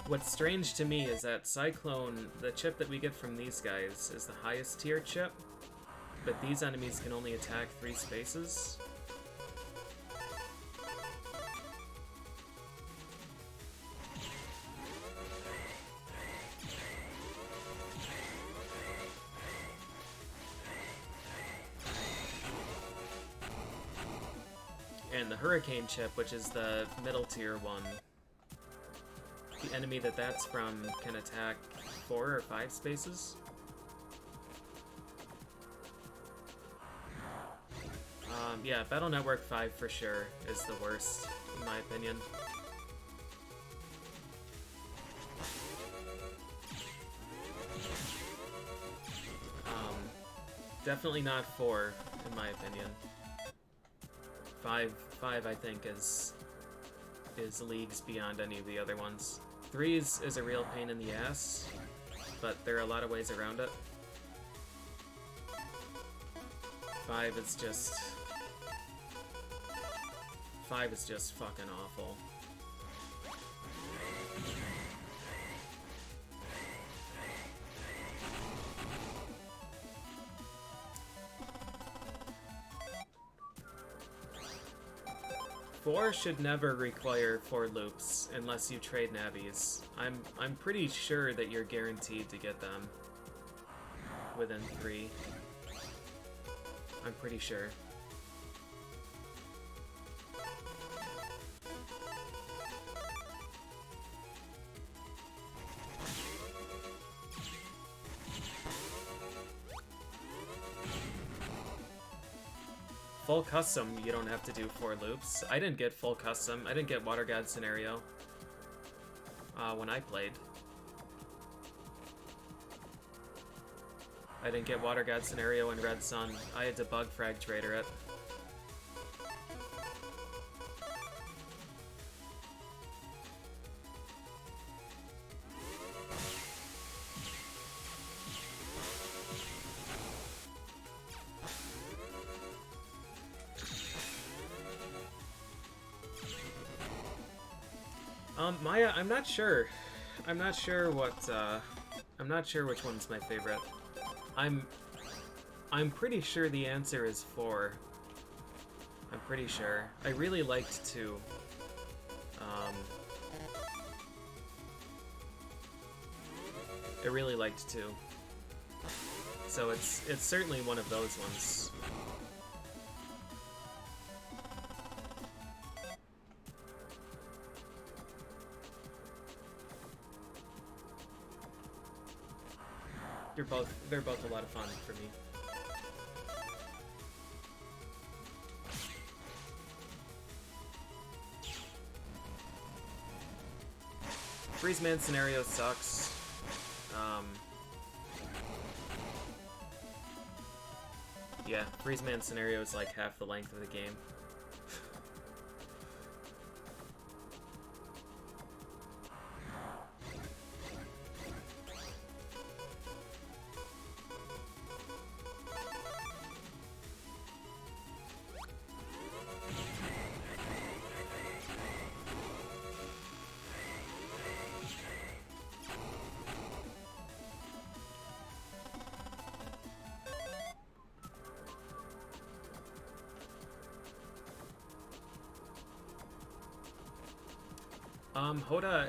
What's strange to me is that Cyclone, the chip that we get from these guys, is the highest tier chip, but these enemies can only attack 3 spaces. And the Hurricane chip, which is the middle tier one, the enemy that's from can attack 4 or 5 spaces. Yeah, Battle Network 5 for sure is the worst, in my opinion. Definitely not 4, in my opinion. 5 I think is leagues beyond any of the other ones. 3 is a real pain in the ass, but there are a lot of ways around it. 5 is just fucking awful. Four should never require 4 loops unless you trade nabbies. I'm pretty sure that you're guaranteed to get them within 3. I'm pretty sure. Full custom, you don't have to do 4 loops. I didn't get full custom. I didn't get Water God scenario when I played. I didn't get Water God scenario in Red Sun. I had to bug frag trader it. Maya, I'm not sure. I'm not sure what, I'm not sure which one's my favorite. I'm pretty sure the answer is 4. I'm pretty sure. I really liked 2. I really liked 2. So it's certainly one of those ones. They're both a lot of fun for me. Freeze Man scenario sucks. Yeah, Freeze Man scenario is like half the length of the game. Hoda,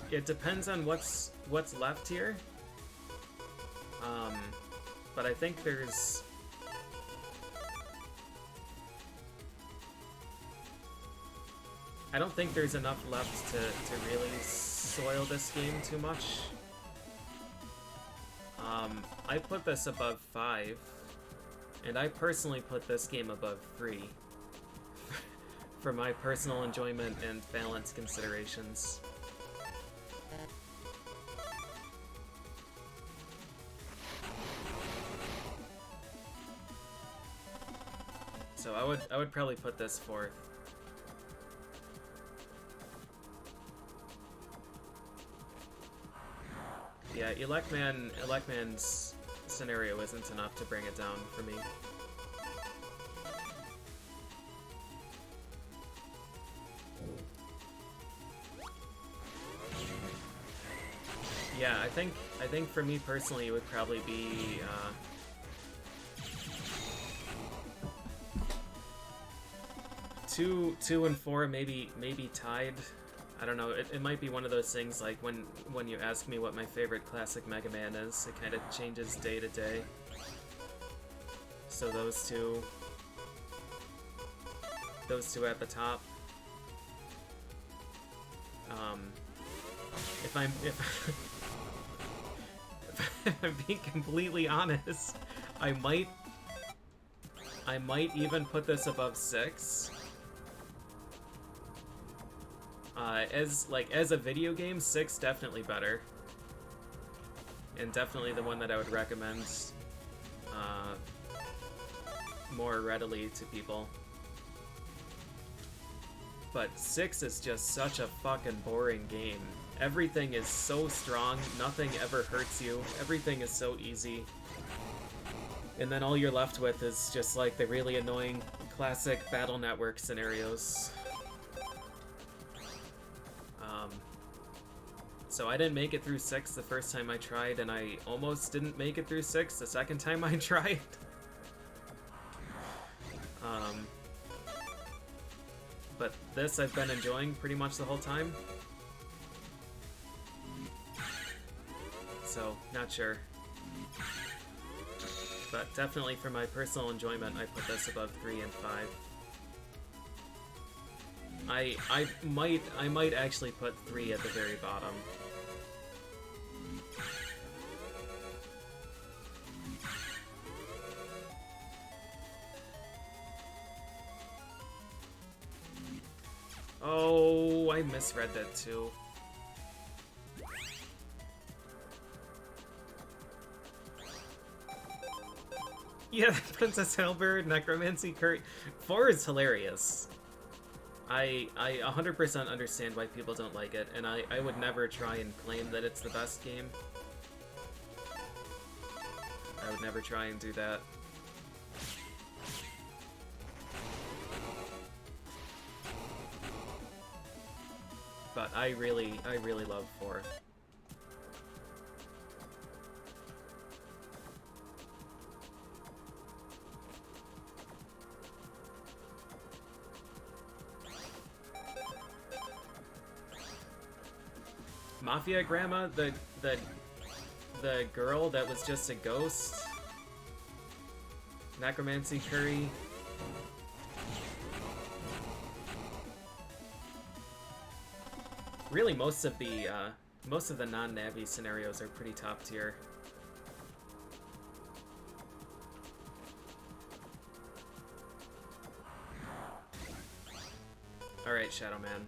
it depends on what's left here. But I think there's... I don't think there's enough left to really soil this game too much. I put this above 5, and I personally put this game above 3. For my personal enjoyment and balance considerations. So I would probably put this 4th. Yeah, Electman's scenario isn't enough to bring it down for me. Yeah, I think for me personally it would probably be 2 and 4 maybe tied. I don't know, it might be one of those things like when you ask me what my favorite classic Mega Man is, it kind of changes day to day. So those two at the top. If I'm being completely honest, I might even put this above 6. As a video game, 6 definitely better, and definitely the one that I would recommend more readily to people. But 6 is just such a fucking boring game. Everything is so strong, nothing ever hurts you, everything is so easy. And then all you're left with is just like the really annoying classic Battle Network scenarios. So I didn't make it through 6 the first time I tried, and I almost didn't make it through 6 the second time I tried. But this I've been enjoying pretty much the whole time. So, not sure. But definitely for my personal enjoyment, I put this above 3 and 5. I might actually put 3 at the very bottom. Oh, I misread that too. Yeah, Princess Halberd, Necromancy, Curry. 4 is hilarious. I 100% understand why people don't like it, and I would never try and claim that it's the best game. I would never try and do that. But I really love 4. Mafia Grandma, the girl that was just a ghost. Necromancy Curry. Really, most of the non-Navi scenarios are pretty top tier. All right, Shadow Man.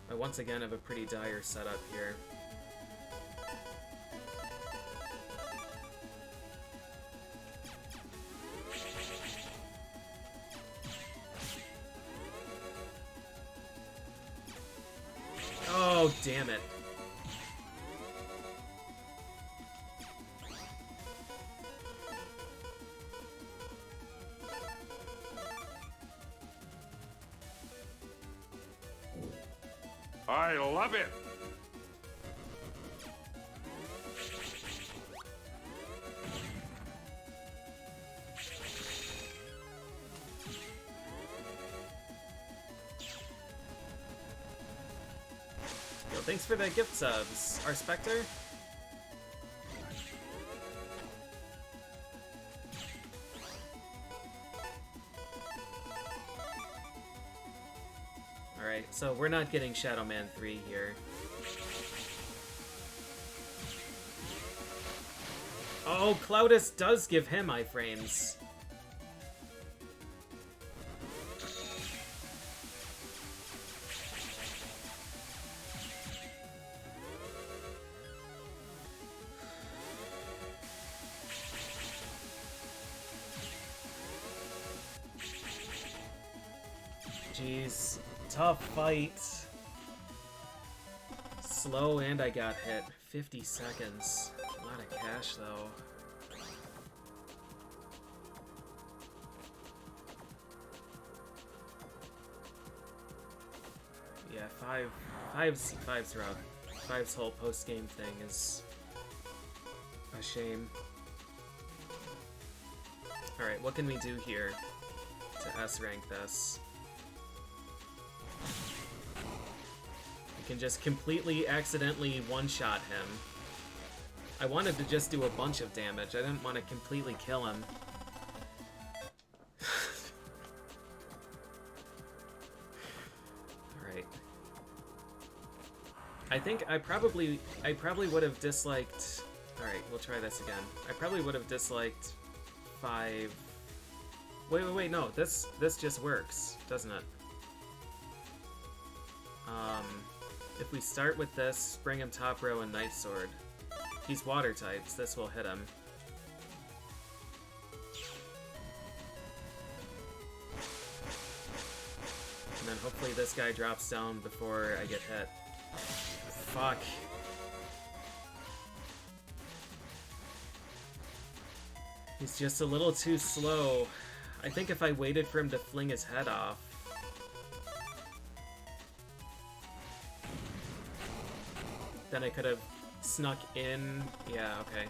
I once again have a pretty dire setup here. Oh, damn it. I love it. Yo, thanks for the gift subs, our Spectre. Alright, so we're not getting Shadow Man 3 here. Oh, Cloudus does give him iframes. Jeez, tough fight. Slow and I got hit. 50 seconds. A lot of cash though. Yeah, five's rough. Five's whole post-game thing is a shame. Alright, what can we do here to S-rank this? We can just completely accidentally one-shot him. I wanted to just do a bunch of damage. I didn't want to completely kill him. Alright. I think I probably would have disliked... Alright, we'll try this again. I probably would have disliked 5... Wait, no, this just works, doesn't it? If we start with this, bring him top row and Night Sword. He's water types, this will hit him. Hopefully this guy drops down before I get hit. Fuck. He's just a little too slow. I think if I waited for him to fling his head off... then I could have snuck in... Yeah, okay.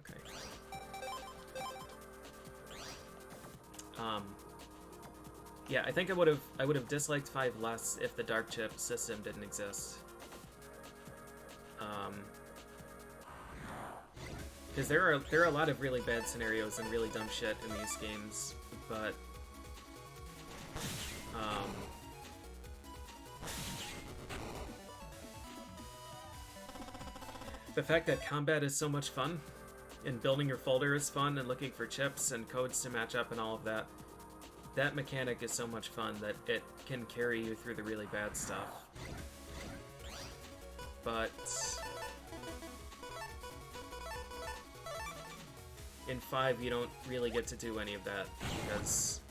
Okay. Yeah, I think I would have disliked 5 less if the dark chip system didn't exist. Because there are a lot of really bad scenarios and really dumb shit in these games, but the fact that combat is so much fun, and building your folder is fun, and looking for chips and codes to match up and all of that, that mechanic is so much fun that it can carry you through the really bad stuff. But in 5, you don't really get to do any of that, because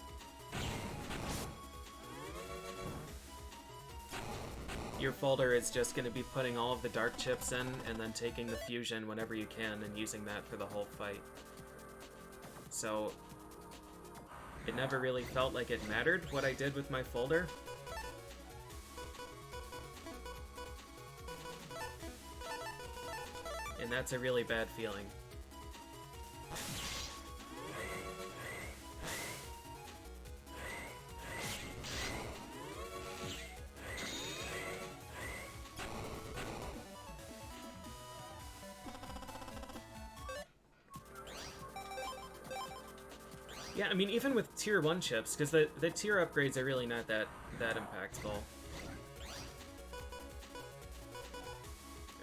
your folder is just going to be putting all of the dark chips in, and then taking the fusion whenever you can, and using that for the whole fight. So it never really felt like it mattered what I did with my folder. And that's a really bad feeling. Yeah, I mean, even with tier 1 chips, because the tier upgrades are really not that impactful.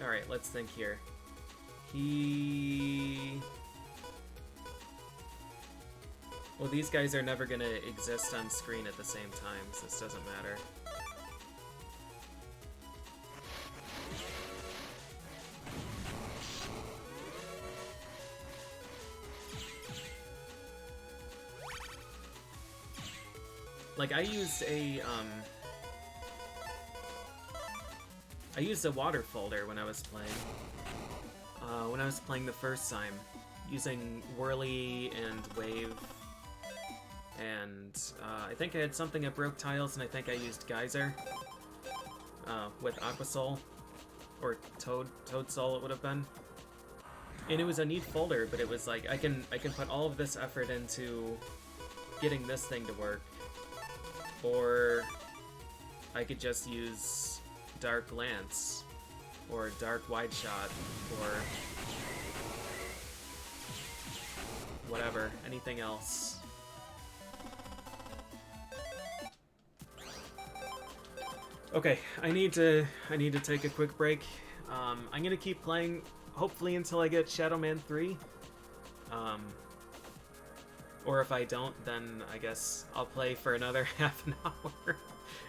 Alright, let's think here. Well, these guys are never gonna exist on screen at the same time, so this doesn't matter. Like, I used a water folder when I was playing. When I was playing the first time, using Whirly and Wave, and I think I had something that broke tiles, and I think I used Geyser with Aquasol, or Toad Soul it would have been. And it was a neat folder, but it was like I can put all of this effort into getting this thing to work. Or I could just use Dark Lance, or Dark Wide Shot, or whatever, anything else. Okay, I need to take a quick break. I'm gonna keep playing, hopefully until I get Shadow Man 3. Or if I don't, then I guess I'll play for another half an hour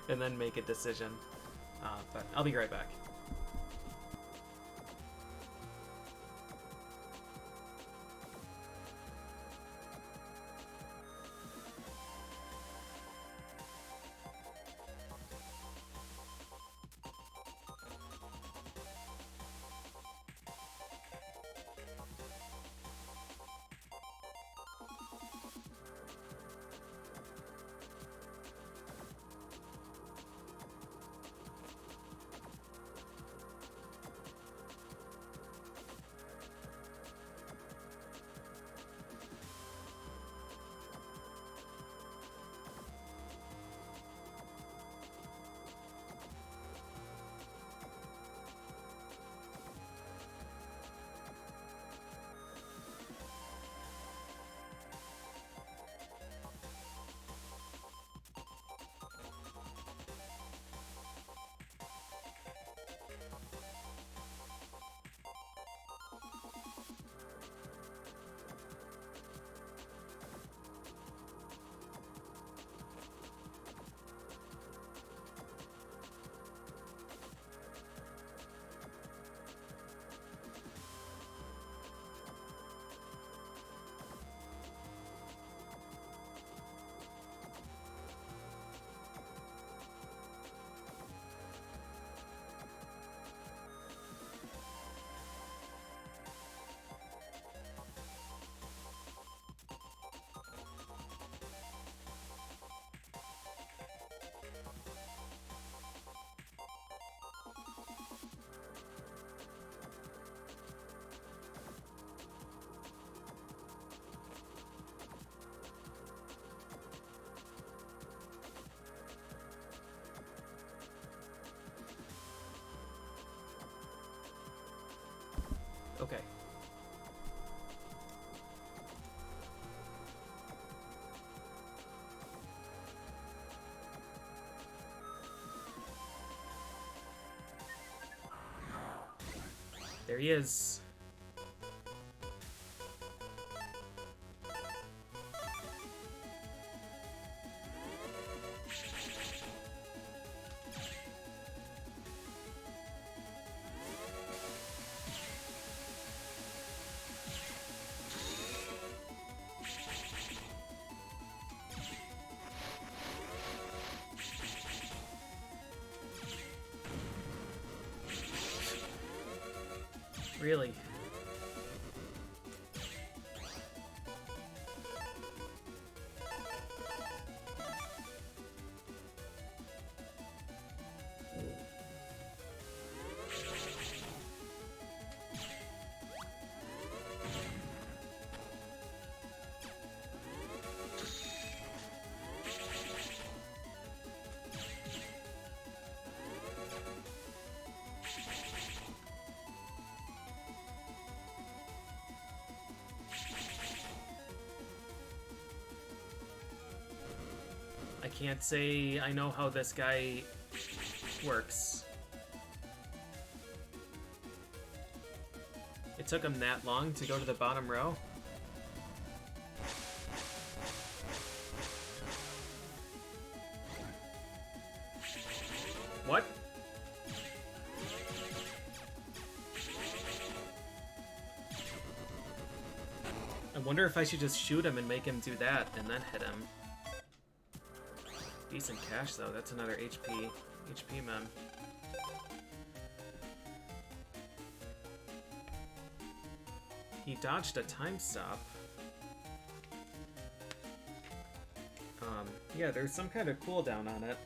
and then make a decision. But I'll be right back. There he is. Really? I can't say I know how this guy works. It took him that long to go to the bottom row? What? I wonder if I should just shoot him and make him do that and then hit him. Decent cash though, that's another HP mem. He dodged a time stop. Yeah, there's some kind of cooldown on it.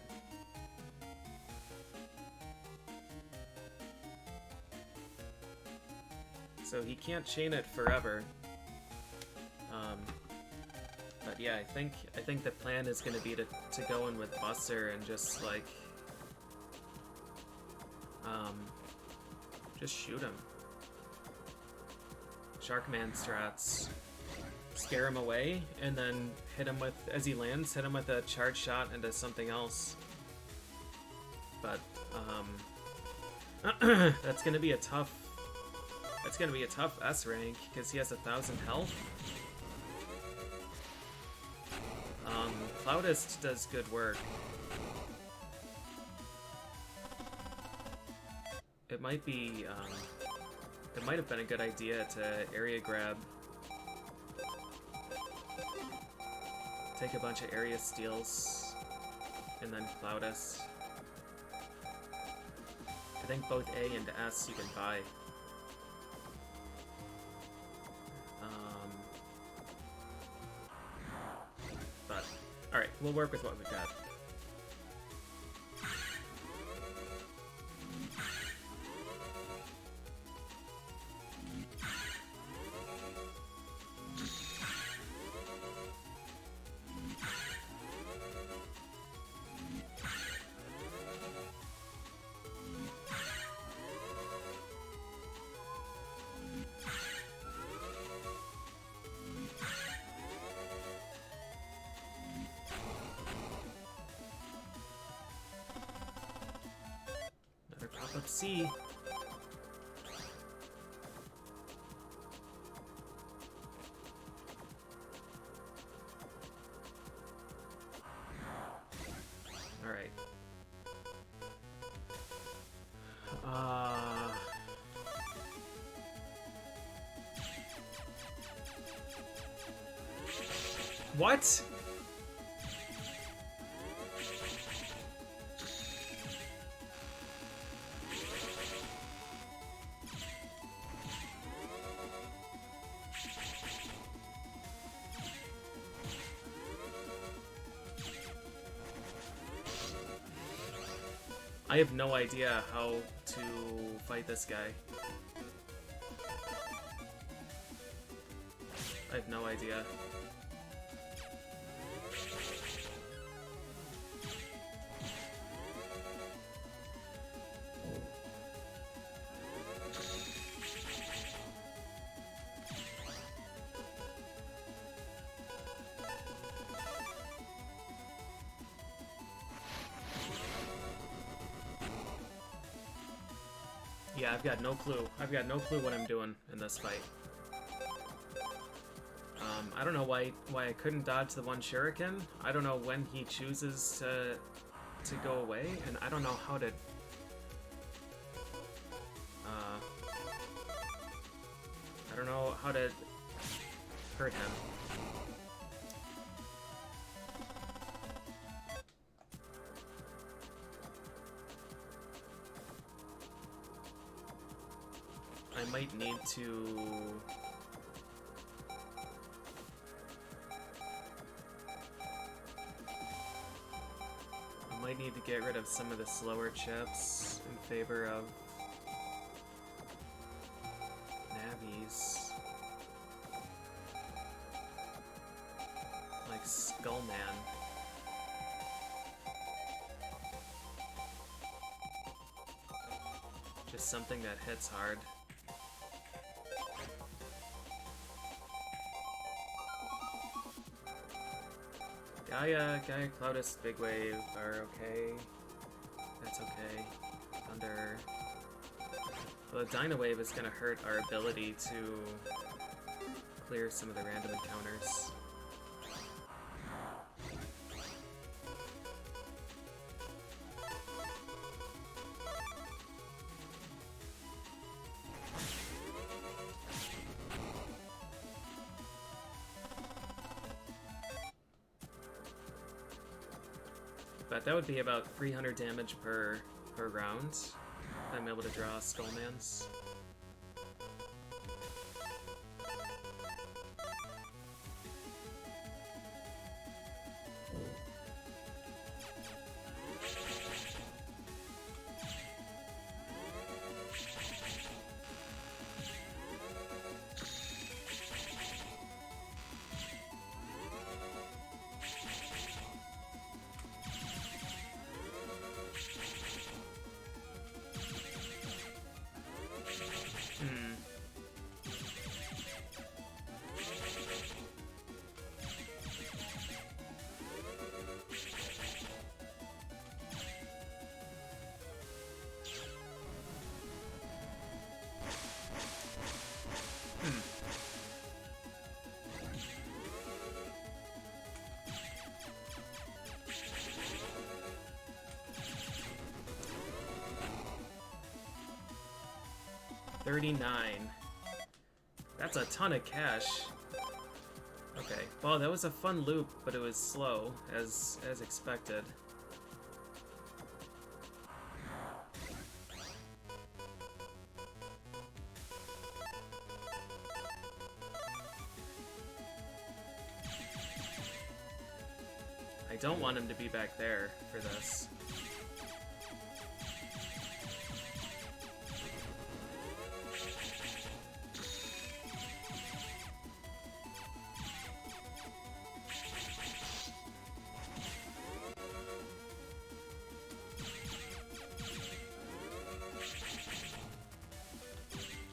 So he can't chain it forever. But yeah, I think the plan is gonna be to go in with Buster and just like just shoot him. Sharkman strats. Scare him away and then hit him with, as he lands, hit him with a charge shot into something else. But that's gonna be a tough S rank because he has 1,000 health. Flautist does good work. It might be, it might have been a good idea to area grab. Take a bunch of area steals, and then Flautist. I think both A and S you can buy. But, alright, we'll work with what we've got. Let's see. All right. What? I have no idea how to fight this guy. I have no idea. Yeah, I've got no clue. I've got no clue what I'm doing in this fight. I don't know why I couldn't dodge the one shuriken. I don't know when he chooses to go away, and I don't know how to... I don't know how to hurt him. I might need to... I might need to get rid of some of the slower chips in favor of Navies. Like Skullman. Just something that hits hard. Gaia, Cloudus, Big Wave are okay. That's okay. Thunder. Well, the Dyna Wave is gonna hurt our ability to clear some of the random encounters. But that would be about 300 damage per round. If I'm able to draw Skullmans. $39. That's a ton of cash. Okay. Well, that was a fun loop, but it was slow, as expected. I don't want him to be back there for this.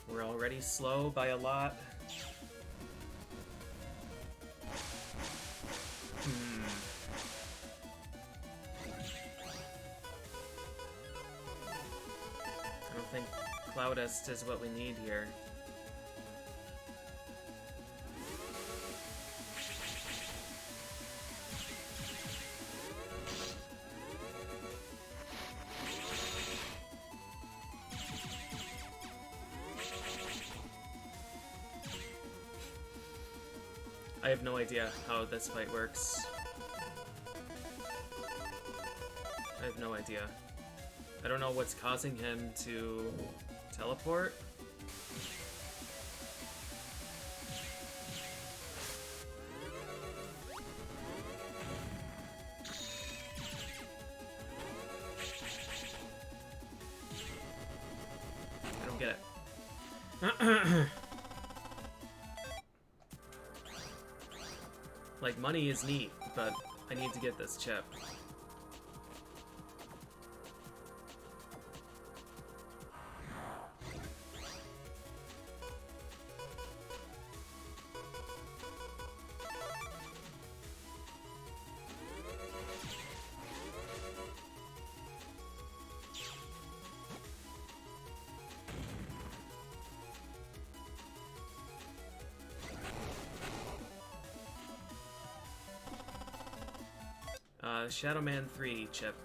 We're already slow by a lot. I don't think Cloudest is what we need here. I have no idea how this fight works. I have no idea. I don't know what's causing him to teleport. I don't get it. Like, money is neat, but I need to get this chip. Shadow Man 3 chip.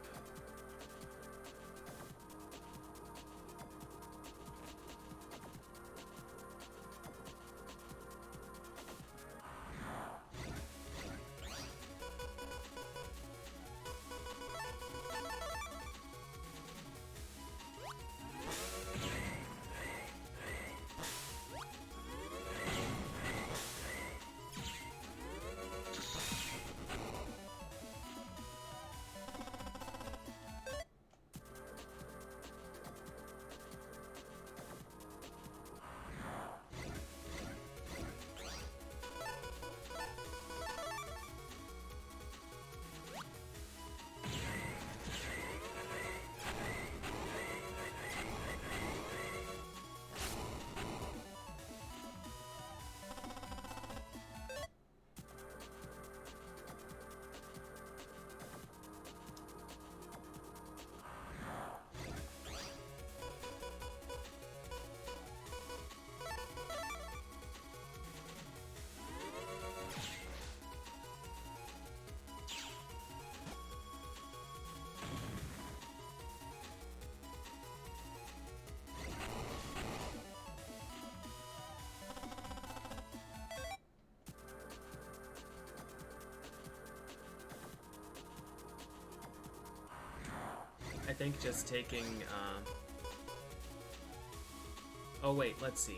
I think just taking, oh wait, let's see.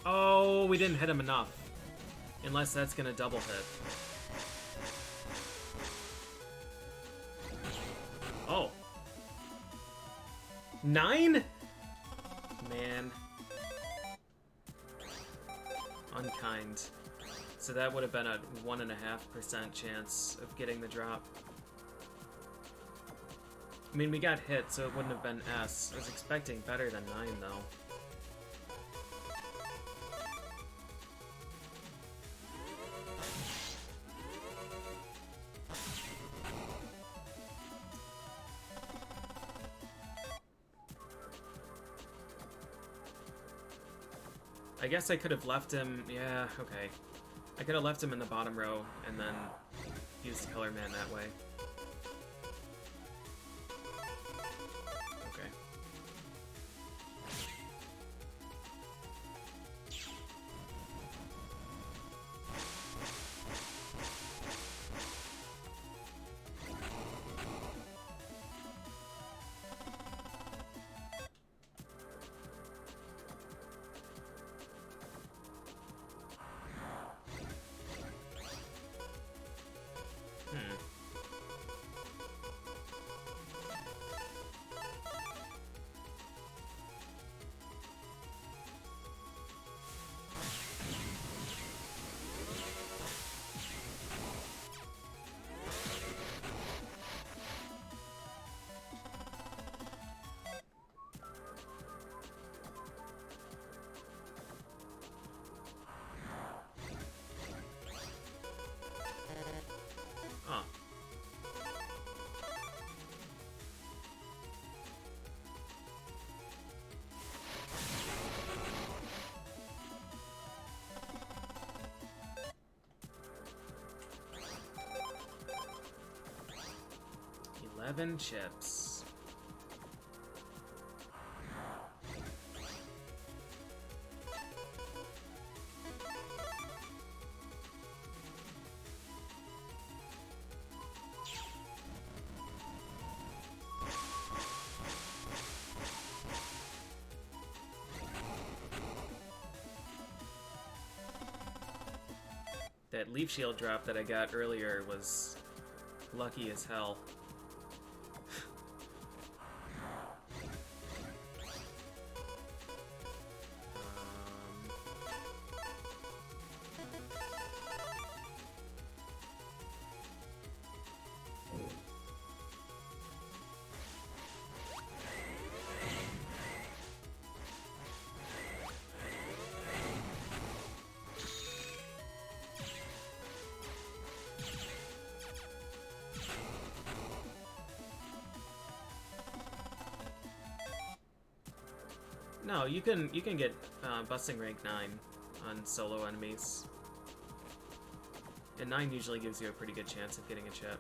Oh, we didn't hit him enough. Unless that's gonna double hit. Oh. 9? Man. Unkind. So that would have been a 1.5% chance of getting the drop. I mean, we got hit, so it wouldn't have been S. I was expecting better than 9, though. I guess I could have left him, yeah, okay. I could have left him in the bottom row and then used Color Man that way. Okay. Huh. Eleven chips. That leaf shield drop that I got earlier was lucky as hell. No, you can get busting rank 9 on solo enemies. And 9 usually gives you a pretty good chance of getting a chip.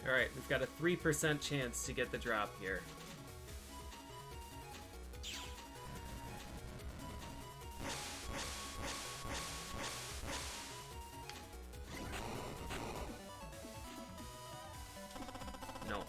Alright, we've got a 3% chance to get the drop here. No.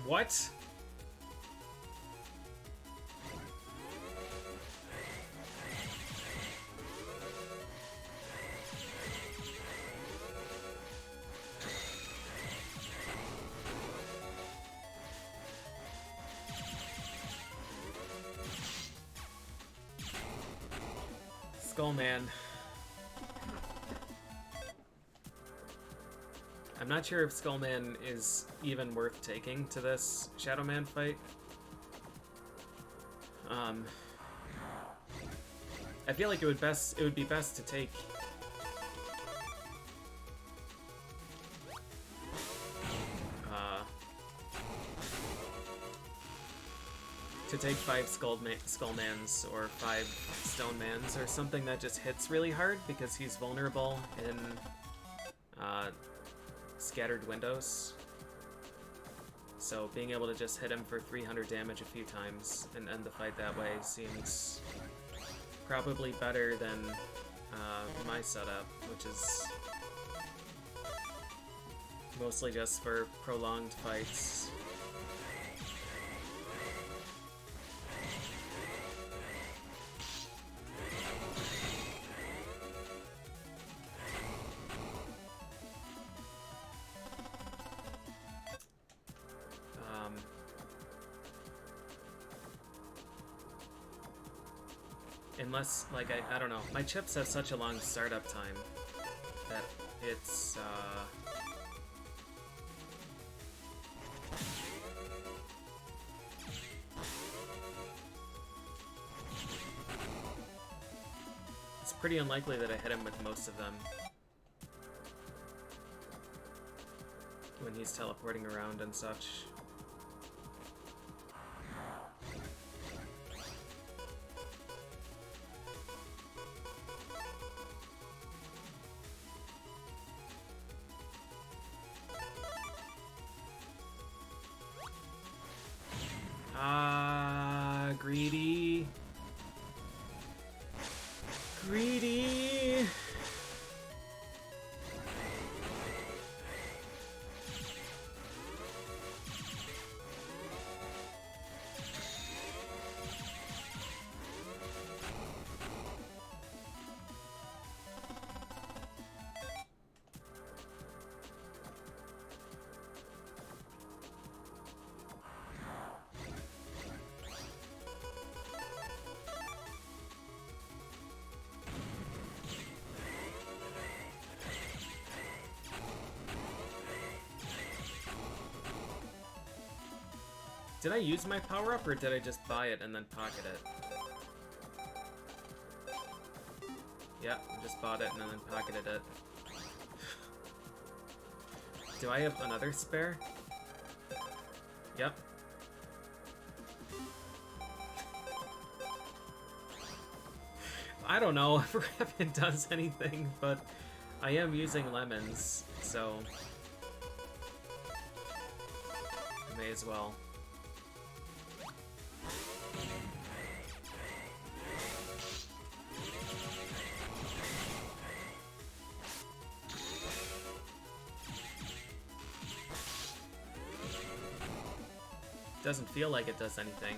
What? Skullman. I'm not sure if Skullman is even worth taking to this Shadow Man fight. I feel like it would be best to take to take 5 Skullmans or 5 Stonemans or something that just hits really hard because he's vulnerable in scattered windows. So being able to just hit him for 300 damage a few times and end the fight that way seems probably better than my setup, which is mostly just for prolonged fights. Unless, like, I don't know, my chips have such a long startup time that it's, it's pretty unlikely that I hit him with most of them when he's teleporting around and such. Greedy. Greedy. Did I use my power-up, or did I just buy it and then pocket it? Yeah, I just bought it and then pocketed it. Do I have another spare? Yep. I don't know if Rapid does anything, but I am using lemons, so I may as well. Doesn't feel like it does anything.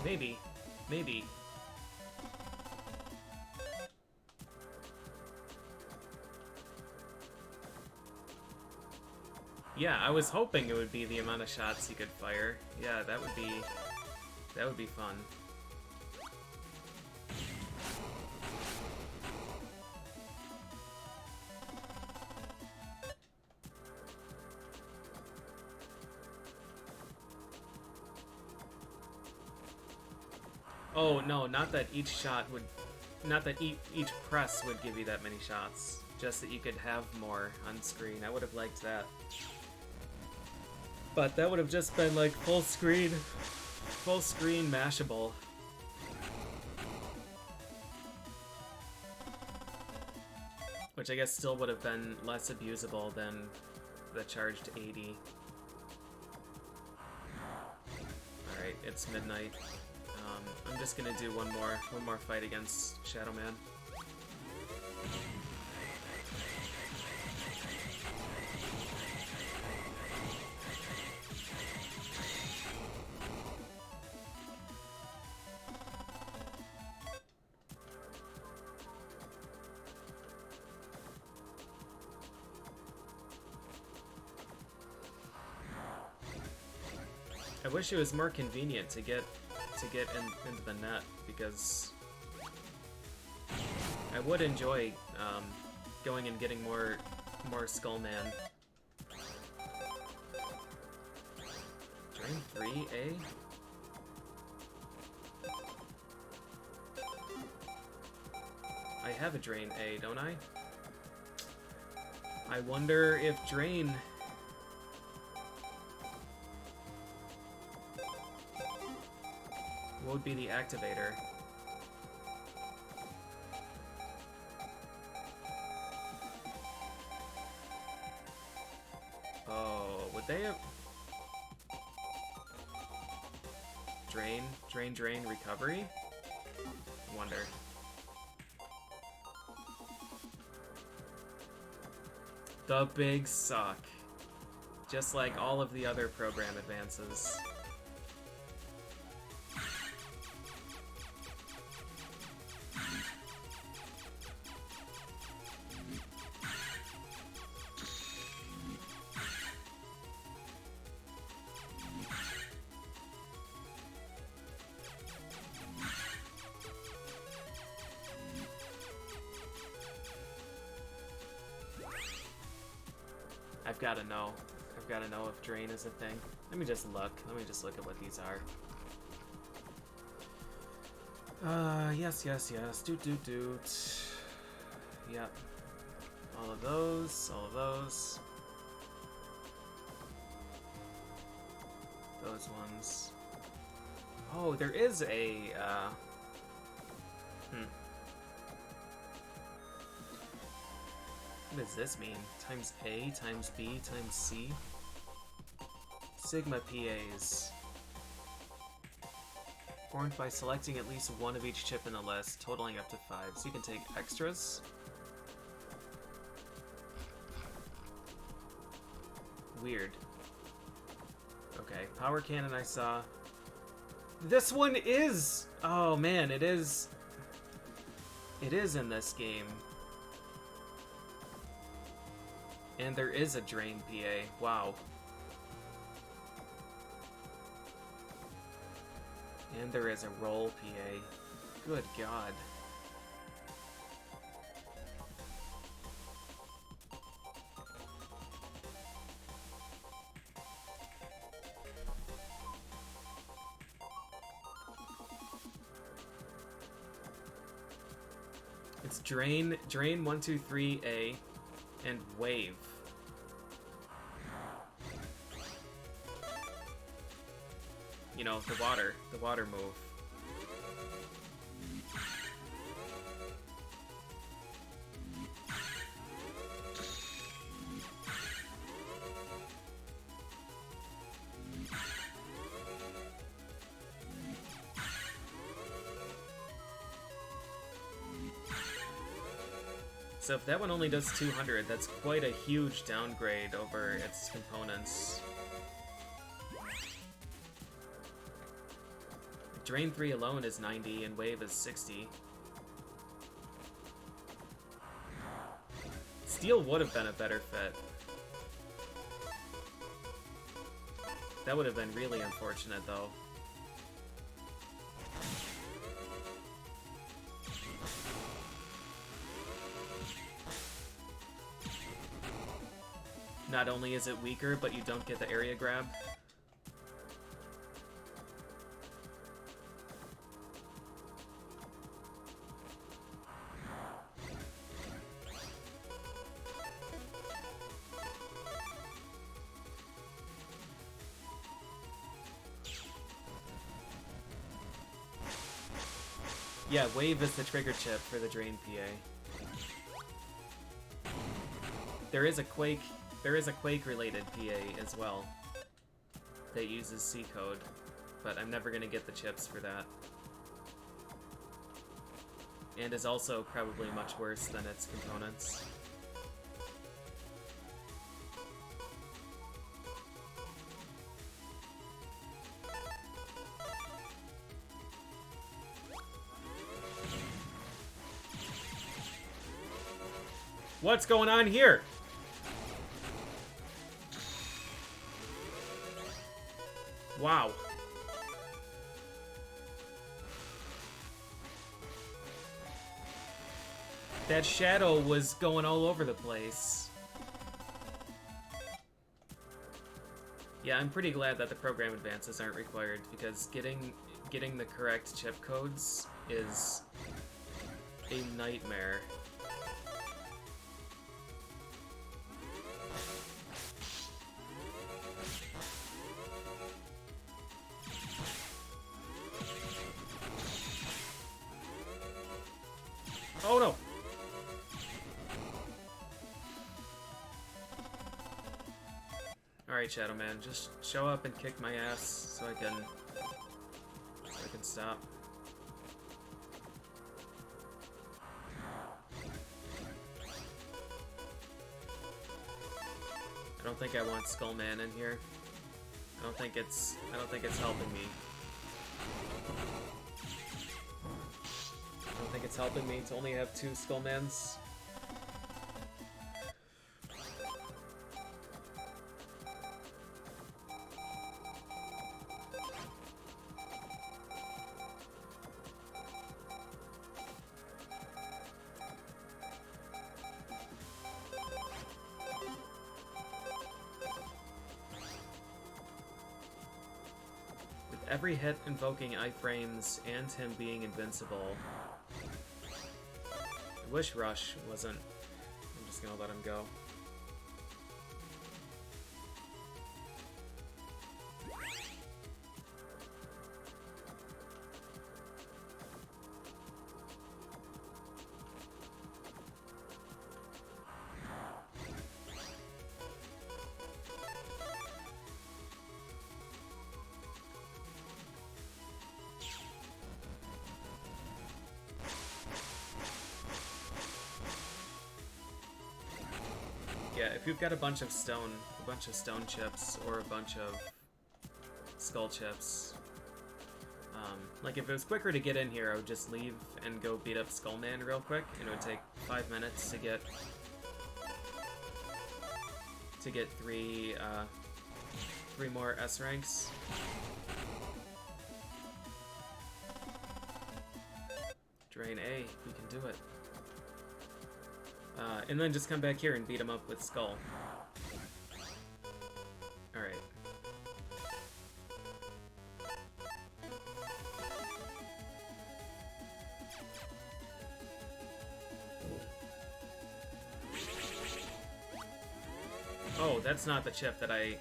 Maybe. Maybe. Yeah, I was hoping it would be the amount of shots you could fire. Yeah, that would be fun. Oh, no, not that each shot would... Not that each press would give you that many shots. Just that you could have more on screen. I would have liked that. But that would have just been like full screen mashable. Which I guess still would have been less abusable than the charged 80. Alright, it's midnight. I'm just gonna do one more fight against Shadow Man. I wish it was more convenient to get into the net, because I would enjoy going and getting more Skullman. Drain 3A? I have a Drain A, don't I? I wonder if Drain... What would be the activator? Oh, would they have... Drain, recovery? Wonder. The big suck. Just like all of the other program advances. I've got to know if Drain is a thing. Let me just look at what these are. Yes. Doot. Yep. All of those. Those ones. Oh, there is a, What does this mean? Times A, times B, times C? Sigma PAs. Formed by selecting at least one of each chip in the list, totaling up to 5. So you can take extras. Weird. Okay, power cannon I saw. This one is! Oh man, it is... It is in this game. And there is a Drain PA. Wow. And there is a Roll PA. Good God. It's Drain, 1, 2, 3, A, and Wave. You know, the water move. So if that one only does 200, that's quite a huge downgrade over its components. Drain 3 alone is 90, and Wave is 60. Steel would have been a better fit. That would have been really unfortunate, though. Not only is it weaker, but you don't get the area grab. Yeah, Wave is the trigger chip for the Drain PA. There is a Quake related PA as well that uses C code, but I'm never gonna get the chips for that. And is also probably much worse than its components. What's going on here? Wow. That shadow was going all over the place. Yeah, I'm pretty glad that the program advances aren't required, because getting the correct chip codes is a nightmare. Oh no! Alright, Shadow Man, just show up and kick my ass so I can stop. I don't think I want Skullman in here. I don't think it's helping me. I don't think it's helping me to only have 2 Skullmans. With every hit invoking iframes and him being invincible, I wish Rush wasn't. I'm just gonna let him go. Yeah, if you've got a bunch of stone chips or a bunch of skull chips, like if it was quicker to get in here, I would just leave and go beat up Skullman real quick, and it would take 5 minutes to get 3 more S ranks. Drain A, we can do it. And then just come back here and beat him up with Skull. Alright. that's not the chip that I...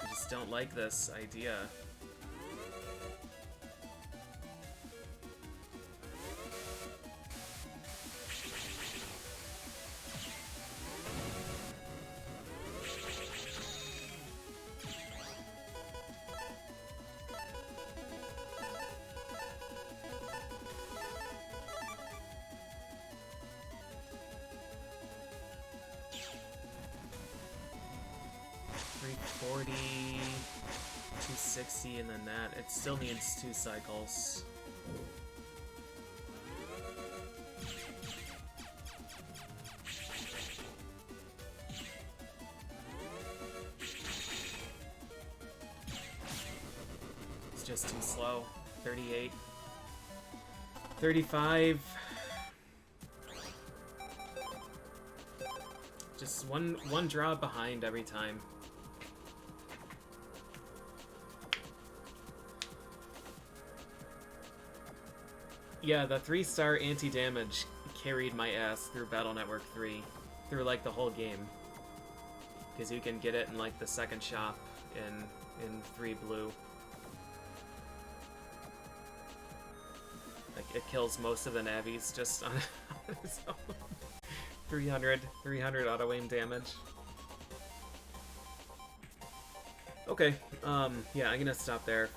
I just don't like this idea. And then that. It still needs 2 cycles. It's just too slow. 38. 35. Just one draw behind every time. Yeah, the 3-star anti-damage carried my ass through Battle Network 3, through like the whole game. Because you can get it in like the second shop in 3 blue. Like it kills most of the navies just on its own. 300 auto aim damage. Okay, yeah, I'm gonna stop there.